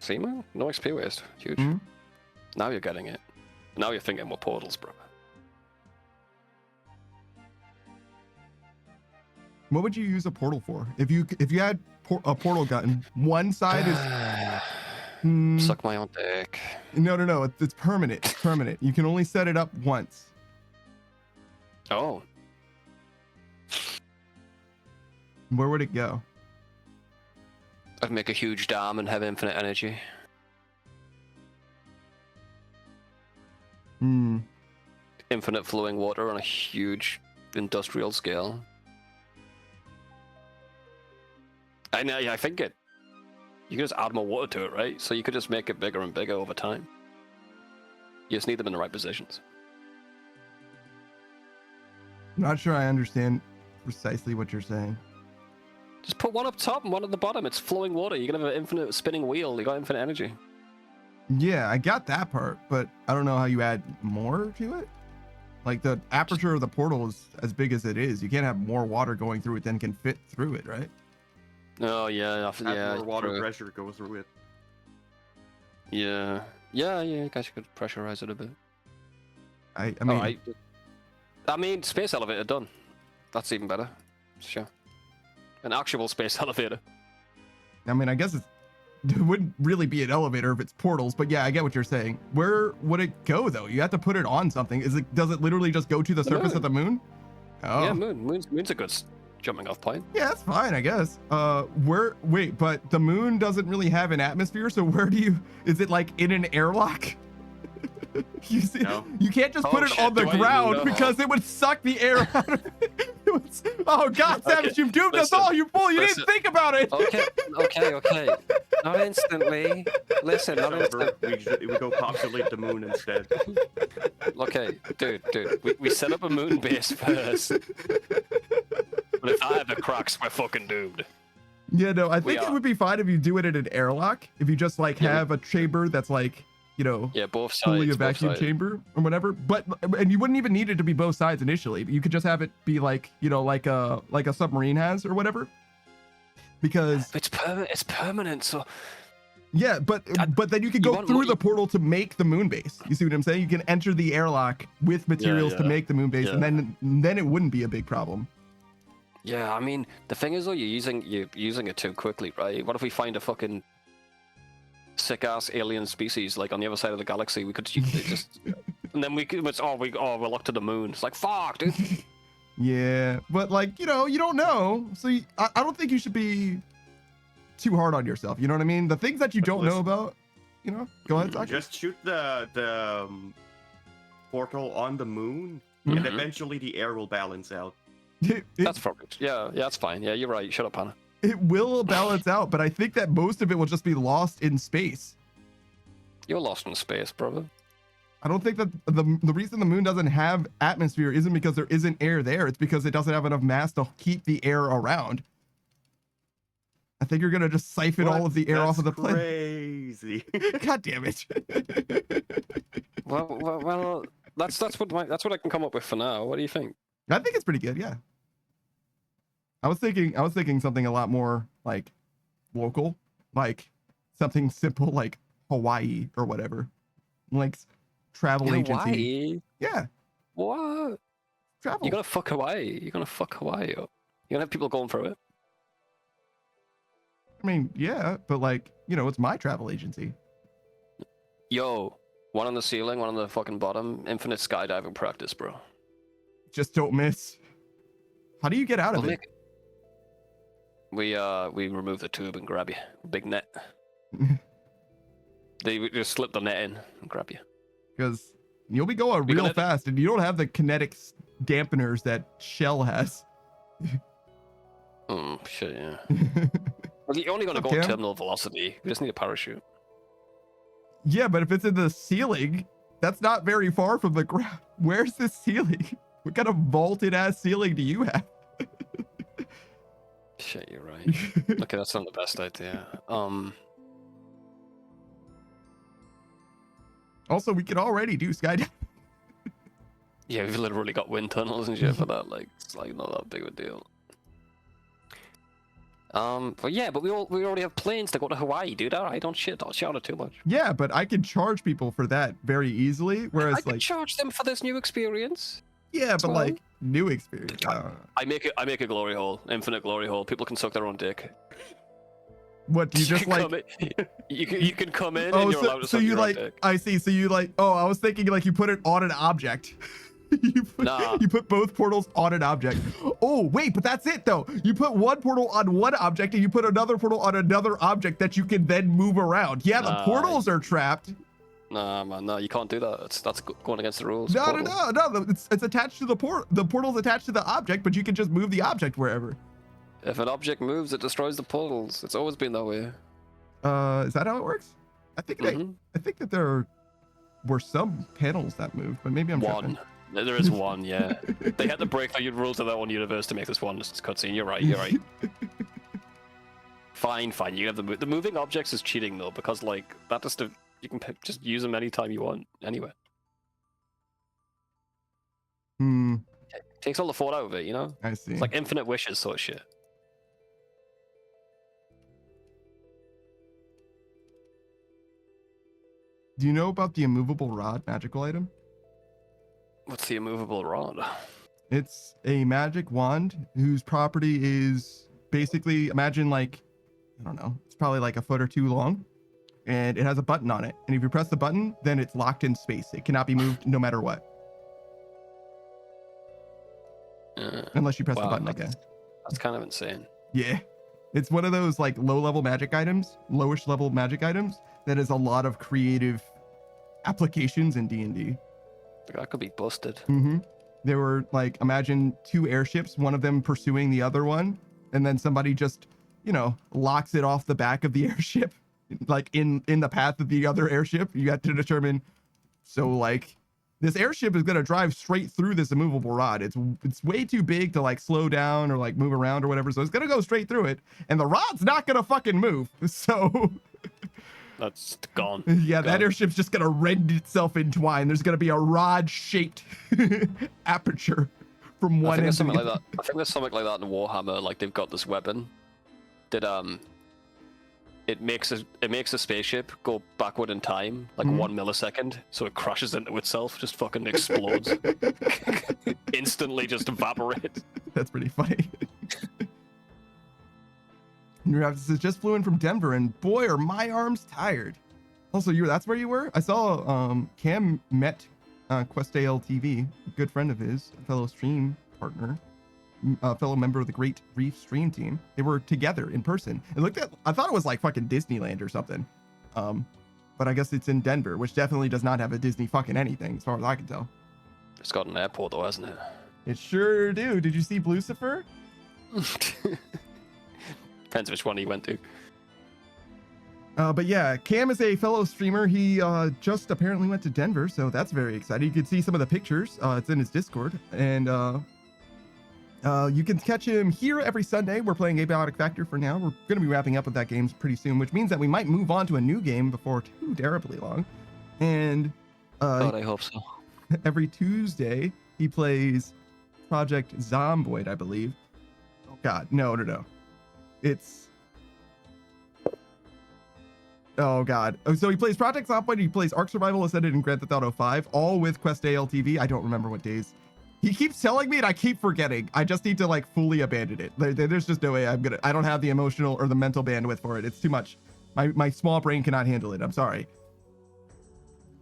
See, man? No XP waste. Huge. Mhm. Now you're getting it. Now you're thinking more portals, bro. What would you use a portal for? If you had a portal gun, one side is Suck my own dick. no. It's permanent. It's permanent. You can only set it up once. Oh. Where would it go? I'd make a huge dam and have infinite energy. Hmm. Infinite flowing water on a huge industrial scale. I know, yeah, I think it. You can just add more water to it, right? So you could just make it bigger and bigger over time. You just need them in the right positions. Not sure I understand precisely what you're saying. Just put one up top and one at the bottom. It's flowing water. You're gonna have an infinite spinning wheel. You got infinite energy. Yeah, I got that part, but I don't know how you add more to it. Like the aperture of the portal is as big as it is. You can't have more water going through it than can fit through it, right? Oh yeah, yeah. More water true. pressure go through it. Yeah. I guess you could pressurize it a bit. I mean, I mean, space elevator done. That's even better. Sure. An actual space elevator. I guess it wouldn't really be an elevator if it's portals, but yeah, I get what you're saying. Where would it go though? You have to put it on something. Does it literally just go to the surface moon. of the moon? Oh. Yeah, moon's a good jumping off point. Yeah, that's fine, I guess. Wait, but the moon doesn't really have an atmosphere, so is it like in an airlock? You see, No. you can't just put it on the ground because it would suck the air out of it. Oh God, Savage, you've doomed us all, you fool! You didn't think about it. Okay. Not instantly. Listen, not instantly. We go populate the moon instead. Okay, dude. We set up a moon base first. But if either cracks, we're fucking doomed. Yeah, no, I think it would be fine if you do it in an airlock. If you just like have a chamber that's like, both sides. fully a vacuum chamber or whatever. And you wouldn't even need it to be both sides initially. You could just have it be like, like a submarine has or whatever. Because it's permanent, so yeah, but then you could go through the portal to make the moon base. You see what I'm saying? You can enter the airlock with materials to make the moon base, and then it wouldn't be a big problem. Yeah, I mean, the thing is though, you're using it too quickly, right? What if we find a fucking sick ass alien species like on the other side of the galaxy? We could just and then we're locked to the moon. It's like, fuck, dude. Yeah, but like, you don't know. So I don't think you should be too hard on yourself. You know what I mean? The things that you don't know about, go ahead, Zach. Just shoot the portal on the moon, Mm-hmm. and eventually the air will balance out. That's perfect. Yeah, that's fine. Yeah, you're right. Shut up, Hannah. It will balance out, but I think that most of it will just be lost in space. You're lost in space, brother. I don't think that the reason the moon doesn't have atmosphere isn't because there isn't air there. It's because it doesn't have enough mass to keep the air around. I think you're gonna just siphon all of the air off of the planet. Crazy. God damn it. Well, that's what I can come up with for now. What do you think? I think it's pretty good. Yeah. I was thinking something a lot more like local, like something simple like Hawaii or whatever, like travel agency. Hawaii? Yeah. What? Travel. You're gonna fuck Hawaii. You're gonna fuck Hawaii up. You're gonna have people going through it. I mean, yeah, but like, it's my travel agency. Yo, one on the ceiling, one on the fucking bottom. Infinite skydiving practice, bro. Just don't miss. How do you get out of it? We remove the tube and grab you. Big net. They just slip the net in and grab you. Because you'll be going real fast and you don't have the kinetic dampeners that Shell has. Oh shit, yeah. Well, you're only gonna go Okay. at terminal velocity. You just need a parachute. Yeah, but if it's in the ceiling, that's not very far from the ground. Where's the ceiling? What kind of vaulted ass ceiling do you have? Shit, you're right. Okay, that's not the best idea. Also, we can already do skydiving. Yeah, we've literally got wind tunnels and shit for that. Like, it's like not that big of a deal. But yeah, but we already have planes to go to Hawaii, dude. All right, don't shout it too much. Yeah, but I can charge people for that very easily. Whereas I could like, charge them for this new experience. yeah, but well. like new experience. I make a glory hole, infinite glory hole. People can suck their own dick. What do you just can like? come in- you can come in Oh, and you're allowed to so suck you your like? own dick. I see. So you like? Oh, I was thinking like you put it on an object. Nah. You put both portals on an object. Oh wait, but that's it though. You put one portal on one object and you put another portal on another object that you can then move around. Yeah, the Nah. portals are trapped. Nah, man, no, you can't do that. That's going against the rules. No, Portal. no. It's attached to the port. The portal's attached to the object, but you can just move the object wherever. If an object moves, it destroys the portals. It's always been that way. Is that how it works? I think Mhm. I think that there were some panels that moved, but maybe I'm One. tripping. There is one, yeah. They had to break the rules of that one universe to make this one cutscene. You're right. Fine. You have the moving objects is cheating though, because like that just you can just use them anytime you want. Anyway, takes all the thought out of it, you know. I see. It's like infinite wishes sort of shit. Do you know about the immovable rod magical item? What's the immovable rod? It's a magic wand whose property is basically, imagine like, I don't know, it's probably like a foot or two long, and it has a button on it. And if you press the button, then it's locked in space. It cannot be moved no matter what, unless you press the Wow, button again. That's kind of insane. Yeah. It's one of those like low-level magic items, lowish level magic items that has a lot of creative applications in D&D. That could be busted. There were like, imagine two airships, one of them pursuing the other one, and then somebody just, you know, locks it off the back of the airship, like in the path of the other airship. You got to determine, so like this airship is going to drive straight through this immovable rod. It's way too big to like slow down or like move around or whatever, so it's going to go straight through it, and the rod's not going to fucking move. So That's gone. yeah, that airship's just gonna rend itself in twine. There's gonna be a rod-shaped aperture from one end to the something like other. that. I think there's something like that in Warhammer. Like they've got this weapon that it makes a spaceship go backward in time like 1 millisecond, so it crashes into itself, just fucking explodes, instantly just evaporates. That's pretty funny. Says, just flew in from Denver, and boy, are my arms tired. Also, that's where you were? I saw Cam met Questale TV, a good friend of his, a fellow stream partner, a fellow member of the Great Reef stream team. They were together in person. I thought it was like fucking Disneyland or something. But I guess it's in Denver, which definitely does not have a Disney fucking anything, as far as I can tell. It's got an airport though, hasn't it? It sure do. Did you see Lucifer? Depends which one he went to. But yeah, Cam is a fellow streamer. He just apparently went to Denver, so that's very exciting. You can see some of the pictures. It's in his Discord. And you can catch him here every Sunday. We're playing Abiotic Factor for now. We're going to be wrapping up with that game pretty soon, which means that we might move on to a new game before too terribly long. And God, I hope so. every Tuesday, he plays Project Zomboid, I believe. Oh, God. No. It's... Oh, God. Oh, so he plays Project Zomboid, he plays Ark Survival Ascended and Grand Theft Auto 5, all with Quest ALTV. I don't remember what days. He keeps telling me and I keep forgetting. I just need to, like, fully abandon it. There's just no way I don't have the emotional or the mental bandwidth for it. It's too much. My small brain cannot handle it. I'm sorry.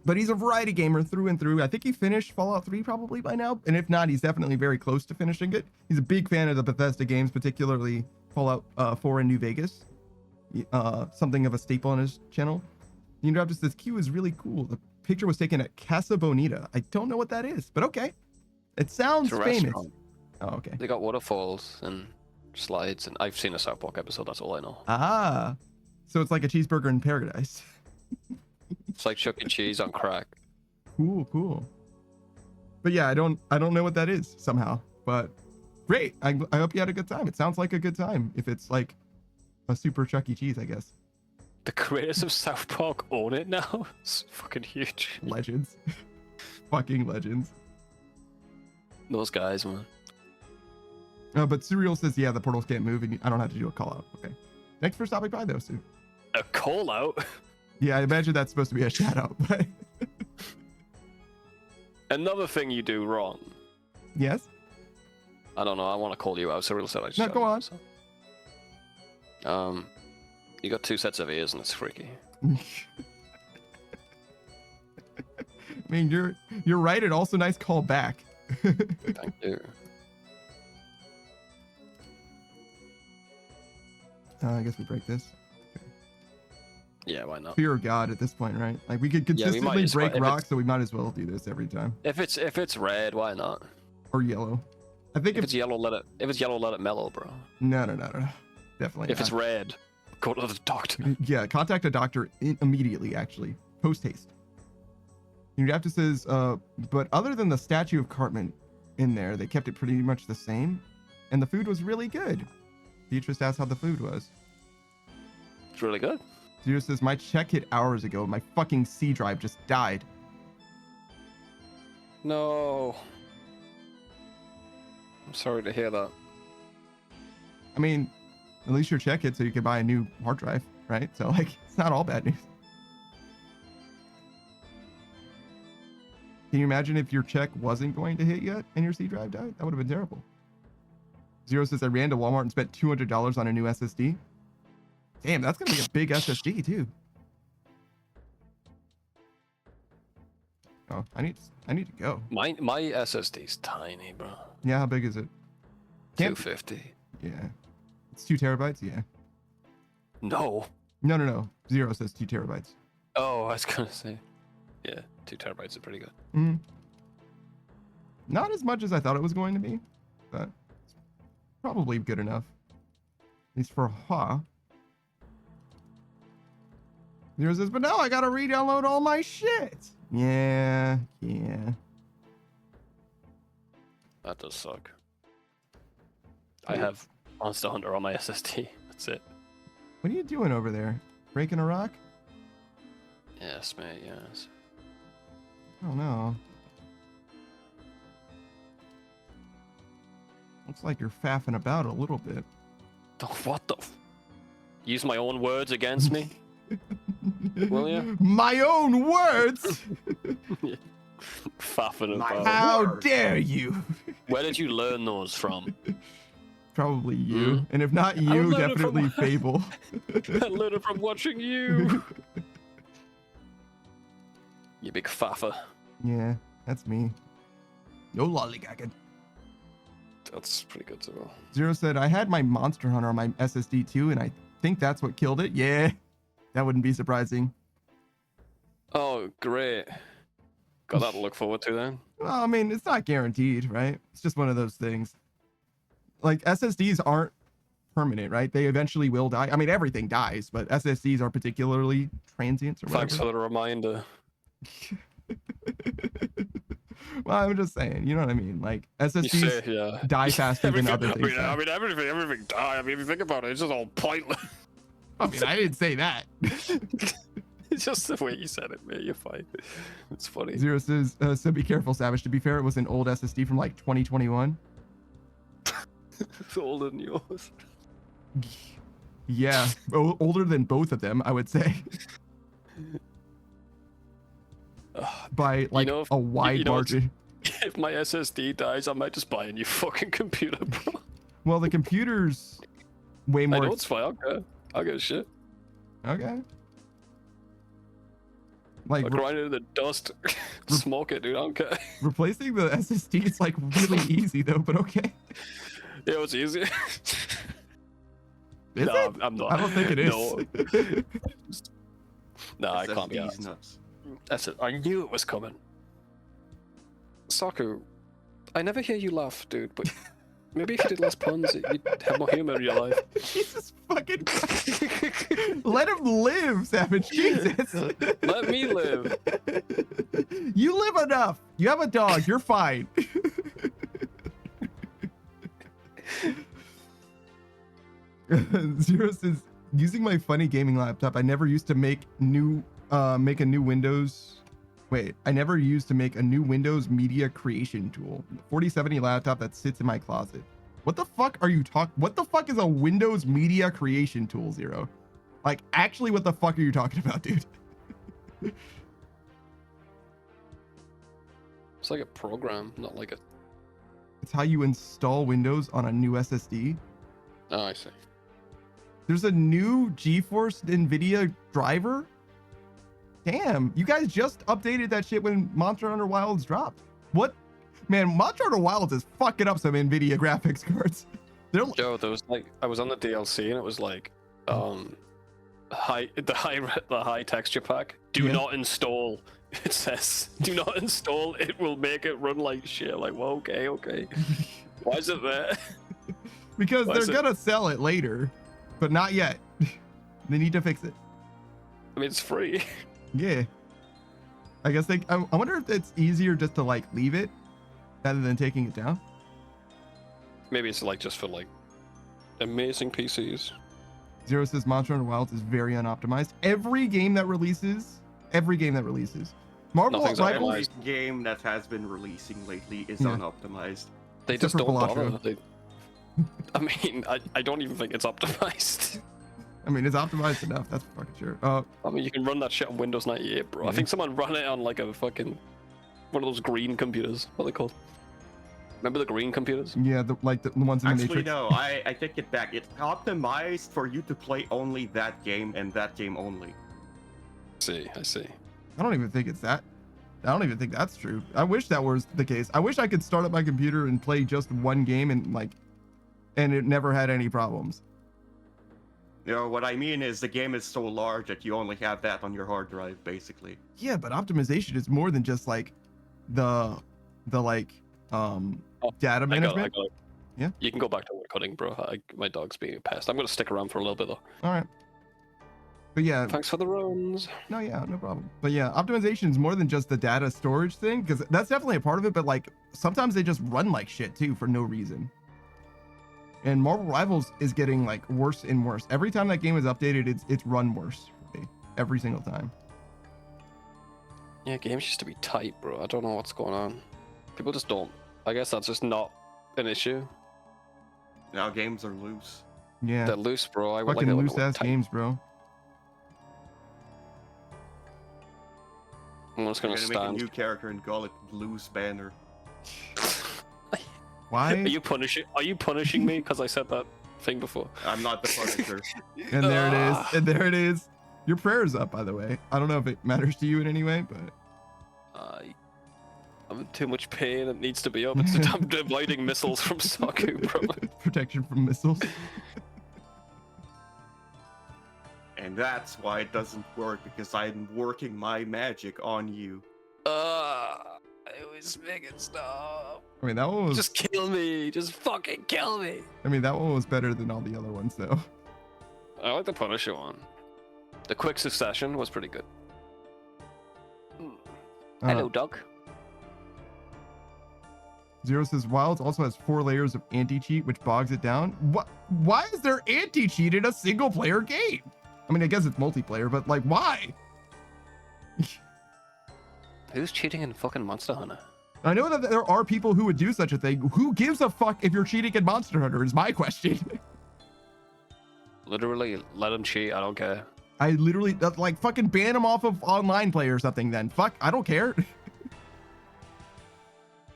But he's a variety gamer through and through. I think he finished Fallout 3 probably by now. And if not, he's definitely very close to finishing it. He's a big fan of the Bethesda games, particularly Fallout 4 in New Vegas. Something of a staple on his channel. The interrupter says, Q is really cool. The picture was taken at Casa Bonita. I don't know what that is, but okay. It sounds It's a famous. restaurant. Oh, okay. They got waterfalls and slides, and I've seen a South Park episode. That's all I know. Ah, so it's like a cheeseburger in paradise. It's like Chuck E. Cheese on crack. Cool, cool. But yeah, I don't know what that is somehow. But great. I hope you had a good time. It sounds like a good time if it's like a super Chuck E. Cheese, I guess. The creators of South Park own it now. It's fucking huge. Legends. Fucking legends. Those guys, man. But Serial says, yeah, the portals can't move and I don't have to do a call out. Okay. Thanks for stopping by though, Sue. A call out? Yeah, I imagine that's supposed to be a shout out, but Another thing you do wrong. yes. I don't know. I want to call you out. Cyril said I should. No, go on. You got 2 sets of ears and it's freaky. I mean, you're right. And also nice call back. Thank you. I guess we break this. Yeah, why not? Fear of God at this point, right? Like we could Yeah, we might consistently as well- break if rocks, it's- so we might as well do this every time. If it's red, why not? Or yellow. I think If it's yellow, let it mellow, bro. no. Definitely. If it's red, go to the doctor. Yeah, contact a doctor immediately, actually. Post haste. Your adapter says, but other than the statue of Cartman in there, they kept it pretty much the same. And the food was really good. Beatrice asked how the food was. It's really good. Zero says, my check hit hours ago. My fucking C drive just died. No. I'm sorry to hear that. I mean, at least your check hit so you can buy a new hard drive, right? So, like, it's not all bad news. Can you imagine if your check wasn't going to hit yet and your C drive died? That would have been terrible. Zero says, I ran to Walmart and spent $200 on a new SSD. Damn, that's going to be a big SSD, too. Oh, I need to go. My SSD's tiny, bro. Yeah, how big is it? Can't- 250. Yeah. It's 2 terabytes? Yeah. No. No. Zero says 2 terabytes. Oh, I was gonna say. Yeah, 2 terabytes is pretty good. Mm. Not as much as I thought it was going to be, but it's probably good enough. At least for Zero says, but no, I gotta re-download all my shit. Yeah. That does suck. I have Monster Hunter on my SSD. That's it. What are you doing over there? Breaking a rock? Yes, mate, yes. Oh no. Looks like you're faffing about a little bit. Oh, what the Use my own words against me? Will you? My own words? Faffing My about. How word. dare you? Where did you learn those from? Probably you. Hmm? And if not I you, learned it from- definitely Fable. I learned it from watching you. You big faffer. Yeah, that's me. No lollygagging. That's pretty good too. Zero said, I had my Monster Hunter on my SSD too, and I think that's what killed it. Yeah, that wouldn't be surprising. Oh, great. Got that to look forward to then. Well, I mean, it's not guaranteed, right? It's just one of those things. Like, SSDs aren't permanent, right? They eventually will die. I mean, everything dies, but SSDs are particularly transients or whatever. Thanks for the reminder. Well, I'm just saying, you know what I mean? Like, You SSDs say, yeah. die faster than other things. I mean, everything die. I mean, if you think about it, it's just all pointless. I mean, I didn't say that. It's just the way you said it, mate. You're fine. It's funny. Zero says, so be careful, Savage. To be fair, it was an old SSD from like 2021. It's older than yours. Yeah, older than both of them, I would say. By like know, a wide you know, margin. If my SSD dies, I might just buy a new fucking computer, bro. Well, the computer's way I more. know it's fine. I'll get shit. Okay. Like I'll grind it in the dust. Smoke it, dude. I don't care. replacing the SSD is like really easy though, but okay. Yeah, it's easy. Is No, it? I'm not. I don't think it is. No, I can't be SSDs honest. nuts. That's it. I knew it was coming. Saku, I never hear you laugh, dude, but maybe if you did less puns, you'd have more humor in your life. Jesus fucking Christ. Let him live, Savage. Jesus. Let me live. You live enough. You have a dog. You're fine. Zero says, using my funny gaming laptop, I never used to make a new Windows. Wait, I never used to make a new Windows media creation tool. 4070 laptop that sits in my closet. What the fuck are you talking? What the fuck is a Windows media creation tool, Zero? Like, actually, what the fuck are you talking about, dude? It's like a program, not like a... It's how you install Windows on a new SSD. Oh, I see. There's a new GeForce NVIDIA driver. Damn, you guys just updated that shit when Monster Hunter Wilds dropped. What? Man, Monster Hunter Wilds is fucking up some NVIDIA graphics cards. They're Joe, there was like, I was on the DLC and it was like, the high texture pack. Do not install. It says, do not install. It will make it run like shit. Like, well, okay. Why is it there? Because they're gonna sell it later, but not yet. They need to fix it. I mean, it's free. Yeah. I guess I wonder if it's easier just to like leave it rather than taking it down. Maybe it's like just for like amazing PCs. Zero says Monster Hunter Wilds is very unoptimized. Every game that releases. Marvel Nothing's Rivals. Every game that has been releasing lately is unoptimized. They Except just for don't Balatro. bother. I mean, I don't even think it's optimized. I mean, it's optimized enough. That's for fucking sure. I mean, you can run that shit on Windows 98, bro. I think someone ran it on like a fucking one of those green computers. What are they called? Remember the green computers? Yeah, the ones in the Actually, Matrix. no, I take it back. It's optimized for you to play only that game and that game only. I see. I don't even think it's that. I don't even think that's true. I wish that was the case. I wish I could start up my computer and play just one game and it never had any problems. You know, what I mean is the game is so large that you only have that on your hard drive, basically. Yeah, but optimization is more than just like the data management. I got it. Yeah. You can go back to wood cutting, bro. My dog's being a pest. I'm gonna stick around for a little bit though. All right. But yeah, Thanks for the runs. no problem. But yeah, optimization is more than just the data storage thing, because that's definitely a part of it. But like sometimes they just run like shit too for no reason. And Marvel Rivals is getting like worse and worse. Every time that game is updated, it's run worse for me. Every single time. Yeah, games used to be tight, bro. I don't know what's going on. People just don't. I guess that's just not an issue. Now games are loose. Yeah. They're loose, bro. I would Fucking like loose ass tight. games, bro. I'm just gonna You're gonna make a stand. new character and call it Loose Banner. Why? Are you punishing me because I said that thing before? I'm not the Punisher. And there it is. And there it is. Your prayer is up, by the way. I don't know if it matters to you in any way, but I'm in too much pain. It needs to be up. I'm avoiding missiles from Saku, bro. protection from missiles. And that's why it doesn't work, because I'm working my magic on you. I was making stuff. I mean, that one was. Just kill me. Just fucking kill me. I mean, that one was better than all the other ones, though. I like the Punisher one. The quick succession was pretty good. Hello, dog. Zero says Wilds also has 4 layers of anti-cheat, which bogs it down. What? Why is there anti-cheat in a single-player game? I mean, I guess it's multiplayer, but like, why? Who's cheating in fucking Monster Hunter? I know that there are people who would do such a thing. Who gives a fuck if you're cheating in Monster Hunter is my question. Literally, let them cheat. I don't care. I literally, like, fucking ban them off of online play or something then. Fuck, I don't care.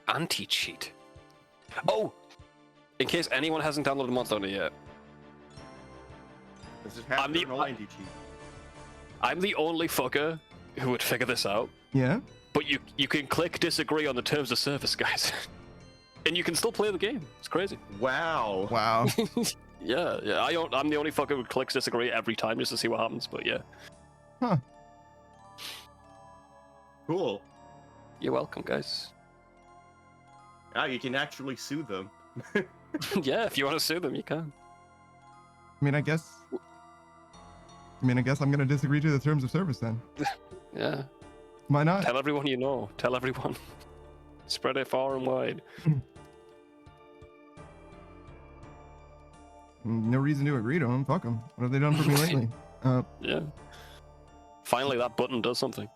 Anti-cheat. Oh! In case anyone hasn't downloaded Monster Hunter yet, Does it have I'm the- no anti-cheat? I'm the only fucker who would figure this out. Yeah? But you can click disagree on the terms of service, guys. And you can still play the game. It's crazy. Wow. Wow. Yeah. I'm the only fucker who clicks disagree every time just to see what happens, but yeah. Huh. Cool. You're welcome, guys. you can actually sue them. Yeah, if you want to sue them, you can. I mean, I guess I'm gonna disagree to the terms of service then. Yeah. Why not? Tell everyone you know. Tell everyone. Spread it far and wide. No reason to agree to them. Fuck them. What have they done for me lately? Yeah. Finally, that button does something.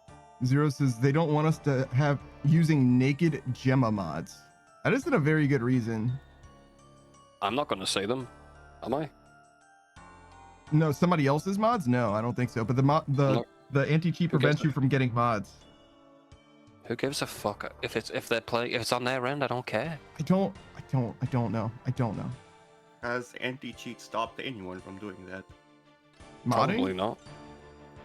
Zero says they don't want us to have using naked Gemma mods. That isn't a very good reason. I'm not going to say them, am I? No, somebody else's mods? No, I don't think so. But the anti-cheat prevents you from getting mods. Who gives a fuck if it's on their end? I don't care. I don't know. Has anti-cheat stopped anyone from doing that? Modding? Probably not.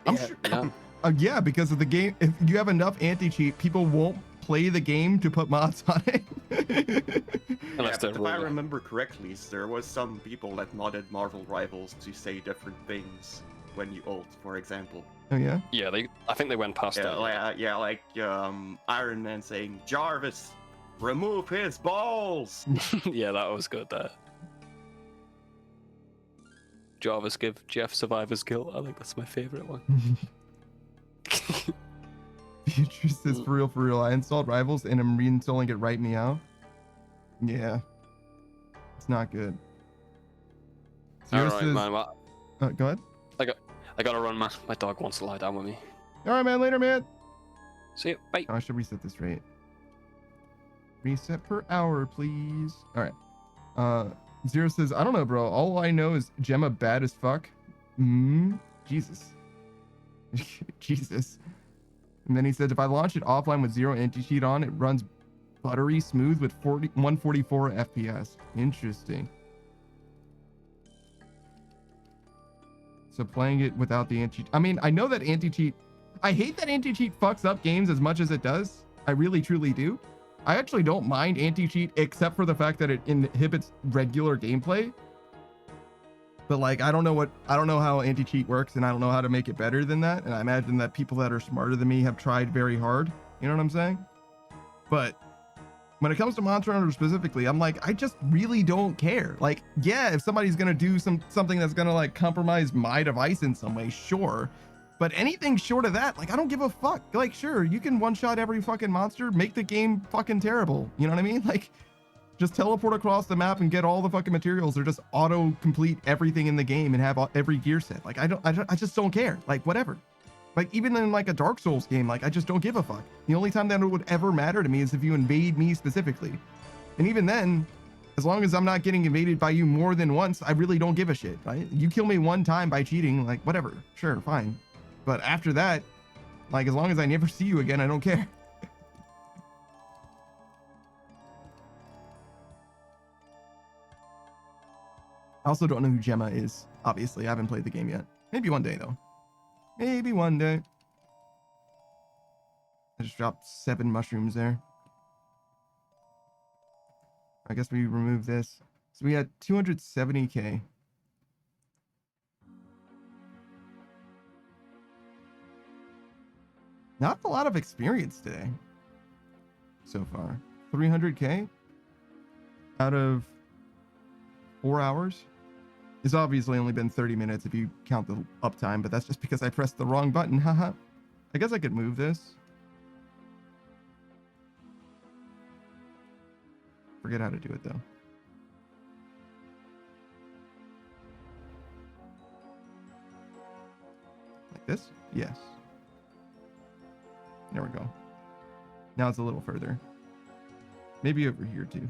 I'm Yeah. sure. Yeah. Yeah, because of the game. If you have enough anti-cheat, people won't play the game to put mods on it. Unless they're But if I ruling. remember correctly, there was some people that modded Marvel Rivals to say different things when you ult, for example. Oh yeah. Yeah, I think they went past that. Like Iron Man saying, "Jarvis, remove his balls." Yeah, that was good. That. Jarvis give Jeff survivor's guilt. I think that's my favorite one. Beatrice says, for real. I installed Rivals and I'm reinstalling it right now. Yeah. It's not good. Zero Alright, says, man. go ahead. I gotta run, man. My dog wants to lie down with me. All right, man. Later, man. See you. Bye. Oh, I should reset this rate. Reset per hour, please. All right. Zero says, I don't know, bro. All I know is Gemma bad as fuck. Jesus. Jesus. And then he said, if I launch it offline with zero anti-cheat on, it runs buttery smooth with 144 FPS. Interesting. So playing it without the anti-cheat. I mean, I know that anti-cheat. I hate that anti-cheat fucks up games as much as it does. I really, truly do. I actually don't mind anti-cheat except for the fact that it inhibits regular gameplay. But like, I don't know how anti-cheat works, and I don't know how to make it better than that. And I imagine that people that are smarter than me have tried very hard. You know what I'm saying? But when it comes to Monster Hunter specifically, I'm like, I just really don't care. Like, yeah, if somebody's gonna do something that's gonna like compromise my device in some way, sure. But anything short of that, like, I don't give a fuck. Like, sure, you can one-shot every fucking monster, make the game fucking terrible. You know what I mean? Like, just teleport across the map and get all the fucking materials, or just auto-complete everything in the game and have every gear set. Like, I just don't care. Like, whatever. Like, even in like a Dark Souls game, like, I just don't give a fuck. The only time that it would ever matter to me is if you invade me specifically. And even then, as long as I'm not getting invaded by you more than once, I really don't give a shit, right? You kill me one time by cheating, like, whatever. Sure, fine. But after that, like, as long as I never see you again, I don't care. I also don't know who Gemma is. Obviously, I haven't played the game yet. Maybe one day, though. Maybe one day. I just dropped 7 mushrooms there. I guess we remove this. So we had 270k. Not a lot of experience today so far. 300k out of 4 hours. It's obviously only been 30 minutes if you count the uptime, but that's just because I pressed the wrong button. Haha. I guess I could move this. Forget how to do it though. Like this? Yes. There we go. Now it's a little further. Maybe over here too.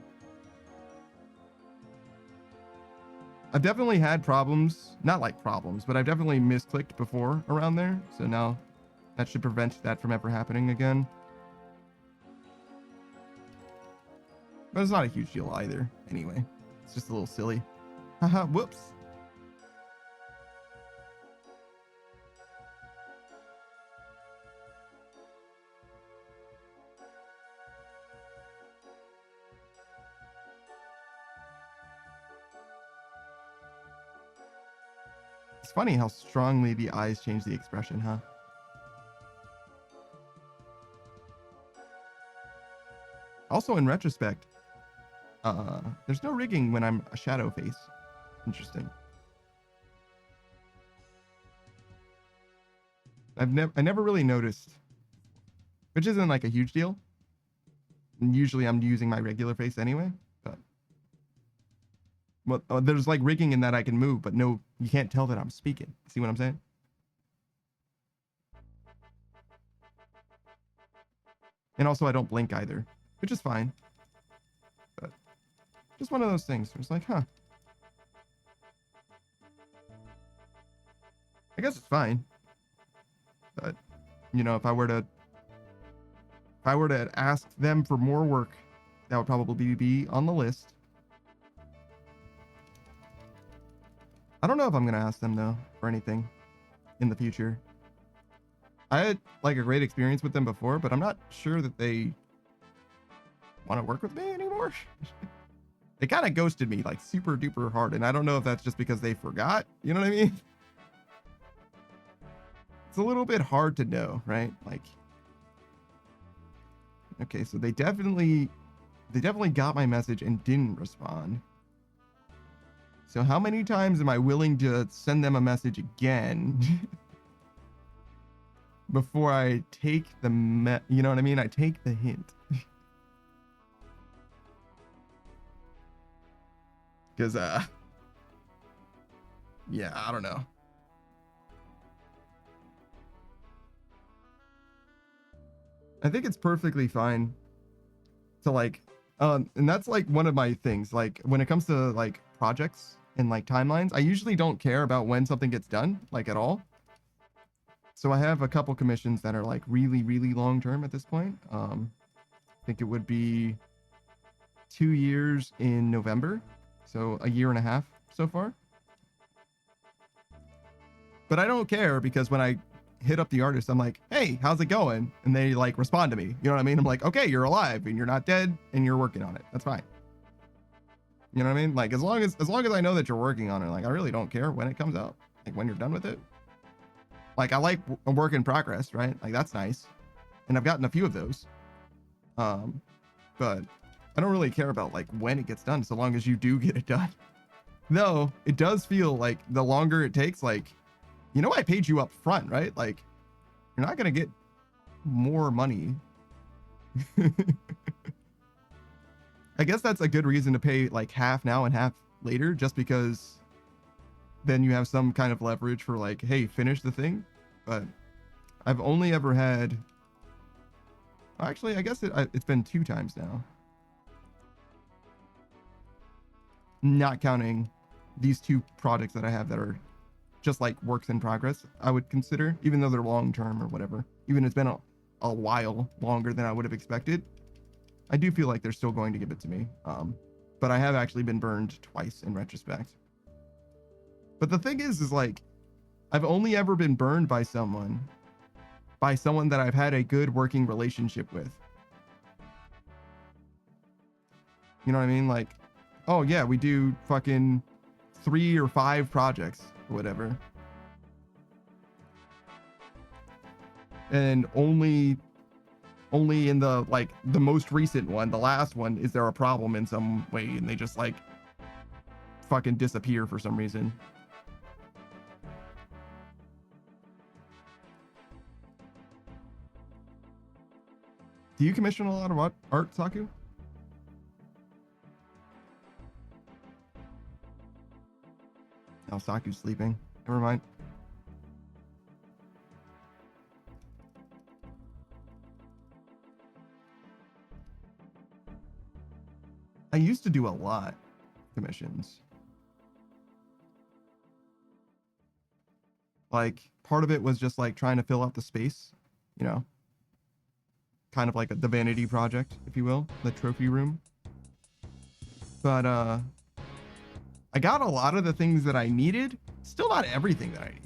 I've definitely had problems, not like problems, but I've definitely misclicked before around there. So now that should prevent that from ever happening again. But it's not a huge deal either. Anyway, it's just a little silly. Haha, whoops. It's funny how strongly the eyes change the expression, huh? Also, in retrospect, There's no rigging when I'm a shadow face. Interesting. I never really noticed, which isn't like a huge deal. And usually I'm using my regular face anyway, but well, there's like rigging in that I can move, but no, you can't tell that I'm speaking. See what I'm saying? And also I don't blink either, which is fine. But just one of those things. It's like, huh. I guess it's fine. But, you know, if I were to ask them for more work, that would probably be on the list. I don't know if I'm going to ask them, though, for anything in the future. I had, like, a great experience with them before, but I'm not sure that they want to work with me anymore. They kind of ghosted me, like, super duper hard, and I don't know if that's just because they forgot. You know what I mean? It's a little bit hard to know, right? Like, okay, so they definitely got my message and didn't respond. So how many times am I willing to send them a message again before I take the you know what I mean? I take the hint. Because yeah, I don't know. I think it's perfectly fine to like and that's like one of my things, like when it comes to like projects and like timelines, I usually don't care about when something gets done, like at all. So I have a couple commissions that are like really, really long term at this point. I think it would be 2 years in November, so a year and a half so far. But I don't care, because when I hit up the artist, I'm like, hey, how's it going? And they like respond to me. You know what I mean? I'm like, okay, you're alive and you're not dead and you're working on it. That's fine. You know what I mean? Like, as long as I know that you're working on it, like, I really don't care when it comes out, like when you're done with it. Like, I like a work in progress, right? Like, that's nice. And I've gotten a few of those. But I don't really care about like when it gets done, so long as you do get it done. Though it does feel like the longer it takes, like, you know, I paid you up front, right? Like, you're not going to get more money. I guess that's a good reason to pay like half now and half later, just because then you have some kind of leverage for like, hey, finish the thing. But I've only ever had, actually, I guess it's been 2 times now. Not counting these 2 projects that I have that are just like works in progress, I would consider, even though they're long term or whatever. Even it's been a while longer than I would have expected, I do feel like they're still going to give it to me. But I have actually been burned twice in retrospect. But the thing is like, I've only ever been burned by someone that I've had a good working relationship with. You know what I mean? Like, oh yeah, we do fucking 3 or 5 projects or whatever. And only in the like the most recent one, the last one, is there a problem in some way, and they just like fucking disappear for some reason. Do you commission a lot of art, Saku? Oh, Saku's sleeping. Never mind. I used to do a lot of commissions. Like, part of it was just like trying to fill out the space, you know, kind of like the vanity project, if you will, the trophy room. But I got a lot of the things that I needed, still not everything that I needed.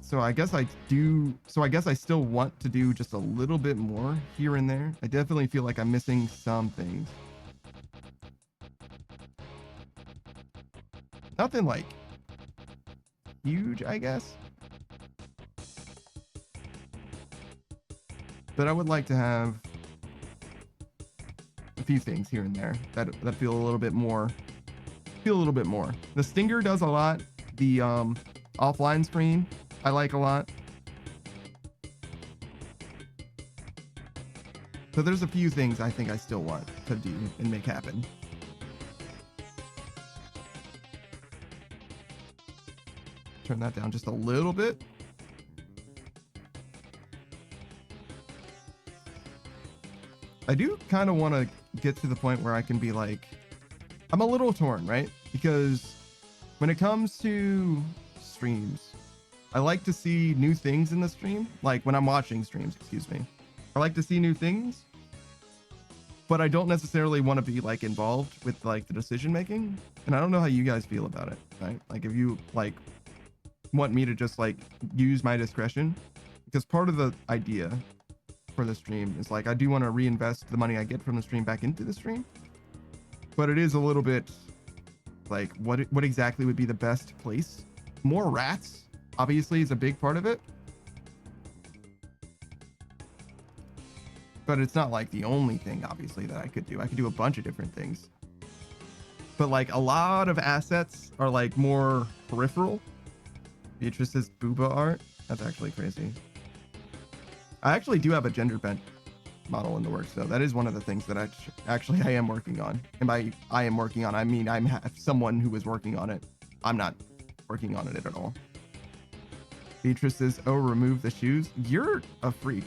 So I guess I still want to do just a little bit more here and there. I definitely feel like I'm missing some things. Nothing like huge, I guess. But I would like to have few things here and there that feel a little bit more. The Stinger does a lot. The offline screen I like a lot. So there's a few things I think I still want to do and make happen. Turn that down just a little bit. I do kind of want to get to the point where I can be like, I'm a little torn, right? Because when it comes to streams, I like to see new things in the stream. Like when I'm watching streams, excuse me. I like to see new things, but I don't necessarily want to be like involved with like the decision making. And I don't know how you guys feel about it, right? Like if you like want me to just like use my discretion, because part of the idea for the stream is like I do want to reinvest the money I get from the stream back into the stream, but it is a little bit like what exactly would be the best place. More rats obviously is a big part of it, but it's not like the only thing obviously that I could do. I could do a bunch of different things, but like a lot of assets are like more peripheral. Beatrice's booba art, that's actually crazy. I actually do have a gender bent model in the works, though. That is one of the things that I am working on. And by I am working on, I mean I'm someone who is working on it. I'm not working on it at all. Beatrice says, "Oh, remove the shoes." You're a freak.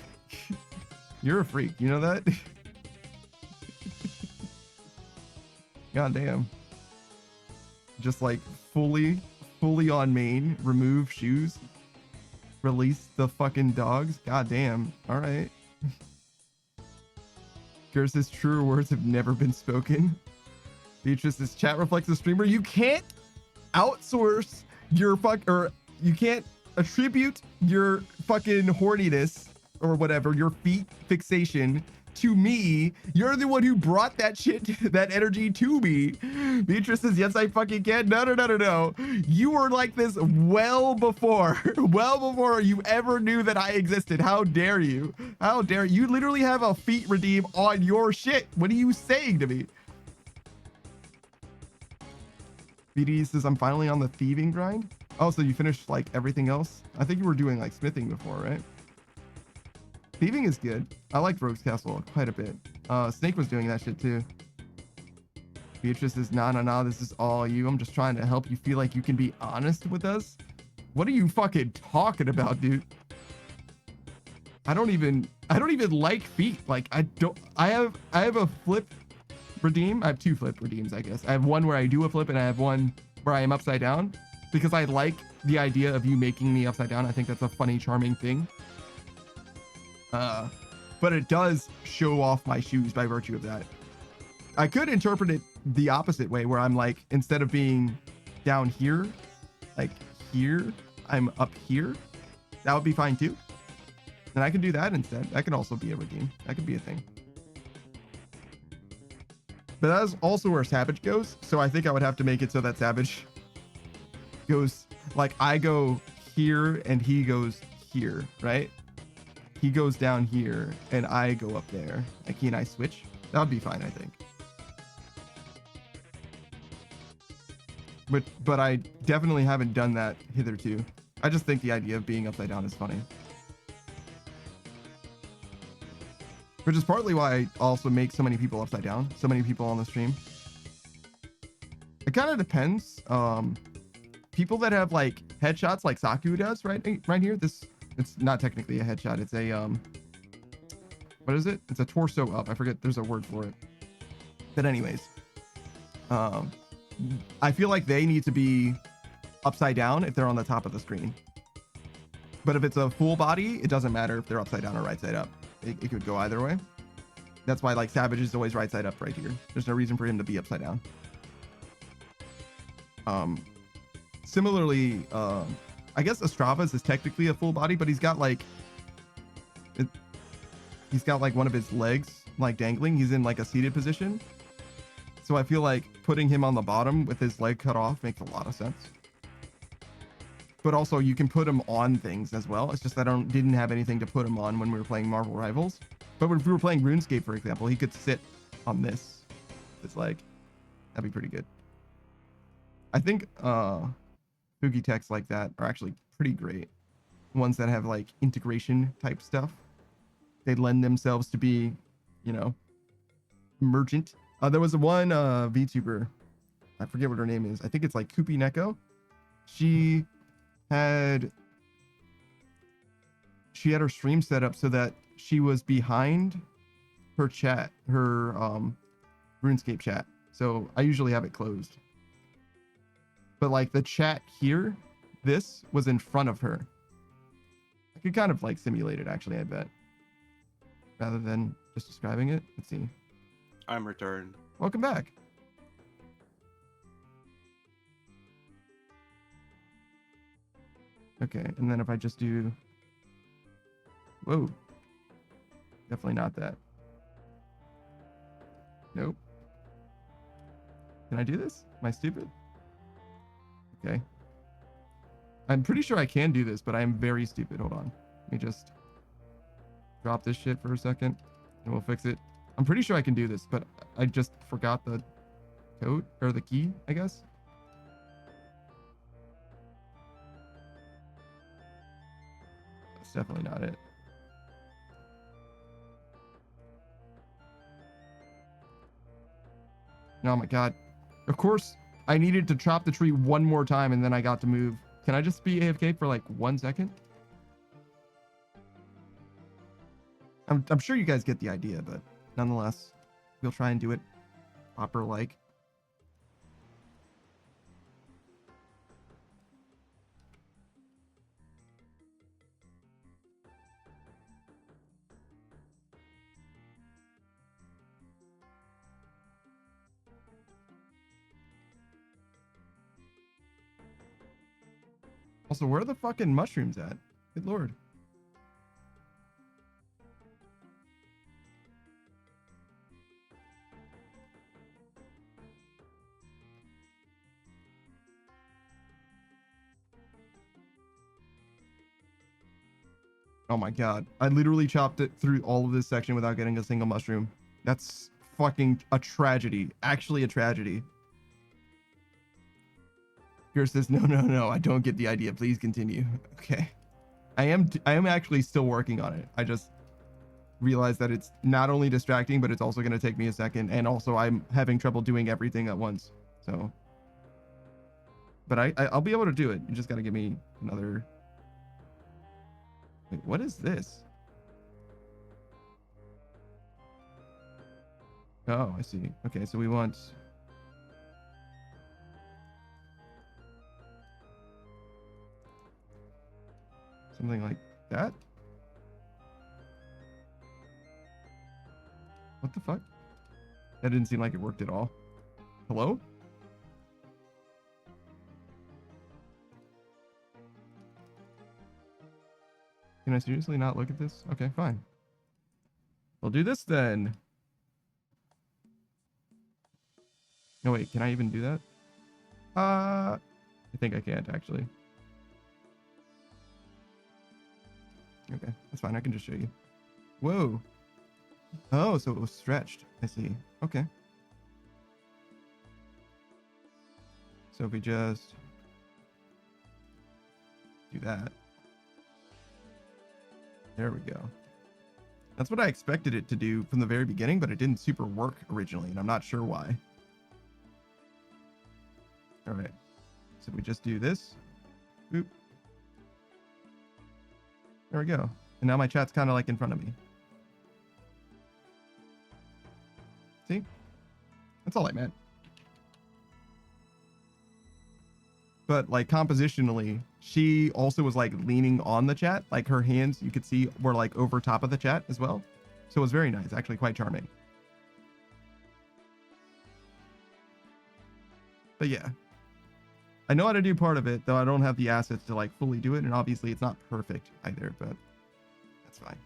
You're a freak. You know that? God damn. Just like fully on main, remove shoes. Release the fucking dogs. God damn. All right. Gersa's truer words have never been spoken. Beatrice's chat reflects the streamer. You can't outsource your you can't attribute your fucking horniness or whatever, your feet fixation to me. You're the one who brought that shit, that energy to me. Beatrice says, yes, I fucking can. No. You were like this well before you ever knew that I existed. How dare you? How dare you? You literally have a feet redeem on your shit. What are you saying to me? BD says, I'm finally on the thieving grind. Oh, so you finished like everything else? I think you were doing like smithing before, right? Thieving is good. I liked Rogue's Castle quite a bit. Snake was doing that shit too. Beatrice says, nah, this is all you. I'm just trying to help you feel like you can be honest with us. What are you fucking talking about, dude? I don't even like feet. Like I have a flip redeem. I have two flip redeems, I guess. I have one where I do a flip and I have one where I am upside down because I like the idea of you making me upside down. I think that's a funny, charming thing. But it does show off my shoes by virtue of that. I could interpret it the opposite way where I'm like, instead of being down here, like here, I'm up here. That would be fine too. And I can do that instead. That can also be a redeem. That could be a thing. But that is also where Savage goes. So I think I would have to make it so that Savage goes like I go here and he goes here, right? He goes down here and I go up there. Like he and I switch. That would be fine, I think. But I definitely haven't done that hitherto. I just think the idea of being upside down is funny. Which is partly why I also make so many people upside down. So many people on the stream. It kind of depends. People that have like headshots like Saku does right here. It's not technically a headshot. It's a what is it? It's a torso up. I forget. There's a word for it. But anyways, I feel like they need to be upside down if they're on the top of the screen. But if it's a full body, it doesn't matter if they're upside down or right side up. It could go either way. That's why like Savage is always right side up right here. There's no reason for him to be upside down. Similarly, I guess Astrava's is technically a full body, but he's got like one of his legs like dangling. He's in like a seated position. So I feel like putting him on the bottom with his leg cut off makes a lot of sense. But also you can put him on things as well. It's just that I didn't have anything to put him on when we were playing Marvel Rivals. But if we were playing RuneScape, for example, he could sit on this. It's like, that'd be pretty good. I think Fugi techs like that are actually pretty great. Ones that have like integration type stuff. They lend themselves to be, you know, emergent. There was one VTuber, I forget what her name is. I think it's like Kupi Neko. She had her stream set up so that she was behind her chat, her RuneScape chat. So I usually have it closed. But like the chat here, this was in front of her. I could kind of like simulate it actually, I bet. Rather than just describing it. Let's see. I'm returned. Welcome back. Okay, and then if I just do... Whoa. Definitely not that. Nope. Can I do this? Am I stupid? Okay. I'm pretty sure I can do this, but I am very stupid. Hold on. Let me just drop this shit for a second and we'll fix it. I'm pretty sure I can do this, but I just forgot the code or the key, I guess. That's definitely not it. Oh my god. Of course, I needed to chop the tree one more time and then I got to move. Can I just be AFK for like 1 second? I'm sure you guys get the idea, but nonetheless, we'll try and do it proper like. Also, where are the fucking mushrooms at? Good lord. Oh my god. I literally chopped it through all of this section without getting a single mushroom. That's fucking a tragedy. Actually a tragedy. Pierce says, no, I don't get the idea. Please continue. Okay. I am actually still working on it. I just realized that it's not only distracting, but it's also going to take me a second. And also I'm having trouble doing everything at once. So, but I'll be able to do it. You just got to give me another. Wait, what is this? Oh, I see. Okay, so we want... something like that? What the fuck? That didn't seem like it worked at all. Hello? Can I seriously not look at this? Okay, fine. We'll do this then. No, wait, can I even do that? I think I can't, actually. Okay, that's fine. I can just show you. Whoa. Oh, so it was stretched. I see. Okay. So if we just do that. There we go. That's what I expected it to do from the very beginning, but it didn't super work originally, and I'm not sure why. All right. So we just do this. Boop. There we go. And now my chat's kind of like in front of me. See? That's all I meant. But like compositionally, she also was like leaning on the chat. Like her hands, you could see, were like over top of the chat as well. So it was very nice, actually quite charming. But yeah. I know how to do part of it, though I don't have the assets to like fully do it. And obviously it's not perfect either, but that's fine.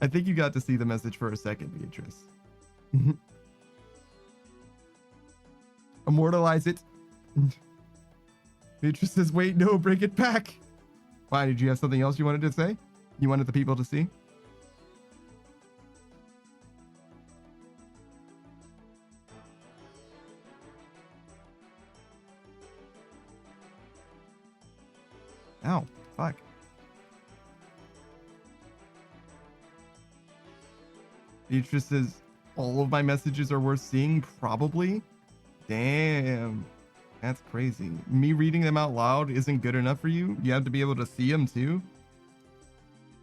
I think you got to see the message for a second, Beatrice. Immortalize it. Beatrice says, wait, no, bring it back. Why, did you have something else you wanted to say? You wanted the people to see? Ow, fuck. Beatrice says, all of my messages are worth seeing? Probably. Damn. That's crazy. Me reading them out loud isn't good enough for you? You have to be able to see them too?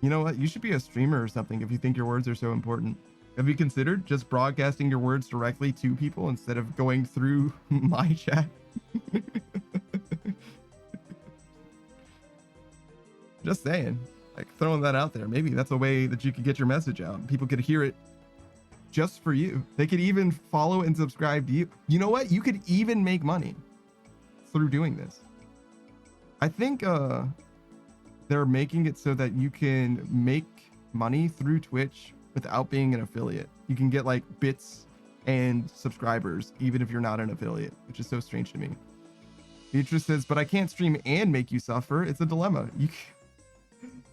You know what? You should be a streamer or something if you think your words are so important. Have you considered just broadcasting your words directly to people instead of going through my chat? Just saying, like throwing that out there. Maybe that's a way that you could get your message out. People could hear it just for you. They could even follow and subscribe to you. You know what? You could even make money through doing this. I think they're making it so that you can make money through Twitch without being an affiliate. You can get like bits and subscribers even if you're not an affiliate, which is so strange to me. Beatrice says, but I can't stream and make you suffer. It's a dilemma.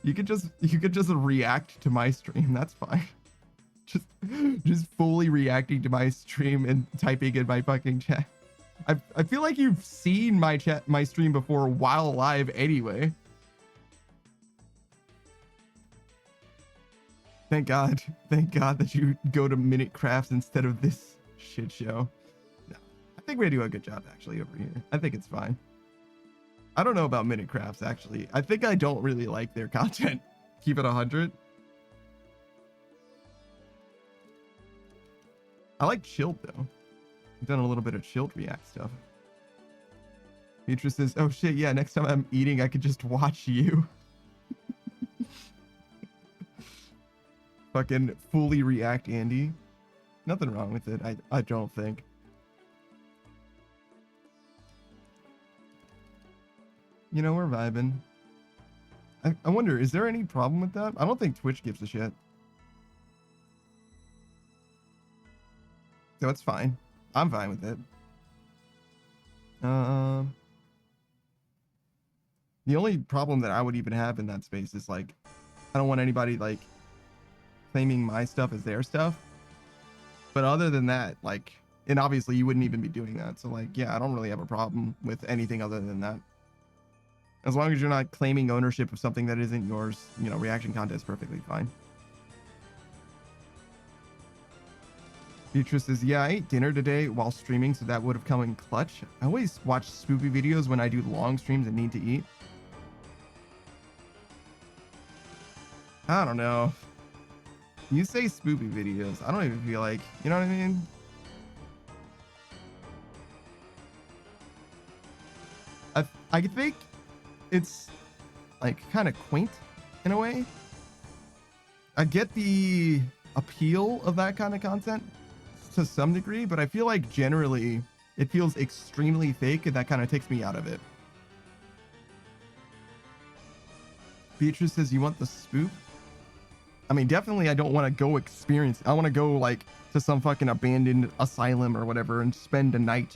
You could just react to my stream. That's fine. Just fully reacting to my stream and typing in my fucking chat. I feel like you've seen my stream before while live anyway. Thank God that you go to Minute Crafts instead of this shit show. No, I think we do a good job actually over here. I think it's fine. I don't know about Minute Crafts actually. I think I don't really like their content. Keep it 100. I like chilled though. I've done a little bit of chilled react stuff. Beatrice says, oh shit, yeah, next time I'm eating, I could just watch you. Fucking fully react Andy. Nothing wrong with it, I don't think. You know, we're vibing. I wonder, is there any problem with that? I don't think Twitch gives a shit. So it's fine. I'm fine with it. The only problem that I would even have in that space is like, I don't want anybody like claiming my stuff as their stuff. But other than that, like, and obviously you wouldn't even be doing that. So like, yeah, I don't really have a problem with anything other than that. As long as you're not claiming ownership of something that isn't yours, you know, reaction content is perfectly fine. Beatrice says, yeah, I ate dinner today while streaming, so that would have come in clutch. I always watch spoopy videos when I do long streams and need to eat. I don't know. You say spoopy videos. I don't even feel like, you know what I mean? I think it's like kind of quaint in a way. I get the appeal of that kind of content to some degree, but I feel like generally it feels extremely fake and that kind of takes me out of it. Beatrice says, you want the spoop? I mean, definitely I don't want to go experience. I want to go like to some fucking abandoned asylum or whatever and spend a night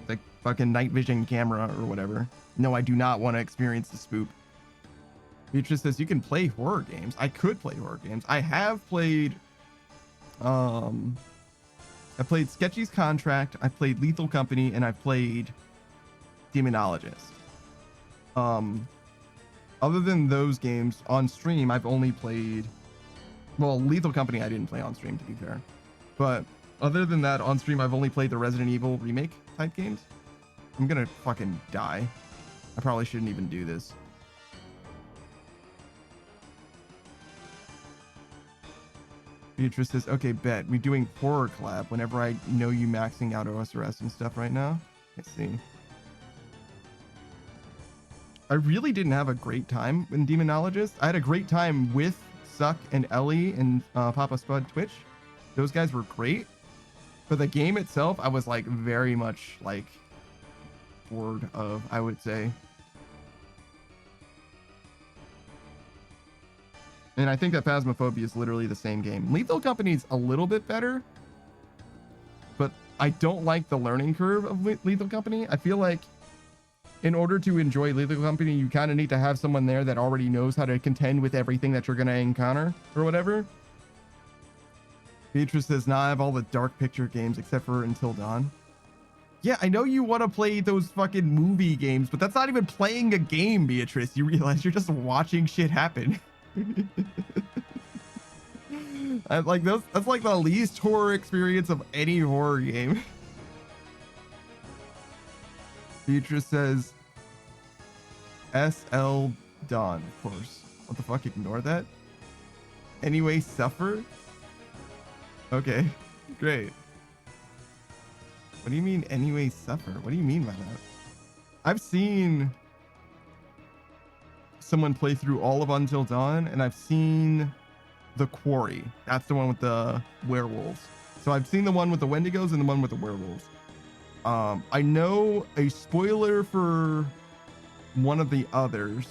with a fucking night vision camera or whatever. No, I do not want to experience the spoop. Beatrice says, you can play horror games. I could play horror games. I have played, I played Sketchy's Contract, I played Lethal Company, and I played Demonologist. Other than those games on stream, I've only played, well, Lethal Company I didn't play on stream, to be fair. But other than that, on stream, I've only played the Resident Evil remake type games. I'm gonna fucking die. I probably shouldn't even do this. Beatrice says, okay, bet. We're doing horror collab whenever I know you maxing out OSRS and stuff right now. Let's see. I really didn't have a great time in Demonologist. I had a great time with Suck and Ellie and Papa Spud Twitch. Those guys were great. But the game itself, I was like very much like bored of, I would say. And I think that Phasmophobia is literally the same game. Lethal Company's a little bit better, but I don't like the learning curve of Lethal Company. I feel like in order to enjoy Lethal Company, you kind of need to have someone there that already knows how to contend with everything that you're going to encounter or whatever. Beatrice says, nah, I have all the dark picture games except for Until Dawn. Yeah, I know you want to play those fucking movie games, but that's not even playing a game, Beatrice. You realize you're just watching shit happen. That's like the least horror experience of any horror game. Beatrice says, SL Dawn, of course. What the fuck? Ignore that. Anyway, suffer. Okay, great. What do you mean, anyway, suffer? What do you mean by that? I've seen someone play through all of Until Dawn, and I've seen The Quarry. That's the one with the werewolves. So I've seen the one with the Wendigos and the one with the werewolves. I know a spoiler for one of the others.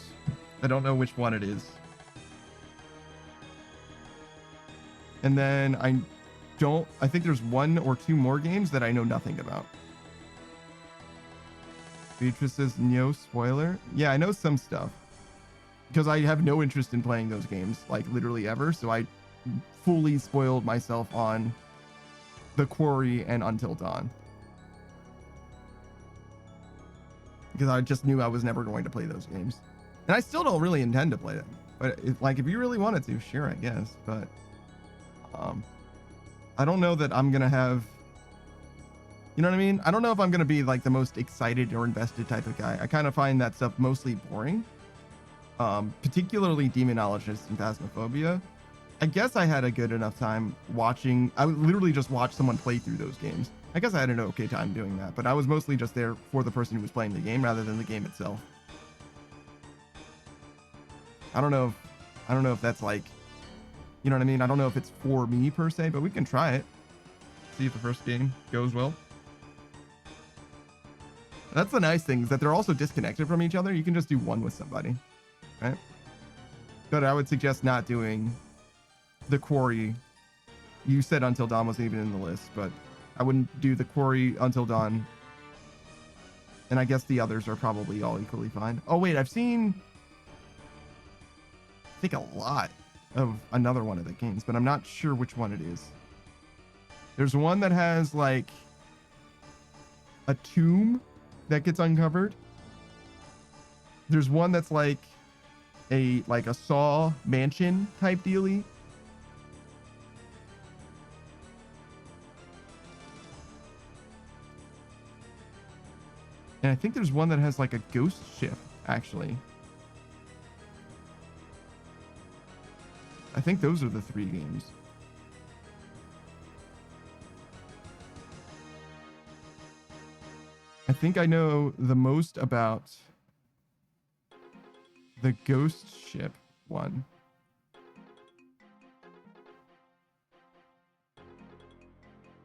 I don't know which one it is. And then I think there's 1 or 2 more games that I know nothing about. Beatrice says, no spoiler. Yeah, I know some stuff. Because I have no interest in playing those games, like literally ever. So I fully spoiled myself on The Quarry and Until Dawn. Because I just knew I was never going to play those games. And I still don't really intend to play them. But if you really wanted to, sure, I guess. But I don't know that I'm going to have, you know what I mean? I don't know if I'm going to be like the most excited or invested type of guy. I kind of find that stuff mostly boring. Particularly Demonologist and Phasmophobia. I guess I had a good enough time watching. I would literally just watch someone play through those games. I guess I had an okay time doing that, but I was mostly just there for the person who was playing the game rather than the game itself. I don't know if that's like, you know what I mean? I don't know if it's for me per se, but we can try it. See if the first game goes well. That's the nice thing, is that they're also disconnected from each other. You can just do one with somebody, right? But I would suggest not doing The Quarry. You said Until Dawn wasn't even in the list, but I wouldn't do The Quarry, Until Dawn. And I guess the others are probably all equally fine. Oh, wait, I've seen, I think, a lot of another one of the games, but I'm not sure which one it is. There's one that has like a tomb that gets uncovered. There's one that's like a Saw mansion type dealy. And I think there's one that has like a ghost ship, actually. I think those are the 3 games. I think I know the most about the ghost ship one.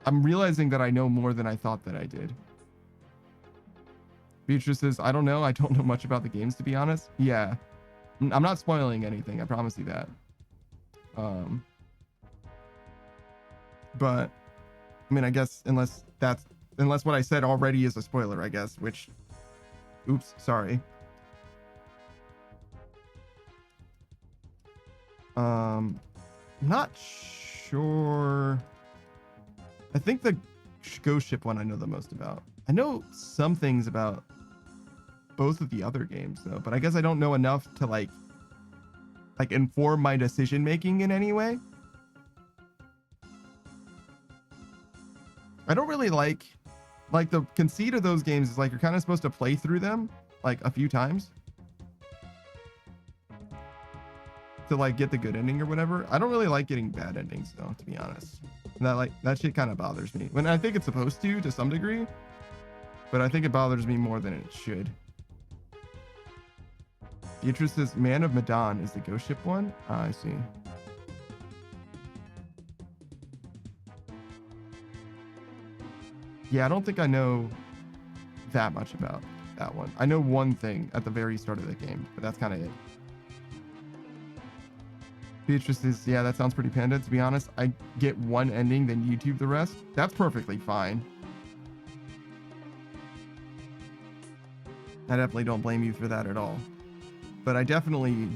I'm realizing that I know more than I thought that I did. Beatrice says, I don't know. I don't know much about the games, to be honest. Yeah. I'm not spoiling anything. I promise you that. But I mean, I guess unless what I said already is a spoiler, I guess, which, oops, sorry. Not sure. I think the ghost ship one I know the most about. I know some things about both of the other games though, but I guess I don't know enough to like inform my decision making in any way. I don't really like the conceit of those games is like you're kind of supposed to play through them like a few times to like get the good ending or whatever. I don't really like getting bad endings though, to be honest. And that shit kind of bothers me. When I think it's supposed to some degree, but I think it bothers me more than it should. Beatrice says Man of Medan is the ghost ship one. I see. Yeah, I don't think I know that much about that one. I know one thing at the very start of the game, but that's kind of it. Beatrice says, yeah, that sounds pretty panda. To be honest, I get one ending, then YouTube the rest. That's perfectly fine. I definitely don't blame you for that at all. But I definitely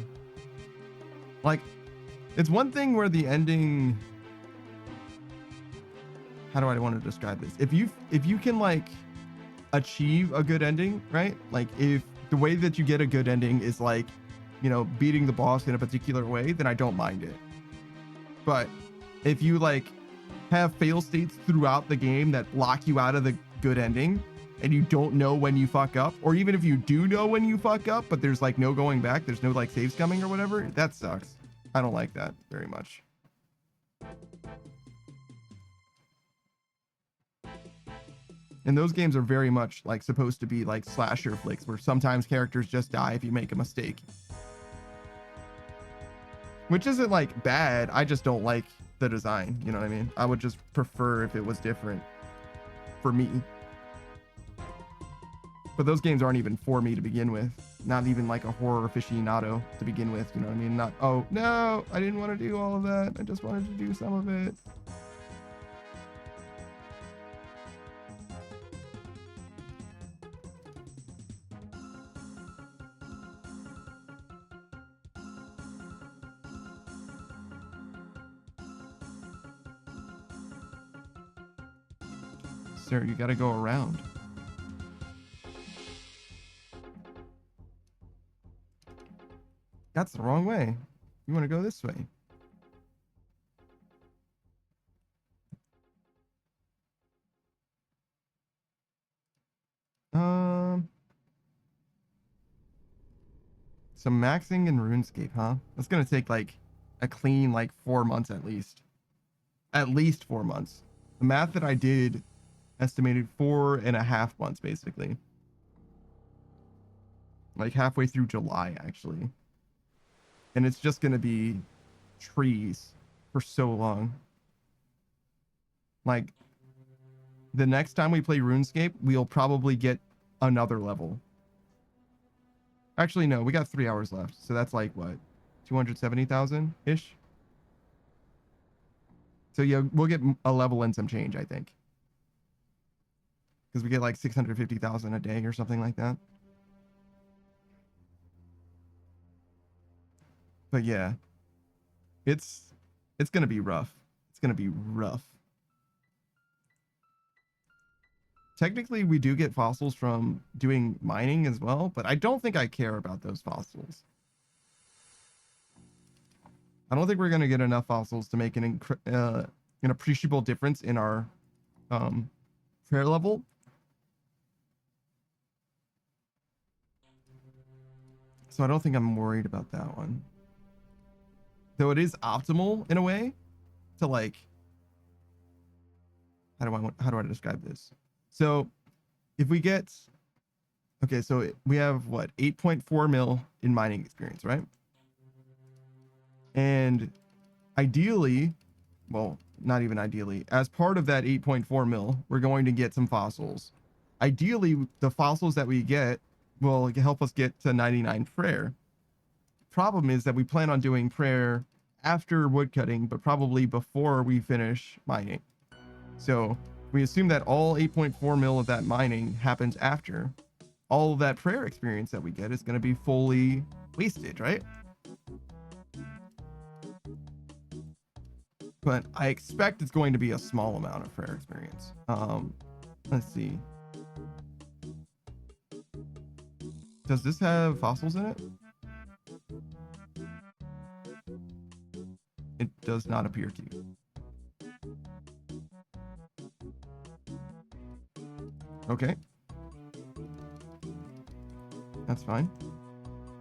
like, it's one thing where the ending, how do I want to describe this? If you can like achieve a good ending, right? Like if the way that you get a good ending is like, you know, beating the boss in a particular way, then I don't mind it. But if you like have fail states throughout the game that block you out of the good ending, and you don't know when you fuck up, or even if you do know when you fuck up, but there's like no going back, there's no like saves coming or whatever, that sucks. I don't like that very much. And those games are very much like supposed to be like slasher flicks where sometimes characters just die if you make a mistake. Which isn't like bad, I just don't like the design, you know what I mean? I would just prefer if it was different for me. But those games aren't even for me to begin with. Not even like a horror aficionado to begin with, you know what I mean? Not, oh, no, I didn't want to do all of that. I just wanted to do some of it. Sir, you gotta go around. That's the wrong way. You want to go this way. Some maxing in RuneScape, huh? That's gonna take like a clean like 4 months at least. At least 4 months. The math that I did estimated 4.5 months basically. Like halfway through July actually. And it's just gonna be trees for so long. Like the next time we play RuneScape, we'll probably get another level. Actually, no, we got 3 hours left. So that's like what? 270,000 ish. So yeah, we'll get a level and some change, I think. Because we get like 650,000 a day or something like that. But yeah, it's gonna be rough. It's gonna be rough. Technically, we do get fossils from doing mining as well, but I don't think I care about those fossils. I don't think we're gonna get enough fossils to make an appreciable difference in our prayer level. So I don't think I'm worried about that one. Though it is optimal in a way to like, how do I describe this? So if we get, okay, so we have what, 8.4 mil in mining experience, right? And ideally, well, not even ideally, as part of that 8.4 mil, we're going to get some fossils. Ideally, the fossils that we get will help us get to 99 prayer. Problem is that we plan on doing prayer after woodcutting, but probably before we finish mining. So we assume that all 8.4 mil of that mining happens after. All of that prayer experience that we get is going to be fully wasted, right? But I expect it's going to be a small amount of prayer experience. Let's see. Does this have fossils in it? It does not appear to. Okay. That's fine.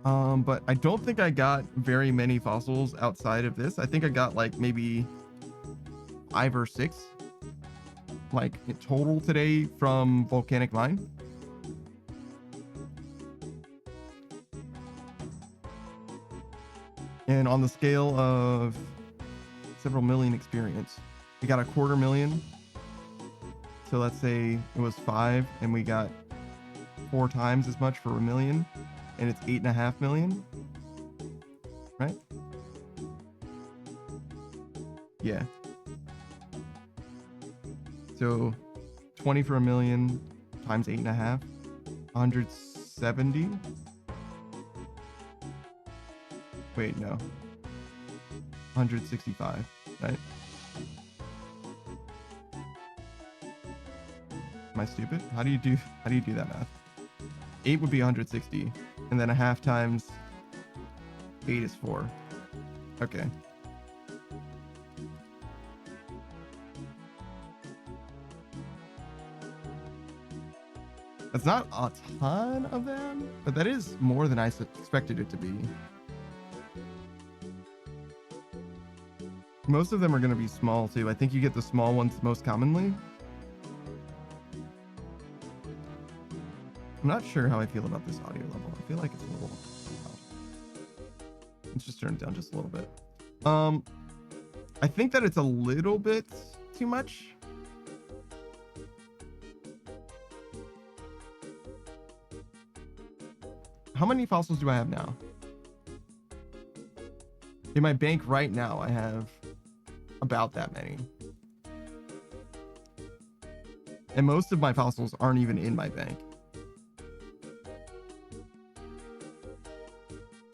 But I don't think I got very many fossils outside of this. I think I got like maybe 5 or 6 like in total today from Volcanic Mine. And on the scale of several million experience, we got 250,000. So let's say it was 5 and we got 4 times as much for a million, and it's 8.5 million, right? Yeah. So 20 for a million times 8.5, 170. Wait, no. 165, right? Am I stupid? How do you do that math? 8 would be 160, and then a half times 8 is 4. Okay. That's not a ton of them, but that is more than I expected it to be. Most of them are going to be small too. I think you get the small ones most commonly. I'm not sure how I feel about this audio level. I feel like it's a little loud. Let's just turn it down just a little bit. I think that it's a little bit too much. How many fossils do I have now? In my bank right now, I have about that many. And most of my fossils aren't even in my bank.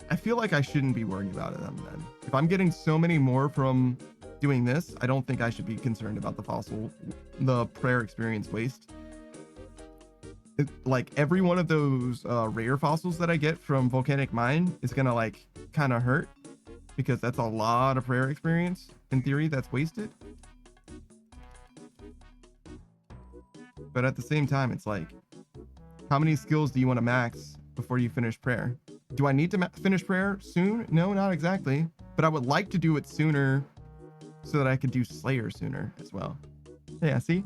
I feel like I shouldn't be worrying about them then. If I'm getting so many more from doing this, I don't think I should be concerned about the prayer experience waste. Like every one of those rare fossils that I get from Volcanic Mine is gonna like kind of hurt, because that's a lot of prayer experience in theory that's wasted. But at the same time, it's like, how many skills do you want to max before you finish prayer? Do I need to finish prayer soon? No, not exactly, but I would like to do it sooner so that I could do Slayer sooner as well. Yeah, see?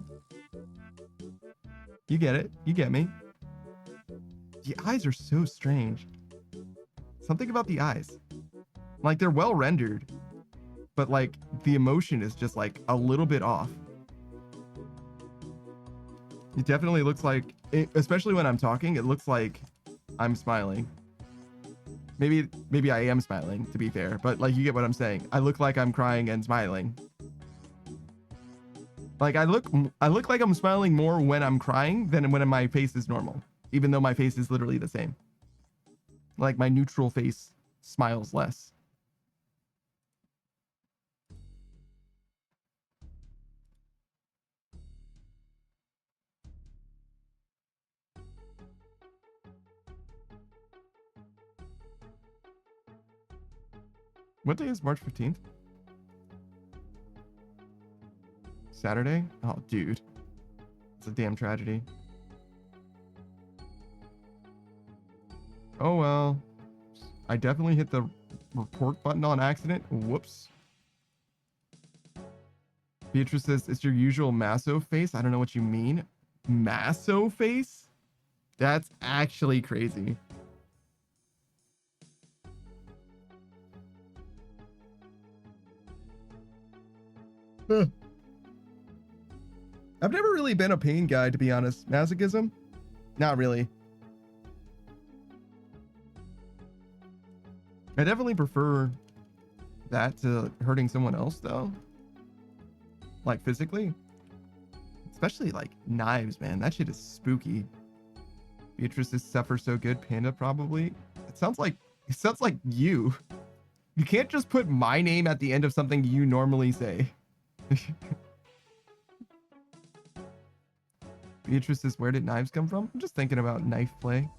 You get it. You get me. The eyes are so strange. Something about the eyes. Like, they're well rendered, but like the emotion is just like a little bit off. It definitely looks like, especially when I'm talking, it looks like I'm smiling. Maybe I am smiling, to be fair, but like, you get what I'm saying. I look like I'm crying and smiling. Like, I look like I'm smiling more when I'm crying than when my face is normal, even though my face is literally the same. Like, my neutral face smiles less. What day is March 15th? Saturday? Oh, dude. It's a damn tragedy. Oh, well. I definitely hit the report button on accident. Whoops. Beatrice says, it's your usual Masso face. I don't know what you mean. Masso face? That's actually crazy. I've never really been a pain guy, to be honest. Masochism? Not really. I definitely prefer that to hurting someone else, though. Like, physically. Especially, like, knives, man. That shit is spooky. Beatrice's suffer so good. Panda, probably. It sounds like you. You can't just put my name at the end of something you normally say. Beatrice says, where did knives come from? I'm just thinking about knife play.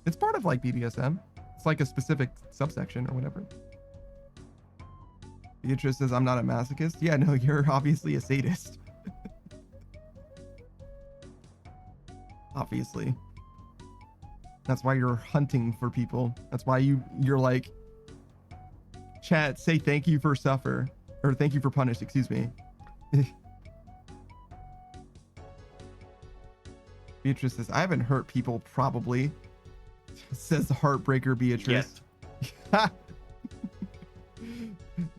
It's part of like BDSM. It's like a specific subsection or whatever. Beatrice says, I'm not a masochist. Yeah, no, you're obviously a sadist. Obviously. That's why you're hunting for people. That's why you're like, chat, say thank you for suffer. Or thank you for punish, excuse me. Beatrice says, I haven't hurt people, probably. Says the heartbreaker Beatrice. Yet.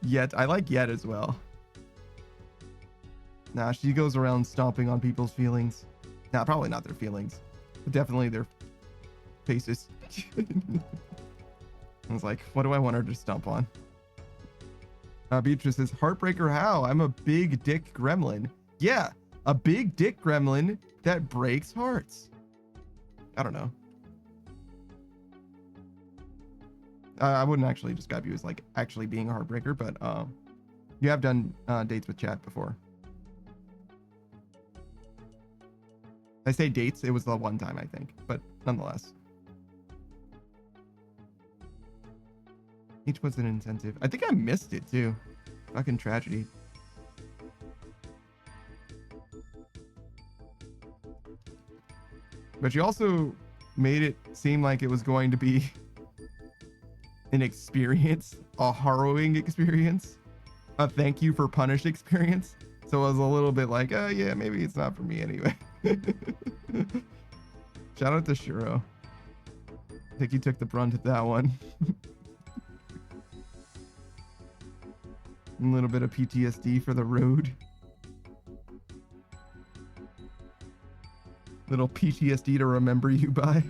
Yet. I like yet as well. Nah, she goes around stomping on people's feelings. Nah, probably not their feelings. But definitely their faces. I was like, what do I want her to stomp on? Beatrice says, heartbreaker how? I'm a big dick gremlin. Yeah, a big dick gremlin that breaks hearts. I don't know. I wouldn't actually describe you as like actually being a heartbreaker, but you have done dates with chat before. I say dates, it was the one time I think, but nonetheless. Each was an incentive. I think I missed it too. Fucking tragedy. But you also made it seem like it was going to be an experience, a harrowing experience, a thank you for punish experience. So I was a little bit like, oh yeah, maybe it's not for me anyway. Shout out to Shiro. I think he took the brunt of that one. A little bit of PTSD for the road. Little PTSD to remember you by.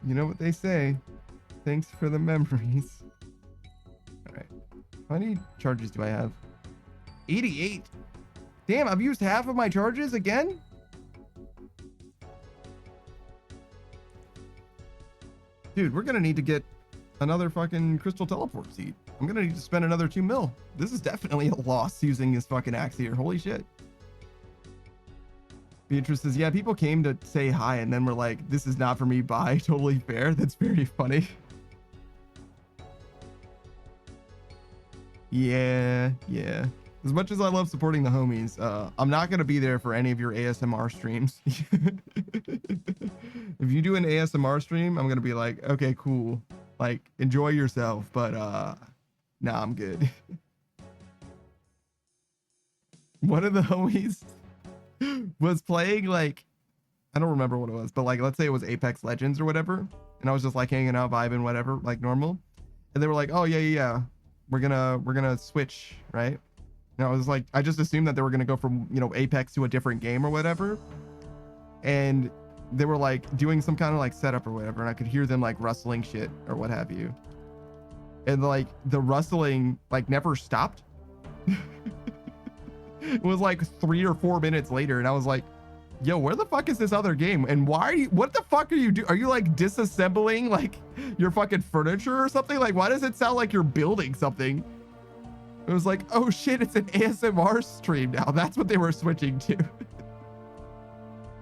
You know what they say. Thanks for the memories. Alright. How many charges do I have? 88. Damn, I've used half of my charges again? Dude, we're gonna need to get another fucking crystal teleport seed. I'm gonna need to spend another 2 mil. This is definitely a loss using this fucking axe here. Holy shit. Beatrice says, yeah, people came to say hi and then were like, this is not for me, bye. Totally fair. That's very funny. Yeah. As much as I love supporting the homies, I'm not going to be there for any of your ASMR streams. If you do an ASMR stream, I'm going to be like, okay, cool. Like, enjoy yourself. But, nah, I'm good. One of the homies was playing, like, I don't remember what it was, but like, let's say it was Apex Legends or whatever. And I was just like hanging out, vibing, whatever, like normal. And they were like, oh, yeah. We're gonna switch, right? And I was like, I just assumed that they were gonna go from, you know, Apex to a different game or whatever. And they were like doing some kind of like setup or whatever. And I could hear them like rustling shit or what have you. And like the rustling like never stopped. It was like 3 or 4 minutes later. And I was like, yo, where the fuck is this other game? And why are you, what the fuck are you doing? Are you like disassembling like your fucking furniture or something? Like, why does it sound like you're building something? It was like, oh shit, it's an ASMR stream now. That's what they were switching to.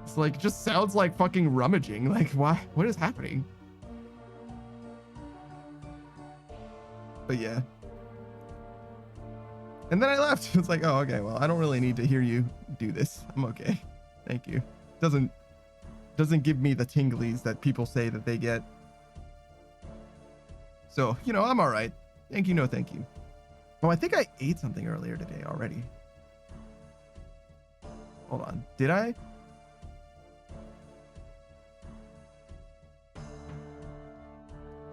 It's like, just sounds like fucking rummaging. Like, why? What is happening? But yeah. And then I left. It's like, oh, okay, well, I don't really need to hear you do this. I'm okay. Thank you. Doesn't give me the tinglies that people say that they get. So, you know, I'm all right. Thank you, no thank you. Oh, I think I ate something earlier today already. Hold on. Did I?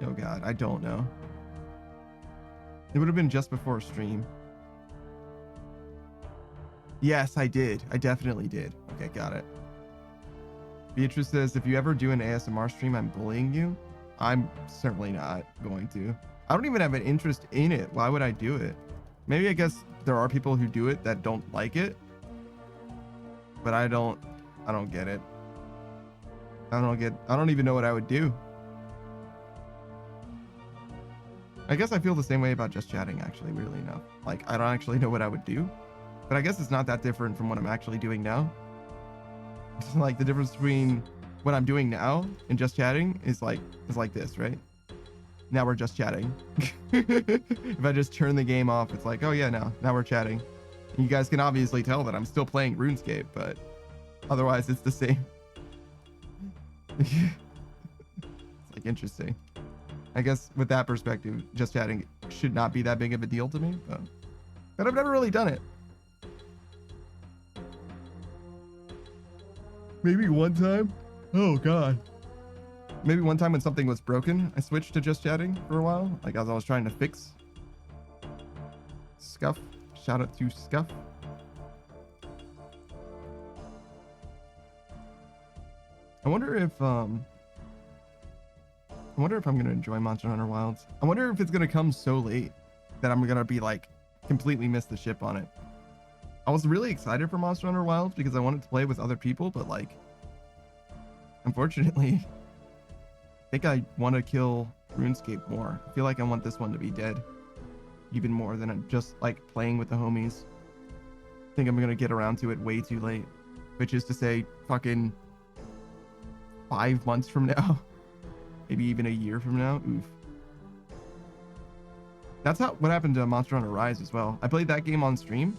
Oh god, I don't know. It would have been just before stream. Yes, I did. I definitely did. Okay, got it. Beatrice says, if you ever do an ASMR stream, I'm bullying you. I'm certainly not going to. I don't even have an interest in it. Why would I do it? Maybe I guess there are people who do it that don't like it. But I don't get it. I don't even know what I would do. I guess I feel the same way about just chatting, actually, weirdly enough. Like, I don't actually know what I would do. But I guess it's not that different from what I'm actually doing now. Like, the difference between what I'm doing now and just chatting is like this, right? Now we're just chatting. If I just turn the game off, it's like, oh yeah, now we're chatting. And you guys can obviously tell that I'm still playing RuneScape, but otherwise it's the same. It's like interesting. I guess with that perspective, just chatting should not be that big of a deal to me, but I've never really done it. Maybe one time. Oh god. Maybe one time when something was broken, I switched to just chatting for a while, like as I was trying to fix Scuff. Shout out to Scuff. I wonder if I'm gonna enjoy Monster Hunter Wilds. I wonder if it's gonna come so late that I'm gonna be like completely miss the ship on it. I was really excited for Monster Hunter Wilds because I wanted to play with other people, but like, unfortunately, think I want to kill RuneScape more. I feel like I want this one to be dead even more than I'm just like playing with the homies. I think I'm gonna get around to it way too late, which is to say fucking 5 months from now, maybe even a year from now. Oof. That's what happened to Monster Hunter Rise as well. I played that game on stream.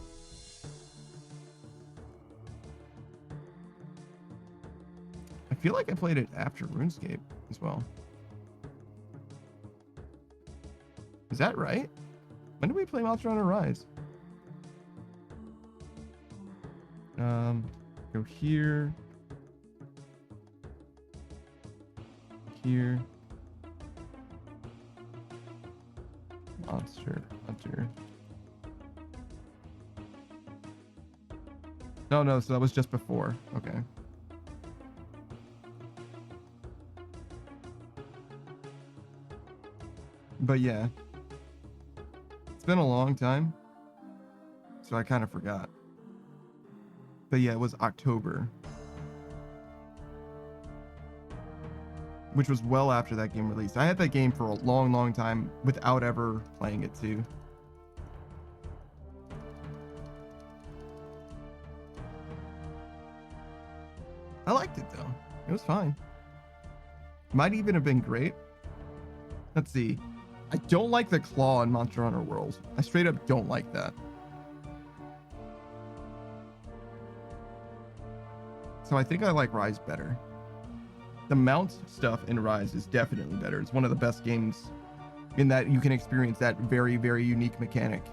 I feel like I played it after RuneScape as well. Is that right? When did we play Monster Hunter Rise? Go here. Here. Monster Hunter. No, so that was just before. Okay. But yeah. It's been a long time. So I kind of forgot. But yeah, it was October. Which was well after that game released. I had that game for a long, long time without ever playing it too. I liked it though. It was fine. Might even have been great. Let's see. I don't like the claw in Monster Hunter World. I straight up don't like that. So I think I like Rise better. The mount stuff in Rise is definitely better. It's one of the best games in that you can experience that very, very unique mechanic.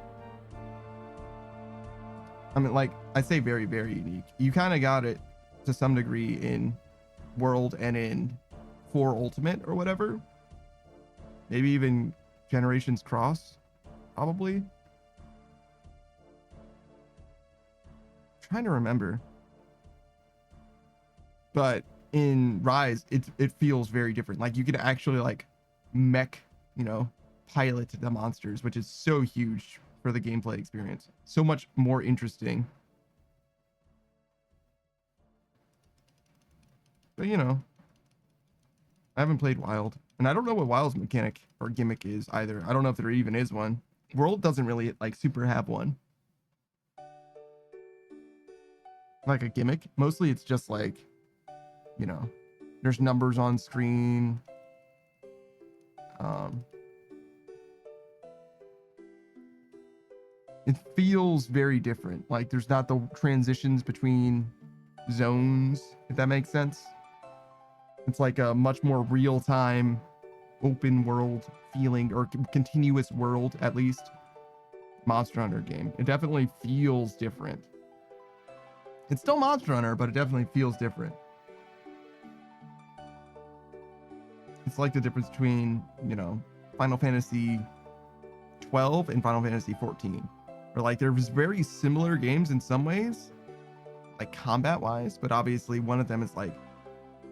I mean, like, I say very, very unique. You kind of got it to some degree in World and in 4 Ultimate or whatever. Maybe even Generations Cross, probably. I'm trying to remember. But in Rise, it feels very different. Like you can actually like mech, pilot the monsters, which is so huge for the gameplay experience. So much more interesting. But I haven't played Wild, and I don't know what Wild's mechanic or gimmick is either. I don't know if there even is one. World doesn't really like super have one. Like a gimmick. Mostly it's just like, there's numbers on screen. It feels very different. Like there's not the transitions between zones, if that makes sense. It's like a much more real-time open world feeling, or continuous world, at least, Monster Hunter game. It definitely feels different. It's still Monster Hunter, but it definitely feels different. It's like the difference between, Final Fantasy 12 and Final Fantasy 14. Or like there's very similar games in some ways, like combat wise, but obviously one of them is like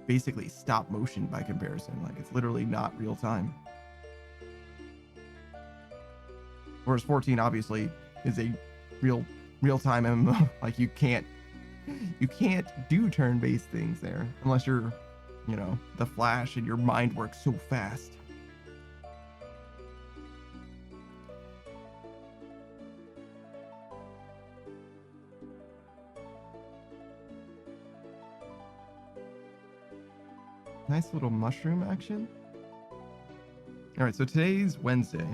basically stop motion by comparison. Like it's literally not real time. Whereas 14 obviously is a real time MMO. Like you can't do turn-based things there unless you're, the Flash and your mind works so fast. Nice little mushroom action. All right, so today's Wednesday.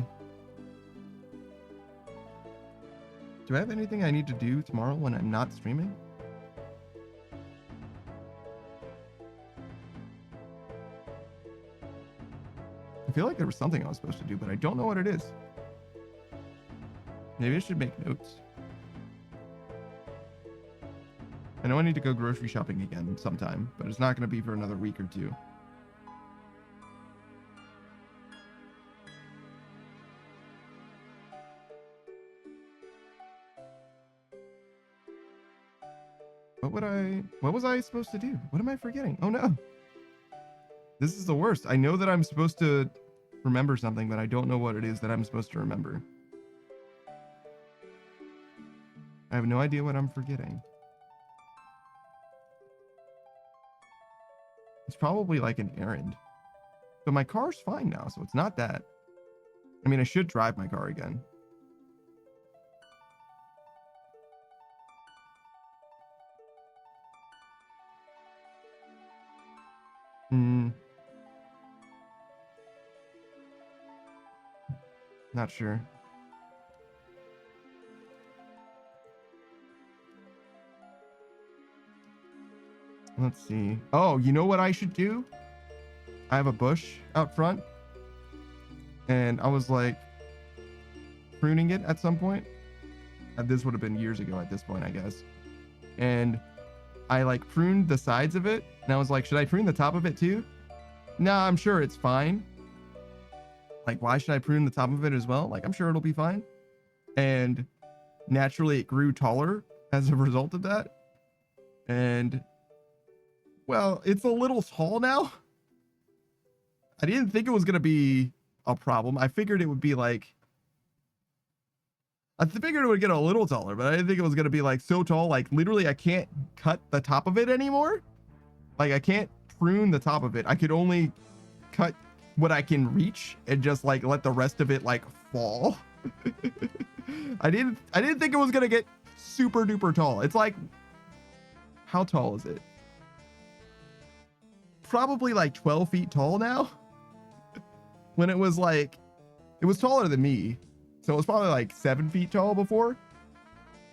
Do I have anything I need to do tomorrow when I'm not streaming? I feel like there was something I was supposed to do, but I don't know what it is. Maybe I should make notes. I know I need to go grocery shopping again sometime, but it's not going to be for another week or two. What was I supposed to do? What am I forgetting? Oh no. This is the worst. I know that I'm supposed to remember something, but I don't know what it is that I'm supposed to remember. I have no idea what I'm forgetting. It's probably like an errand. So my car's fine now, so it's not that. I mean, I should drive my car again. Not sure. Let's see. Oh, you know what I should do? I have a bush out front, and I was like pruning it at some point. This would have been years ago at this point, I guess. And I like pruned the sides of it, and I was like, should I prune the top of it too? Nah, I'm sure it's fine. Like, why should I prune the top of it as well? Like, I'm sure it'll be fine. And naturally, it grew taller as a result of that. And well, it's a little tall now. I didn't think it was going to be a problem. I figured it would be like, I figured it would get a little taller, but I didn't think it was going to be like so tall. Like literally I can't cut the top of it anymore. Like I can't prune the top of it. I could only cut what I can reach and just like let the rest of it like fall. I didn't think it was going to get super duper tall. It's like, how tall is it? Probably like 12 feet tall now. When it was like, it was taller than me. So it was probably like 7 feet tall before.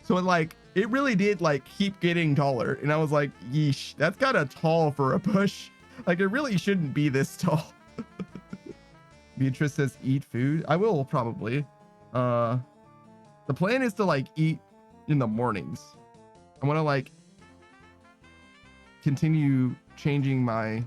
So it really did like keep getting taller. And I was like, yeesh, that's kind of tall for a bush. Like it really shouldn't be this tall. Beatrice says eat food. I will probably. The plan is to like eat in the mornings. I want to like continue changing my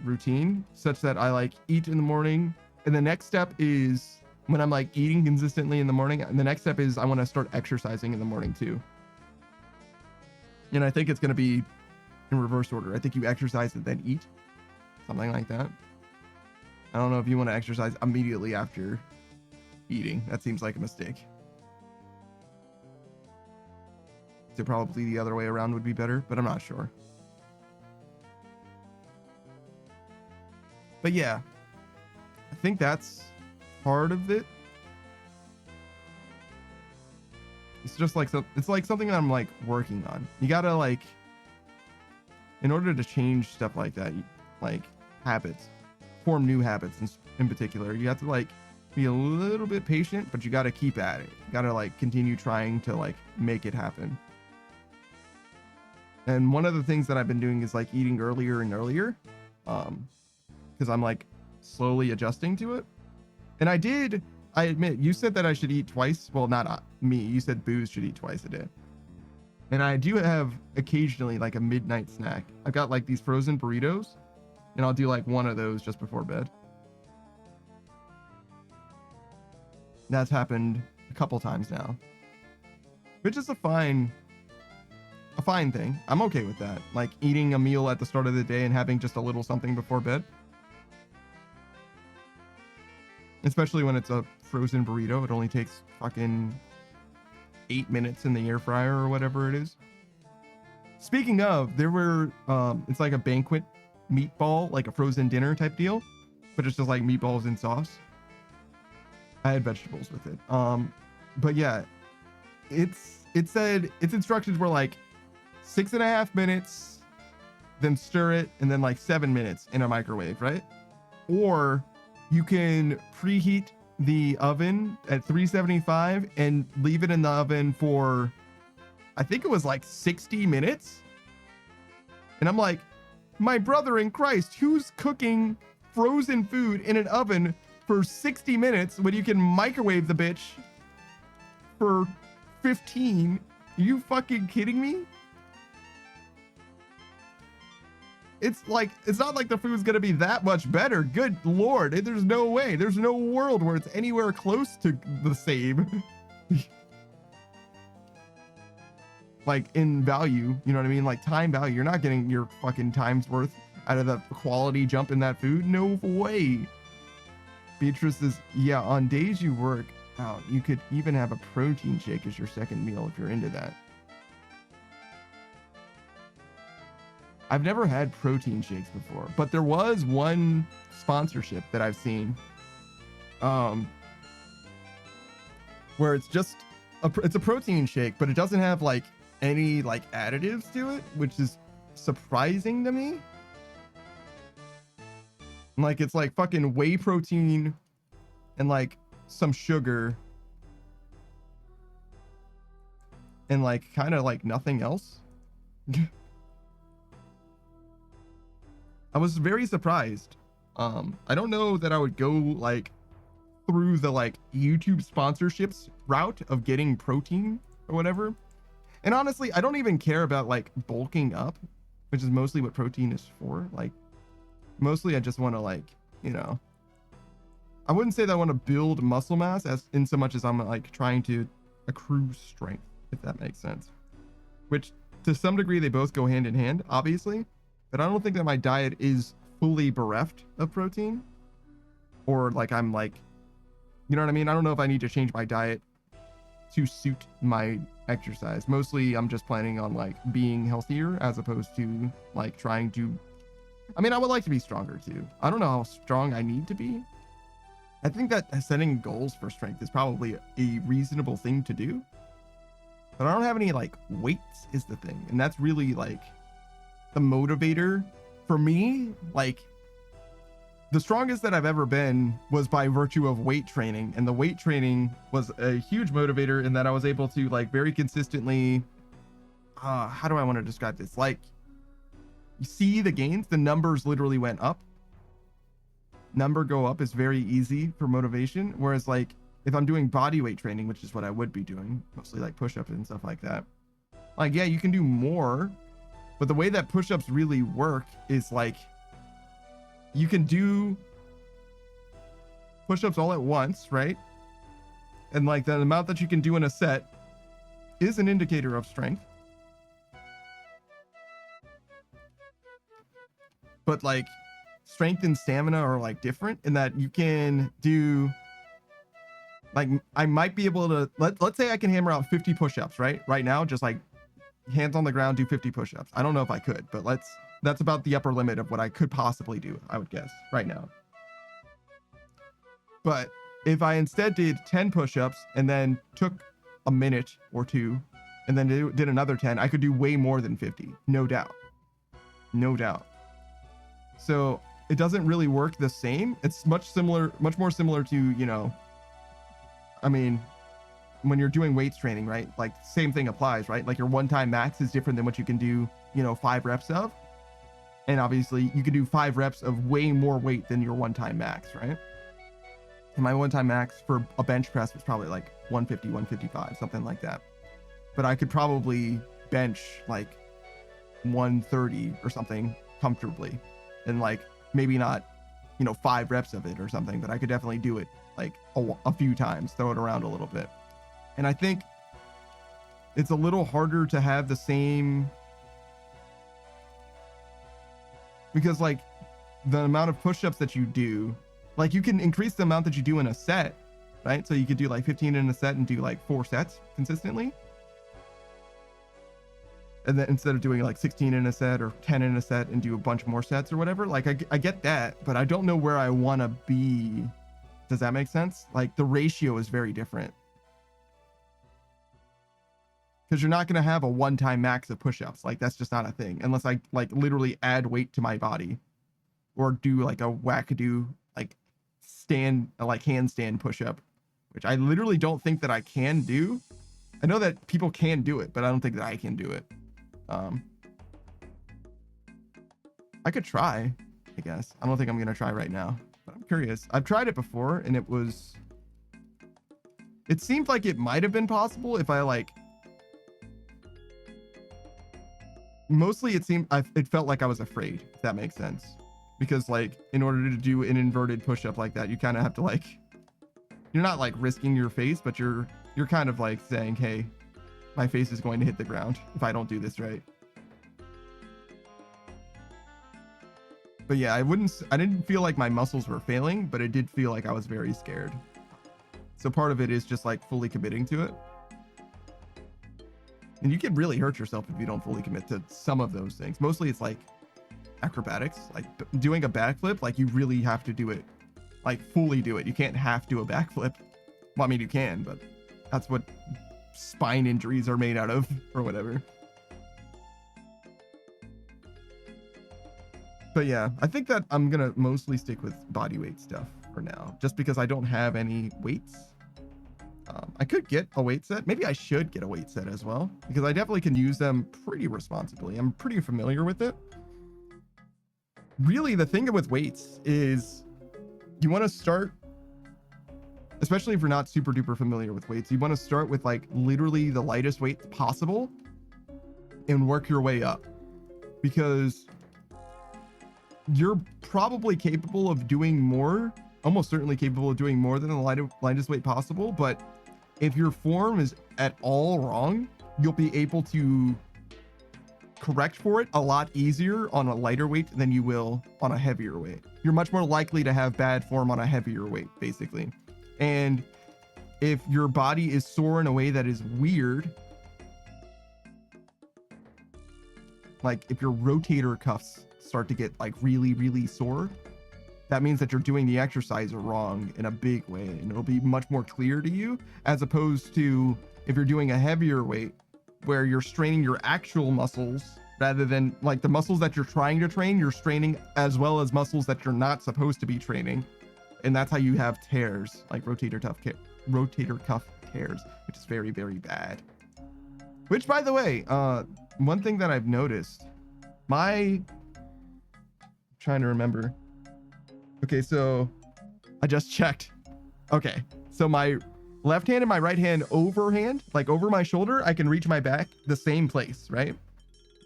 routine such that I like eat in the morning, and the next step is when I'm like eating consistently in the morning, and the next step is I want to start exercising in the morning too. And I think it's going to be in reverse order. I think you exercise and then eat, something like that. I don't know if you want to exercise immediately after eating. That seems like a mistake. So probably the other way around would be better, but I'm not sure. But yeah, I think that's part of it. It's just like, it's like something that I'm like working on. You gotta like, in order to change stuff like that, like habits, form new habits in particular, you have to like be a little bit patient, but you gotta keep at it. You gotta like continue trying to like make it happen. And one of the things that I've been doing is like eating earlier and earlier. Because I'm like slowly adjusting to it. And I admit, you said that I should eat twice. Well, not me. You said Booze should eat twice a day. And I do have occasionally like a midnight snack. I've got like these frozen burritos, and I'll do like one of those just before bed. That's happened a couple times now, which is a fine thing. I'm okay with that. Like eating a meal at the start of the day and having just a little something before bed. Especially when it's a frozen burrito. It only takes fucking 8 minutes in the air fryer or whatever it is. Speaking of, there were, it's like a banquet meatball, like a frozen dinner type deal, but it's just like meatballs in sauce. I had vegetables with it. But yeah, it said, its instructions were like 6.5 minutes, then stir it, and then like 7 minutes in a microwave, right? Or you can preheat the oven at 375 and leave it in the oven for, I think it was like 60 minutes. And I'm like, my brother in Christ, who's cooking frozen food in an oven for 60 minutes when you can microwave the bitch for 15? Are you fucking kidding me? It's like, it's not like the food's gonna be that much better. Good Lord, there's no way. There's no world where it's anywhere close to the same. Like in value, you know what I mean? Like time value, you're not getting your fucking time's worth out of the quality jump in that food. No way. Beatrice says, yeah, on days you work out, you could even have a protein shake as your second meal if you're into that. I've never had protein shakes before, but there was one sponsorship that I've seen, where it's just it's a protein shake, but it doesn't have like any like additives to it, which is surprising to me. Like it's like fucking whey protein and like some sugar and like kind of like nothing else. I was very surprised. I don't know that I would go like through the like YouTube sponsorships route of getting protein or whatever. And honestly, I don't even care about like bulking up, which is mostly what protein is for. Like mostly I just want to like, you know, I wouldn't say that I want to build muscle mass as in so much as I'm like trying to accrue strength, if that makes sense. Which to some degree they both go hand in hand, obviously, but I don't think that my diet is fully bereft of protein, or like I'm like, you know what I mean? I don't know if I need to change my diet to suit my exercise. Mostly I'm just planning on like being healthier as opposed to like trying to, I mean, I would like to be stronger too. I don't know how strong I need to be. I think that setting goals for strength is probably a reasonable thing to do, but I don't have any like weights is the thing. And that's really like the motivator for me. Like the strongest that I've ever been was by virtue of weight training, and the weight training was a huge motivator in that I was able to like very consistently, how do I want to describe this? Like you see the gains, the numbers literally went up. Number go up is very easy for motivation. Whereas like if I'm doing body weight training, which is what I would be doing, mostly like push-ups and stuff like that. Like, yeah, you can do more, but the way that push-ups really work is like, you can do push-ups all at once, right? And like the amount that you can do in a set is an indicator of strength. But like strength and stamina are like different in that you can do, like I might be able to, let's say I can hammer out 50 push-ups, right? Right now, just like hands on the ground, do 50 push-ups. I don't know if I could, but that's about the upper limit of what I could possibly do, I would guess, right now. But if I instead did 10 push-ups and then took a minute or two and then did another 10, I could do way more than 50, no doubt. No doubt. So it doesn't really work the same. It's much more similar to, you know, I mean, when you're doing weights training, right? Like same thing applies, right? Like your one-time max is different than what you can do, you know, 5 reps of. And obviously you can do 5 reps of way more weight than your one-time max, right? And my one-time max for a bench press was probably like 150, 155, something like that. But I could probably bench like 130 or something comfortably. And like maybe not, you know, 5 reps of it or something, but I could definitely do it like a few times, throw it around a little bit. And I think it's a little harder to have the same, because like the amount of push-ups that you do, like you can increase the amount that you do in a set, right? So you could do like 15 in a set and do like 4 sets consistently. And then instead of doing like 16 in a set or 10 in a set and do a bunch more sets or whatever, like I get that, but I don't know where I want to be. Does that make sense? Like the ratio is very different. Because you're not going to have a one-time max of push-ups. Like that's just not a thing unless I like literally add weight to my body or do like a wackadoo like handstand push-up, which I literally don't think that I can do. I know that people can do it, but I don't think that I can do it. I could try, I guess. I don't think I'm going to try right now, but I'm curious. I've tried it before and it seemed like it might have been possible if I like, mostly it felt like I was afraid, if that makes sense. Because like, in order to do an inverted push-up like that, you kind of have to like, you're not like risking your face, but you're kind of like saying, hey, my face is going to hit the ground if I don't do this right. But yeah, I didn't feel like my muscles were failing, but it did feel like I was very scared. So part of it is just like fully committing to it. And you can really hurt yourself if you don't fully commit to some of those things. Mostly it's like acrobatics, like doing a backflip, like you really have to do it, like fully do it. You can't half do a backflip. Well, I mean, you can, but that's what spine injuries are made out of or whatever. But yeah, I think that I'm gonna mostly stick with body weight stuff for now, just because I don't have any weights. I could get a weight set. Maybe I should get a weight set as well, because I definitely can use them pretty responsibly. I'm pretty familiar with it. Really, the thing with weights is you want to start, especially if you're not super duper familiar with weights, you want to start with like literally the lightest weight possible and work your way up, because you're probably capable of doing more, almost certainly capable of doing more than the lightest weight possible. But if your form is at all wrong, you'll be able to correct for it a lot easier on a lighter weight than you will on a heavier weight. You're much more likely to have bad form on a heavier weight, basically. And if your body is sore in a way that is weird, like if your rotator cuffs start to get like really, really sore, that means that you're doing the exercise wrong in a big way, and it'll be much more clear to you, as opposed to if you're doing a heavier weight where you're straining your actual muscles rather than like the muscles that you're trying to train, you're straining as well as muscles that you're not supposed to be training. And that's how you have tears, like rotator cuff tears, which is very, very bad. Which, by the way, one thing that I've noticed, I'm trying to remember. Okay, so I just checked. Okay, so my left hand and my right hand overhand, like over my shoulder, I can reach my back the same place, right?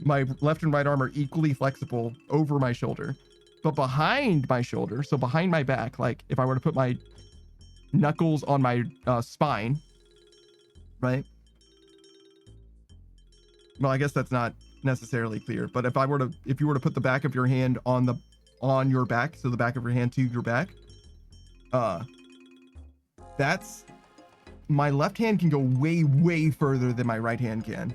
My left and right arm are equally flexible over my shoulder. But behind my shoulder, so behind my back, like if I were to put my knuckles on my spine, right? Well, I guess that's not necessarily clear, but if you were to put the back of your hand on your back, so the back of your hand to your back, that's, my left hand can go way, way further than my right hand can.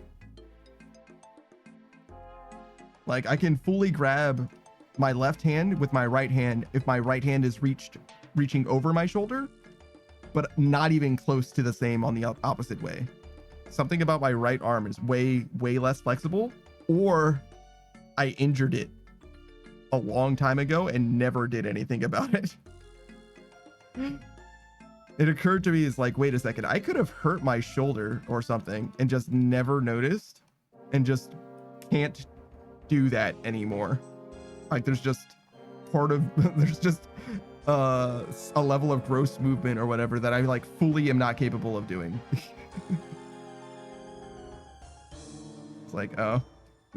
Like I can fully grab my left hand with my right hand if my right hand is reaching over my shoulder, but not even close to the same on the opposite way. Something about my right arm is way, way less flexible, or I injured it a long time ago and never did anything about it. It occurred to me, is like, wait a second, I could have hurt my shoulder or something and just never noticed, and just can't do that anymore. Like there's just there's just a level of gross movement or whatever that I like fully am not capable of doing. It's like, oh,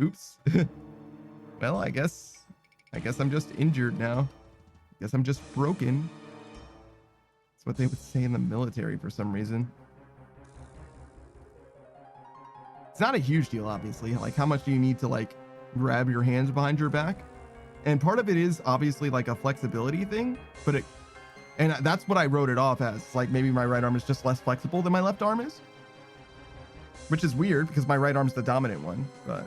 oops. Well, I guess I'm just injured now. I guess I'm just broken. That's what they would say in the military for some reason. It's not a huge deal, obviously. Like, how much do you need to like grab your hands behind your back? And part of it is obviously like a flexibility thing, but and that's what I wrote it off as. Like maybe my right arm is just less flexible than my left arm is, which is weird because my right arm's the dominant one. But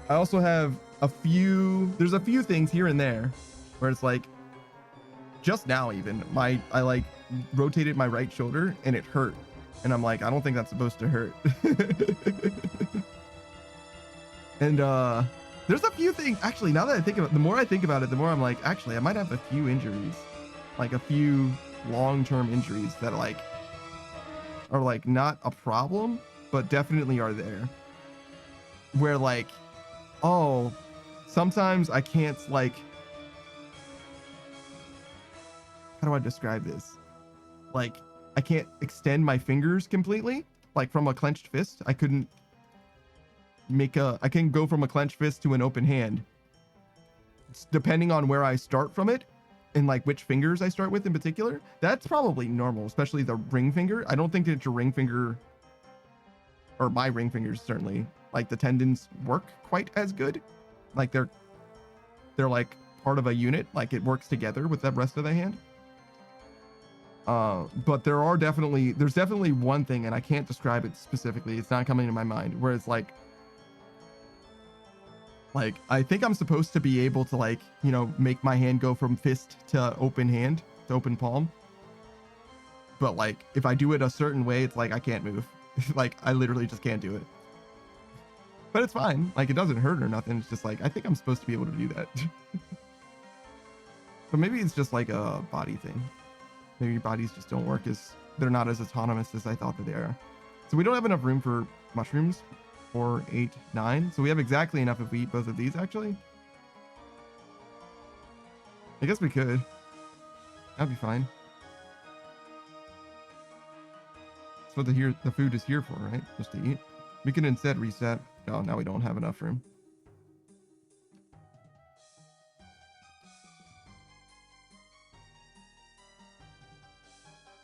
I also have there's a few things here and there where it's like, just now even, I like rotated my right shoulder and it hurt. And I'm like, I don't think that's supposed to hurt. And there's a few things, actually, now that I think about it, the more I think about it, the more I'm like, actually, I might have a few injuries, like a few long-term injuries that like are like not a problem, but definitely are there. Where like, oh, sometimes I can't like, how do I describe this? Like, I can't extend my fingers completely, like from a clenched fist. I couldn't I can go from a clenched fist to an open hand. It's depending on where I start from it and like which fingers I start with in particular. That's probably normal, especially the ring finger. I don't think that your ring finger, or my ring fingers certainly, like the tendons work quite as good. Like they're like part of a unit, like it works together with the rest of the hand. But there's definitely one thing, and I can't describe it specifically, it's not coming to my mind, where it's like Like, I think I'm supposed to be able to, like, you know, make my hand go from fist to open hand, to open palm. But, like, if I do it a certain way, it's like I can't move. Like, I literally just can't do it. But it's fine. Like, it doesn't hurt or nothing. It's just like, I think I'm supposed to be able to do that. But maybe it's just like a body thing. Maybe bodies just don't work as, they're not as autonomous as I thought that they are. So we don't have enough room for mushrooms. 4, 8, 9. So we have exactly enough if we eat both of these, actually. I guess we could. That'd be fine. That's what the food is here for, right? Just to eat. We can instead reset. Oh, now we don't have enough room.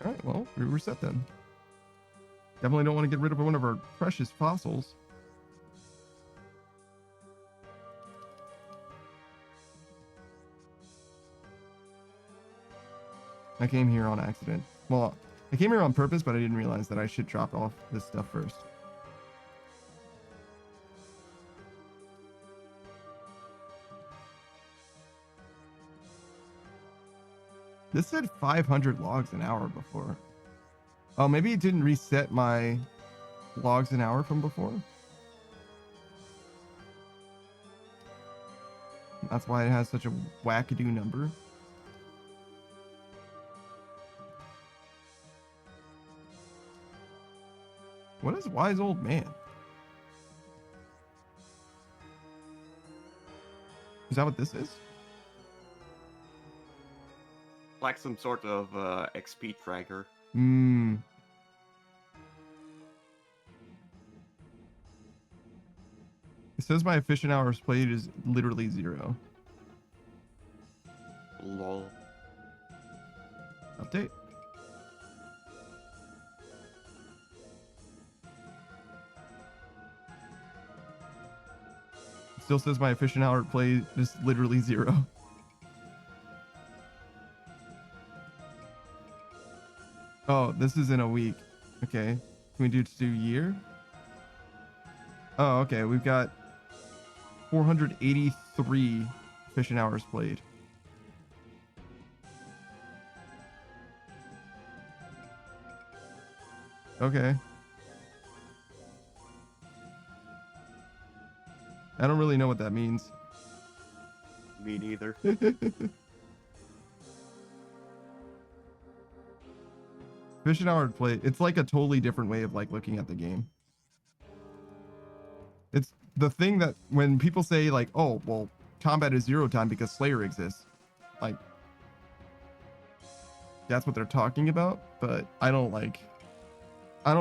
All right, well, we reset then. Definitely don't want to get rid of one of our precious fossils. I came here on accident. Well, I came here on purpose, but I didn't realize that I should drop off this stuff first. This said 500 logs an hour before. Oh, maybe it didn't reset my logs an hour from before. That's why it has such a wackadoo number. What is wise old man? Is that what this is? Like some sort of XP tracker. Hmm. It says my efficient hours played is literally 0. Lol. Update. Still says my efficient hour played is literally 0. Oh, this is in a week. Okay. Can we do year? Oh, okay. We've got 483 efficient hours played. Okay. I don't really know what that means. Me neither. Efficient hour play. It's like a totally different way of like looking at the game. It's the thing that when people say like, oh, well, combat is 0 time because Slayer exists. Like, that's what they're talking about. But I don't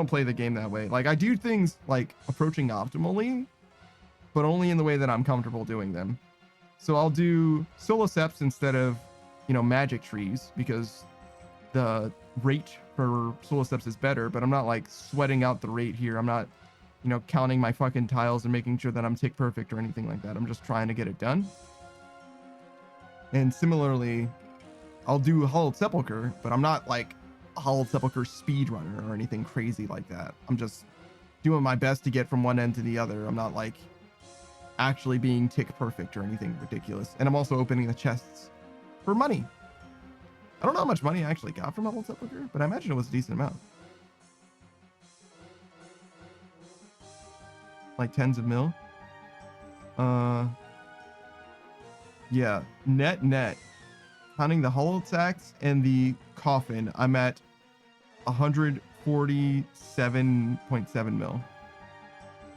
play the game that way. Like, I do things like approaching optimally, but only in the way that I'm comfortable doing them. So I'll do solo Sepps instead of, you know, magic trees because the rate for solo Sepps is better, but I'm not like sweating out the rate here. I'm not, you know, counting my fucking tiles and making sure that I'm tick perfect or anything like that. I'm just trying to get it done. And similarly, I'll do Hollowed Sepulchre, but I'm not like a Hollowed Sepulchre speedrunner or anything crazy like that. I'm just doing my best to get from one end to the other. I'm not like actually being tick perfect or anything ridiculous. And I'm also opening the chests for money. I don't know how much money I actually got from Hollowed Sepulchre, but I imagine it was a decent amount. Like tens of mil. Yeah, net, counting the hollowed sacks and the coffin, I'm at 147.7 mil.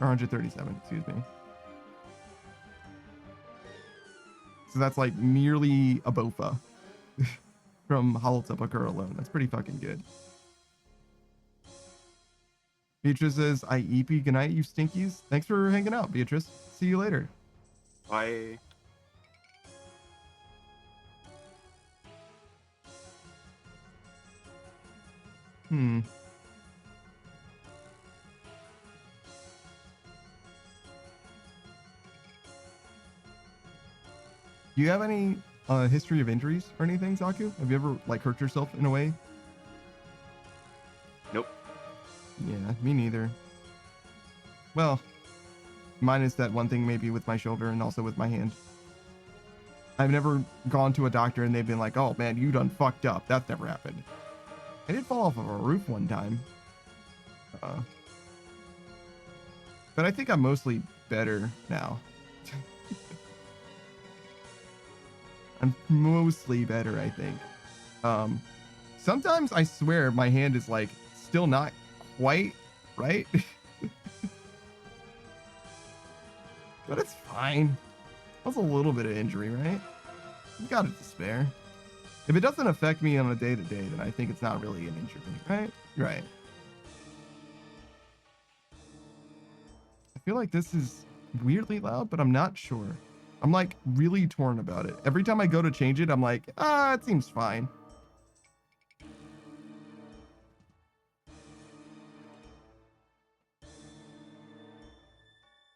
Or 137, excuse me. So that's like nearly a BOFA from Hollowed Sepulchre alone. That's pretty fucking good. Beatrice says, I EP. Good night, you stinkies. Thanks for hanging out, Beatrice. See you later. Bye. Do you have any history of injuries or anything, Zaku? Have you ever like hurt yourself in a way? Nope. Yeah, me neither. Well, minus that one thing maybe with my shoulder and also with my hand. I've never gone to a doctor and they've been like, oh man, you done fucked up. That's never happened. I did fall off of a roof one time. But I think I'm mostly better now. I'm mostly better, I think. Sometimes I swear my hand is like still not quite right. But it's fine. That's a little bit of injury, right? You got it to spare. If it doesn't affect me on a day-to-day, then I think it's not really an injury, right? Right. I feel like this is weirdly loud, but I'm not sure. I'm like really torn about it. Every time I go to change it, I'm like, it seems fine.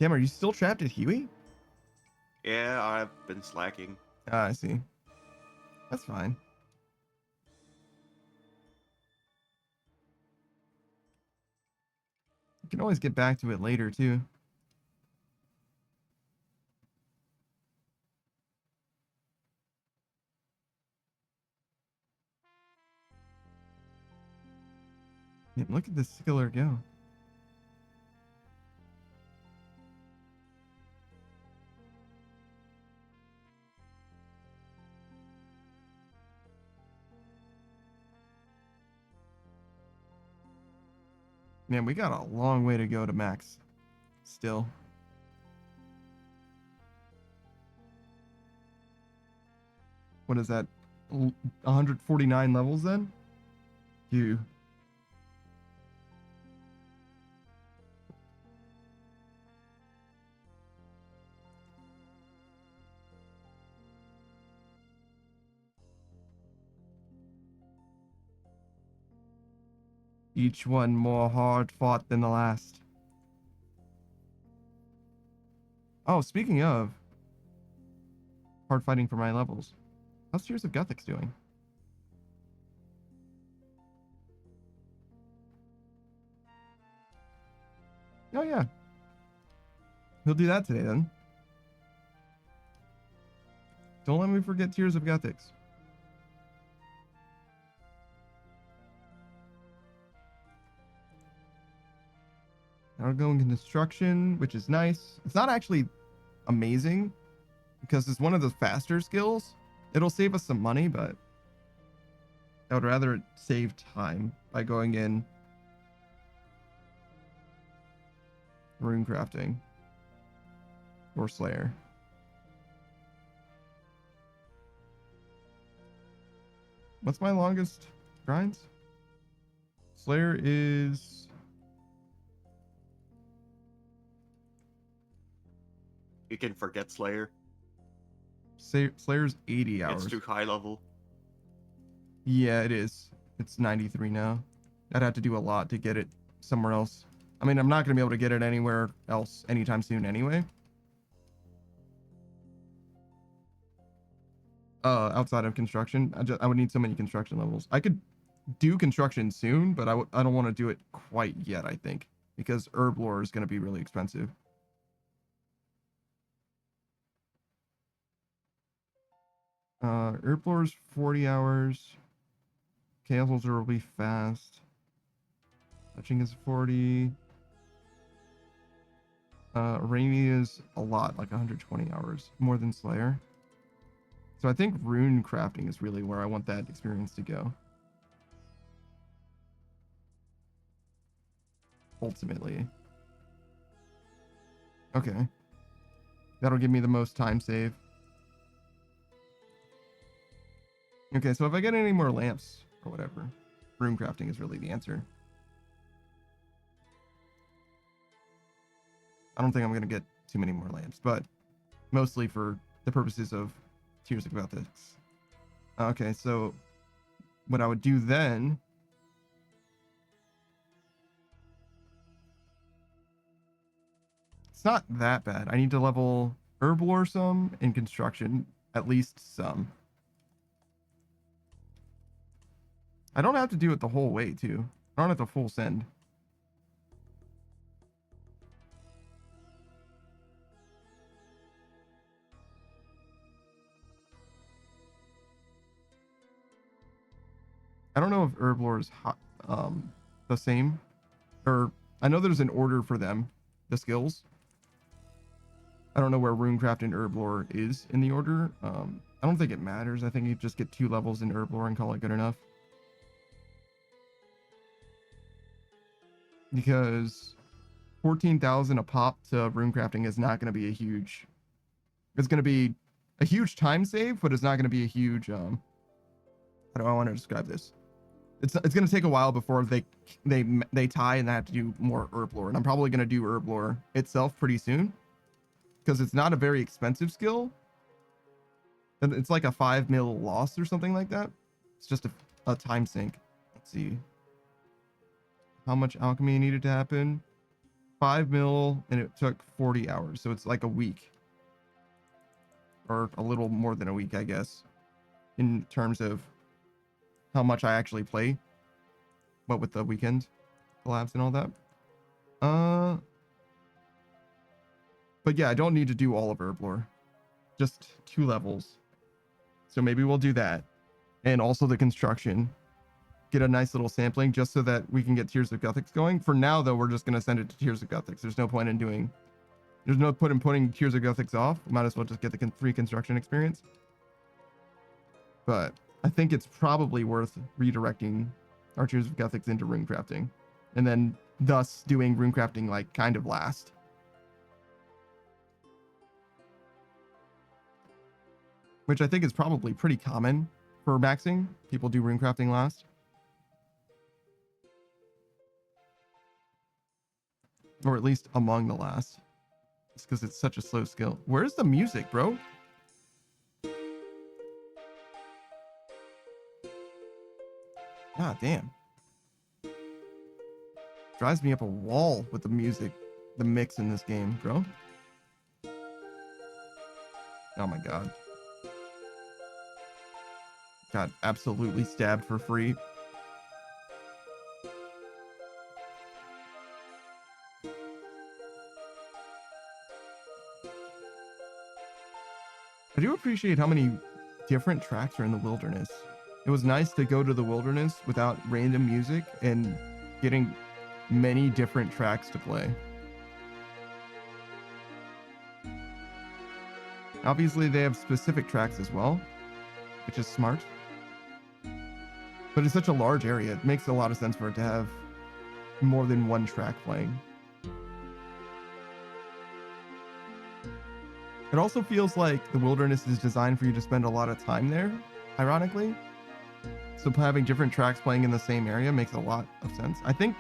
Damn, are you still trapped at Huey? Yeah, I've been slacking. Ah, I see. That's fine. You can always get back to it later, too. Man, look at this skiller go. Man, we got a long way to go to max still. What is that? 149 levels then? You. Each one more hard fought than the last. Oh, speaking of hard fighting for my levels, how's Tears of Guthix doing? Oh yeah, he'll do that today then. Don't let me forget Tears of Guthix. Now we're going to construction, which is nice. It's not actually amazing because it's one of the faster skills. It'll save us some money, but I would rather save time by going in rune crafting or Slayer. What's my longest grinds? Slayer is... You can forget Slayer. Slayer's 80 hours. It's too high level. Yeah, it is. It's 93 now. I'd have to do a lot to get it somewhere else. I mean, I'm not going to be able to get it anywhere else anytime soon anyway. Outside of construction. I would need so many construction levels. I could do construction soon, but I don't want to do it quite yet, I think. Because herb lore is going to be really expensive. Herb lore is 40 hours. Chaos will be fast. Touching is 40. Rainy is a lot, like 120 hours. More than Slayer. So I think rune crafting is really where I want that experience to go. Ultimately. Okay. That'll give me the most time save. Okay, so if I get any more lamps or whatever, rune crafting is really the answer. I don't think I'm going to get too many more lamps, but mostly for the purposes of Tears of Guthix. Okay, so what I would do then... It's not that bad. I need to level herb lore some and construction, at least some. I don't have to do it the whole way, too. I don't have to full send. I don't know if Herblore is the same, or I know there's an order for them, the skills. I don't know where Runecraft and Herblore is in the order. I don't think it matters. I think you just get 2 levels in Herblore and call it good enough. Because 14,000 a pop to runecrafting is not going to be a huge. It's going to be a huge time save, but it's not going to be a huge. How do I want to describe this? It's going to take a while before they tie and they have to do more Herblore, and I'm probably going to do Herblore itself pretty soon, because it's not a very expensive skill. And it's like a 5 mil loss or something like that. It's just a time sink. Let's see. How much alchemy needed to happen? 5 mil, and it took 40 hours. So it's like a week. Or a little more than a week, I guess. In terms of how much I actually play. What with the weekend collabs and all that. But yeah, I don't need to do all of Herblore. Just 2 levels. So maybe we'll do that. And also the construction. Get a nice little sampling just so that we can get Tears of Gothics going. For now, though, we're just going to send it to Tears of Gothics. There's no point in putting Tears of Gothics off. We might as well just get the free construction experience. But I think it's probably worth redirecting our Tears of Gothics into runecrafting. And then thus doing runecrafting like kind of last. Which I think is probably pretty common for maxing. People do runecrafting last. Or at least among the last. It's because it's such a slow skill. Where's the music, bro? God damn. Drives me up a wall with the music. The mix in this game, bro. Oh my god. Got absolutely stabbed for free. I do appreciate how many different tracks are in the wilderness. It was nice to go to the wilderness without random music and getting many different tracks to play. Obviously, they have specific tracks as well, which is smart. But it's such a large area, it makes a lot of sense for it to have more than one track playing. It also feels like the wilderness is designed for you to spend a lot of time there, ironically. So having different tracks playing in the same area makes a lot of sense. I think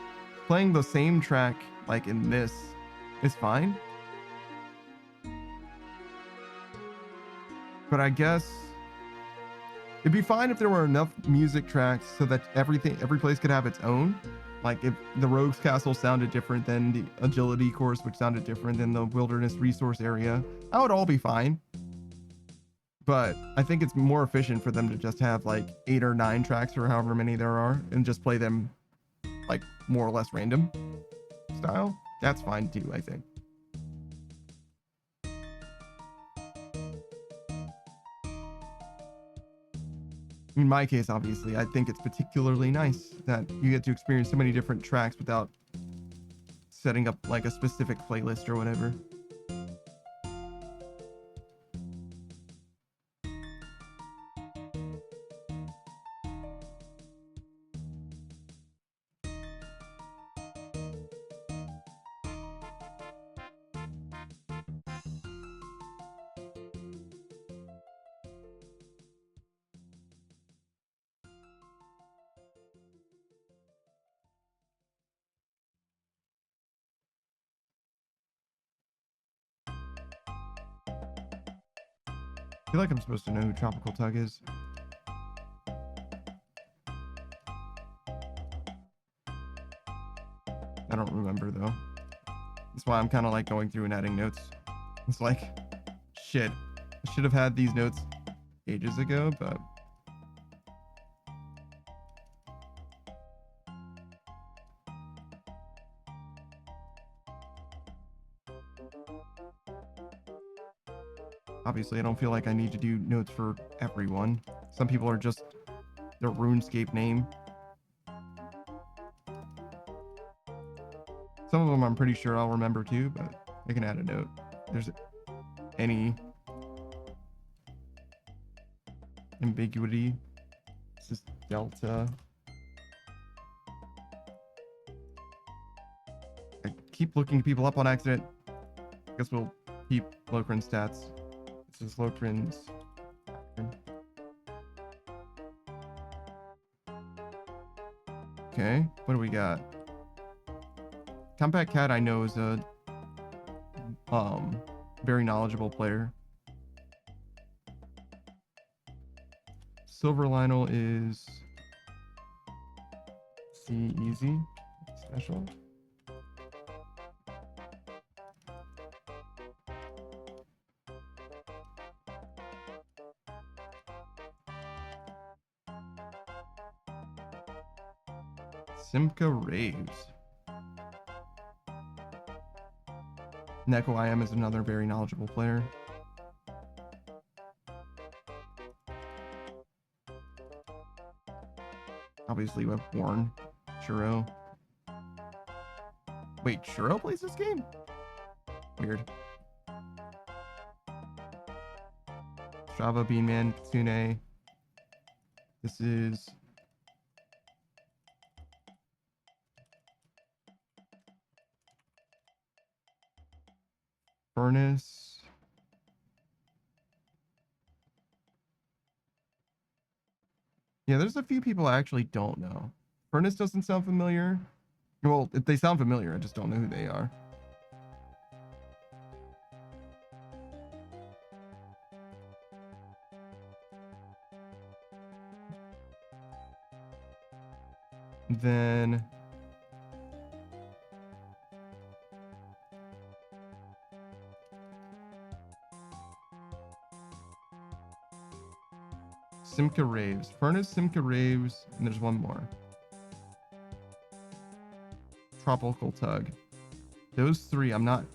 playing the same track like in this is fine. But I guess it'd be fine if there were enough music tracks so that every place could have its own. Like if the Rogue's Castle sounded different than the Agility course, which sounded different than the Wilderness Resource area, that would all be fine. But I think it's more efficient for them to just have like 8 or 9 tracks or however many there are and just play them like more or less random style. That's fine too, I think. In my case, obviously, I think it's particularly nice that you get to experience so many different tracks without setting up like a specific playlist or whatever. I feel like I'm supposed to know who Tropical Tug is. I don't remember though. That's why I'm kind of like going through and adding notes. It's like, shit, I should have had these notes ages ago, but obviously I don't feel like I need to do notes for everyone. Some people are just their RuneScape name Some of them I'm pretty sure I'll remember too, but I can add a note. There's any ambiguity. This is Delta. I keep looking people up on accident. I guess we'll keep Lokrin stats. This is Lokrin's. Okay, what do we got? Compact Cat I know is a very knowledgeable player. Silver Lionel is C easy special. Simca Raves. Neko IM is another very knowledgeable player. Obviously, we have Warren, Churro. Wait, Churro plays this game? Weird. Strava, Beanman, Kitsune. This is Furnace. Yeah, there's a few people I actually don't know. Furnace doesn't sound familiar. Well, if they sound familiar, I just don't know who they are. Then Simca Raves. Furnace, Simca Raves, and there's one more. Tropical Tug. Those three, I'm not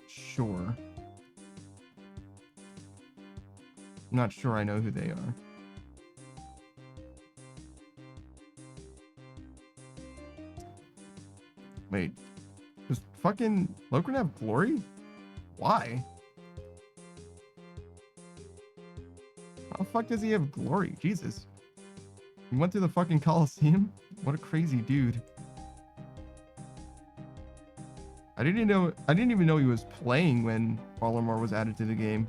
sure. I'm not sure I know who they are. Wait. Does fucking Lokrin have glory? Why? How the fuck does he have glory? Jesus. He went to the fucking Coliseum? What a crazy dude. I didn't even know he was playing when Baltimore was added to the game.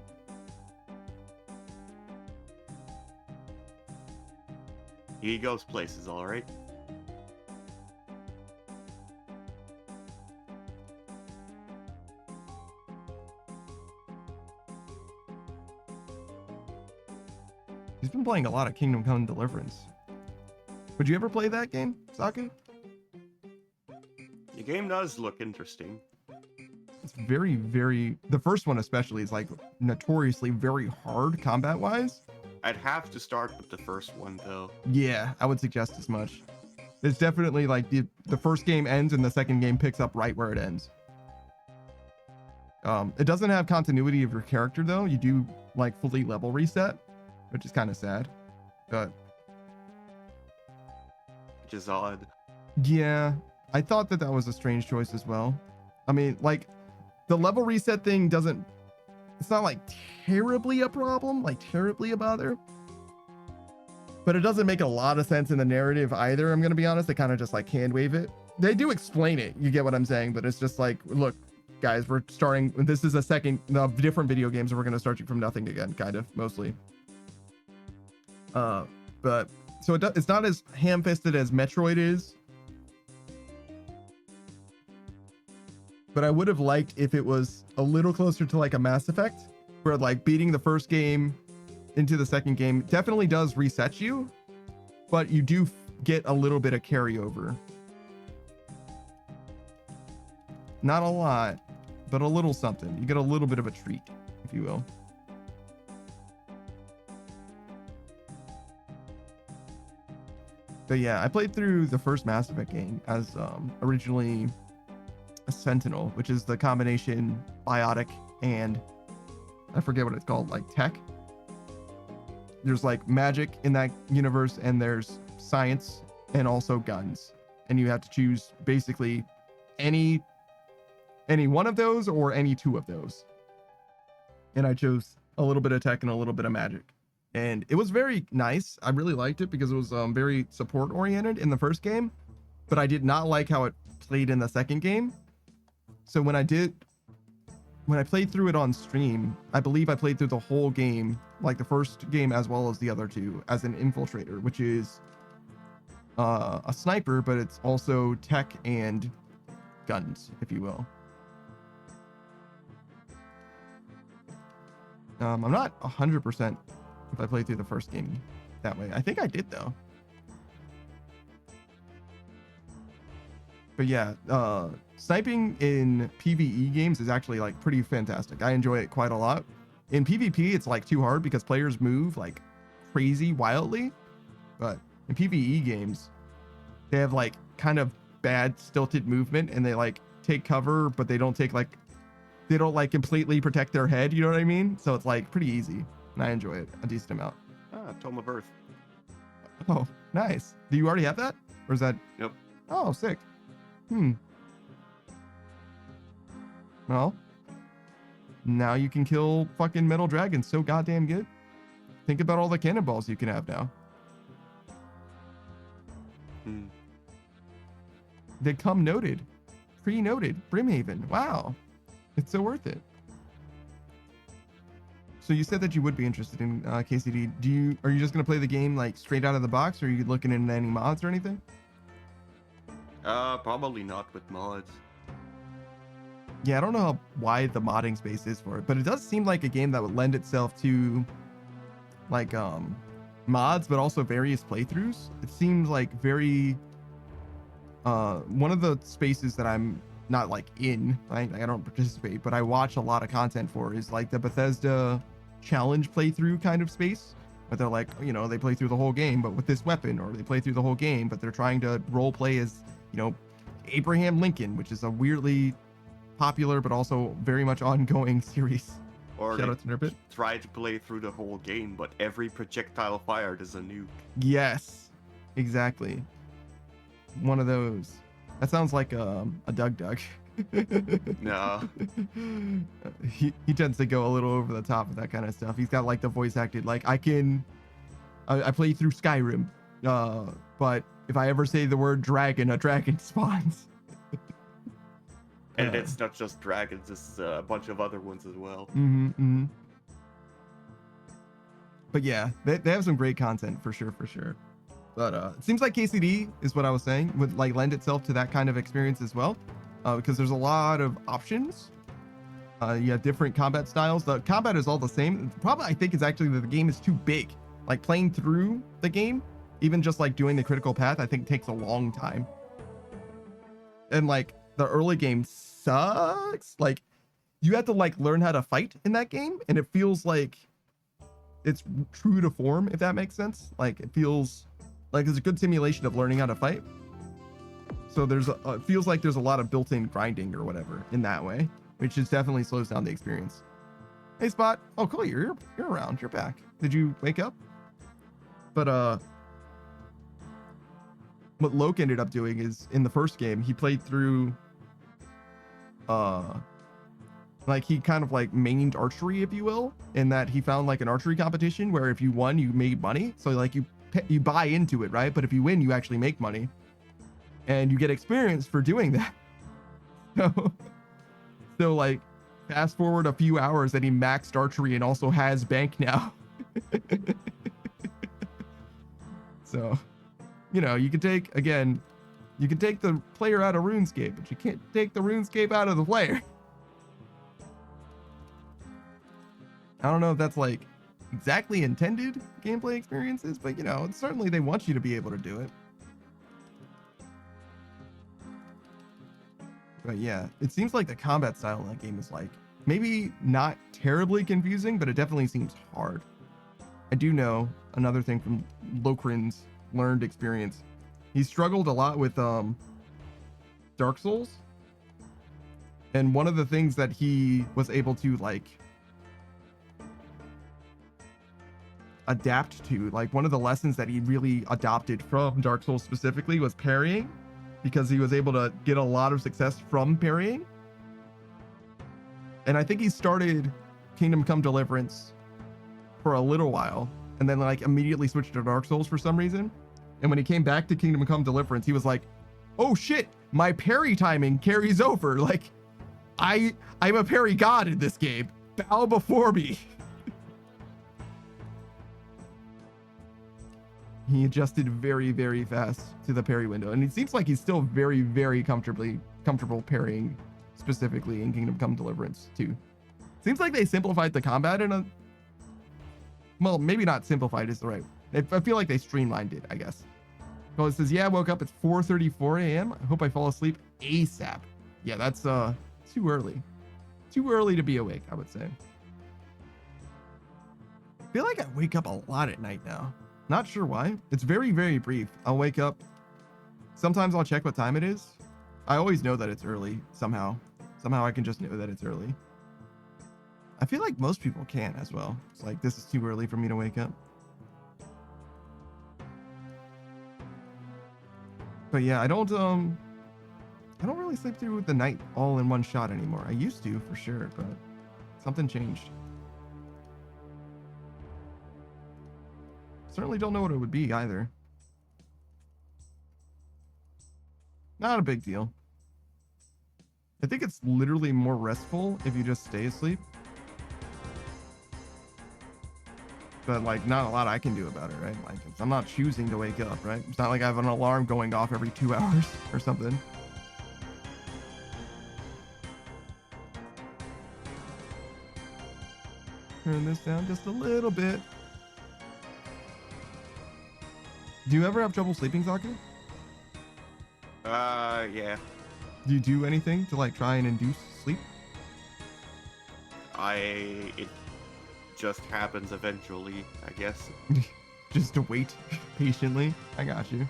He goes places, all right. He's been playing a lot of Kingdom Come Deliverance. Would you ever play that game, Saki? The game does look interesting. It's very, very... The first one especially is like notoriously very hard combat-wise. I'd have to start with the first one, though. Yeah, I would suggest as much. It's definitely like the first game ends and the second game picks up right where it ends. It doesn't have continuity of your character, though. You do like fully level reset, which is kind of sad. But Which is odd. yeah, I thought that was a strange choice as well. I mean, like, the level reset thing doesn't... It's not, like, terribly a problem, like, terribly a bother. But it doesn't make a lot of sense in the narrative either, I'm going to be honest. They kind of just, like, hand-wave it. They do explain it, you get what I'm saying, but it's just like, look, guys, we're starting... This is a second of different video games, and we're going to start you from nothing again, kind of, mostly. But... So it's not as ham-fisted as Metroid is. But I would have liked if it was a little closer to like a Mass Effect, where like beating the first game into the second game definitely does reset you, but you do get a little bit of carryover. Not a lot, but a little something. You get a little bit of a treat, if you will. But yeah, I played through the first Mass Effect game as originally a Sentinel, which is the combination biotic and I forget what it's called, like tech. There's like magic in that universe, and there's science and also guns. And you have to choose basically any any one of those or any two of those. And I chose a little bit of tech and a little bit of magic. And it was very nice. I really liked it because it was very support oriented in the first game, but I did not like how it played in the second game. So when I played through it on stream, I believe I played through the whole game, like the first game as well as the other two, as an infiltrator, which is a sniper, but it's also tech and guns, if you will. I'm not 100% if I played through the first game that way. I think I did though. But yeah, sniping in PvE games is actually like pretty fantastic. I enjoy it quite a lot. In PvP, it's like too hard because players move like crazy wildly. But in PvE games, they have like kind of bad stilted movement and they like take cover, but they don't like completely protect their head. You know what I mean? So it's like pretty easy and I enjoy it a decent amount. Tome of Earth. Oh, nice. Do you already have that? Or is that? Yep. Oh, sick. Well, now you can kill fucking metal dragons so goddamn good. Think about all the cannonballs you can have now. They come noted. Pre-noted. Brimhaven. Wow. It's so worth it. So you said that you would be interested in KCD. Are you just going to play the game like straight out of the box, or are you looking into any mods or anything? Probably not with mods. Yeah, I don't know how wide the modding space is for it, but it does seem like a game that would lend itself to like mods, but also various playthroughs. It seems like very one of the spaces that I'm not like in, I don't participate, but I watch a lot of content for is like the Bethesda challenge playthrough kind of space, where they're like, you know, they play through the whole game but with this weapon, or they play through the whole game but they're trying to role play as, you know, Abraham Lincoln, which is a weirdly popular but also very much ongoing series. Or shout out to Nerdbit. Try to play through the whole game, but every projectile fired is a nuke. Yes, exactly. One of those. That sounds like a Doug. No. He tends to go a little over the top of that kind of stuff. He's got like the voice acted, like I play through Skyrim, but if I ever say the word dragon, a dragon spawns. And it's not just dragons, it's a bunch of other ones as well. But yeah, they have some great content for sure. But it seems like KCD is what I was saying would like lend itself to that kind of experience as well, because there's a lot of options. You have different combat styles. The combat is all the same. The problem I think is actually that the game is too big. Like playing through the game, even just like doing the critical path, I think takes a long time. And like the early game sucks. Like you have to like learn how to fight in that game, and it feels like it's true to form, if that makes sense. Like it feels like it's a good simulation of learning how to fight. So it feels like there's a lot of built-in grinding or whatever in that way, which is definitely slows down the experience. Hey Spot. Oh cool, you're around, you're back. Did you wake up? But what Loke ended up doing is in the first game he played through like he kind of like mained archery, if you will, in that he found like an archery competition where if you won you made money. So like you buy into it, right? But if you win you actually make money and you get experience for doing that. So like fast forward a few hours and he maxed archery and also has bank now. So, you know, you can take the player out of RuneScape, but you can't take the RuneScape out of the player. I don't know if that's like exactly intended gameplay experiences, but you know, certainly they want you to be able to do it. But yeah, it seems like the combat style in that game is like maybe not terribly confusing, but it definitely seems hard. I do know another thing from Lokrin's learned experience. He struggled a lot with Dark Souls. And one of the things that he was able to like adapt to, like one of the lessons that he really adopted from Dark Souls specifically was parrying, because he was able to get a lot of success from parrying. And I think he started Kingdom Come Deliverance for a little while and then like immediately switched to Dark Souls for some reason. And when he came back to Kingdom Come Deliverance, he was like, oh shit, my parry timing carries over. Like I'm a parry god in this game. Bow before me. He adjusted very, very fast to the parry window. And it seems like he's still very, very comfortable parrying, specifically in Kingdom Come Deliverance too. Seems like they simplified the combat in a... Well, maybe not simplified is the right... I feel like they streamlined it, I guess. Well, it says, yeah, I woke up at 4:34 a.m. I hope I fall asleep ASAP. Yeah, that's too early. Too early to be awake, I would say. I feel like I wake up a lot at night now. Not sure why. It's very, very brief. I'll wake up. Sometimes I'll check what time it is. I always know that it's early somehow. Somehow I can just know that it's early. I feel like most people can as well. It's like, this is too early for me to wake up. But yeah, I don't really sleep through the night all in one shot anymore. I used to for sure, but something changed. Certainly don't know what it would be either. Not a big deal. I think it's literally more restful if you just stay asleep. But like not a lot I can do about it, right? Like I'm not choosing to wake up, right? It's not like I have an alarm going off every 2 hours or something. Turn this down just a little bit. Do you ever have trouble sleeping, Soccer? Yeah. Do you do anything to like try and induce sleep? It just happens eventually, I guess. Just to wait patiently. I got you.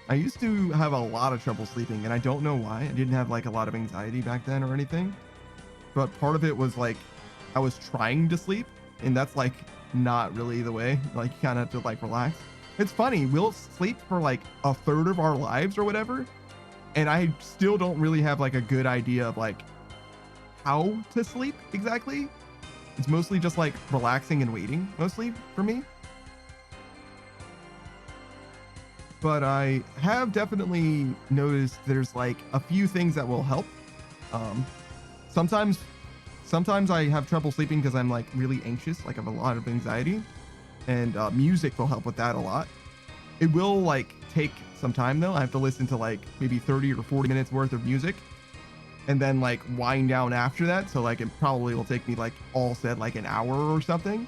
I used to have a lot of trouble sleeping, and I don't know why. I didn't have like a lot of anxiety back then or anything. But part of it was like I was trying to sleep, and that's like not really the way. Like you kind of have to like relax. It's funny, we'll sleep for like a third of our lives or whatever, and I still don't really have like a good idea of like how to sleep exactly. It's mostly just like relaxing and waiting mostly for me. But I have definitely noticed there's like a few things that will help. Sometimes I have trouble sleeping because I'm like really anxious, like I have a lot of anxiety, and music will help with that a lot. It will like take some time though. I have to listen to like maybe 30 or 40 minutes worth of music and then like wind down after that. So like it probably will take me like all said like an hour or something.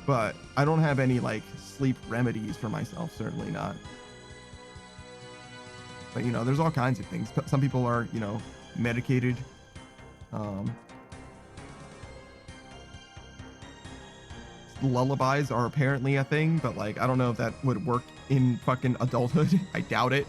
But I don't have any like sleep remedies for myself, certainly not. But you know, there's all kinds of things. Some people are, you know, medicated. Lullabies are apparently a thing, but like I don't know if that would work in fucking adulthood. I doubt it.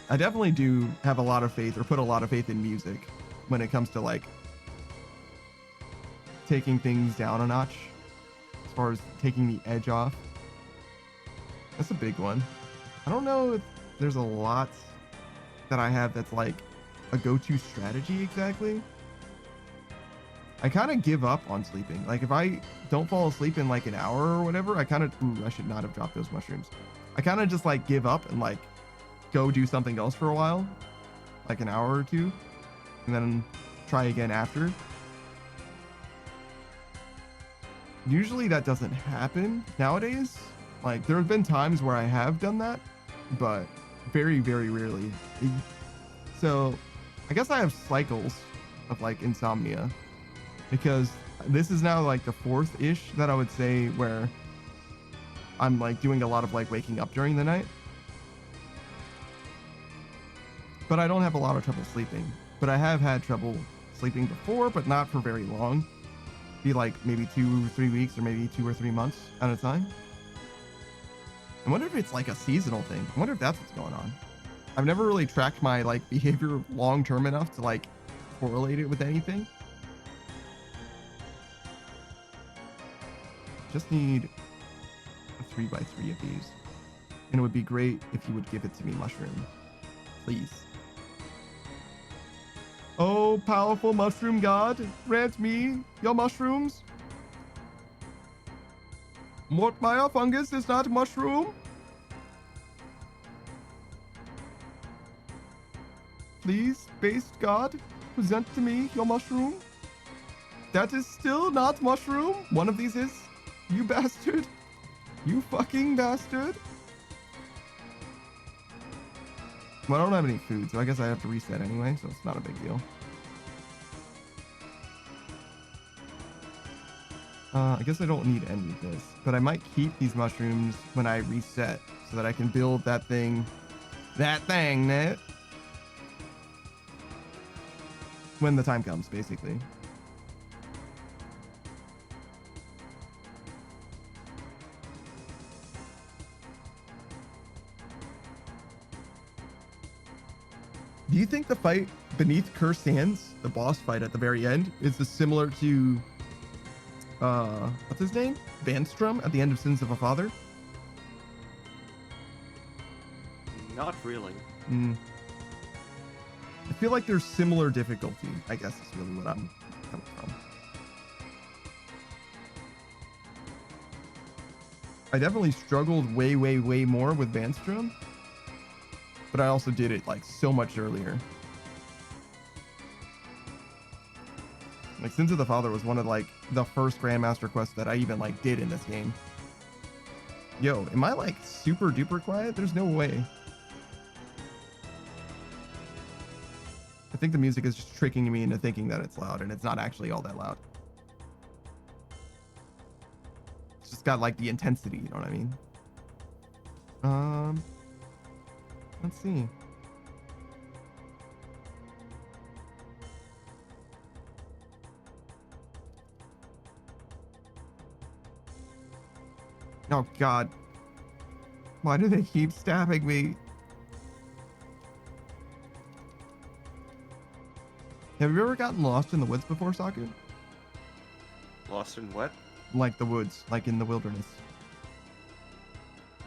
I definitely do have a lot of faith, or put a lot of faith in music when it comes to like taking things down a notch, as far as taking the edge off. That's a big one. I don't know if there's a lot that I have that's like a go-to strategy exactly. I kind of give up on sleeping. Like if I don't fall asleep in like an hour or whatever, I kind of, I should not have dropped those mushrooms. I kind of just like give up and like go do something else for a while, like an hour or two, and then try again after. Usually that doesn't happen nowadays. Like there have been times where I have done that, but very, very rarely. So I guess I have cycles of like insomnia, because this is now like the fourth-ish that I would say where I'm like doing a lot of like waking up during the night. But I don't have a lot of trouble sleeping. But I have had trouble sleeping before, but not for very long. Be like maybe 2 or 3 weeks, or maybe 2 or 3 months at a time. I wonder if it's like a seasonal thing. I wonder if that's what's going on. I've never really tracked my like behavior long term enough to like correlate it with anything. Just need a 3x3 of these. And it would be great if you would give it to me, mushroom. Please. Oh, powerful mushroom god, grant me your mushrooms. Mortmire fungus is not mushroom. Please, based god, present to me your mushroom. That is still not mushroom. One of these is. You bastard. You fucking bastard. Well, I don't have any food, so I guess I have to reset anyway, so it's not a big deal. I guess I don't need any of this, but I might keep these mushrooms when I reset so that I can build that thing, Ned, when the time comes, basically. Do you think the fight beneath Cursed Sands, the boss fight at the very end, is similar to what's his name? Vanstrom at the end of Sins of a Father? Not really. I feel like there's similar difficulty, I guess is really what I'm coming from. I definitely struggled way more with Vanstrom, but I also did it like so much earlier. Like Sins of the Father was one of like the first Grandmaster quests that I even like did in this game. Yo, am I like super duper quiet? There's no way. I think the music is just tricking me into thinking that it's loud, and it's not actually all that loud. It's just got like the intensity, you know what I mean? Let's see. Oh God. Why do they keep stabbing me? Have you ever gotten lost in the woods before, Saku? Lost in what? Like the woods, like in the wilderness.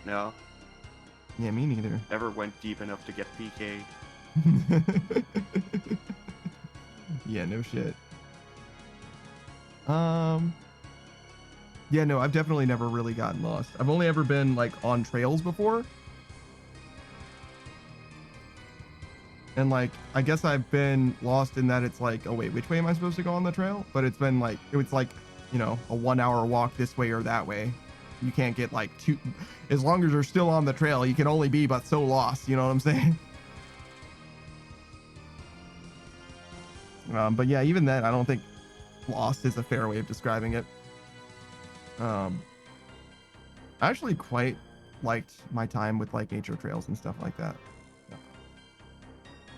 No. Yeah, me neither. Never went deep enough to get PK. Yeah, no shit. Yeah, no, I've definitely never really gotten lost. I've only ever been like on trails before. And like, I guess I've been lost in that it's like, oh wait, which way am I supposed to go on the trail? But it's been like, it's like, you know, a 1 hour walk this way or that way. You can't get like too, as long as you're still on the trail, you can only be but so lost. You know what I'm saying? But yeah, even then, I don't think lost is a fair way of describing it. I actually quite liked my time with like nature trails and stuff like that.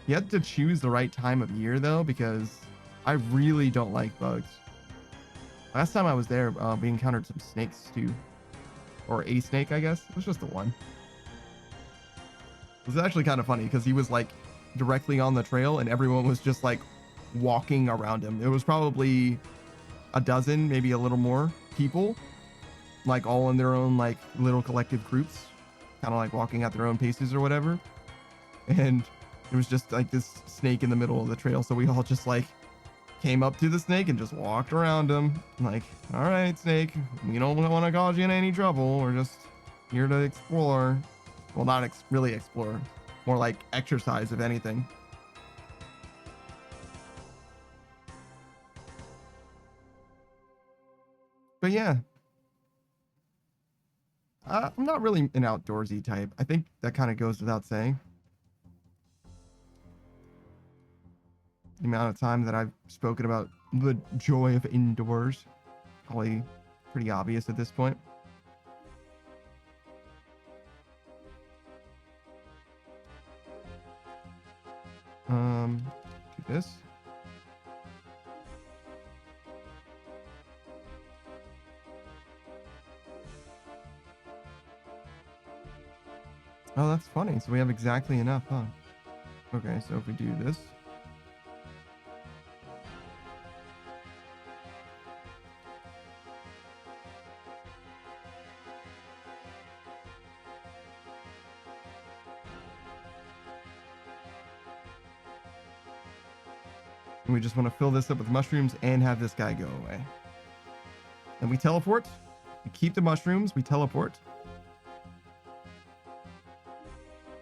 You have to choose the right time of year though, because I really don't like bugs. Last time I was there, we encountered some snakes too. Or a snake, I guess. It was just the one. It was actually kind of funny because he was like directly on the trail and everyone was just like walking around him. It was probably a dozen, maybe a little more people, like all in their own like little collective groups, kind of like walking at their own paces or whatever. And it was just like this snake in the middle of the trail. So we all just like came up to the snake and just walked around him. Like, all right, snake, we don't want to cause you in any trouble. We're just here to explore. Well, not really explore, more like exercise, if anything. But yeah, I'm not really an outdoorsy type. I think that kind of goes without saying. The amount of time that I've spoken about the joy of indoors, probably pretty obvious at this point. Do this. Oh, that's funny. So we have exactly enough, huh? Okay, so if we do this. And we just want to fill this up with mushrooms and have this guy go away. Then we teleport. We keep the mushrooms. We teleport.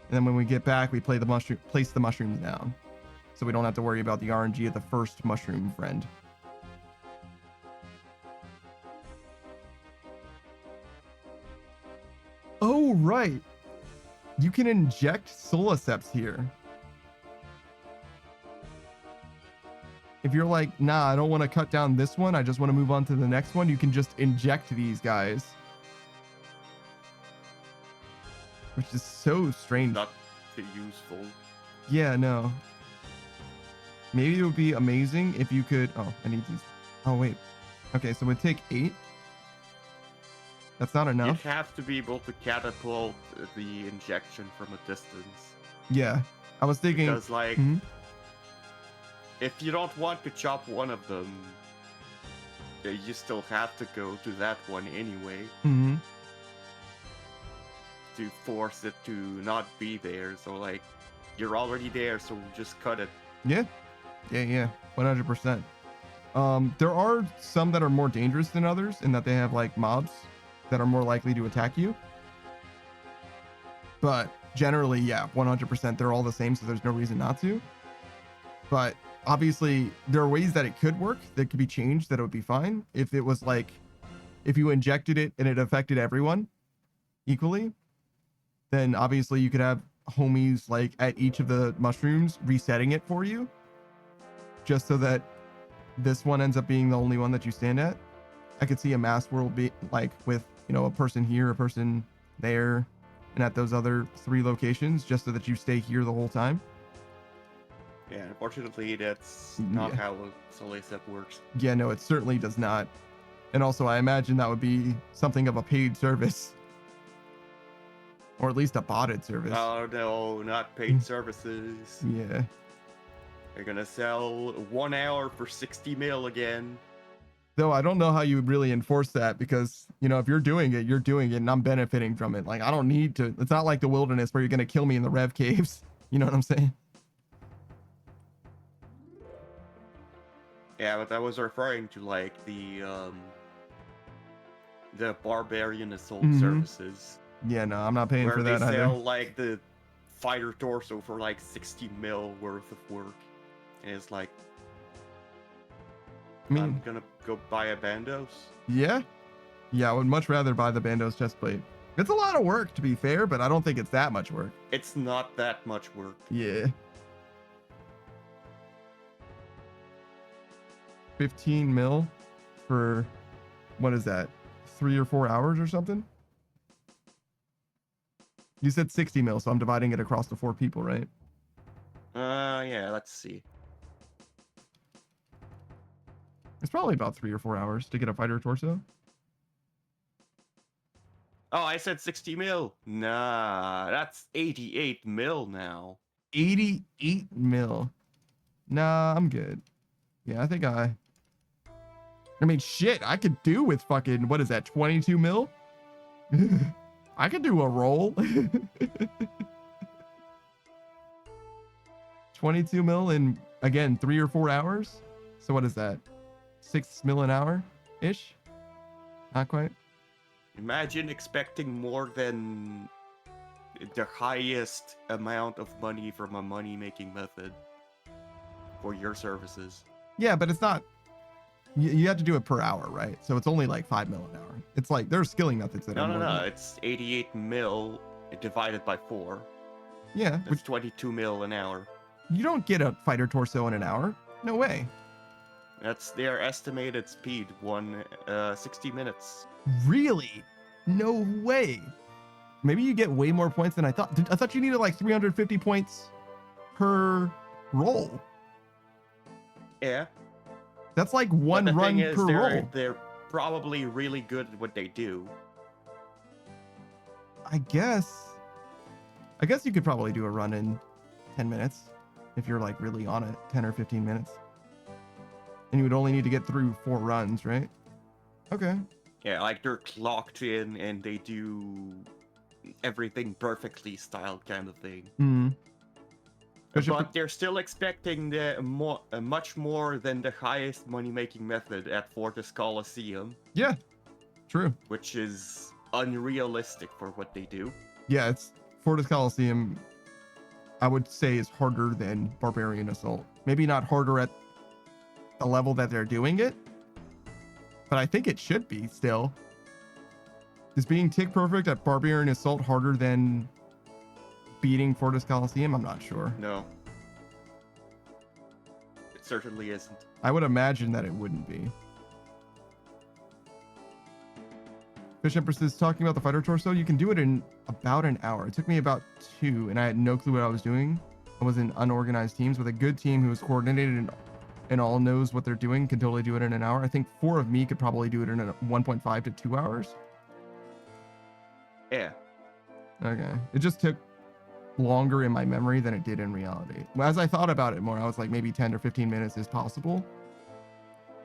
And then when we get back, we place the mushrooms down. So we don't have to worry about the RNG of the first mushroom friend. Oh, right. You can inject Sepps here. If you're like, nah, I don't want to cut down this one, I just want to move on to the next one, you can just inject these guys. Which is so strange. Not too useful. Yeah, no. Maybe it would be amazing if you could... Oh, I need these. Oh, wait. Okay, so it would take 8. That's not enough. You have to be able to catapult the injection from a distance. Yeah. I was thinking... Because, like, if you don't want to chop one of them, you still have to go to that one anyway. Mm-hmm. To force it to not be there. So, like, you're already there, so just cut it. Yeah. Yeah. 100%. There are some that are more dangerous than others in that they have, like, mobs that are more likely to attack you. But generally, yeah, 100%. They're all the same, so there's no reason not to. But obviously, there are ways that it could work that could be changed that it would be fine. If it was like, if you injected it and it affected everyone equally, then obviously you could have homies like at each of the mushrooms resetting it for you, just so that this one ends up being the only one that you stand at. I could see a mass world be like with, you know, a person here, a person there, and at those other 3 locations, just so that you stay here the whole time. Yeah, unfortunately, that's not how a Soleil Sepp works. Yeah, no, it certainly does not. And also, I imagine that would be something of a paid service. Or at least a botted service. Oh, no, not paid services. Yeah. They're gonna sell 1 hour for 60 mil again. Though I don't know how you would really enforce that because, you know, if you're doing it, you're doing it and I'm benefiting from it. Like, I don't need to. It's not like the wilderness where you're going to kill me in the Rev caves. You know what I'm saying? Yeah, but I was referring to, like, the Barbarian Assault services. Yeah, no, I'm not paying where for that they either. sell, like, the fighter torso for, like, 60 mil worth of work. And it's like, I mean, I'm gonna go buy a Bandos. Yeah. Yeah, I would much rather buy the Bandos chestplate. It's a lot of work, to be fair, but I don't think it's that much work. It's not that much work. Yeah. 15 mil for, what is that? 3 or 4 hours or something? You said 60 mil, so I'm dividing it across the 4 people, right? Yeah, let's see. It's probably about 3 or 4 hours to get a fighter torso. Oh, I said 60 mil. Nah, that's 88 mil now. 88 mil. Nah, I'm good. Yeah, I think I mean, shit, I could do with fucking, what is that, 22 mil? I could do a roll. 22 mil in, again, 3 or 4 hours. So what is that? 6 mil an hour ish? Not quite. Imagine expecting more than the highest amount of money from a money-making method for your services. Yeah, but it's not, you have to do it per hour, right? So it's only like 5 mil an hour. It's like, there's skilling methods that are more No, than that. it's 88 mil divided by 4. Yeah, That's 22 mil an hour. you don't get a fighter torso in an hour. No way. That's their estimated speed, 60 minutes. Really? No way. Maybe you get way more points than I thought. I thought you needed like 350 points per roll. Yeah. That's like But one the run thing is, per roll. they're probably really good at what they do. I guess you could probably do a run in 10 minutes if you're like really on it, 10 or 15 minutes. And you would only need to get through 4 runs, right? Okay. Yeah, like they're clocked in and they do everything perfectly styled kind of thing. But they're still expecting much more than the highest money-making method at Fortis Coliseum. Yeah, true. Which is unrealistic for what they do. Yeah, it's Fortis Coliseum. I would say is harder than Barbarian Assault. Maybe not harder at the level that they're doing it, but I think it should be still. Is being tick perfect at Barbarian Assault harder than beating Fortis Coliseum? I'm not sure. No. It certainly isn't. I would imagine that it wouldn't be. Fish Empress is talking about the fighter torso. You can do it in about an hour. It took me about 2, and I had no clue what I was doing. I was in unorganized teams. With a good team who is coordinated and all knows what they're doing, can totally do it in an hour. I think 4 of me could probably do it in 1.5 to 2 hours. Yeah. Okay. It just took longer in my memory than it did in reality. As I thought about it more, I was like, maybe 10 or 15 minutes is possible.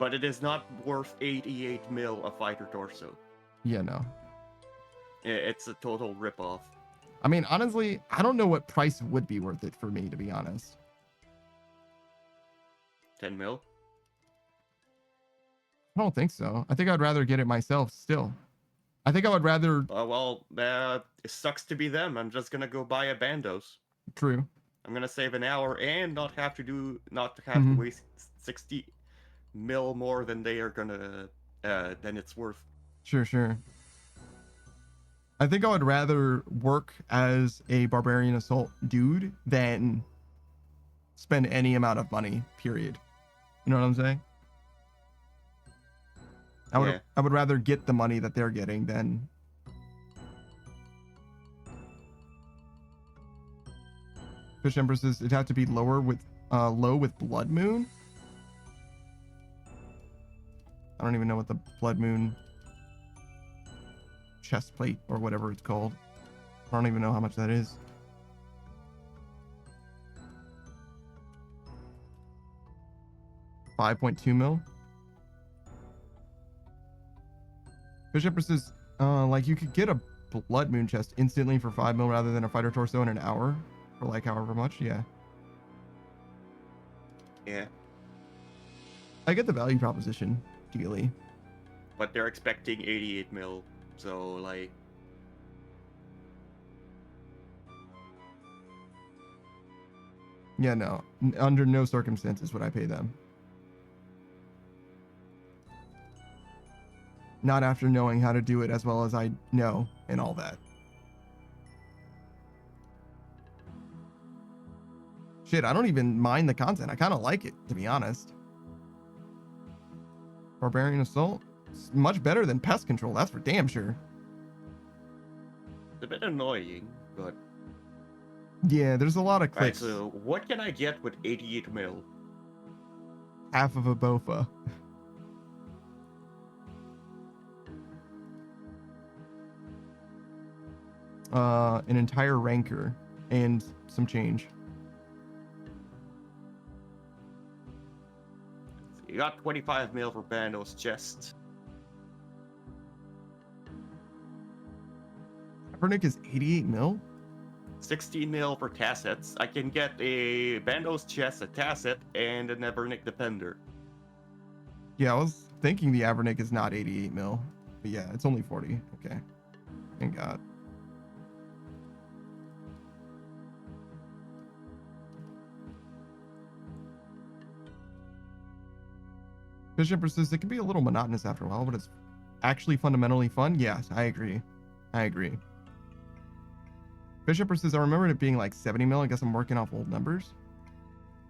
But it is not worth 88 mil a fighter torso. Yeah, no. It's a total ripoff. I mean, honestly, I don't know what price would be worth it for me, to be honest. 10 mil? I don't think so. I think I'd rather get it myself still. I think I would rather... It sucks to be them. I'm just gonna go buy a Bandos. True. I'm gonna save an hour and not have to waste 60 mil more than they are gonna than it's worth. Sure. I think I would rather work as a Barbarian Assault dude than spend any amount of money, period. You know what I'm saying? I would rather get the money that they're getting than... Fish Empresses, it'd have to be low with Blood Moon. I don't even know what the Blood Moon chest plate or whatever it's called. I don't even know how much that is. $5.2 mil. Fish Empresses, like you could get a Blood Moon chest instantly for 5 mil rather than a fighter torso in an hour for like however much. Yeah. I get the value proposition, Dealy. But they're expecting 88 mil, so like... Yeah, no. Under no circumstances would I pay them. Not after knowing how to do it as well as I know and all that. Shit, I don't even mind the content. I kind of like it, to be honest. Barbarian Assault? It's much better than Pest Control, that's for damn sure. It's a bit annoying, but... Yeah, there's a lot of clicks. Right, so what can I get with 88 mil? Half of a Bofa. An entire ranker and some change. You got 25 mil for Bando's chest. Kaepernick is 88 mil? 16 mil for Tassets. I can get a Bando's chest, a Tasset, and an Evernick Defender. Yeah, I was thinking the Avernick is not 88 mil. But yeah, it's only 40. Okay. Thank God. Fish Empresses, it can be a little monotonous after a while, but it's actually fundamentally fun. Yes, I agree. Fish Empresses, I remember it being like 70 mil. I guess I'm working off old numbers.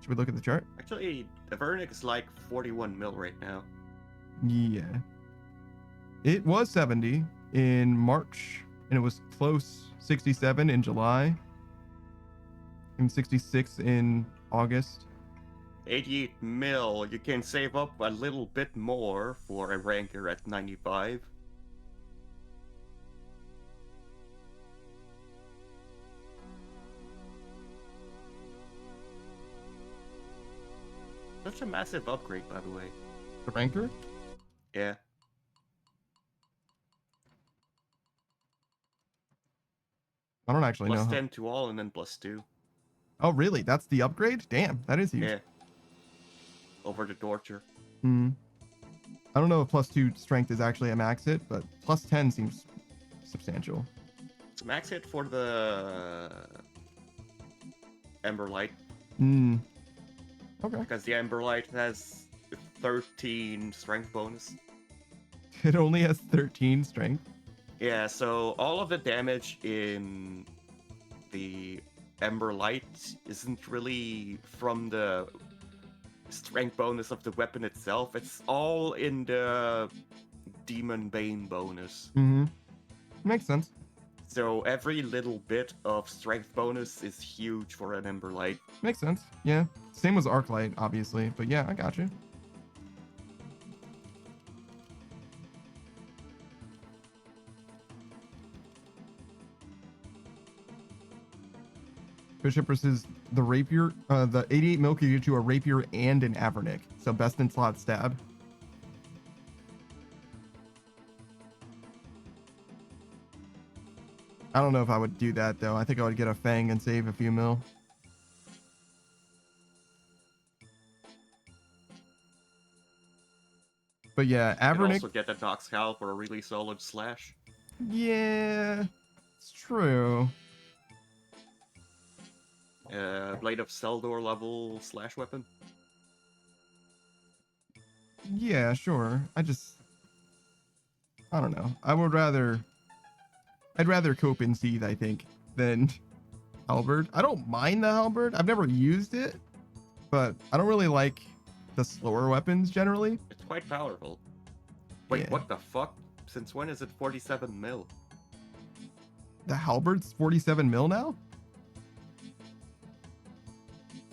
Should we look at the chart? Actually, the Evernick is like 41 mil right now. Yeah. It was 70 in March, and it was close 67 in July, and 66 in August. 88 mil, you can save up a little bit more for a ranker at 95. Such a massive upgrade, by the way. The ranker? Yeah. I don't actually know. Plus 10 to all and then plus 2. Oh, really? That's the upgrade? Damn, that is huge. Yeah. Over the torture. Hmm. I don't know if +2 strength is actually a max hit, but +10 seems substantial. It's a max hit for the Ember Light. Hmm. Okay. Because the Ember Light has 13 strength bonus. It only has 13 strength. Yeah, so all of the damage in the Ember Light isn't really from the strength bonus of the weapon itself. It's all in the Demon Bane bonus. Mm-hmm. Makes sense. So every little bit of strength bonus is huge for an Ember Light. Makes sense. Yeah. Same as Arc Light, obviously. But yeah, I got you. Bishop versus the rapier. The 88 mil could get you a rapier and an Avernick. So best in slot stab. I don't know if I would do that though. I think I would get a Fang and save a few mil. But yeah, You can Avernick. also get a Nox Scalp or a really solid slash. Yeah, it's true. Blade of Seldor level slash weapon. Yeah, sure. I don't know. I'd rather cope and seethe, I think, than halberd. I don't mind the halberd. I've never used it, but I don't really like the slower weapons generally. It's quite powerful. Wait, Yeah. what the fuck? Since when is it 47 mil? The halberd's 47 mil now?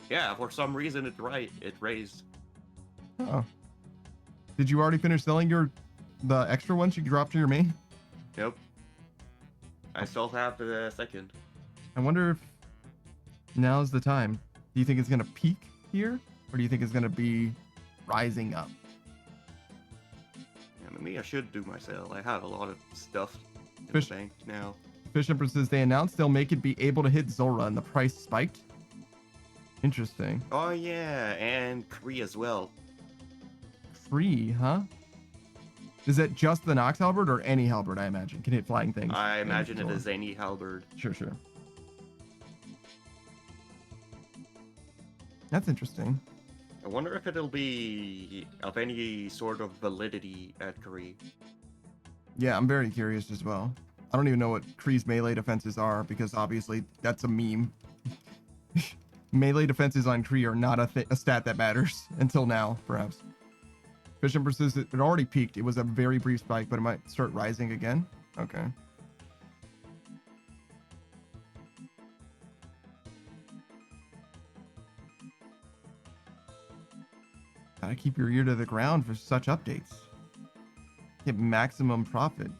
Yeah, for some reason it raised. Oh. Did you already finish selling the extra ones you dropped to your main? Nope. I still have the second. I wonder if now's the time. Do you think it's gonna peak here? Or do you think it's gonna be rising up? Yeah, maybe I should do my sale. I have a lot of stuff in Fish- the bank now. Fish Empress says they announced they'll make it be able to hit Zora and the price spiked. Interesting. Oh yeah, and Kree as well. Free, huh? Is that just the Nox halberd or any halberd, I imagine? Can hit flying things. I and imagine it Zora. is any halberd. Sure. That's interesting. I wonder if it'll be of any sort of validity at Kree. Yeah, I'm very curious as well. I don't even know what Kree's melee defenses are because obviously that's a meme. Melee defenses on Kree are not a stat that matters until now, perhaps. Fish Empress says it already peaked. It was a very brief spike, but it might start rising again. Okay. Gotta keep your ear to the ground for such updates. Get maximum profit.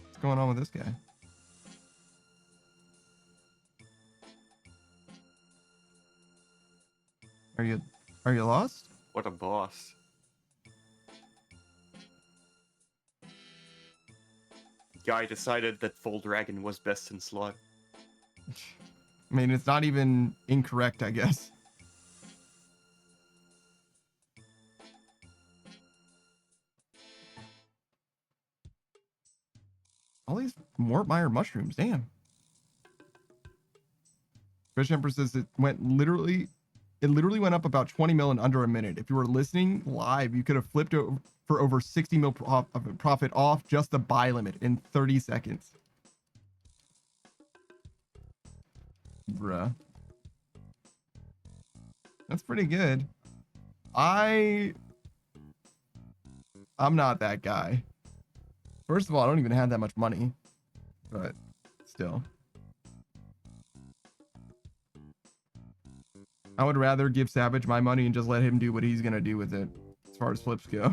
What's going on with this guy? Are you lost? What a boss. Guy decided that Full Dragon was best in slot. I mean, it's not even incorrect, I guess. All these Mortmeyer mushrooms, damn. Fish Empress says it literally went up about 20 mil in under a minute. If you were listening live, you could have flipped over for over 60 mil profit off just the buy limit in 30 seconds. Bruh. That's pretty good. I'm not that guy. First of all, I don't even have that much money, but still. I would rather give Savage my money and just let him do what he's gonna do with it, as far as flips go.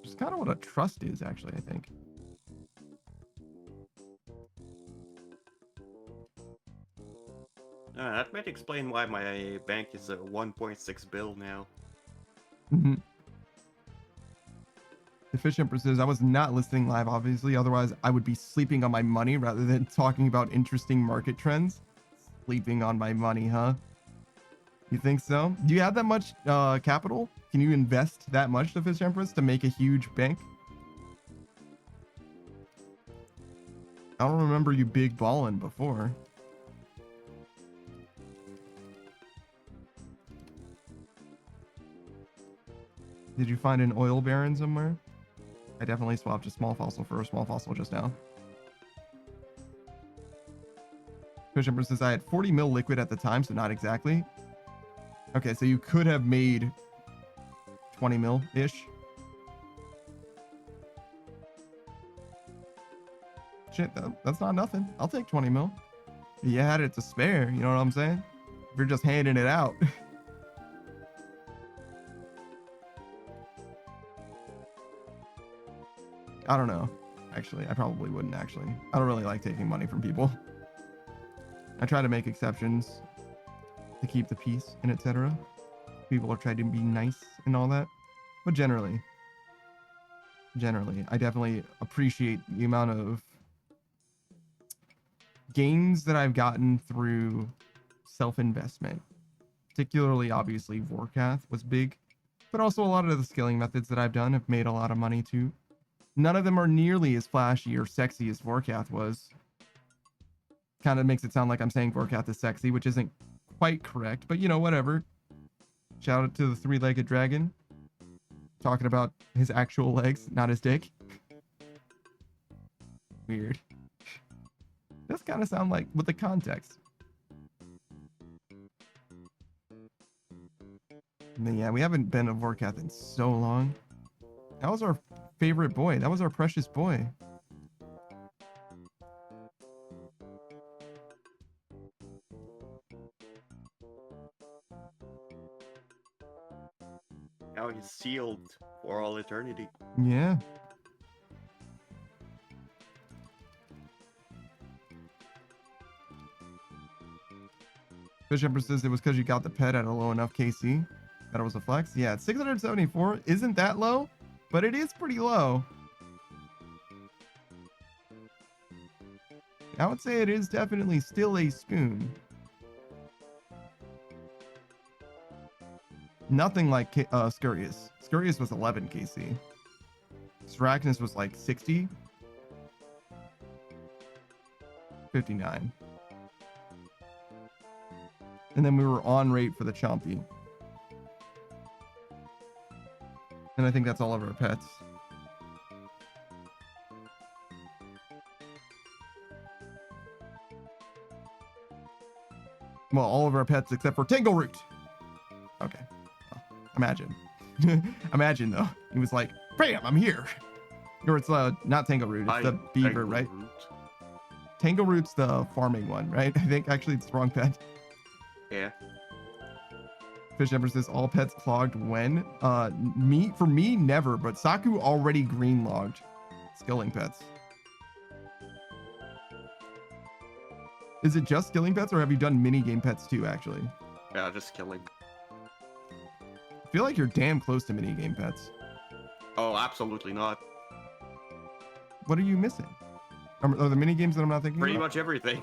It's kind of what a trust is, actually, I think. That might explain why my bank is a 1.6 bill now. Mm-hmm. The Fish Empress says, I was not listening live, obviously. Otherwise, I would be sleeping on my money rather than talking about interesting market trends. Sleeping on my money, huh? You think so? Do you have that much capital? Can you invest that much, the Fish Empress, to make a huge bank? I don't remember you big balling before. Did you find an oil baron somewhere? I definitely swapped a small fossil for a small fossil just now. Fish Empress says I had 40 mil liquid at the time, so not exactly. Okay, so you could have made 20 mil-ish. Shit, that's not nothing. I'll take 20 mil. You had it to spare, you know what I'm saying? If you're just handing it out. I don't know. Actually, I probably wouldn't actually. I don't really like taking money from people. I try to make exceptions to keep the peace and etc. People are trying to be nice and all that. But generally, I definitely appreciate the amount of gains that I've gotten through self-investment. Particularly, obviously, Vorkath was big. But also a lot of the skilling methods that I've done have made a lot of money too. None of them are nearly as flashy or sexy as Vorkath was. Kind of makes it sound like I'm saying Vorkath is sexy, which isn't quite correct, but you know, whatever. Shout out to the three-legged dragon. Talking about his actual legs, not his dick. Weird. Does kind of sound like with the context. And then, yeah, we haven't been a Vorkath in so long. That was our favorite boy. That was our precious boy. Now he's sealed for all eternity. Yeah. Fish Empress says it was because you got the pet at a low enough KC. That it was a flex. Yeah, it's 674. Isn't that low? But it is pretty low. I would say it is definitely still a spoon. Nothing like Scurious. Scurious was 11 KC. Arachnus was like 60. 59. And then we were on rate for the Chompy. And I think that's all of our pets. Well, all of our pets except for Tangleroot. Okay. Well, imagine. Imagine, though. He was like, bam, I'm here. Or it's not Tangleroot. It's the beaver, right? Tangleroot's the farming one, right? I think actually it's the wrong pet. Yeah. Fish Empress says all pets clogged when? For me, never, but Saku already green logged skilling pets. Is it just skilling pets or have you done mini game pets too, actually? Yeah, just killing. I feel like you're damn close to mini game pets. Oh, absolutely not. What are you missing? Are the mini games that I'm not thinking Pretty about? much everything.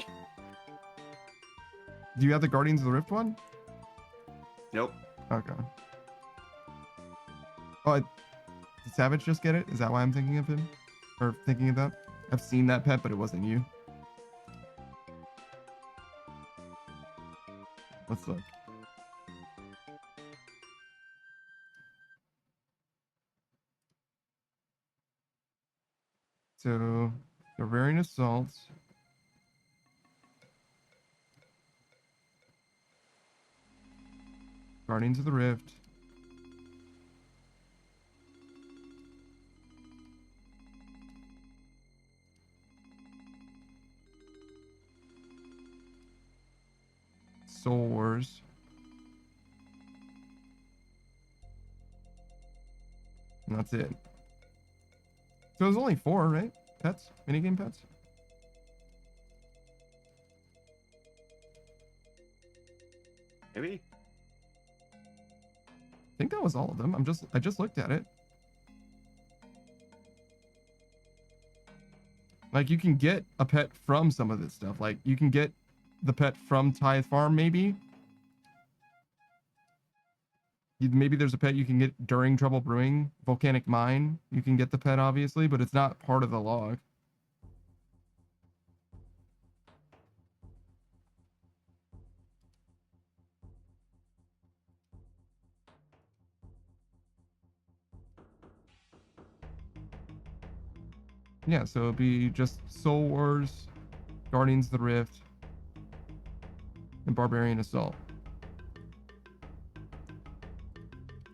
Do you have the Guardians of the Rift one? Nope. Okay. Oh, did Savage just get it? Is that why I'm thinking of him? Or thinking of that? I've seen that pet, but it wasn't you. Let's look. So, Barbarian Assault. Guardians of the Rift. Soul Wars. And that's it. So there's only 4, right? Pets? Minigame pets? Maybe. I think that was all of them. I just looked at it. Like you can get a pet from some of this stuff. Like you can get the pet from Tithe Farm, maybe. Maybe there's a pet you can get during Trouble Brewing. Volcanic Mine, you can get the pet, obviously, but it's not part of the log. Yeah, so it'll be just Soul Wars, Guardians of the Rift, and Barbarian Assault.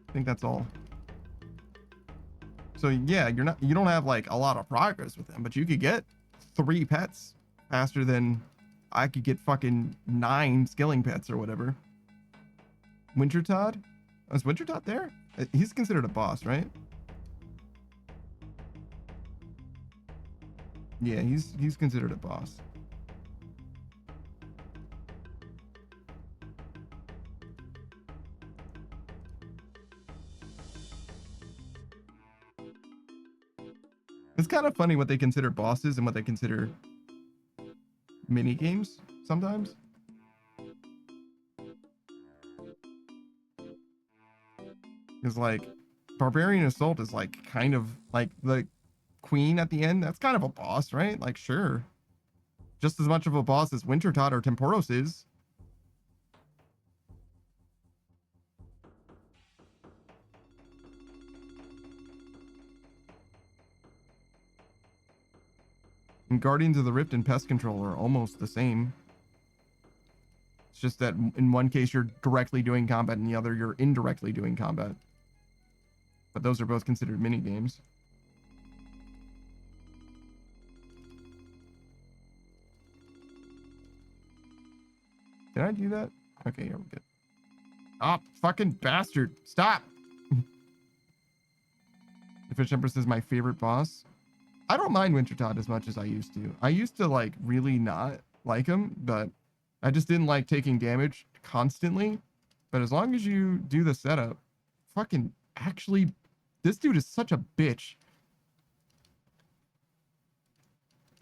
I think that's all. So yeah, you don't have like a lot of progress with them, but you could get 3 pets faster than I could get fucking 9 skilling pets or whatever. Wintertodd? Is Wintertodd there? He's considered a boss, right? Yeah, he's considered a boss. It's kind of funny what they consider bosses and what they consider mini games sometimes. Because like Barbarian Assault is like kind of like the queen at the end. That's kind of a boss, right? Like sure. Just as much of a boss as Wintertodd or Temporos is. And Guardians of the Rift and Pest Control are almost the same. It's just that in one case you're directly doing combat, and the other you're indirectly doing combat. But those are both considered mini games. Did I do that? Okay, here we go. Oh, fucking bastard. Stop. The Fish Empress is my favorite boss. I don't mind Wintertodd as much as I used to. I used to like really not like him, but I just didn't like taking damage constantly. But as long as you do the setup, fucking actually, this dude is such a bitch.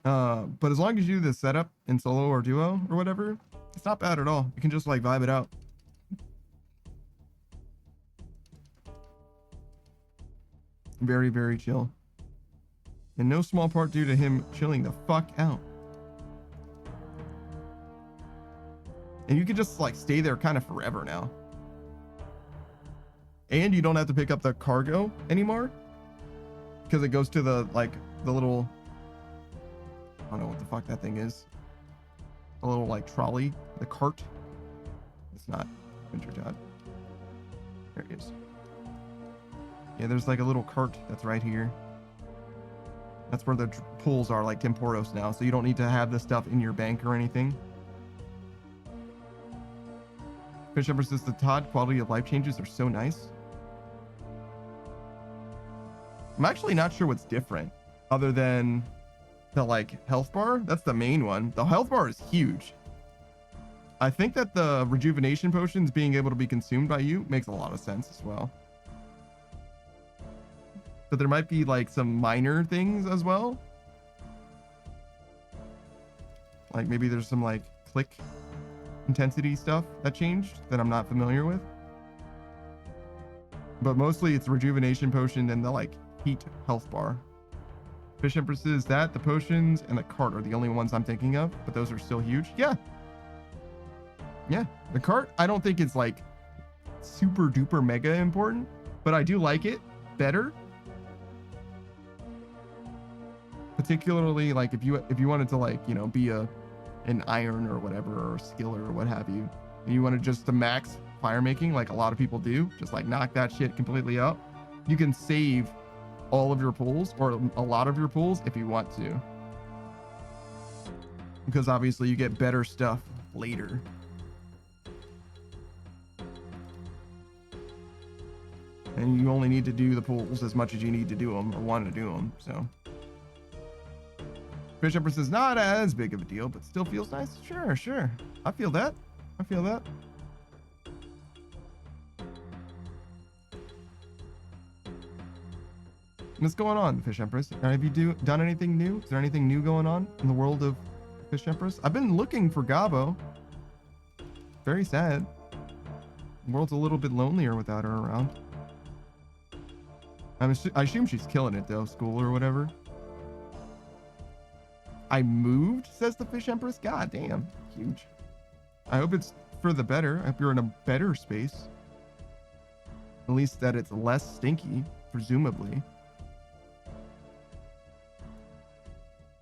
But as long as you do the setup in solo or duo or whatever, it's not bad at all. You can just like vibe it out. Very, very chill. In no small part due to him chilling the fuck out. And you can just like stay there kind of forever now. And you don't have to pick up the cargo anymore. Because it goes to the like the little, I don't know what the fuck that thing is. A little like trolley, the cart. It's not Wintertodd. There it is. Yeah, there's like a little cart that's right here. That's where the pools are, like Temporos now, so you don't need to have this stuff in your bank or anything. Fish Empress says the Todd quality of life changes are so nice. I'm actually not sure what's different other than the like health bar. That's the main one. The health bar is huge. I think that the rejuvenation potions being able to be consumed by you makes a lot of sense as well. But there might be like some minor things as well. Like maybe there's some like click intensity stuff that changed that I'm not familiar with. But mostly it's rejuvenation potion and the like heat health bar. Fish Empresses, that, the potions, and the cart are the only ones I'm thinking of, but those are still huge. Yeah. Yeah. The cart, I don't think it's like super duper mega important, but I do like it better. Particularly like if you wanted to like, you know, be an iron or whatever, or a skiller or what have you, and you wanted just to max fire making like a lot of people do, just like knock that shit completely out, you can save all of your pulls or a lot of your pulls if you want to, because obviously you get better stuff later. And you only need to do the pulls as much as you need to do them or want to do them. So Fish Empress is not as big of a deal, but still feels nice. Sure. I feel that. What's going on, Fish Empress? Have you done anything new? Is there anything new going on in the world of Fish Empress? I've been looking for Gabo. Very sad. The world's a little bit lonelier without her around. I assume she's killing it though, school or whatever. I moved, says the Fish Empress. God damn, huge. I hope it's for the better. I hope you're in a better space. At least that it's less stinky, presumably.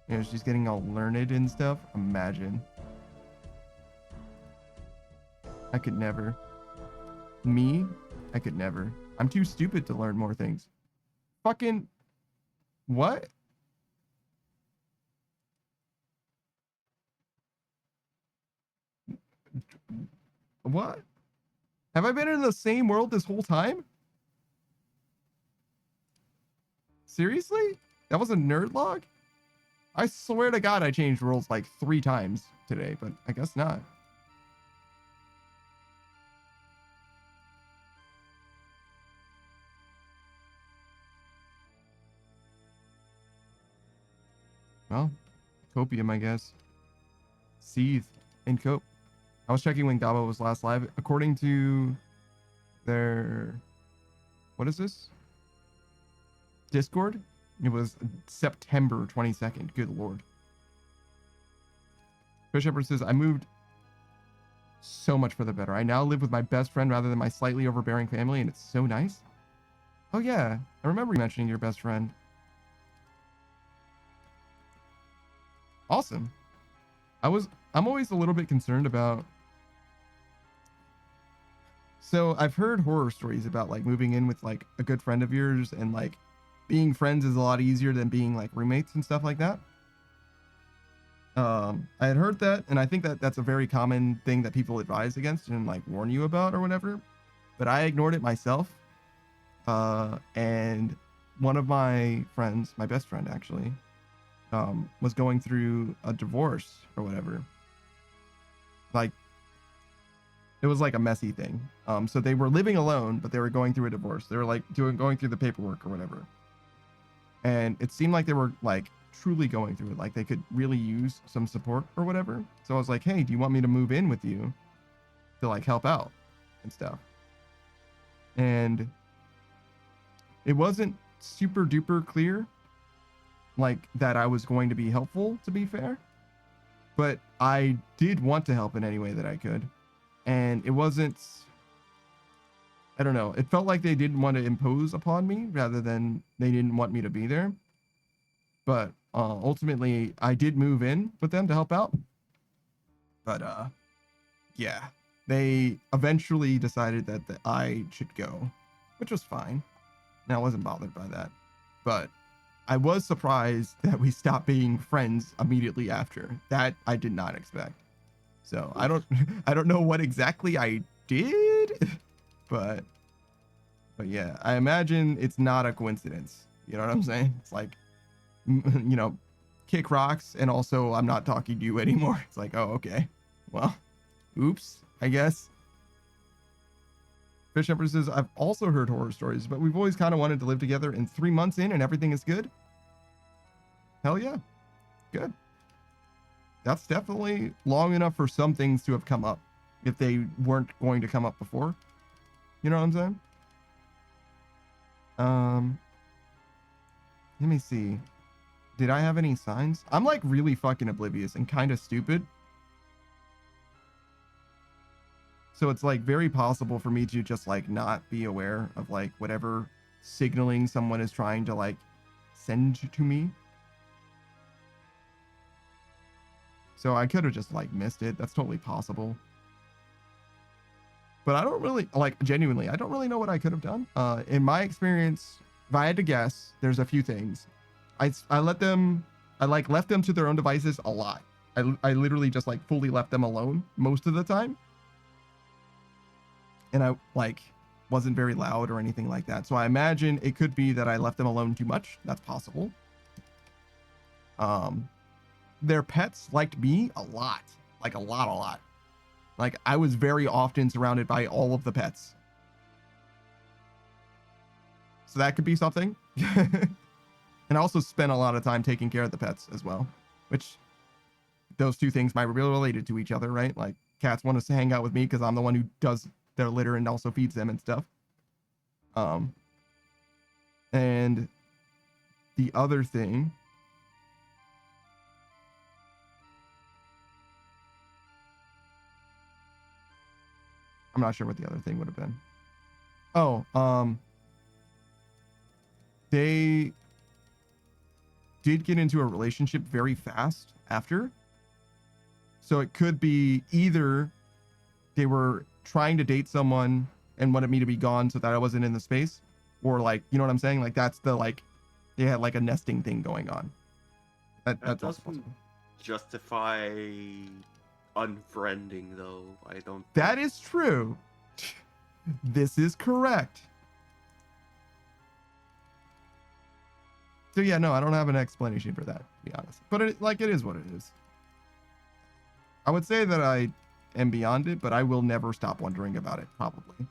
You know, she's getting all learned and stuff. Imagine. I could never. Me? I could never. I'm too stupid to learn more things. Fucking... What? What? Have I been in the same world this whole time? Seriously? That was a nerd log? I swear to God I changed worlds like 3 times today, but I guess not. Well, copium, I guess. Seethe and cope. I was checking when Gabo was last live. According to their... What is this? Discord? It was September 22nd. Good lord. Fish Emperor says, I moved so much for the better. I now live with my best friend rather than my slightly overbearing family, and it's so nice. Oh yeah, I remember you mentioning your best friend. Awesome. I'm always a little bit concerned about... So I've heard horror stories about like moving in with like a good friend of yours, and like being friends is a lot easier than being like roommates and stuff like that. I had heard that, and I think that that's a very common thing that people advise against and like warn you about or whatever. But I ignored it myself. And one of my friends, my best friend actually, was going through a divorce or whatever. Like, it was like a messy thing. So they were living alone, but they were going through a divorce. They were like going through the paperwork or whatever. And it seemed like they were like truly going through it. Like they could really use some support or whatever. So I was like, hey, do you want me to move in with you to like help out and stuff? And it wasn't super duper clear like that I was going to be helpful, to be fair. But I did want to help in any way that I could. And it wasn't, I don't know, it felt like they didn't want to impose upon me rather than they didn't want me to be there. But ultimately, I did move in with them to help out. But yeah, they eventually decided that I should go, which was fine. And I wasn't bothered by that. But I was surprised that we stopped being friends immediately after. That I did not expect. So I don't know what exactly I did, but yeah, I imagine it's not a coincidence. You know what I'm saying? It's like, you know, kick rocks, and also I'm not talking to you anymore. It's like, oh, okay. Well, oops, I guess. Fish Emperor says, I've also heard horror stories, but we've always kind of wanted to live together, and 3 months in and everything is good. Hell yeah. Good. That's definitely long enough for some things to have come up if they weren't going to come up before. You know what I'm saying? Let me see. Did I have any signs? I'm like really fucking oblivious and kind of stupid. So it's like very possible for me to just like not be aware of like whatever signaling someone is trying to like send to me. So I could have just like missed it. That's totally possible. But I don't really, like, genuinely, I don't really know what I could have done. In my experience, if I had to guess, there's a few things. I let them, I like left them to their own devices a lot. I literally just like fully left them alone most of the time. And I like wasn't very loud or anything like that. So I imagine it could be that I left them alone too much. That's possible. Their pets liked me a lot, like a lot. Like I was very often surrounded by all of the pets. So that could be something. And I also spent a lot of time taking care of the pets as well, which those two things might be related to each other, right? Like cats want us to hang out with me because I'm the one who does their litter and also feeds them and stuff. And the other thing, I'm not sure what the other thing would have been. Oh, they did get into a relationship very fast after. So it could be either they were trying to date someone and wanted me to be gone so that I wasn't in the space, or like, you know what I'm saying? Like that's the, like, they had like a nesting thing going on. That's also doesn't possible. justify unfriending though. I don't. That is true. This is correct. So yeah, no, I don't have an explanation for that, to be honest. But it, like, it is what it is. I would say that I am beyond it, but I will never stop wondering about it, probably.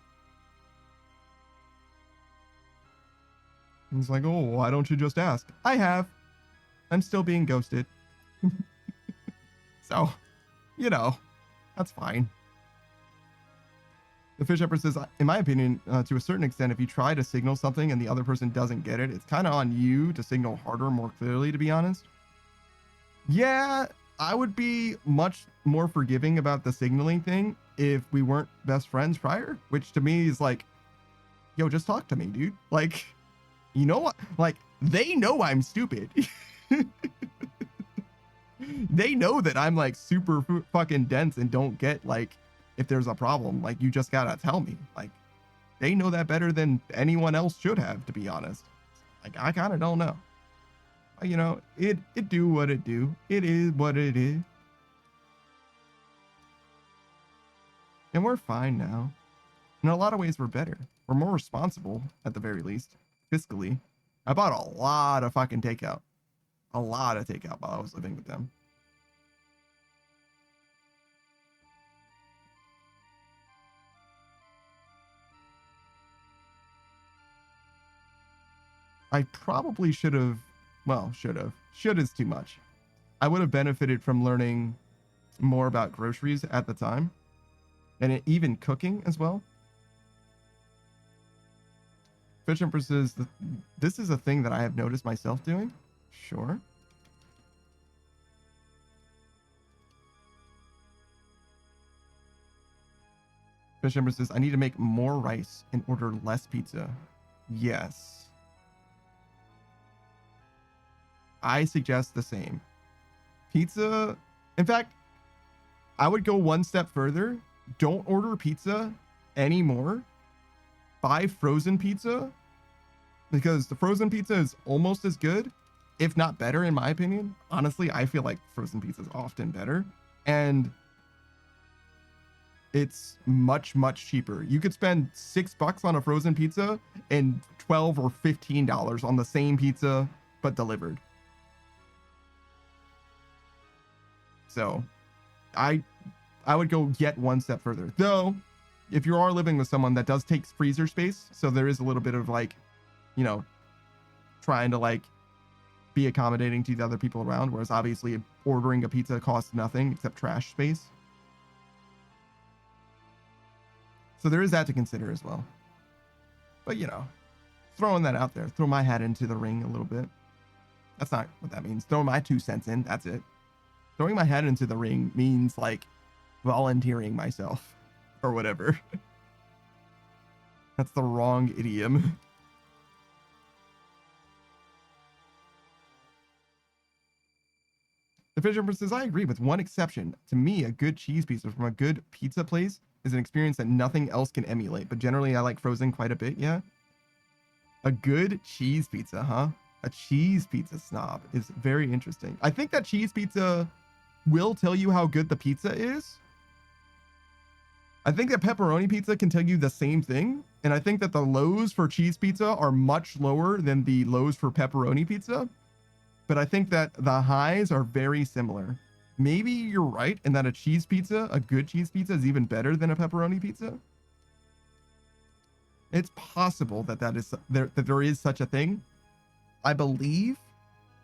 It's like, oh, why don't you just ask? I have. I'm still being ghosted. So, you know, that's fine. The Fish Emperor says, in my opinion, to a certain extent, if you try to signal something and the other person doesn't get it, it's kind of on you to signal harder, more clearly, to be honest. Yeah, I would be much more forgiving about the signaling thing if we weren't best friends prior, which to me is like, yo, just talk to me, dude. Like, you know what? Like, they know I'm stupid. They know that I'm like super fucking dense and don't get like, if there's a problem, like, you just gotta tell me. Like, they know that better than anyone else should have, to be honest. Like, I kind of don't know. You know, it do what it do. It is what it is. And we're fine now. In a lot of ways, we're better. We're more responsible, at the very least, fiscally. I bought a lot of fucking takeout. A lot of takeout while I was living with them. I probably should have, well, should have. Should is too much. I would have benefited from learning more about groceries at the time. And even cooking as well. Fish Empress says, this is a thing that I have noticed myself doing. Sure. Fish Empress says, I need to make more rice and order less pizza. Yes. I suggest the same. Pizza, in fact, I would go one step further. Don't order pizza anymore. Buy frozen pizza, because the frozen pizza is almost as good, if not better, in my opinion. Honestly, I feel like frozen pizza is often better, and it's much, much cheaper. You could spend $6 on a frozen pizza and $12 or $15 on the same pizza, but delivered. So I would go yet one step further. Though, if you are living with someone that does take freezer space, so there is a little bit of like, you know, trying to like be accommodating to the other people around, whereas obviously ordering a pizza costs nothing except trash space. So there is that to consider as well. But, you know, throwing that out there, throw my hat into the ring a little bit. That's not what that means. Throw my 2 cents in, that's it. Throwing my head into the ring means like volunteering myself or whatever. That's the wrong idiom. The Fish Empress says, I agree with one exception. To me, a good cheese pizza from a good pizza place is an experience that nothing else can emulate. But generally, I like frozen quite a bit, yeah? A good cheese pizza, huh? A cheese pizza snob is very interesting. I think that cheese pizza will tell you how good the pizza is. I think that pepperoni pizza can tell you the same thing. And I think that the lows for cheese pizza are much lower than the lows for pepperoni pizza. But I think that the highs are very similar. Maybe you're right in that a cheese pizza, a good cheese pizza, is even better than a pepperoni pizza. It's possible that there is such a thing. I believe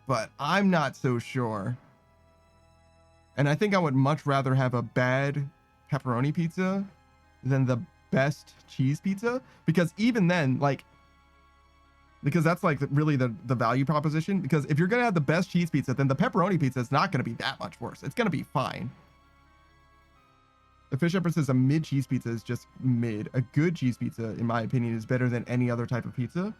but I'm not so sure. And I think I would much rather have a bad pepperoni pizza than the best cheese pizza, because even then, like, because that's like really the value proposition, because if you're gonna have the best cheese pizza, then the pepperoni pizza is not gonna be that much worse. It's gonna be fine. The Fish Empress says a mid cheese pizza is just mid. A good cheese pizza, in my opinion, is better than any other type of pizza.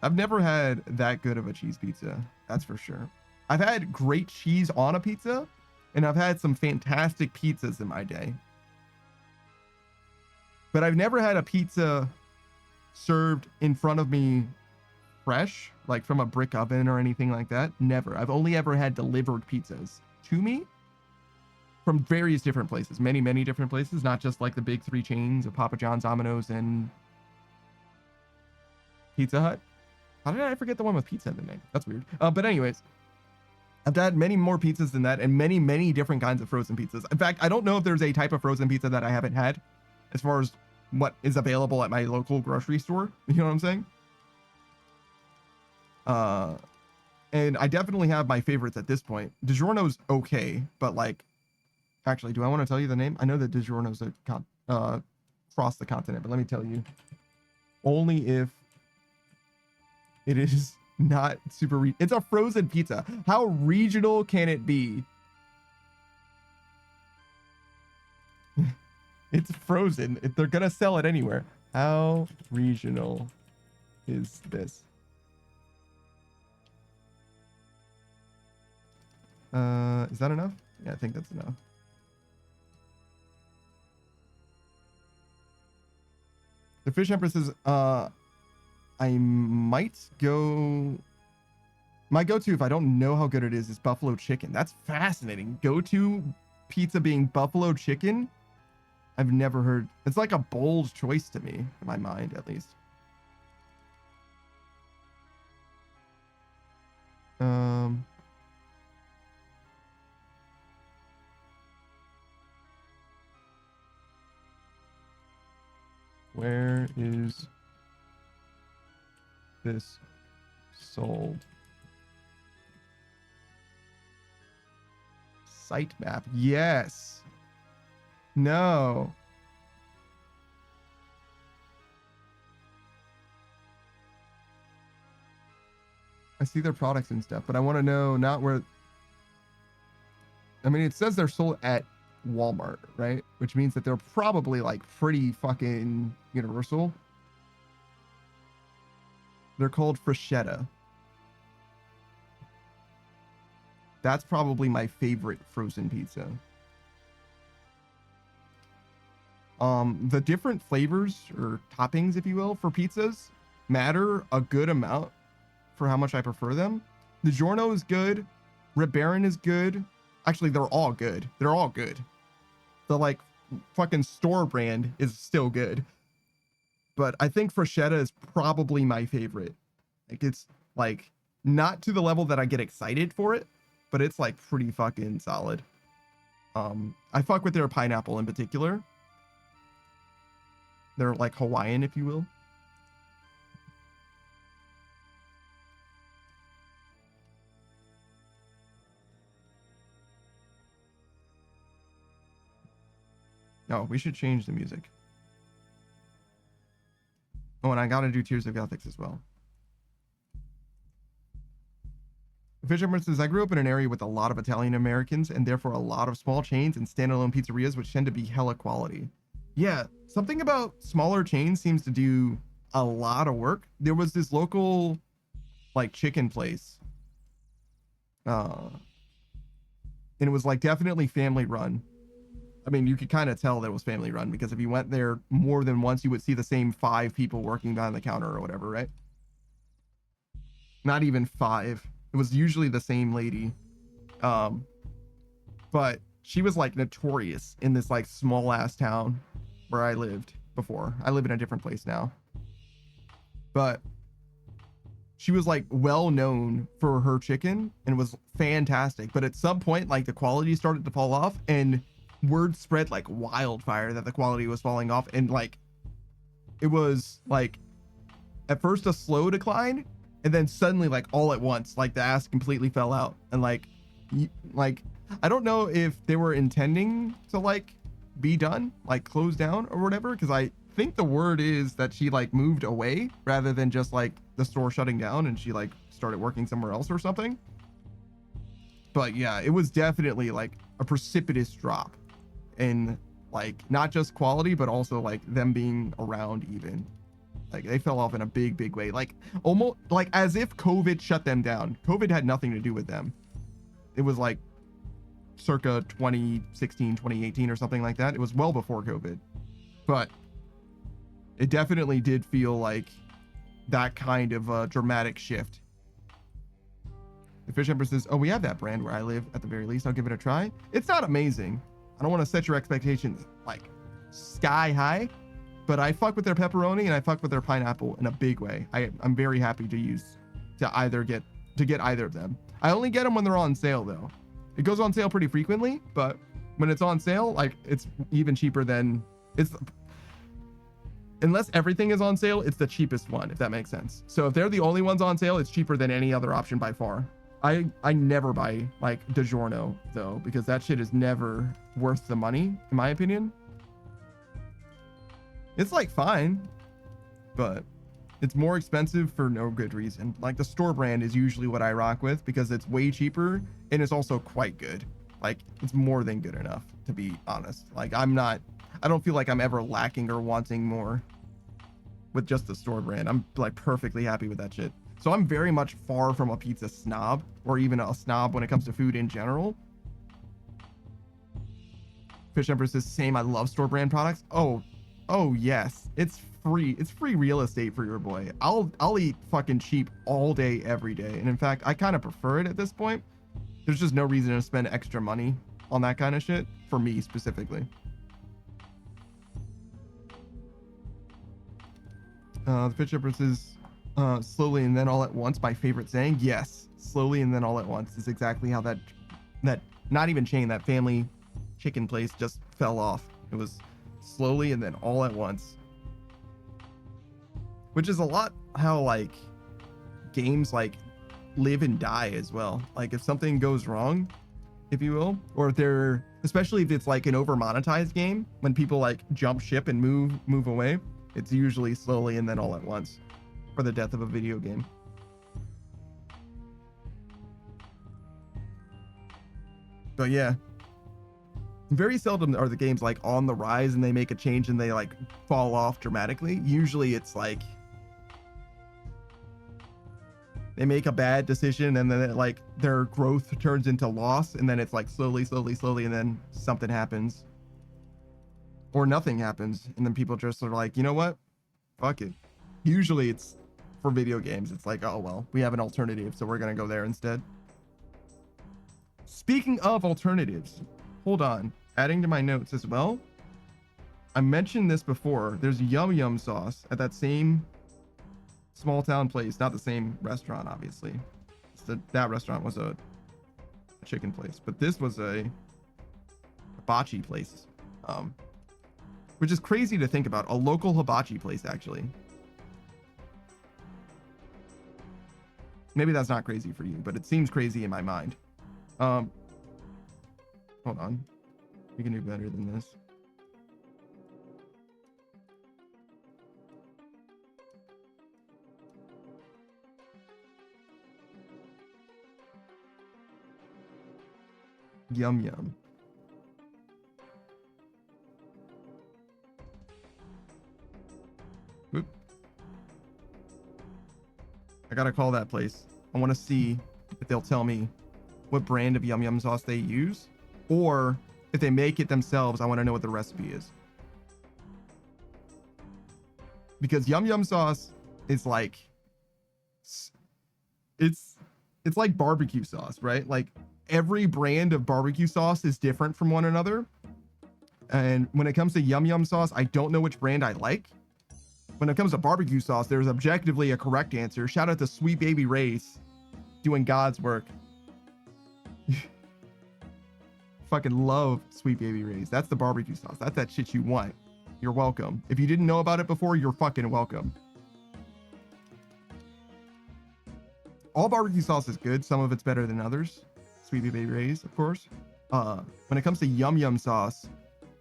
I've never had that good of a cheese pizza, that's for sure. I've had great cheese on a pizza, and I've had some fantastic pizzas in my day. But I've never had a pizza served in front of me fresh, like from a brick oven or anything like that. Never. I've only ever had delivered pizzas to me from various different places, many different places, not just like the big three chains of Papa John's, Domino's, and Pizza Hut. How did I forget the one with pizza in the name? That's weird. But anyways, I've had many more pizzas than that, and many different kinds of frozen pizzas. In fact, I don't know if there's a type of frozen pizza that I haven't had as far as what is available at my local grocery store. You know what I'm saying? And I definitely have my favorites at this point. DiGiorno's okay, but like, actually, do I want to tell you the name? I know that DiGiorno's across the continent, but let me tell you. Only if it is not super it's a frozen pizza. How regional can it be? It's frozen. They're gonna sell it anywhere. How regional is this? Is that enough? Yeah, I think that's enough. The Fish Empress says, I might go... My go-to, if I don't know how good it is buffalo chicken. That's fascinating. Go-to pizza being buffalo chicken? I've never heard... It's like a bold choice to me, in my mind, at least. Where is this sold? Sitemap. Yes. No. I see their products and stuff, but I want to know not where. I mean, it says they're sold at Walmart, right? Which means that they're probably like pretty fucking universal. They're called Freshetta. That's probably my favorite frozen pizza. The different flavors or toppings, if you will, for pizzas matter a good amount for how much I prefer them. DiGiorno is good. Red Baron is good. Actually, they're all good. They're all good. The like fucking store brand is still good. But I think Freshetta is probably my favorite. Like, it's like not to the level that I get excited for it, but it's like pretty fucking solid. I fuck with their pineapple in particular. They're like Hawaiian, if you will. No, we should change the music. Oh, and I gotta do Tears of Gothics as well. Fisherman says, I grew up in an area with a lot of Italian Americans and therefore a lot of small chains and standalone pizzerias, which tend to be hella quality. Yeah, something about smaller chains seems to do a lot of work. There was this local like chicken place. And it was like definitely family run. I mean, you could kind of tell that it was family run because if you went there more than once, you would see the same 5 people working behind the counter or whatever, right? Not even 5. It was usually the same lady. But she was like notorious in this like small ass town where I lived before. I live in a different place now. But she was like well known for her chicken and was fantastic. But at some point, like the quality started to fall off and word spread like wildfire that the quality was falling off, and like it was like at first a slow decline, and then suddenly like all at once, like the ass completely fell out. And like I don't know if they were intending to like be done, like close down or whatever, because I think the word is that she like moved away rather than just like the store shutting down and she like started working somewhere else or something. But yeah, it was definitely like a precipitous drop in like not just quality, but also like them being around even. Like they fell off in a big way, like almost like as if COVID shut them down. COVID had nothing to do with them. It was like circa 2016, 2018 or something like that. It was well before COVID, but it definitely did feel like that kind of a dramatic shift. The Fish Empress says, oh, we have that brand where I live. At the very least, I'll give it a try. It's not amazing. I don't want to set your expectations like sky high, but I fuck with their pepperoni and I fuck with their pineapple in a big way. I'm very happy to get either of them. I only get them when they're on sale though. It goes on sale pretty frequently, but when it's on sale, like it's even cheaper than unless everything is on sale, it's the cheapest one, if that makes sense. So if they're the only ones on sale, it's cheaper than any other option by far. I never buy like DiGiorno though, because that shit is never worth the money, in my opinion. It's like fine, but it's more expensive for no good reason. Like the store brand is usually what I rock with because it's way cheaper and it's also quite good. Like it's more than good enough, to be honest. Like I don't feel like I'm ever lacking or wanting more with just the store brand. I'm like perfectly happy with that shit. So I'm very much far from a pizza snob or even a snob when it comes to food in general. Fish Empress says, same, I love store brand products. Oh yes, it's free real estate for your boy. I'll eat fucking cheap all day every day, and in fact I kind of prefer it at this point. There's just no reason to spend extra money on that kind of shit for me specifically. The Fish Empress is slowly and then all at once my favorite saying. Yes, slowly and then all at once is exactly how that not even chain, that family chicken place just fell off. It was slowly and then all at once, which is a lot how like games like live and die as well. Like if something goes wrong, if you will, or if they're, especially if it's like an over monetized game, when people like jump ship and move away, it's usually slowly and then all at once for the death of a video game. But yeah, very seldom are the games like on the rise and they make a change and they like fall off dramatically. Usually it's like they make a bad decision and then it, like their growth turns into loss, and then it's like slowly and then something happens or nothing happens, and then people just are like, you know what, fuck it. Usually it's for video games, it's like, oh well, we have an alternative, so we're gonna go there instead. Speaking of alternatives, hold on, adding to my notes as well, I mentioned this before, there's Yum Yum sauce at that same small town place, not the same restaurant obviously. That restaurant was a chicken place, but this was a hibachi place, which is crazy to think about. A local hibachi place, actually. Maybe that's not crazy for you, but it seems crazy in my mind. Hold on, we can do better than this. Yum Yum. Oop. I gotta call that place. I want to see if they'll tell me what brand of Yum Yum sauce they use, or if they make it themselves. I want to know what the recipe is, because Yum Yum sauce is like, it's like barbecue sauce, right? Like every brand of barbecue sauce is different from one another. And when it comes to Yum Yum sauce, I don't know which brand I like. When it comes to barbecue sauce, there's objectively a correct answer. Shout out to Sweet Baby Ray's doing God's work. Fucking love Sweet Baby Ray's. That's the barbecue sauce. That's that shit you want. You're welcome. If you didn't know about it before, you're fucking welcome. All barbecue sauce is good. Some of it's better than others. Sweet Baby Ray's, of course. When it comes to Yum Yum sauce,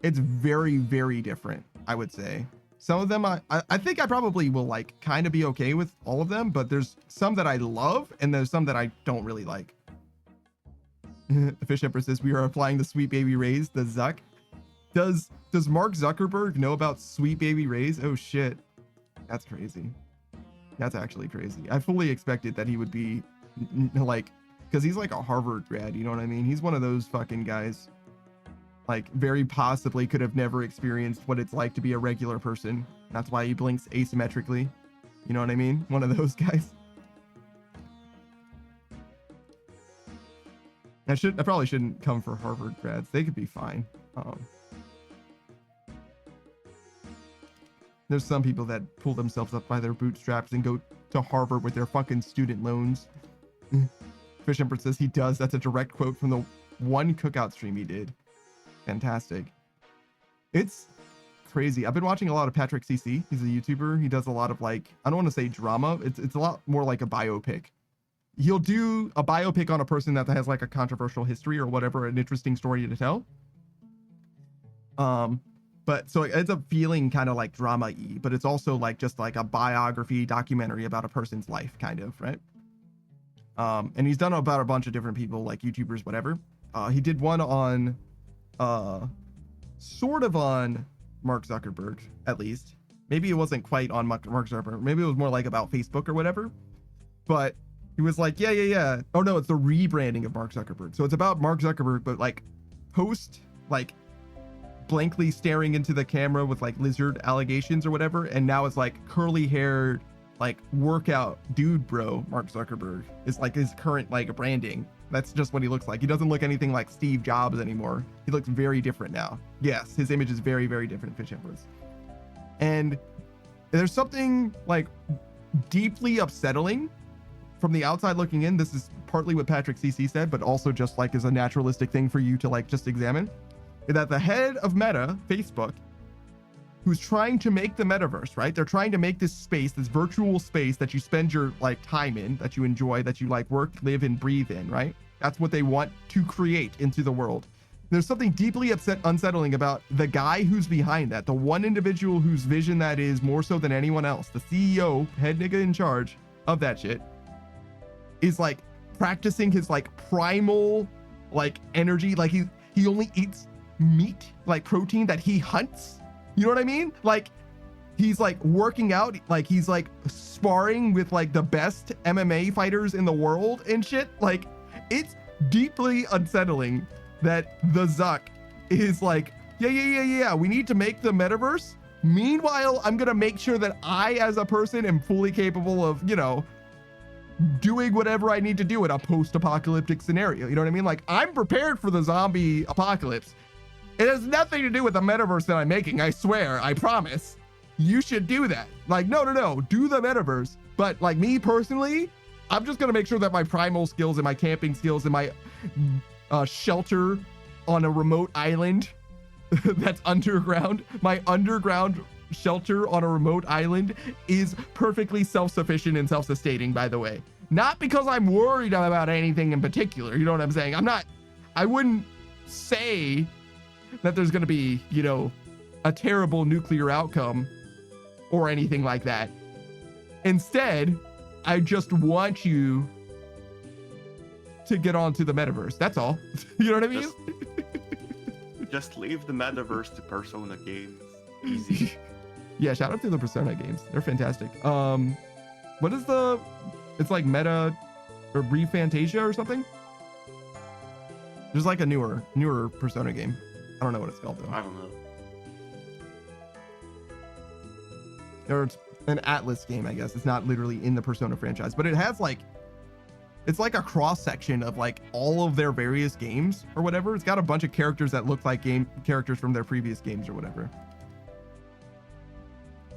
it's very, very different, I would say. Some of them, I think I probably will like kind of be okay with all of them, but there's some that I love and there's some that I don't really like. The Fish Empress says we are applying the Sweet Baby Ray's, the Zuck. Does Mark Zuckerberg know about Sweet Baby Ray's? Oh shit. That's crazy. That's actually crazy. I fully expected that he would be like, because he's like a Harvard grad, you know what I mean? He's one of those fucking guys, like very possibly could have never experienced what it's like to be a regular person. That's why he blinks asymmetrically. You know what I mean? One of those guys. I probably shouldn't come for Harvard grads. They could be fine. There's some people that pull themselves up by their bootstraps and go to Harvard with their fucking student loans. Fish Emperor says he does. That's a direct quote from the one cookout stream he did. Fantastic. It's crazy. I've been watching a lot of Patrick CC. He's a YouTuber. He does a lot of like, I don't want to say drama. It's a lot more like a biopic. He'll do a biopic on a person that has like a controversial history or whatever, an interesting story to tell. But so it ends up feeling kind of like drama-y, but it's also like just like a biography documentary about a person's life, kind of, right? And he's done about a bunch of different people, like YouTubers, whatever. He did one on, sort of on Mark Zuckerberg, at least. Maybe it wasn't quite on Mark Zuckerberg. Maybe it was more like about Facebook or whatever. But he was like, yeah. Oh no, it's the rebranding of Mark Zuckerberg. So it's about Mark Zuckerberg, but like post, like blankly staring into the camera with like lizard allegations or whatever. And now it's like curly haired, like workout dude bro Mark Zuckerberg is like his current like branding. That's just what he looks like. He doesn't look anything like Steve Jobs anymore. He looks very different now. Yes, his image is very, very different, Fish Empress. And there's something like deeply upsetting from the outside looking in. This is partly what Patrick CC said, but also just like is a naturalistic thing for you to like just examine. That the head of Meta, Facebook, who's trying to make the metaverse, right? They're trying to make this space, this virtual space that you spend your like time in, that you enjoy, that you like work, live, and breathe in, right? That's what they want to create into the world. There's something deeply unsettling about the guy who's behind that, the one individual whose vision that is more so than anyone else, the CEO, head nigga in charge of that shit, is like practicing his like primal like energy. Like he only eats meat, like protein that he hunts. You know what I mean? Like he's like working out, like he's like sparring with like the best MMA fighters in the world and shit. Like it's deeply unsettling that the Zuck is like, yeah, we need to make the metaverse. Meanwhile, I'm gonna make sure that I as a person am fully capable of, you know, doing whatever I need to do in a post-apocalyptic scenario. You know what I mean? Like I'm prepared for the zombie apocalypse. It has nothing to do with the metaverse that I'm making. I swear, I promise. You should do that. Like, no, do the metaverse. But like me personally, I'm just gonna make sure that my primal skills and my camping skills and my shelter on a remote island that's underground, my underground shelter on a remote island is perfectly self-sufficient and self-sustaining, by the way. Not because I'm worried about anything in particular. You know what I'm saying? I wouldn't say that there's going to be, you know, a terrible nuclear outcome or anything like that. Instead, I just want you to get onto the metaverse. That's all. You know what I mean? Just leave the metaverse to Persona games. Easy. Yeah, shout out to the Persona games. They're fantastic. What is it's like Meta or Refantasia or something? There's like a newer Persona game. I don't know what it's called though. I don't know. Or it's an Atlas game, I guess. It's not literally in the Persona franchise, but it has like, it's like a cross section of like all of their various games or whatever. It's got a bunch of characters that look like game characters from their previous games or whatever.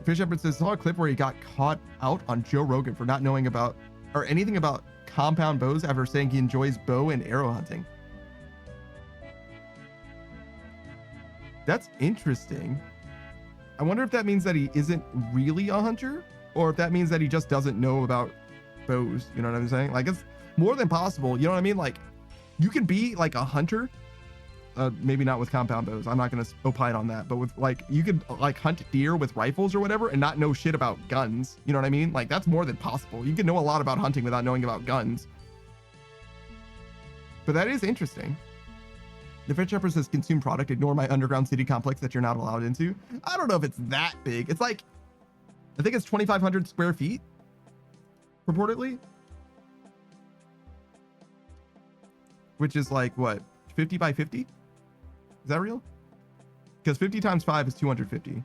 Fish Shepherd says, saw a clip where he got caught out on Joe Rogan for not knowing about or anything about compound bows after saying he enjoys bow and arrow hunting. That's interesting. I wonder if that means that he isn't really a hunter, or if that means that he just doesn't know about bows. You know what I'm saying? Like, it's more than possible. You know what I mean? Like, you can be like a hunter, maybe not with compound bows. I'm not going to opine on that, but with like, you could like hunt deer with rifles or whatever and not know shit about guns. You know what I mean? Like, that's more than possible. You can know a lot about hunting without knowing about guns. But that is interesting. The Fish Shepherd says, consume product, ignore my underground city complex that you're not allowed into. I don't know if it's that big. It's like, I think it's 2,500 square feet, purportedly. Which is like, what, 50 by 50? Is that real? Because 50 times 5 is 250.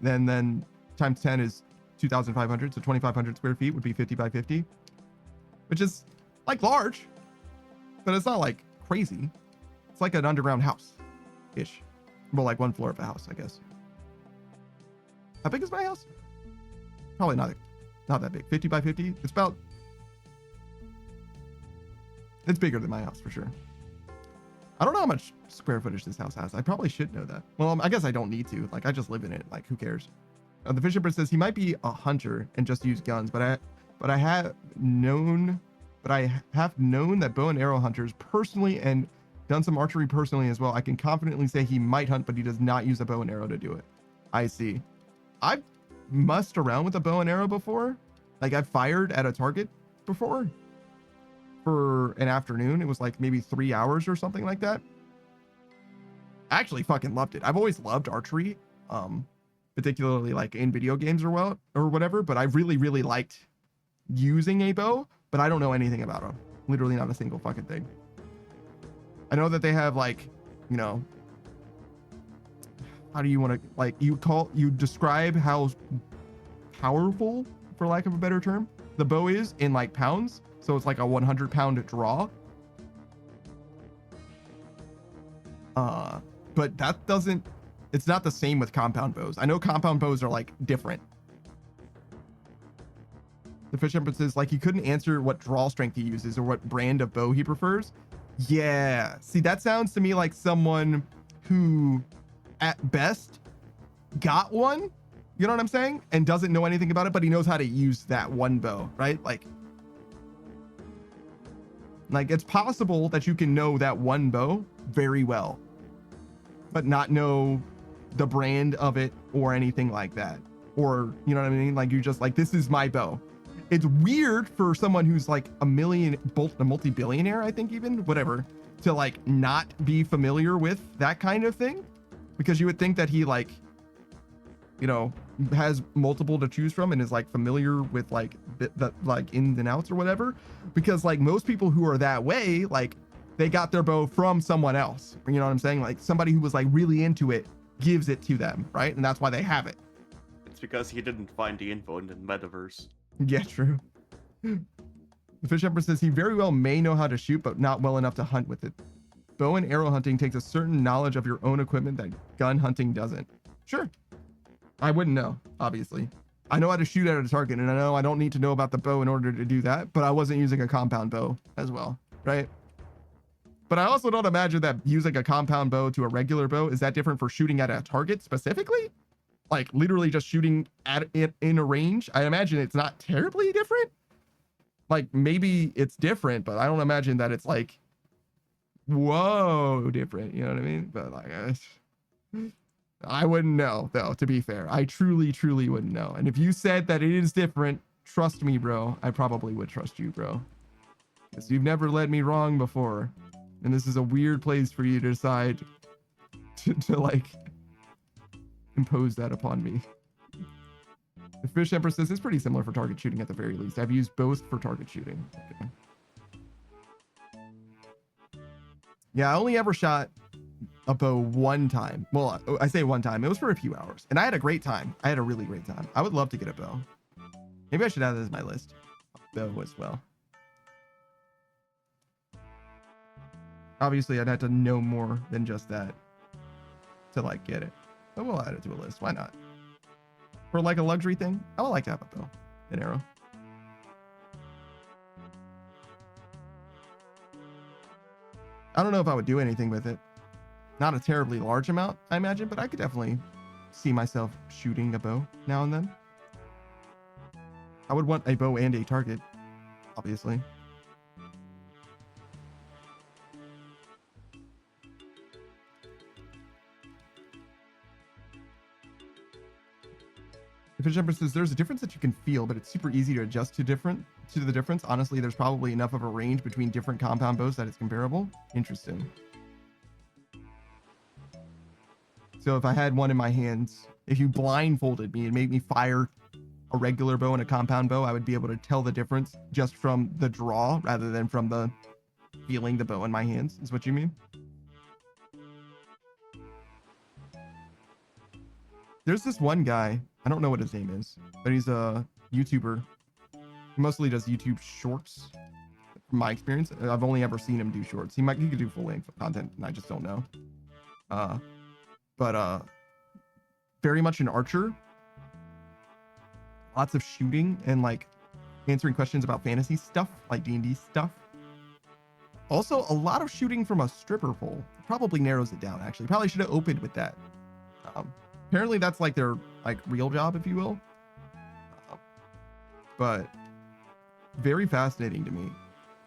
Then times 10 is 2,500. So 2,500 square feet would be 50 by 50. Which is like large, but it's not like crazy. It's like an underground house-ish. Well, like one floor of a house, I guess. How big is my house? Probably not that big. 50 by 50? It's bigger than my house for sure. I don't know how much square footage this house has. I probably should know that. Well, I guess I don't need to. Like, I just live in it. Like, who cares? The Fish Shepherd says he might be a hunter and just use guns, but I have known that bow and arrow hunters personally and done some archery personally as well. I can confidently say he might hunt, but he does not use a bow and arrow to do it. I see. I've mussed around with a bow and arrow before. Like, I've fired at a target before for an afternoon. It was like maybe 3 hours or something like that. I actually fucking loved it. I've always loved archery, particularly like in video games or whatever, but I really, really liked using a bow, but I don't know anything about them. Literally not a single fucking thing. I know that they have like, you know, how do you want to, like, you describe how powerful, for lack of a better term, the bow is in like pounds. So it's like a 100-pound draw. But that doesn't, it's not the same with compound bows. I know compound bows are like different. The Fish Shepherd says like he couldn't answer what draw strength he uses or what brand of bow he prefers. Yeah, see, that sounds to me like someone who at best got one, you know what I'm saying, and doesn't know anything about it, but he knows how to use that one bow, right? Like it's possible that you can know that one bow very well, but not know the brand of it or anything like that. Or, you know what I mean? Like, you just like, this is my bow. It's weird for someone who's like a multi-billionaire, I think, even, whatever, to like not be familiar with that kind of thing, because you would think that he like, you know, has multiple to choose from and is like familiar with like the like ins and outs or whatever, because like most people who are that way, like they got their bow from someone else, you know what I'm saying? Like somebody who was like really into it gives it to them, right? And that's why they have it. It's because he didn't find the info in the metaverse. Yeah, true. The Fish Shepherd says he very well may know how to shoot, but not well enough to hunt with it. Bow and arrow hunting takes a certain knowledge of your own equipment that gun hunting doesn't. Sure. I wouldn't know, obviously. I know how to shoot at a target, and I know I don't need to know about the bow in order to do that, but I wasn't using a compound bow as well, right? But I also don't imagine that using a compound bow to a regular bow is that different for shooting at a target specifically. Like literally just shooting at it in a range. I imagine it's not terribly different. Like maybe it's different, but I don't imagine that it's like, whoa, different. You know what I mean? But like, I wouldn't know though, to be fair. I truly, truly wouldn't know. And if you said that it is different, trust me, bro, I probably would trust you, bro. Because you've never led me wrong before. And this is a weird place for you to decide to like impose that upon me. The Fish Empress says it's pretty similar for target shooting at the very least. I've used both for target shooting. Okay. Yeah, I only ever shot a bow one time. Well, I say one time. It was for a few hours. And I had a great time. I had a really great time. I would love to get a bow. Maybe I should add that as my list. Bow as well. Obviously, I'd have to know more than just that to like get it. But we'll add it to a list. Why not? For like a luxury thing, I would like to have a bow, an arrow. I don't know if I would do anything with it. Not a terribly large amount, I imagine, but I could definitely see myself shooting a bow now and then. I would want a bow and a target, obviously. Fish Empress says there's a difference that you can feel, but it's super easy to adjust to the difference. Honestly, there's probably enough of a range between different compound bows that it's comparable. Interesting. So if I had one in my hands, if you blindfolded me and made me fire a regular bow and a compound bow, I would be able to tell the difference just from the draw rather than from the feeling the bow in my hands, is what you mean? There's this one guy, I don't know what his name is, but he's a YouTuber. He mostly does YouTube shorts, from my experience. I've only ever seen him do shorts. He could do full length content, and I just don't know. But very much an archer. Lots of shooting and like answering questions about fantasy stuff, like D&D stuff. Also, a lot of shooting from a stripper pole. Probably narrows it down, actually. Probably should have opened with that. Apparently that's like their like real job, if you will. But very fascinating to me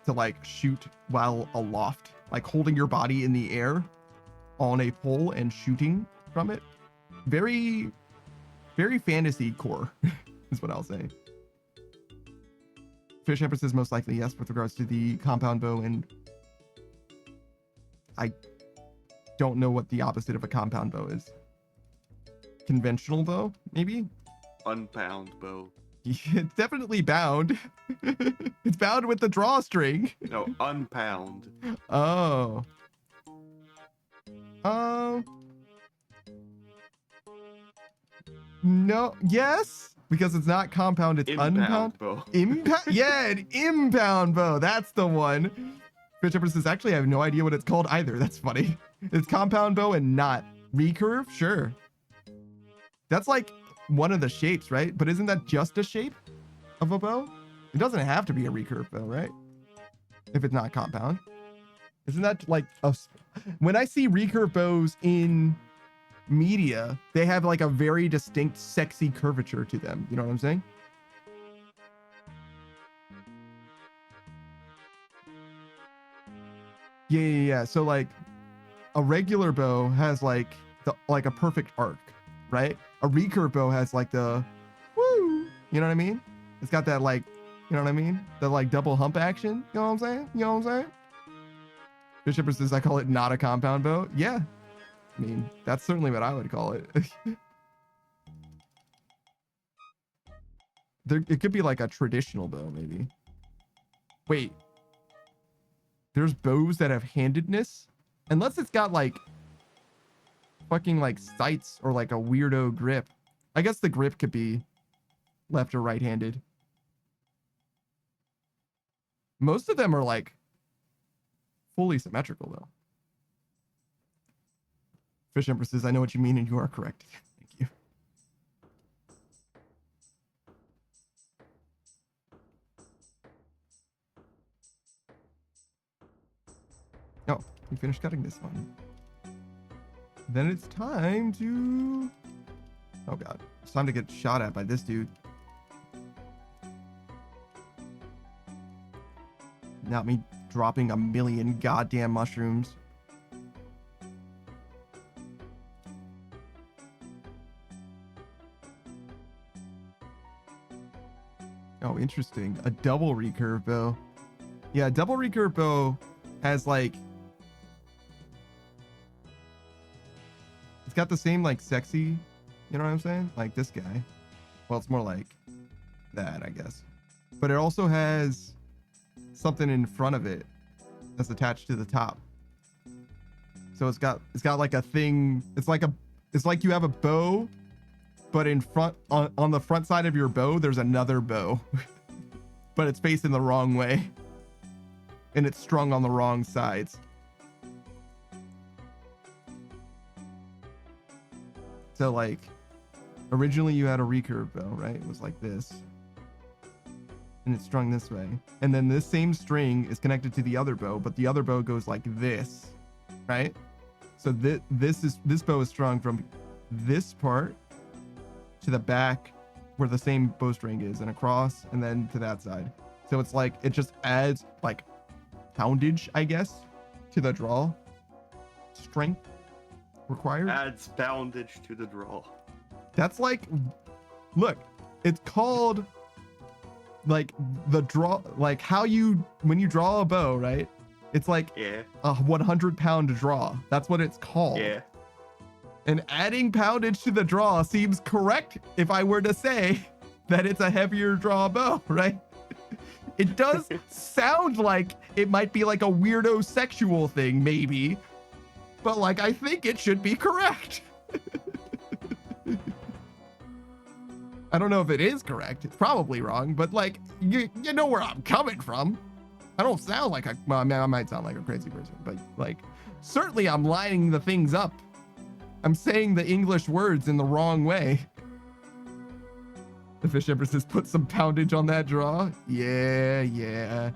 to like shoot while aloft, like holding your body in the air on a pole and shooting from it. Very, very fantasy core is what I'll say. Fish Empress is most likely yes with regards to the compound bow, and I don't know what the opposite of a compound bow is. Conventional bow, maybe? Unbound bow. It's definitely bound. It's bound with the drawstring. No, unbound. Oh. No. Yes, because it's not compound. It's unbound. Bow. Yeah, an impound bow. That's the one. Fish Empress says, actually, I have no idea what it's called either. That's funny. It's compound bow and not recurve. Sure. That's like one of the shapes, right? But isn't that just a shape of a bow? It doesn't have to be a recurve bow, right? If it's not compound. Isn't that like when I see recurve bows in media, they have like a very distinct sexy curvature to them. You know what I'm saying? Yeah. So like a regular bow has like a perfect arc, right? A recurve bow has like the woo, you know what I mean? It's got that like, you know what I mean? The like double hump action, you know what I'm saying? You know what I'm saying? Bishop says, I call it not a compound bow. Yeah. I mean, that's certainly what I would call it. It could be like a traditional bow, maybe. Wait. There's bows that have handedness? Unless it's got like fucking like sights or like a weirdo grip. I guess the grip could be left or right-handed. Most of them are like fully symmetrical though. Fish Empress says, I know what you mean and you are correct. Thank you. Oh, we finished cutting this one. Then it's time to... Oh god. It's time to get shot at by this dude. Not me dropping a million goddamn mushrooms. Oh, interesting. A double recurve bow. Yeah, double recurve bow has like... It's got the same like sexy, you know what I'm saying? Like this guy. Well, it's more like that, I guess. But it also has something in front of it that's attached to the top. So it's got like a thing. It's like you have a bow, but in front on the front side of your bow, there's another bow, but it's facing the wrong way, and it's strung on the wrong sides. So like, originally you had a recurve bow, right? It was like this, and it's strung this way, and then this same string is connected to the other bow, but the other bow goes like this, right? So this bow is strung from this part to the back where the same bowstring is and across and then to that side. So it's like it just adds like poundage, I guess, to the draw. Strength required. Adds poundage to the draw. That's like, look, it's called like the draw, like how you, when you draw a bow, right? It's like Yeah. a 100-pound draw. That's what it's called. Yeah. And adding poundage to the draw seems correct if I were to say that it's a heavier draw bow, right? It does sound like it might be like a weirdo sexual thing, maybe, but like I think it should be correct. I don't know if it is correct. It's probably wrong, but like you know where I'm coming from. I don't sound like well, I mean, I might sound like a crazy person, but like certainly I'm lining the things up. I'm saying the English words in the wrong way. The Fish Empress has put some poundage on that draw. Yeah.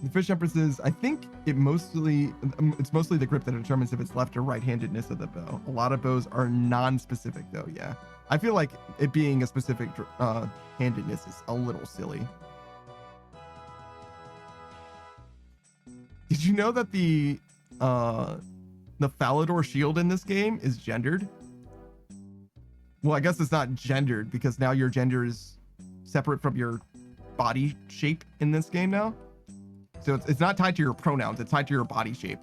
The Fish Empress is, I think it's mostly the grip that determines if it's left or right-handedness of the bow. A lot of bows are non-specific though, yeah. I feel like it being a specific handedness is a little silly. Did you know that the Falador shield in this game is gendered? Well, I guess it's not gendered because now your gender is separate from your body shape in this game now. So it's not tied to your pronouns, it's tied to your body shape.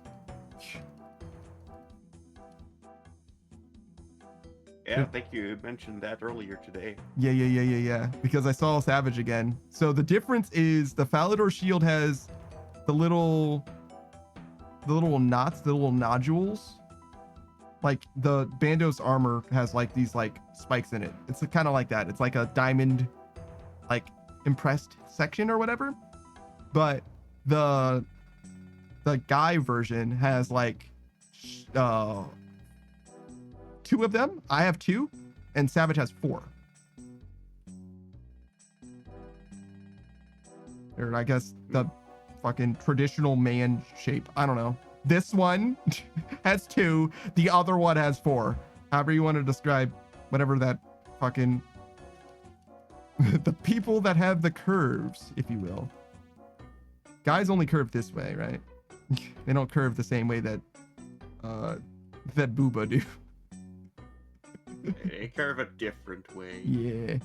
Yeah, I think you mentioned that earlier today. Yeah. Because I saw Savage again. So the difference is the Falador shield has the little knots, the little nodules. Like the Bandos armor has like these like spikes in it. It's kind of like that. It's like a diamond, like impressed section or whatever. But the guy version has like 2 of them. I have 2, and Savage has 4. Or I guess the fucking traditional man shape. I don't know. This one has 2. The other one has 4. However you want to describe whatever that fucking the people that have the curves, if you will. Guys only curve this way, right? They don't curve the same way that Booba do. They curve a different way. Yeah.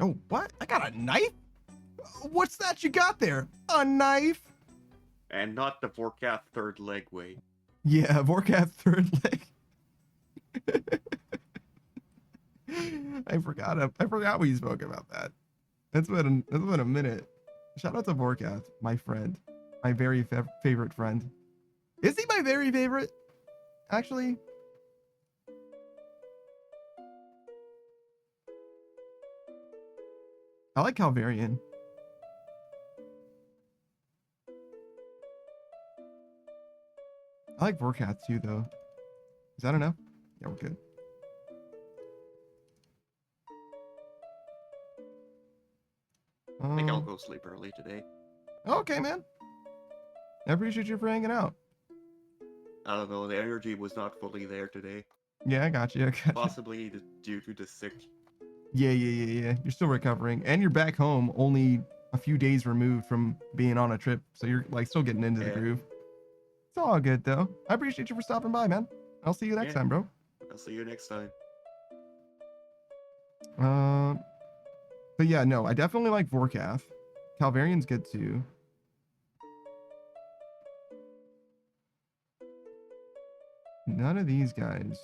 Oh, what? I got a knife? What's that you got there? A knife? And not the Vorkath third leg way. Yeah, Vorkath third leg. I forgot we spoke about that. It's been a minute. Shout out to Vorkath, my friend. My very favorite friend. Is he my very favorite? Actually. I like Calvarian. I like Vorkath too, though. Is that enough? Yeah, we're good. I think I'll go sleep early today. Okay, man. I appreciate you for hanging out. I don't know, the energy was not fully there today. Yeah, I got you. Possibly due to the sick. Yeah. You're still recovering, and you're back home only a few days removed from being on a trip, so you're like still getting into the groove. It's all good though. I appreciate you for stopping by, man. I'll see you next time, bro. I'll see you next time. But yeah, no, I definitely like Vorkath. Calvarian's good too. None of these guys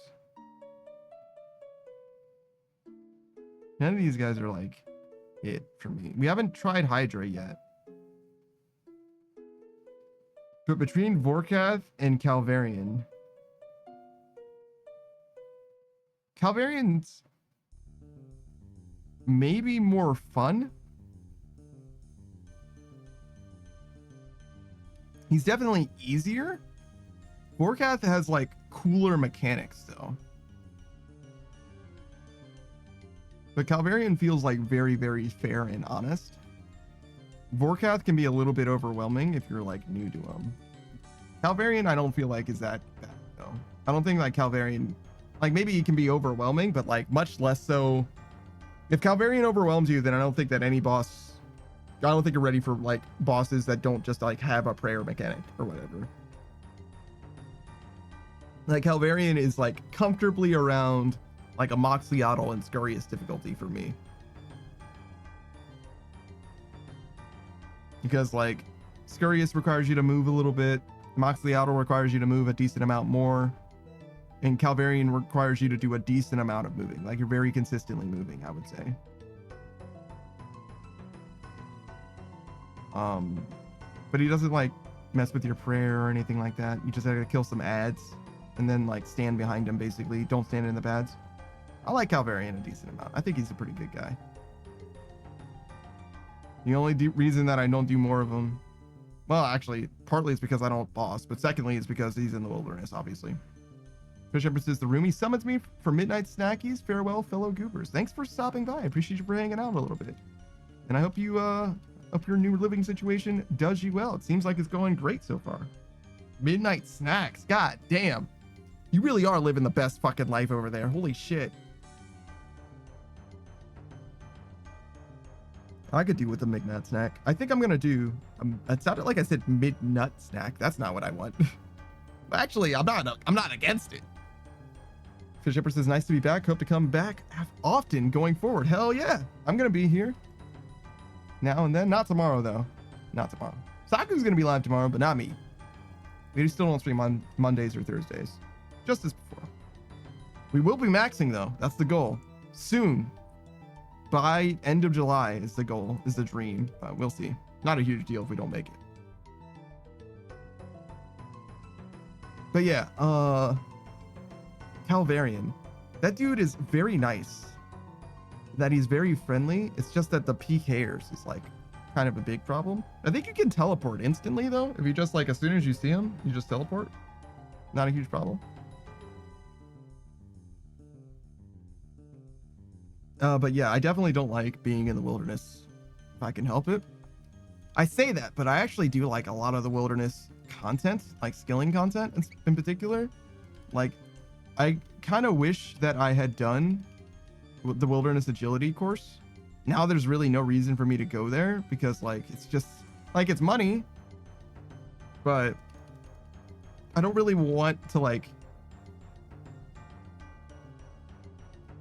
are like it for me. We haven't tried Hydra yet. But between Vorkath and Calvarian's maybe more fun. He's definitely easier. Vorkath has like cooler mechanics though. But Calvarian feels like very, very fair and honest. Vorkath can be a little bit overwhelming if you're like new to him. Calvarian, I don't feel like is that bad though. I don't think like Calvarian, like maybe it can be overwhelming, but like much less so. If Calvarian overwhelms you, then I don't think that any boss, I don't think you're ready for like bosses that don't just like have a prayer mechanic or whatever. Like Calvarian is like comfortably around like a Moxliotl and Scurrious difficulty for me. Because like Scurrious requires you to move a little bit, Moxliotl requires you to move a decent amount more, and Calvarian requires you to do a decent amount of moving. Like you're very consistently moving, I would say. But he doesn't like mess with your prayer or anything like that. You just gotta kill some ads and then like stand behind him basically. Don't stand in the pads. I like Calvarian a decent amount. I think he's a pretty good guy. The only reason that I don't do more of him, well, actually, partly it's because I don't boss, but secondly, it's because he's in the wilderness, obviously. Fish Empress says, the roomie summons me for midnight snackies. Farewell, fellow goobers. Thanks for stopping by. I appreciate you for hanging out a little bit. And I hope you, hope your new living situation does you well. It seems like it's going great so far. Midnight snacks. God damn. You really are living the best fucking life over there. Holy shit. I could do with a midnight snack. I think I'm gonna do. It sounded like I said midnut snack. That's not what I want. But actually, I'm not against it. Fish Empress says, nice to be back. Hope to come back often going forward. Hell yeah, I'm gonna be here now and then. Not tomorrow though. Not tomorrow. Saku's gonna be live tomorrow, but not me. We still don't stream on Mondays or Thursdays. Just as before. We will be maxing though. That's the goal. Soon. By end of July is the goal, is the dream. We'll see. Not a huge deal if we don't make it. But yeah, Calvarian. That dude is very nice. That he's very friendly. It's just that the PKers is like kind of a big problem. I think you can teleport instantly though. If you just like, as soon as you see him, you just teleport. Not a huge problem. But yeah, I definitely don't like being in the wilderness if I can help it. I say that, but I actually do like a lot of the wilderness content, like skilling content in particular. Like, I kind of wish that I had done the wilderness agility course. Now there's really no reason for me to go there because like, it's just like, it's money, but I don't really want to like,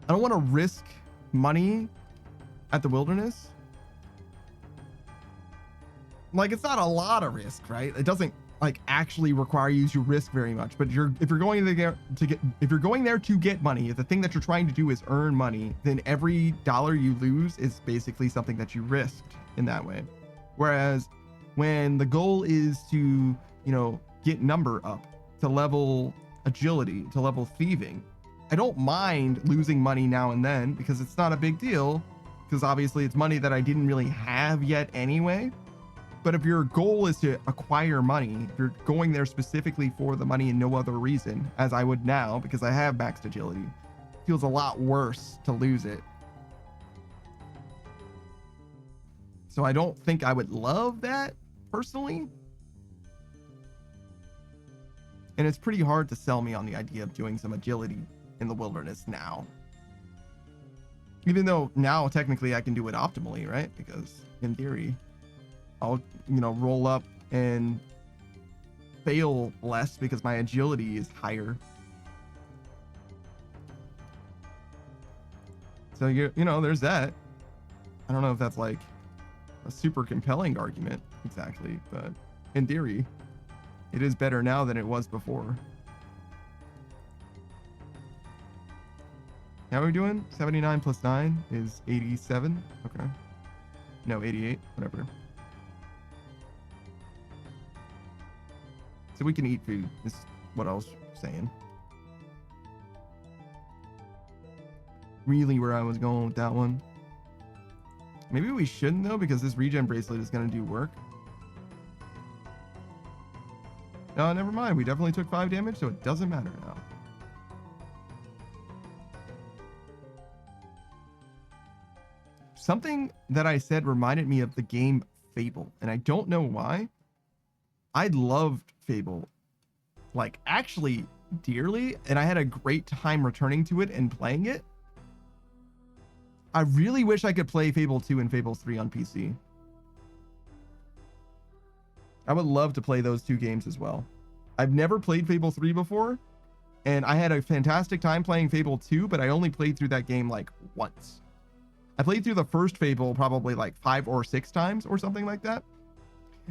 I don't want to risk money at the wilderness. Like, it's not a lot of risk, right? It doesn't like actually require you to risk very much, but if you're going there to get money, if the thing that you're trying to do is earn money, then every dollar you lose is basically something that you risked in that way. Whereas when the goal is to, you know, get number up, to level agility, to level thieving, I don't mind losing money now and then because it's not a big deal, because obviously it's money that I didn't really have yet anyway. But if your goal is to acquire money, if you're going there specifically for the money and no other reason, as I would now because I have maxed agility, it feels a lot worse to lose it. So I don't think I would love that personally. And it's pretty hard to sell me on the idea of doing some agility in the wilderness now. Even though now technically I can do it optimally, right? Because in theory, I'll, you know, roll up and fail less because my agility is higher. So you know, there's that. I don't know if that's like a super compelling argument exactly, but in theory, it is better now than it was before. How are we doing? 79 plus 9 is 87. Okay. No, 88. Whatever. So we can eat food, is what I was saying. Really where I was going with that one. Maybe we shouldn't though, because this regen bracelet is going to do work. No, never mind. We definitely took 5 damage, so it doesn't matter now. Something that I said reminded me of the game Fable, and I don't know why. I loved Fable like actually dearly, and I had a great time returning to it and playing it. I really wish I could play Fable 2 and Fable 3 on PC. I would love to play those two games as well. I've never played Fable 3 before, and I had a fantastic time playing Fable 2, but I only played through that game like once. I played through the first Fable probably like 5 or 6 times or something like that.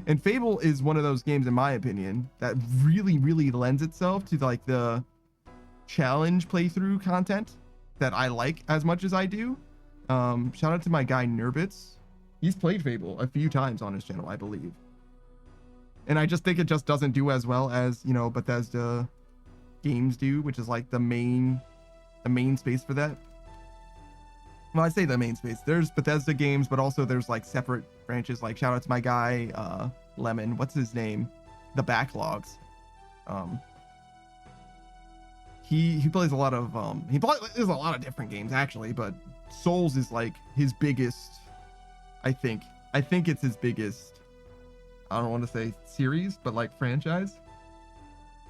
And Fable is one of those games, in my opinion, that really, really lends itself to like the challenge playthrough content that I like as much as I do. Shout out to my guy Nurbits. He's played Fable a few times on his channel, I believe. And I just think it just doesn't do as well as, you know, Bethesda games do, which is like the main space for that. Well, I say the main space. There's Bethesda games, but also there's like separate branches. Like shout out to my guy Lemon. What's his name? The Backlogs. He plays a lot of there's a lot of different games actually, but Souls is like his biggest. I think it's his biggest. I don't want to say series, but like franchise.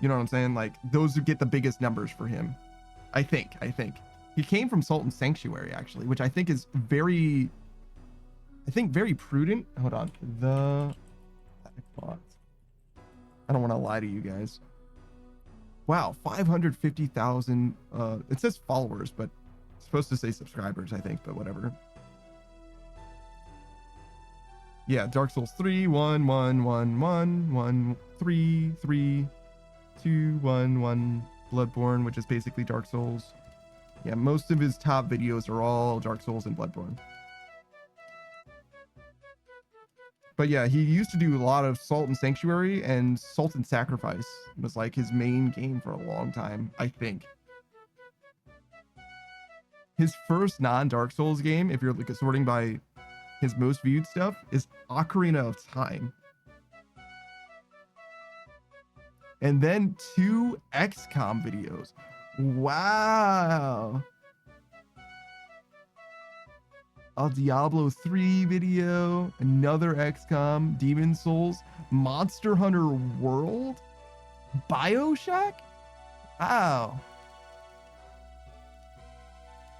You know what I'm saying? Like those who get the biggest numbers for him. I think. He came from Sultan Sanctuary, actually, which I think is very prudent. Hold on. I don't want to lie to you guys. Wow, 550,000. It says followers, but it's supposed to say subscribers, I think, but whatever. Yeah, Dark Souls 3, 1, 1, 1, 1, 1, 3, 3, 2, 1, 1, Bloodborne, which is basically Dark Souls. Yeah, most of his top videos are all Dark Souls and Bloodborne. But yeah, he used to do a lot of Sultan Sanctuary, and Sultan Sacrifice was like his main game for a long time, I think. His first non-Dark Souls game, if you're like sorting by his most viewed stuff, is Ocarina of Time. And then 2 XCOM videos. Wow. A Diablo 3 video, another XCOM, Demon Souls, Monster Hunter World, BioShock? Wow.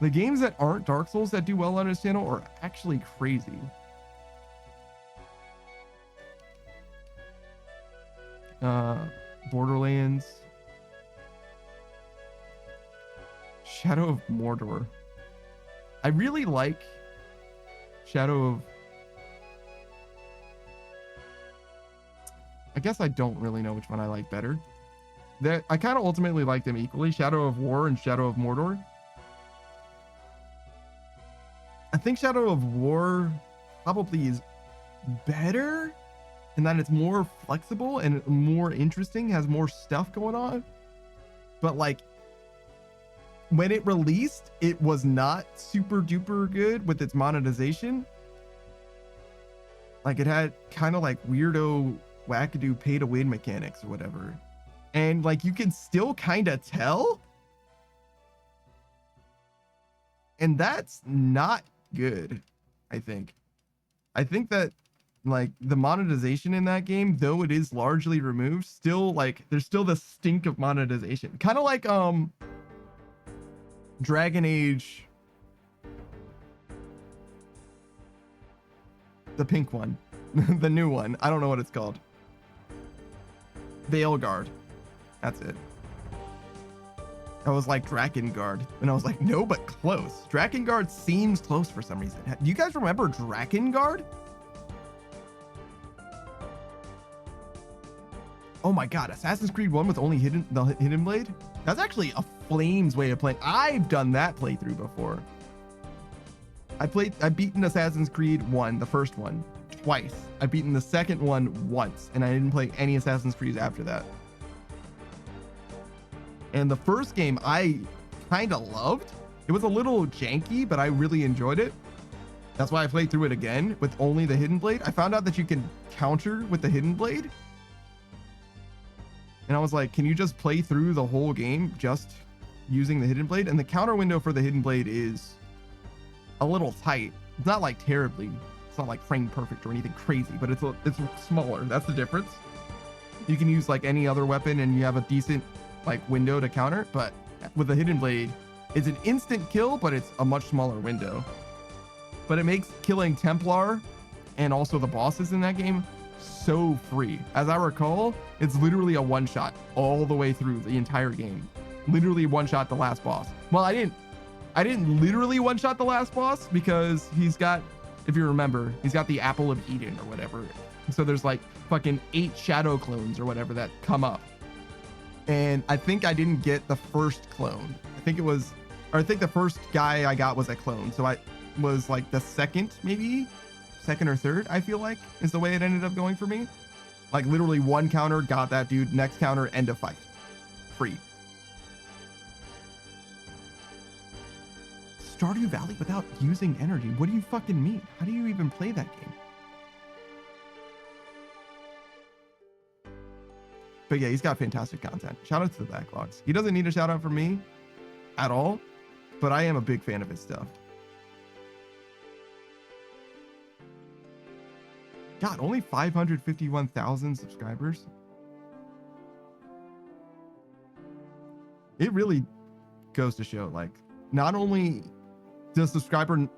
The games that aren't Dark Souls that do well on his channel are actually crazy. Borderlands. Shadow of Mordor. I really like Shadow of... I guess I don't really know which one I like better. I kind of ultimately like them equally, Shadow of War and Shadow of Mordor. I think Shadow of War probably is better in that it's more flexible and more interesting, has more stuff going on. But like, when it released, it was not super duper good with its monetization. Like it had kind of like weirdo wackadoo pay to win mechanics or whatever. And like you can still kind of tell. And that's not good, I think. I think that like the monetization in that game, though it is largely removed, still like there's still the stink of monetization. Kind of like Dragon Age, the pink one, the new one. I don't know what it's called. Veilguard. That's it. I was like Drakengard, and I was like, no, but close. Drakengard seems close for some reason. Do you guys remember Drakengard? Oh my god, Assassin's Creed 1 with only the hidden blade? That's actually a flames way of playing. I've done that playthrough before. I've beaten Assassin's Creed 1, the first one, twice. I've beaten the second one once, and I didn't play any Assassin's Creed after that. And the first game I kind of loved. It was a little janky, but I really enjoyed it. That's why I played through it again with only the hidden blade. I found out that you can counter with the hidden blade. And I was like, can you just play through the whole game just using the hidden blade? And the counter window for the hidden blade is a little tight. It's not like terribly, it's not like frame perfect or anything crazy, but it's smaller. That's the difference. you can use like any other weapon and you have a decent like window to counter. But with a hidden blade, it's an instant kill, but it's a much smaller window. But it makes killing Templar and also the bosses in that game so free. As I recall, it's literally a one-shot all the way through the entire game. Literally one-shot the last boss. Well, I didn't literally one-shot the last boss because he's got, if you remember, he's got the Apple of Eden or whatever. So there's like fucking 8 shadow clones or whatever that come up. And I think I didn't get the first clone. I think the first guy I got was a clone. So I was like the second or third, I feel like, is the way it ended up going for me. Like literally one counter, got that dude, next counter, end of fight. Free. Stardew Valley without using energy? What do you fucking mean? How do you even play that game? But yeah, he's got fantastic content. Shout out to the backlogs. He doesn't need a shout out from me at all, but I am a big fan of his stuff. God, only 551,000 subscribers. It really goes to show, like, not only does subscriber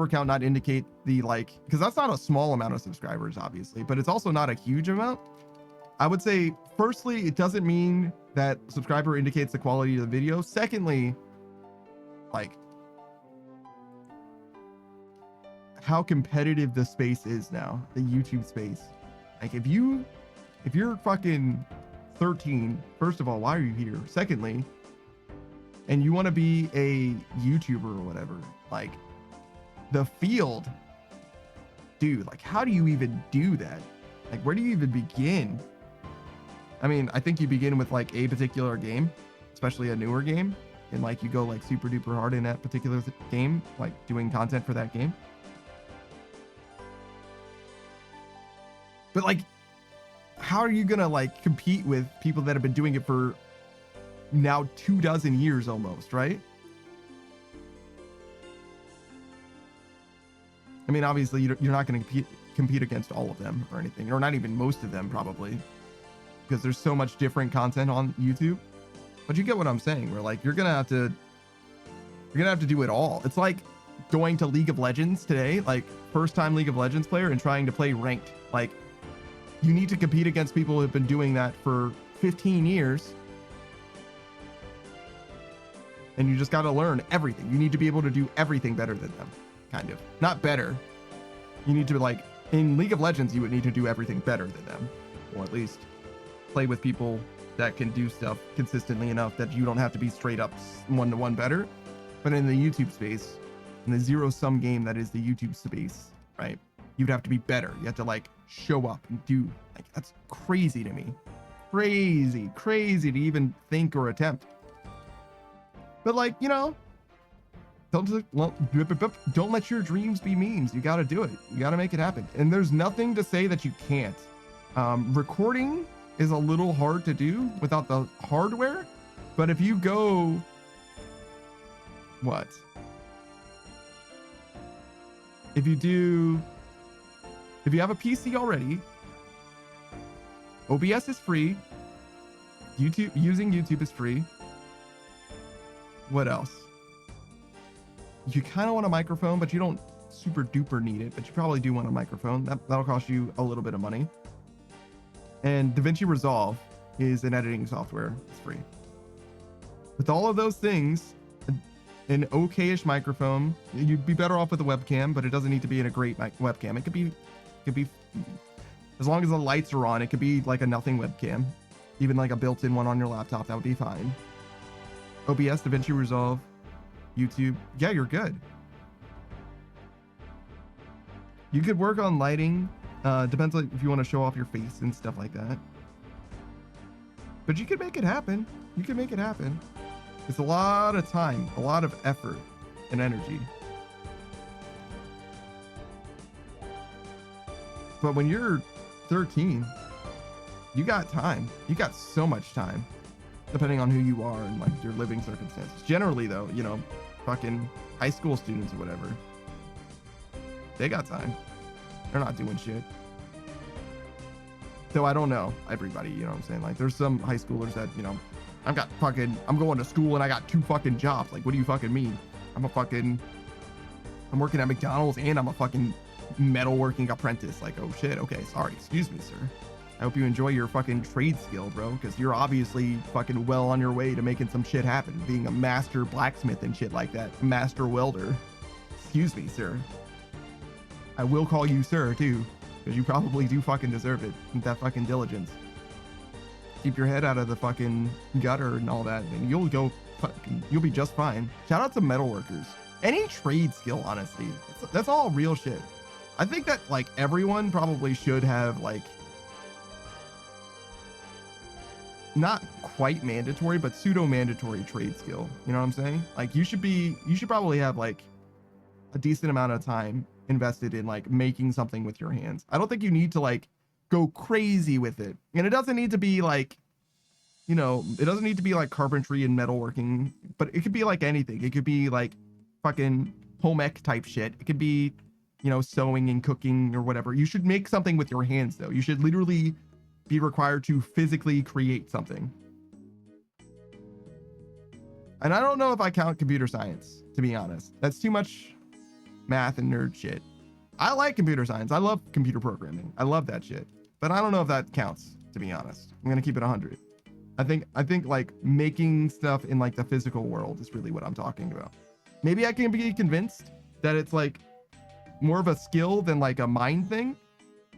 count not indicate the, like, because that's not a small amount of subscribers, obviously, but it's also not a huge amount. I would say, firstly, it doesn't mean that subscriber indicates the quality of the video. Secondly, like, how competitive the space is now, the YouTube space. Like, if you're fucking 13, first of all, why are you here? Secondly, and you want to be a YouTuber or whatever, like, the field, dude, like, how do you even do that? Like, where do you even begin? I mean, I think you begin with like a particular game, especially a newer game, and like you go like super duper hard in that particular game, like doing content for that game. But like, how are you gonna like compete with people that have been doing it for now 24 years almost, right? I mean, obviously you're not gonna compete against all of them or anything, or not even most of them probably, because there's so much different content on YouTube. But you get what I'm saying, where like you're gonna have to do it all. It's like going to League of Legends today, like first time League of Legends player, and trying to play ranked. Like, you need to compete against people who have been doing that for 15 years. And you just got to learn everything. You need to be able to do everything better than them, kind of. Not better. You need to, like, in League of Legends, you would need to do everything better than them, or at least play with people that can do stuff consistently enough that you don't have to be straight up one-to-one better. But in the YouTube space, in the zero-sum game that is the YouTube space, right, you'd have to be better. You have to like show up and do, like, that's crazy to me. Crazy to even think or attempt. But like, you know, don't let your dreams be memes. You got to do it. You got to make it happen. And there's nothing to say that you can't. Recording is a little hard to do without the hardware, but if you go, what? If you have a PC already, OBS is free. Using YouTube is free. What else? You kind of want a microphone, but you don't super duper need it, but you probably do want a microphone. That'll cost you a little bit of money. And DaVinci Resolve is an editing software. It's free. With all of those things, an okay-ish microphone, you'd be better off with a webcam, but it doesn't need to be in a great webcam. It could be, as long as the lights are on, it could be like a nothing webcam. Even like a built-in one on your laptop, that would be fine. OBS, DaVinci Resolve, YouTube. Yeah, you're good. You could work on lighting. Depends like if you want to show off your face and stuff like that. But you could make it happen. You can make it happen. It's a lot of time, a lot of effort and energy. But when you're 13, you got time. You got so much time, depending on who you are and like your living circumstances. Generally though, you know, fucking high school students or whatever, they got time. They're not doing shit. So I don't know everybody, you know what I'm saying? Like there's some high schoolers that, you know, I'm going to school and I got 2 fucking jobs. Like, what do you fucking mean? I'm working at McDonald's and I'm a fucking metalworking apprentice. Like, oh shit. Okay. Sorry. Excuse me, sir. I hope you enjoy your fucking trade skill, bro. Cause you're obviously fucking well on your way to making some shit happen. Being a master blacksmith and shit like that. Master welder. Excuse me, sir. I will call you sir too. Cause you probably do fucking deserve it with that fucking diligence. Keep your head out of the fucking gutter and all that, and you'll be just fine. Shout out to metalworkers. Any trade skill, honestly, that's all real shit. I think that like everyone probably should have like not quite mandatory, but pseudo mandatory trade skill. You know what I'm saying? Like you should probably have like a decent amount of time invested in like making something with your hands. I don't think you need to like go crazy with it. And it doesn't need to be like, you know, it doesn't need to be like carpentry and metalworking, but it could be like anything. It could be like fucking home ec type shit. It could be, you know, sewing and cooking or whatever. You should make something with your hands though. You should literally be required to physically create something. And I don't know if I count computer science, to be honest. That's too much math and nerd shit. I like computer science. I love computer programming. I love that shit. But I don't know if that counts, to be honest. I'm gonna keep it 100. I think like making stuff in like the physical world is really what I'm talking about. Maybe I can be convinced that it's like more of a skill than like a mind thing,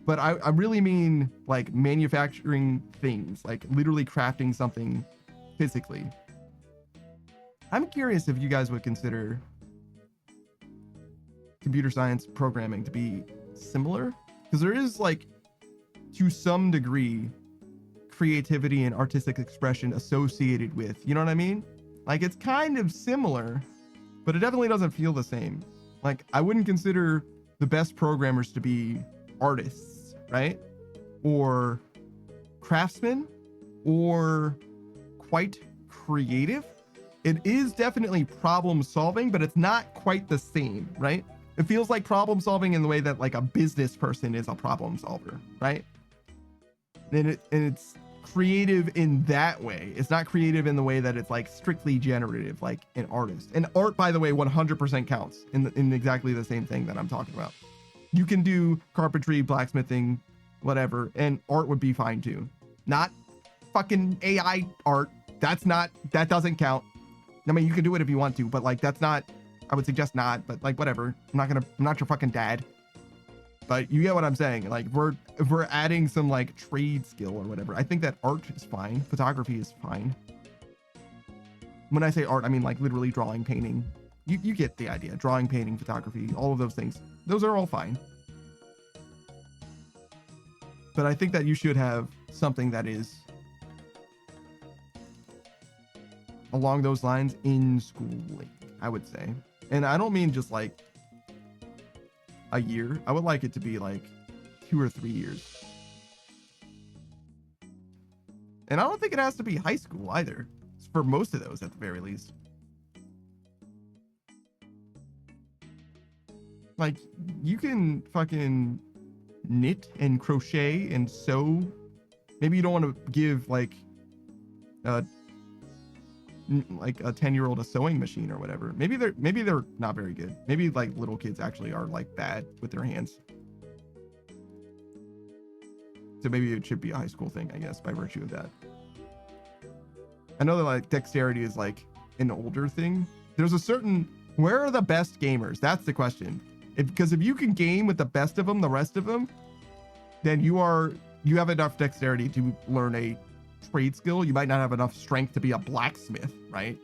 but I really mean like manufacturing things, like literally crafting something physically. I'm curious if you guys would consider computer science programming to be similar, because there is like to some degree creativity and artistic expression associated with, you know what I mean? Like it's kind of similar, but it definitely doesn't feel the same. Like I wouldn't consider the best programmers to be artists, right? Or craftsmen, or quite creative. It is definitely problem solving, but it's not quite the same, right? It feels like problem solving in the way that like a business person is a problem solver, right? And it's creative in that way. It's not creative in the way that it's like strictly generative, like an artist. And art, by the way, 100% counts in exactly the same thing that I'm talking about. You can do carpentry, blacksmithing, whatever, and art would be fine too. Not fucking AI art. That doesn't count. I mean, you can do it if you want to, but like that's not, I would suggest not, but like whatever. I'm not your fucking dad. But you get what I'm saying. Like if we're adding some like trade skill or whatever, I think that art is fine. Photography is fine. When I say art, I mean like literally drawing, painting. You get the idea. Drawing, painting, photography, all of those things. Those are all fine. But I think that you should have something that is along those lines in schooling, I would say. And I don't mean just like a year. I would like it to be like 2 or 3 years. And I don't think it has to be high school either. It's for most of those at the very least. Like you can fucking knit and crochet and sew. Maybe you don't want to give like a 10-year-old a sewing machine or whatever. Maybe they're not very good. Maybe like little kids actually are like bad with their hands. So maybe it should be a high school thing, I guess, by virtue of that. I know that like dexterity is like an older thing. There's a certain, where are the best gamers? That's the question. Because if you can game with the best of them, the rest of them, then you have enough dexterity to learn a trade skill. You might not have enough strength to be a blacksmith, right?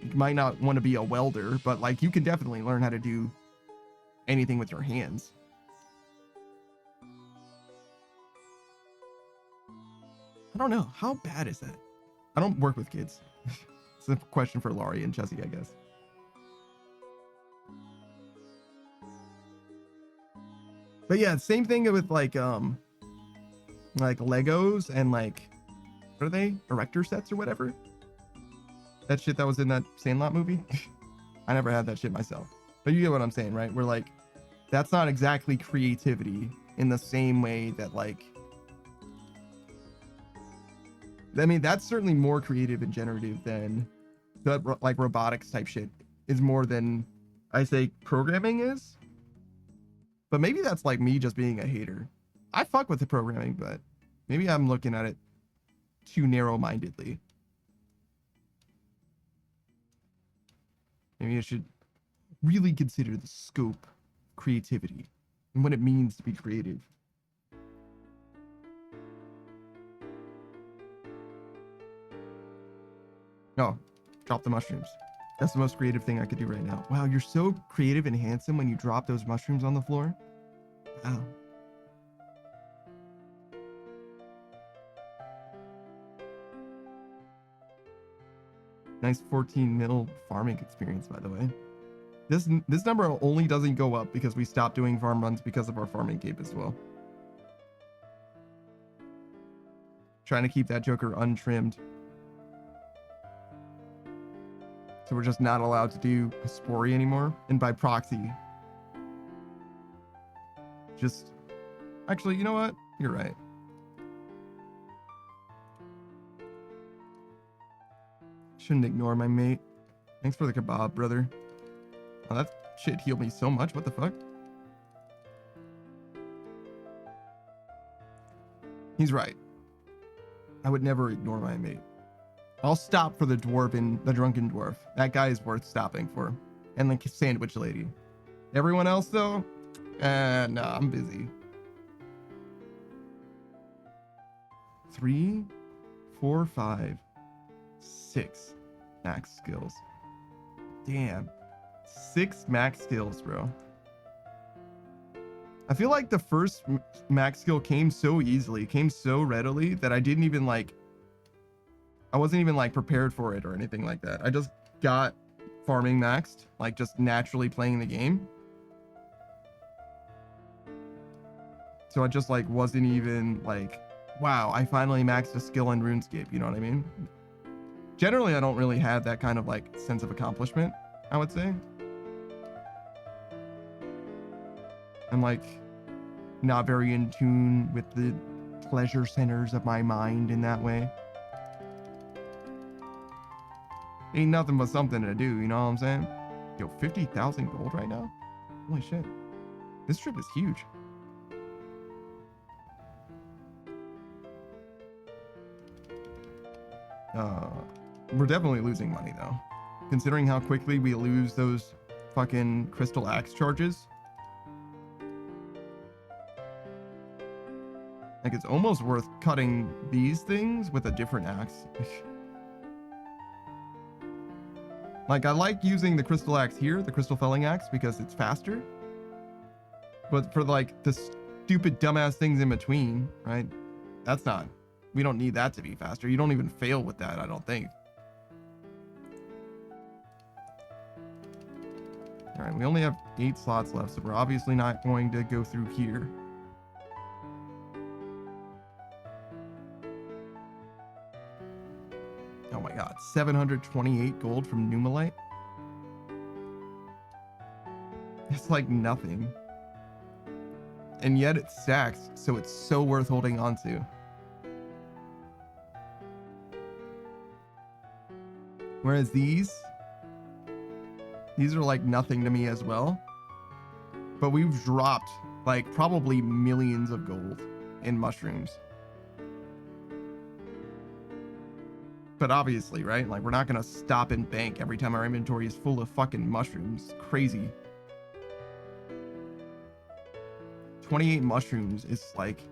You might not want to be a welder, but like you can definitely learn how to do anything with your hands. I don't know. How bad is that? I don't work with kids. It's a question for Laurie and Chessie, I guess. But yeah, same thing with like Legos and like, what are they? Erector sets or whatever? That shit that was in that Sandlot movie? I never had that shit myself. But you get what I'm saying, right? Where like, that's not exactly creativity in the same way that like I mean, that's certainly more creative and generative than the like robotics type shit is more than I say programming is. But maybe that's like me just being a hater. I fuck with the programming, but maybe I'm looking at it too narrow-mindedly. Maybe I should really consider the scope of creativity and what it means to be creative. Oh, drop the mushrooms. That's the most creative thing I could do right now. Wow, you're so creative and handsome when you drop those mushrooms on the floor. Wow. Nice 14 mil farming experience, by the way. This number only doesn't go up because we stopped doing farm runs because of our farming cape as well. Trying to keep that joker untrimmed. So we're just not allowed to do Hespori anymore. And by proxy. Just... Actually, you know what? You're right. Shouldn't ignore my mate. Thanks for the kebab, brother. Oh, that shit healed me so much. What the fuck? He's right. I would never ignore my mate. I'll stop for the drunken dwarf. That guy is worth stopping for. And the sandwich lady. Everyone else, though? No, I'm busy. 3, 4, 5, 6 max skills. Damn. 6 max skills, bro. I feel like the first max skill came so easily, came so readily that I didn't even like... I wasn't even like prepared for it or anything like that. I just got farming maxed, like just naturally playing the game. So I just like wasn't even like, wow, I finally maxed a skill in RuneScape, you know what I mean? Generally, I don't really have that kind of like sense of accomplishment, I would say. I'm like not very in tune with the pleasure centers of my mind in that way. Ain't nothing but something to do, you know what I'm saying? Yo, 50,000 gold right now? Holy shit. This trip is huge. We're definitely losing money though. Considering how quickly we lose those fucking crystal axe charges. Like it's almost worth cutting these things with a different axe. Like I like using the crystal axe here, the crystal felling axe, because it's faster. But for like the stupid dumbass things in between, right? That's not, we don't need that to be faster. You don't even fail with that, I don't think. All right, we only have 8 slots left, so we're obviously not going to go through here. Oh my god, 728 gold from Numalite? It's like nothing. And yet it stacks, so it's so worth holding on to. Whereas these are like nothing to me as well. But we've dropped like probably millions of gold in mushrooms. But obviously, right? Like we're not gonna stop and bank every time our inventory is full of fucking mushrooms. Crazy. 28 mushrooms is like...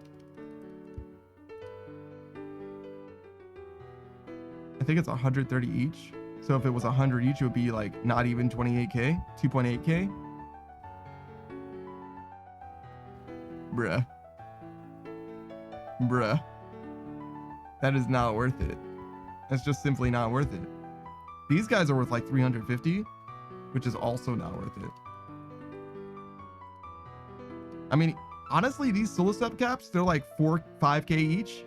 I think it's 130 each. So if it was 100 each, it would be like not even 28k, 2.8k. Bruh. Bruh. That is not worth it. That's just simply not worth it. These guys are worth like 350, which is also not worth it. I mean, honestly, these solo sub caps, they're like 5k each.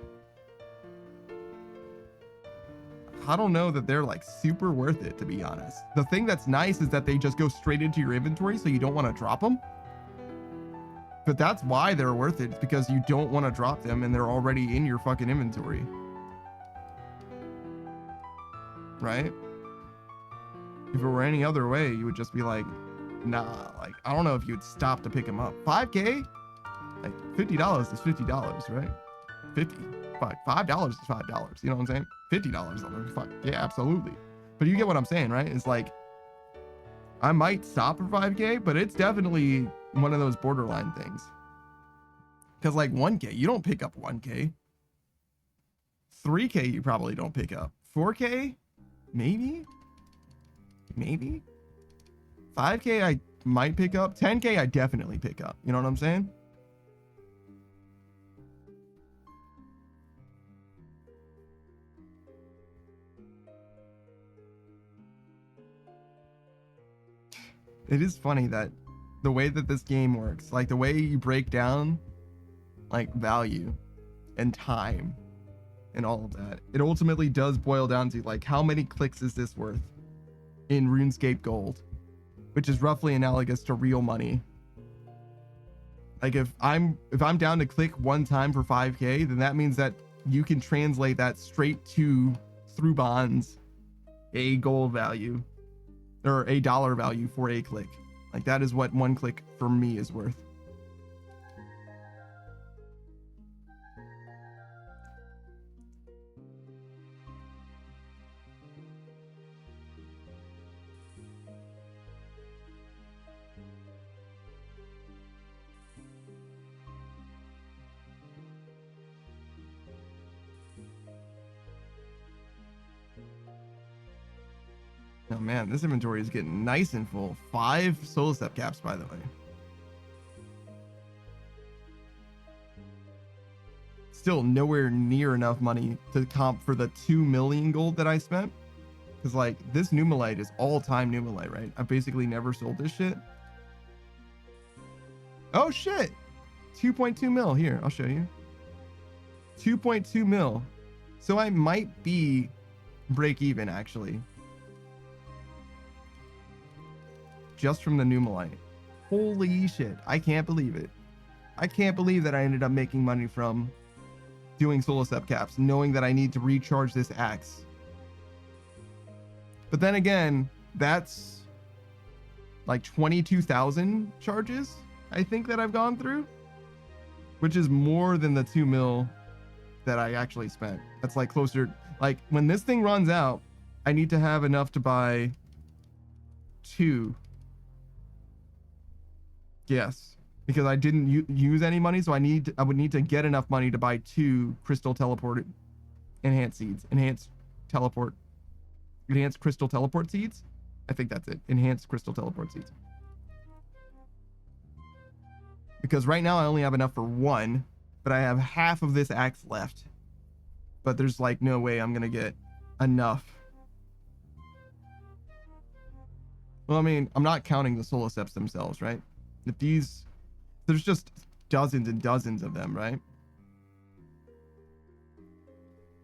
I don't know that they're like super worth it, to be honest. The thing that's nice is that they just go straight into your inventory, so you don't want to drop them. But that's why they're worth it, because you don't want to drop them and they're already in your fucking inventory. right? If it were any other way, you would just be like, nah, like, I don't know if you'd stop to pick them up. 5K? Like, $50 is $50, right? 50. Fuck, $5 is $5. You know what I'm saying? $50. Fuck, yeah, absolutely. But you get what I'm saying, right? It's like, I might stop for 5K, but it's definitely one of those borderline things. Because like 1K, you don't pick up 1K. 3K, you probably don't pick up. 4K, maybe. 5K, I might pick up. 10K, I definitely pick up. You know what I'm saying? It is funny that the way that this game works, like the way you break down like value and time and all of that, it ultimately does boil down to like how many clicks is this worth in RuneScape Gold, which is roughly analogous to real money. Like if I'm down to click one time for 5K, then that means that you can translate that straight to, through bonds, a gold value or a dollar value for a click. Like that is what one click for me is worth. Oh man, this inventory is getting nice and full. 5 solo step caps, by the way. Still nowhere near enough money to comp for the 2 million gold that I spent. Because like this Numalite is all-time Numalite, right? I basically never sold this shit. Oh shit! 2.2 mil. Here, I'll show you. 2.2 mil. So I might be break even actually. Just from the Numalite. Holy shit. I can't believe it. I can't believe that I ended up making money from doing solo step caps, knowing that I need to recharge this axe. But then again, that's like 22,000 charges, I think, that I've gone through, which is more than the 2 mil that I actually spent. That's like closer, like when this thing runs out, I need to have enough to buy 2. Yes, because I didn't use any money, so I would need to get enough money to buy 2 crystal teleport enhanced seeds. Enhanced crystal teleport seeds. I think that's it. Enhanced crystal teleport seeds. Because right now I only have enough for 1, but I have half of this axe left. But there's like no way I'm gonna get enough. Well, I mean, I'm not counting the solo steps themselves, right? If there's just dozens and dozens of them, right?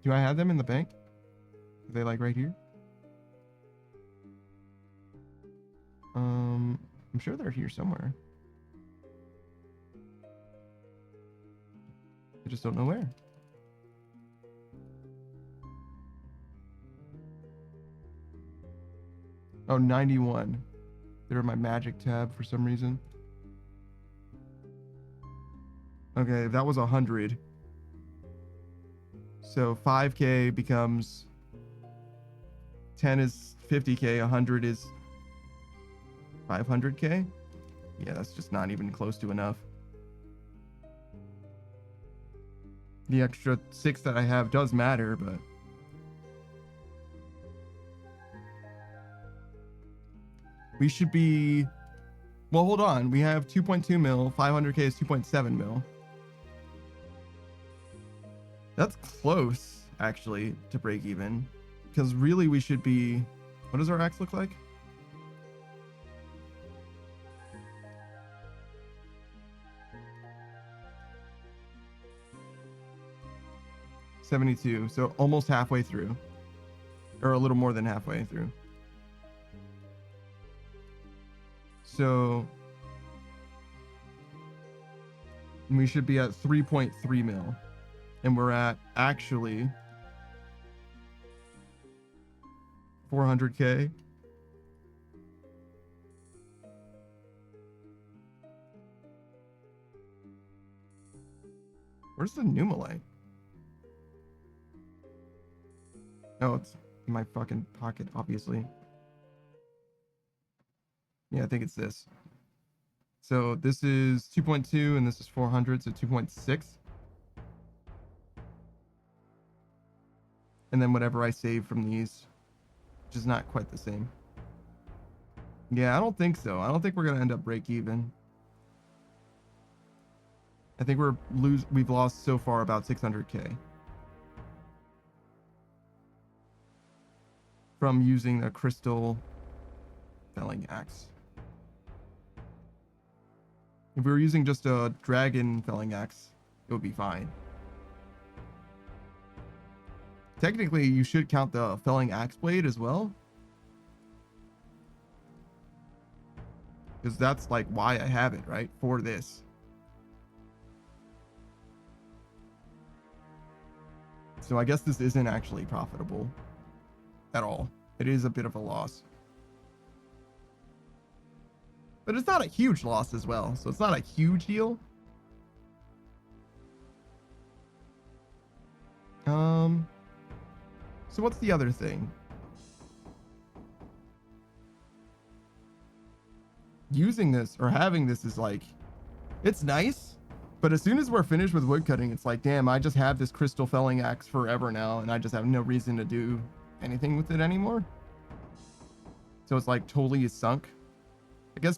Do I have them in the bank? Are they like right here? I'm sure they're here somewhere. I just don't know where. Oh, 91. They're in my magic tab for some reason. Okay, that was 100. So 5K becomes 10 is 50K, 100 is 500K. Yeah, that's just not even close to enough. The extra 6 that I have does matter, but we should be, well, hold on. We have 2.2 mil, 500K is 2.7 mil. That's close, actually, to break even. Because really we should be, what does our axe look like? $72, so almost halfway through. Or a little more than halfway through. So we should be at 3.3 mil. And we're at actually 400k. Where's the Numalite? Oh, it's in my fucking pocket, obviously. Yeah, I think it's this. So this is 2.2 and this is 400, so 2.6. And then whatever I save from these, which is not quite the same. Yeah, I don't think so. I don't think we're gonna end up break even. I think we've lost so far about 600k from using a crystal felling axe. If we were using just a dragon felling axe, it would be fine. Technically, you should count the felling axe blade as well, because that's like why I have it, right? For this. So I guess this isn't actually profitable at all. It is a bit of a loss. But it's not a huge loss as well, so it's not a huge deal. So what's the other thing? Using this or having this is like, it's nice, but as soon as we're finished with woodcutting, it's like, damn, I just have this crystal felling axe forever now, and I just have no reason to do anything with it anymore. So it's like totally sunk. I guess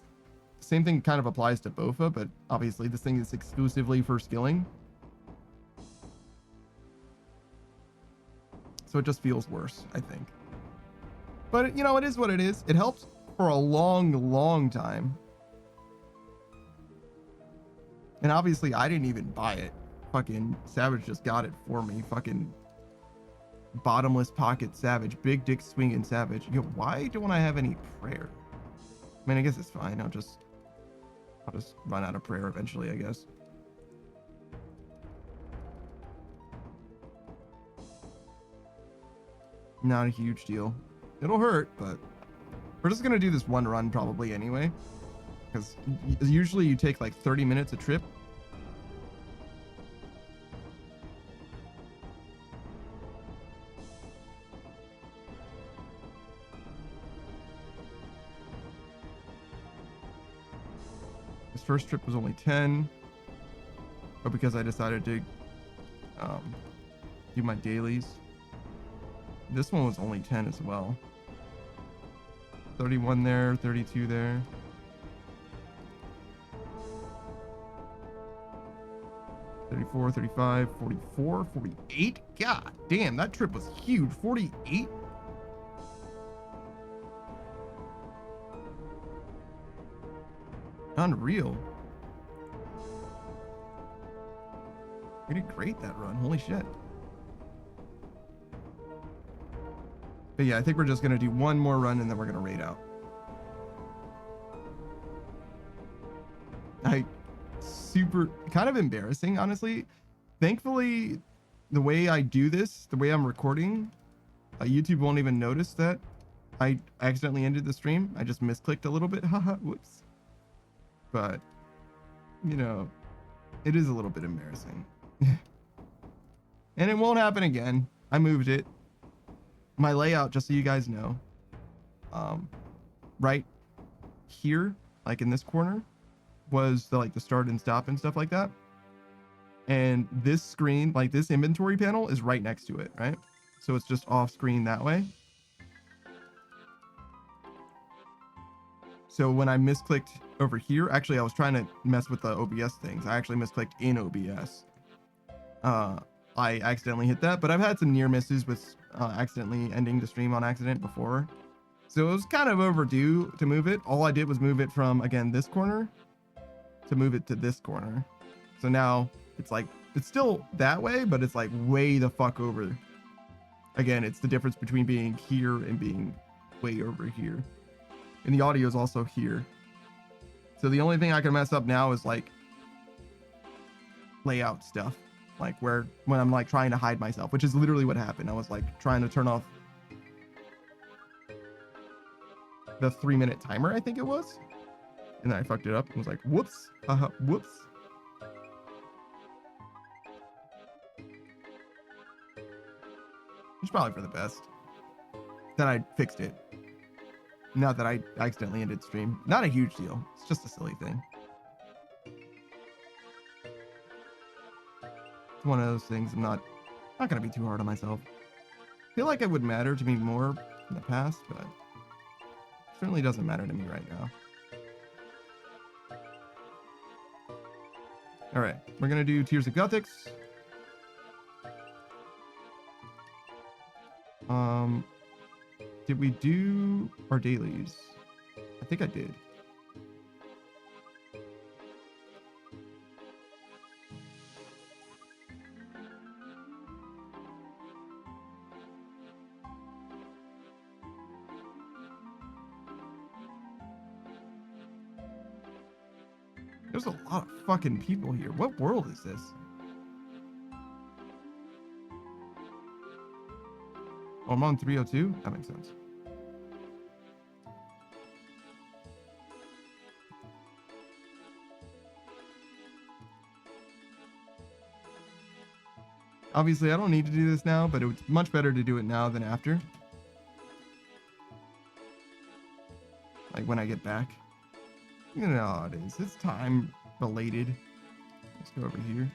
the same thing kind of applies to Bofa, but obviously this thing is exclusively for skilling. So it just feels worse, I think. But, you know, it is what it is. It helps for a long, long time. And obviously, I didn't even buy it. Fucking Savage just got it for me. Fucking bottomless pocket Savage. Big dick swinging Savage. Yo, why don't I have any prayer? I mean, I guess it's fine. I'll just run out of prayer eventually, I guess. Not a huge deal. It'll hurt, but we're just gonna do this one run probably anyway, because usually you take like 30 minutes a trip. This first trip was only 10, but because I decided to do my dailies. This one was only 10 as well. 31 there, 32 there. $34, $35, $44, $48. God damn, that trip was huge. $48. Unreal. We did great that run. Holy shit. But yeah, I think we're just going to do one more run and then we're going to raid out. Super kind of embarrassing, honestly. Thankfully, the way I do this, the way I'm recording, YouTube won't even notice that I accidentally ended the stream. I just misclicked a little bit. Haha, whoops. But, you know, it is a little bit embarrassing. And it won't happen again. I moved it. My layout, just so you guys know, right here, like in this corner, was the start and stop and stuff like that. And this screen, like this inventory panel, is right next to it, right? So it's just off screen that way. So when I misclicked over here, actually I was trying to mess with the OBS things. I actually misclicked in OBS. I accidentally hit that, but I've had some near misses with accidentally ending the stream on accident before. So it was kind of overdue to move it. All I did was move it from, again, this corner to move it to this corner. So now it's like, it's still that way, but it's like way the fuck over. Again, it's the difference between being here and being way over here. And the audio is also here. So the only thing I can mess up now is like layout stuff. Like when I'm like trying to hide myself, which is literally what happened. I was like trying to turn off the 3-minute timer, I think it was. And then I fucked it up and was like, whoops, whoops. It's probably for the best. Then I fixed it. Not that I accidentally ended stream. Not a huge deal. It's just a silly thing. It's one of those things I'm not gonna be too hard on myself. I feel like it would matter to me more in the past, but it certainly doesn't matter to me right now. All right, we're gonna do Tears of Gothics. Did we do our dailies? I think I did. There's a lot of fucking people here. What world is this? Oh, I'm on 302? That makes sense. Obviously, I don't need to do this now, but it's much better to do it now than after. Like when I get back. You know how it is. It's time related. Let's go over here.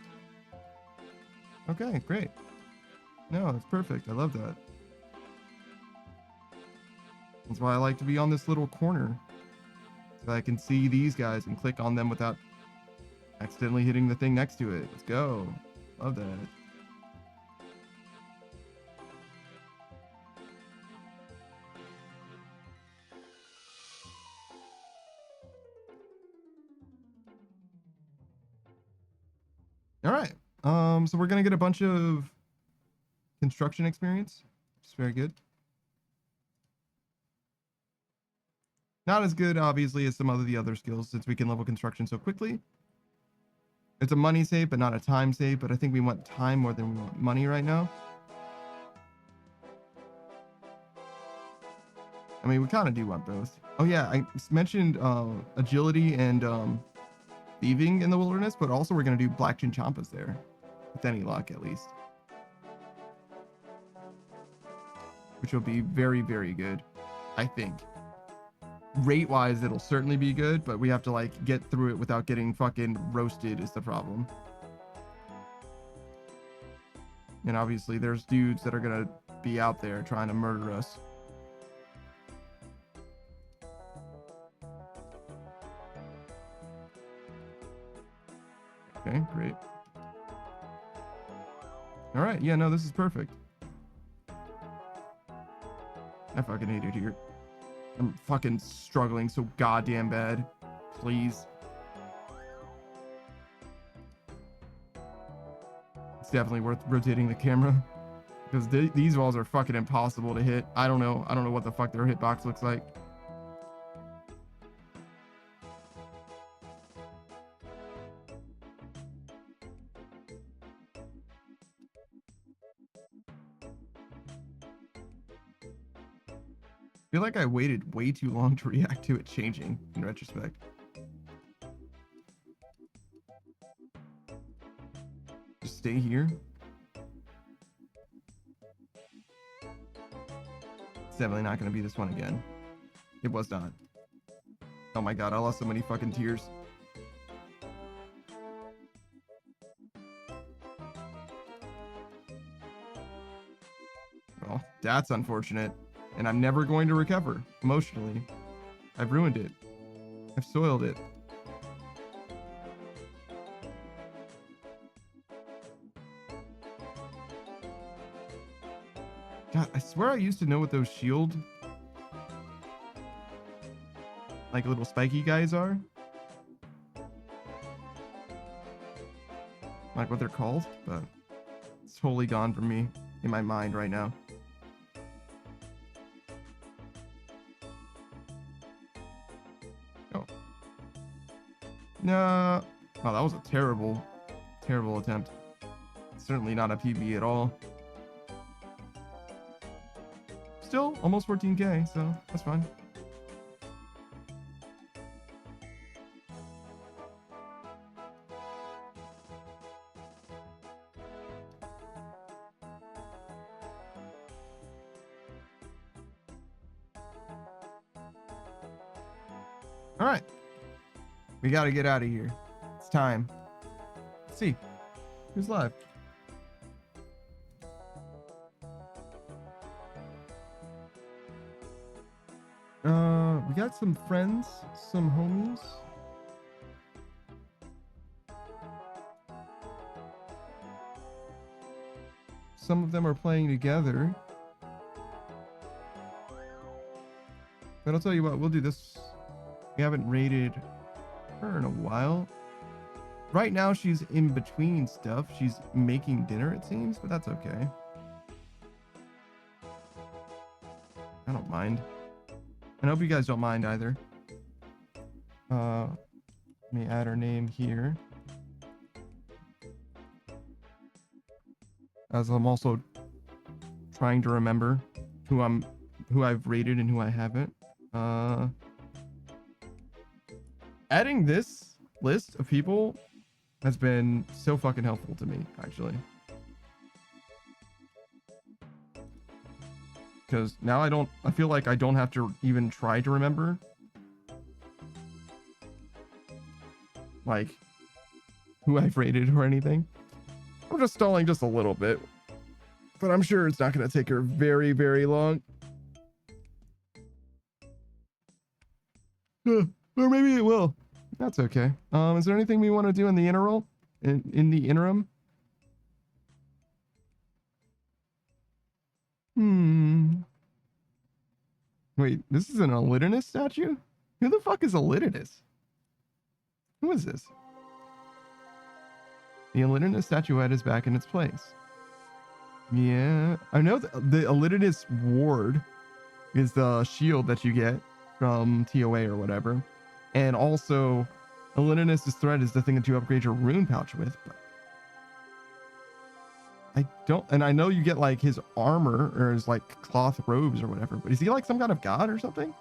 Okay, great. No, that's perfect. I love that. That's why I like to be on this little corner. So I can see these guys and click on them without accidentally hitting the thing next to it. Let's go. Love that. All right. So we're gonna get a bunch of construction experience. It's very good. Not as good, obviously, as some of the other skills, since we can level construction so quickly. It's a money save, but not a time save. But I think we want time more than we want money right now. I mean, we kind of do want both. Oh yeah, I mentioned agility and thieving in the wilderness, but also we're gonna do black chinchompas there, with any luck at least, which will be very, very good. I think rate wise it'll certainly be good, but we have to like get through it without getting fucking roasted is the problem. And obviously there's dudes that are gonna be out there trying to murder us. Okay, great. All right, yeah, no, this is perfect. I fucking hate it here. I'm fucking struggling so goddamn bad. Please. It's definitely worth rotating the camera because these walls are fucking impossible to hit. I don't know what the fuck their hitbox looks like. I feel like I waited way too long to react to it changing in retrospect. Just stay here. It's definitely not going to be this one again. It was not. Oh my god, I lost so many fucking tears. Well, that's unfortunate. And I'm never going to recover emotionally. I've ruined it. I've soiled it. God, I swear I used to know what those shield, like little spiky guys are. Like what they're called, but it's totally gone from me in my mind right now. No. Oh, that was a terrible, terrible attempt. Certainly not a PB at all. Still almost 14k, so that's fine. All right. We got to get out of here. It's time. Let's see. Who's live? We got some friends, some homies. Some of them are playing together. But I'll tell you what, we'll do this. We haven't raided her in a while. Right now, she's in between stuff. She's making dinner, it seems, but that's okay. I don't mind. I hope you guys don't mind either. Let me add her name here. As I'm also trying to remember who I've rated and who I haven't. Adding this list of people has been so fucking helpful to me, actually. Because now I feel like I don't have to even try to remember. Like, who I've rated or anything. I'm just stalling just a little bit. But I'm sure it's not going to take her very, very long. Or maybe it will. That's okay. Is there anything we want to do in the interim? In the interim? Wait, this is an Olydinus statue? Who the fuck is Olydinus? Who is this? The Olydinus statuette is back in its place. Yeah, I know the Olydinus ward is the shield that you get from TOA or whatever. And also, Olydinus' thread is the thing that you upgrade your rune pouch with. But I don't, and I know you get like his armor or his like cloth robes or whatever, but is he like some kind of god or something?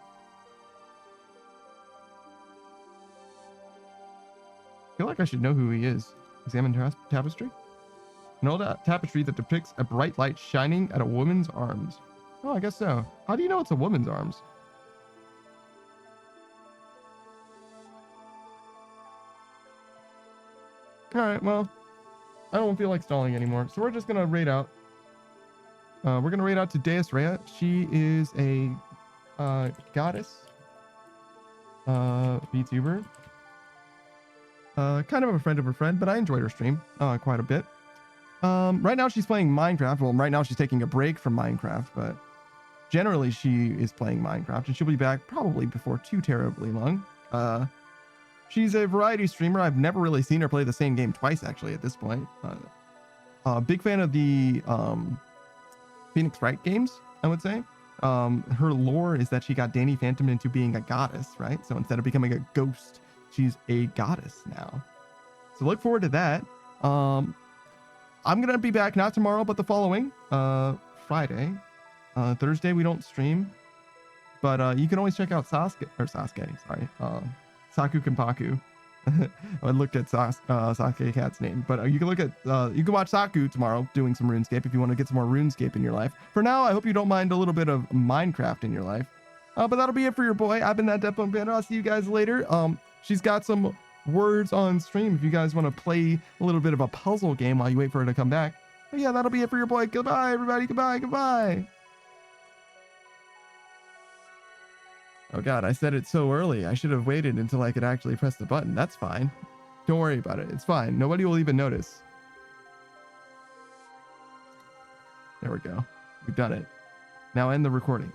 I feel like I should know who he is. Examine tapestry. An old tapestry that depicts a bright light shining at a woman's arms. Oh, I guess so. How do you know it's a woman's arms? All right, well, I don't feel like stalling anymore, so we're just gonna raid out. We're gonna raid out to Deus Rhea. She is a goddess VTuber. Kind of a friend of a friend, but I enjoyed her stream quite a bit. Right now she's playing Minecraft. Well, right now she's taking a break from Minecraft, but generally she is playing Minecraft, and she'll be back probably before too terribly long. She's a variety streamer. I've never really seen her play the same game twice, actually, at this point. Big fan of the Phoenix Wright games, I would say. Her lore is that she got Danny Phantom into being a goddess, right? So instead of becoming a ghost, she's a goddess now. So look forward to that. I'm going to be back not tomorrow, but the following Friday. Thursday, we don't stream. But you can always check out Saku Kenpaku. I looked at Sasuke Cat's name, but you can look at you can watch Saku tomorrow doing some RuneScape if you want to get some more RuneScape in your life. For now, I hope you don't mind a little bit of Minecraft in your life. But that'll be it for your boy. I've been that Deathbone Panda. I'll see you guys later. She's got some words on stream if you guys want to play a little bit of a puzzle game while you wait for her to come back. But yeah, that'll be it for your boy. Goodbye, everybody. Goodbye. Goodbye. Oh god, I said it so early. I should have waited until I could actually press the button. That's fine. Don't worry about it. It's fine. Nobody will even notice. There we go. We've done it. Now end the recording.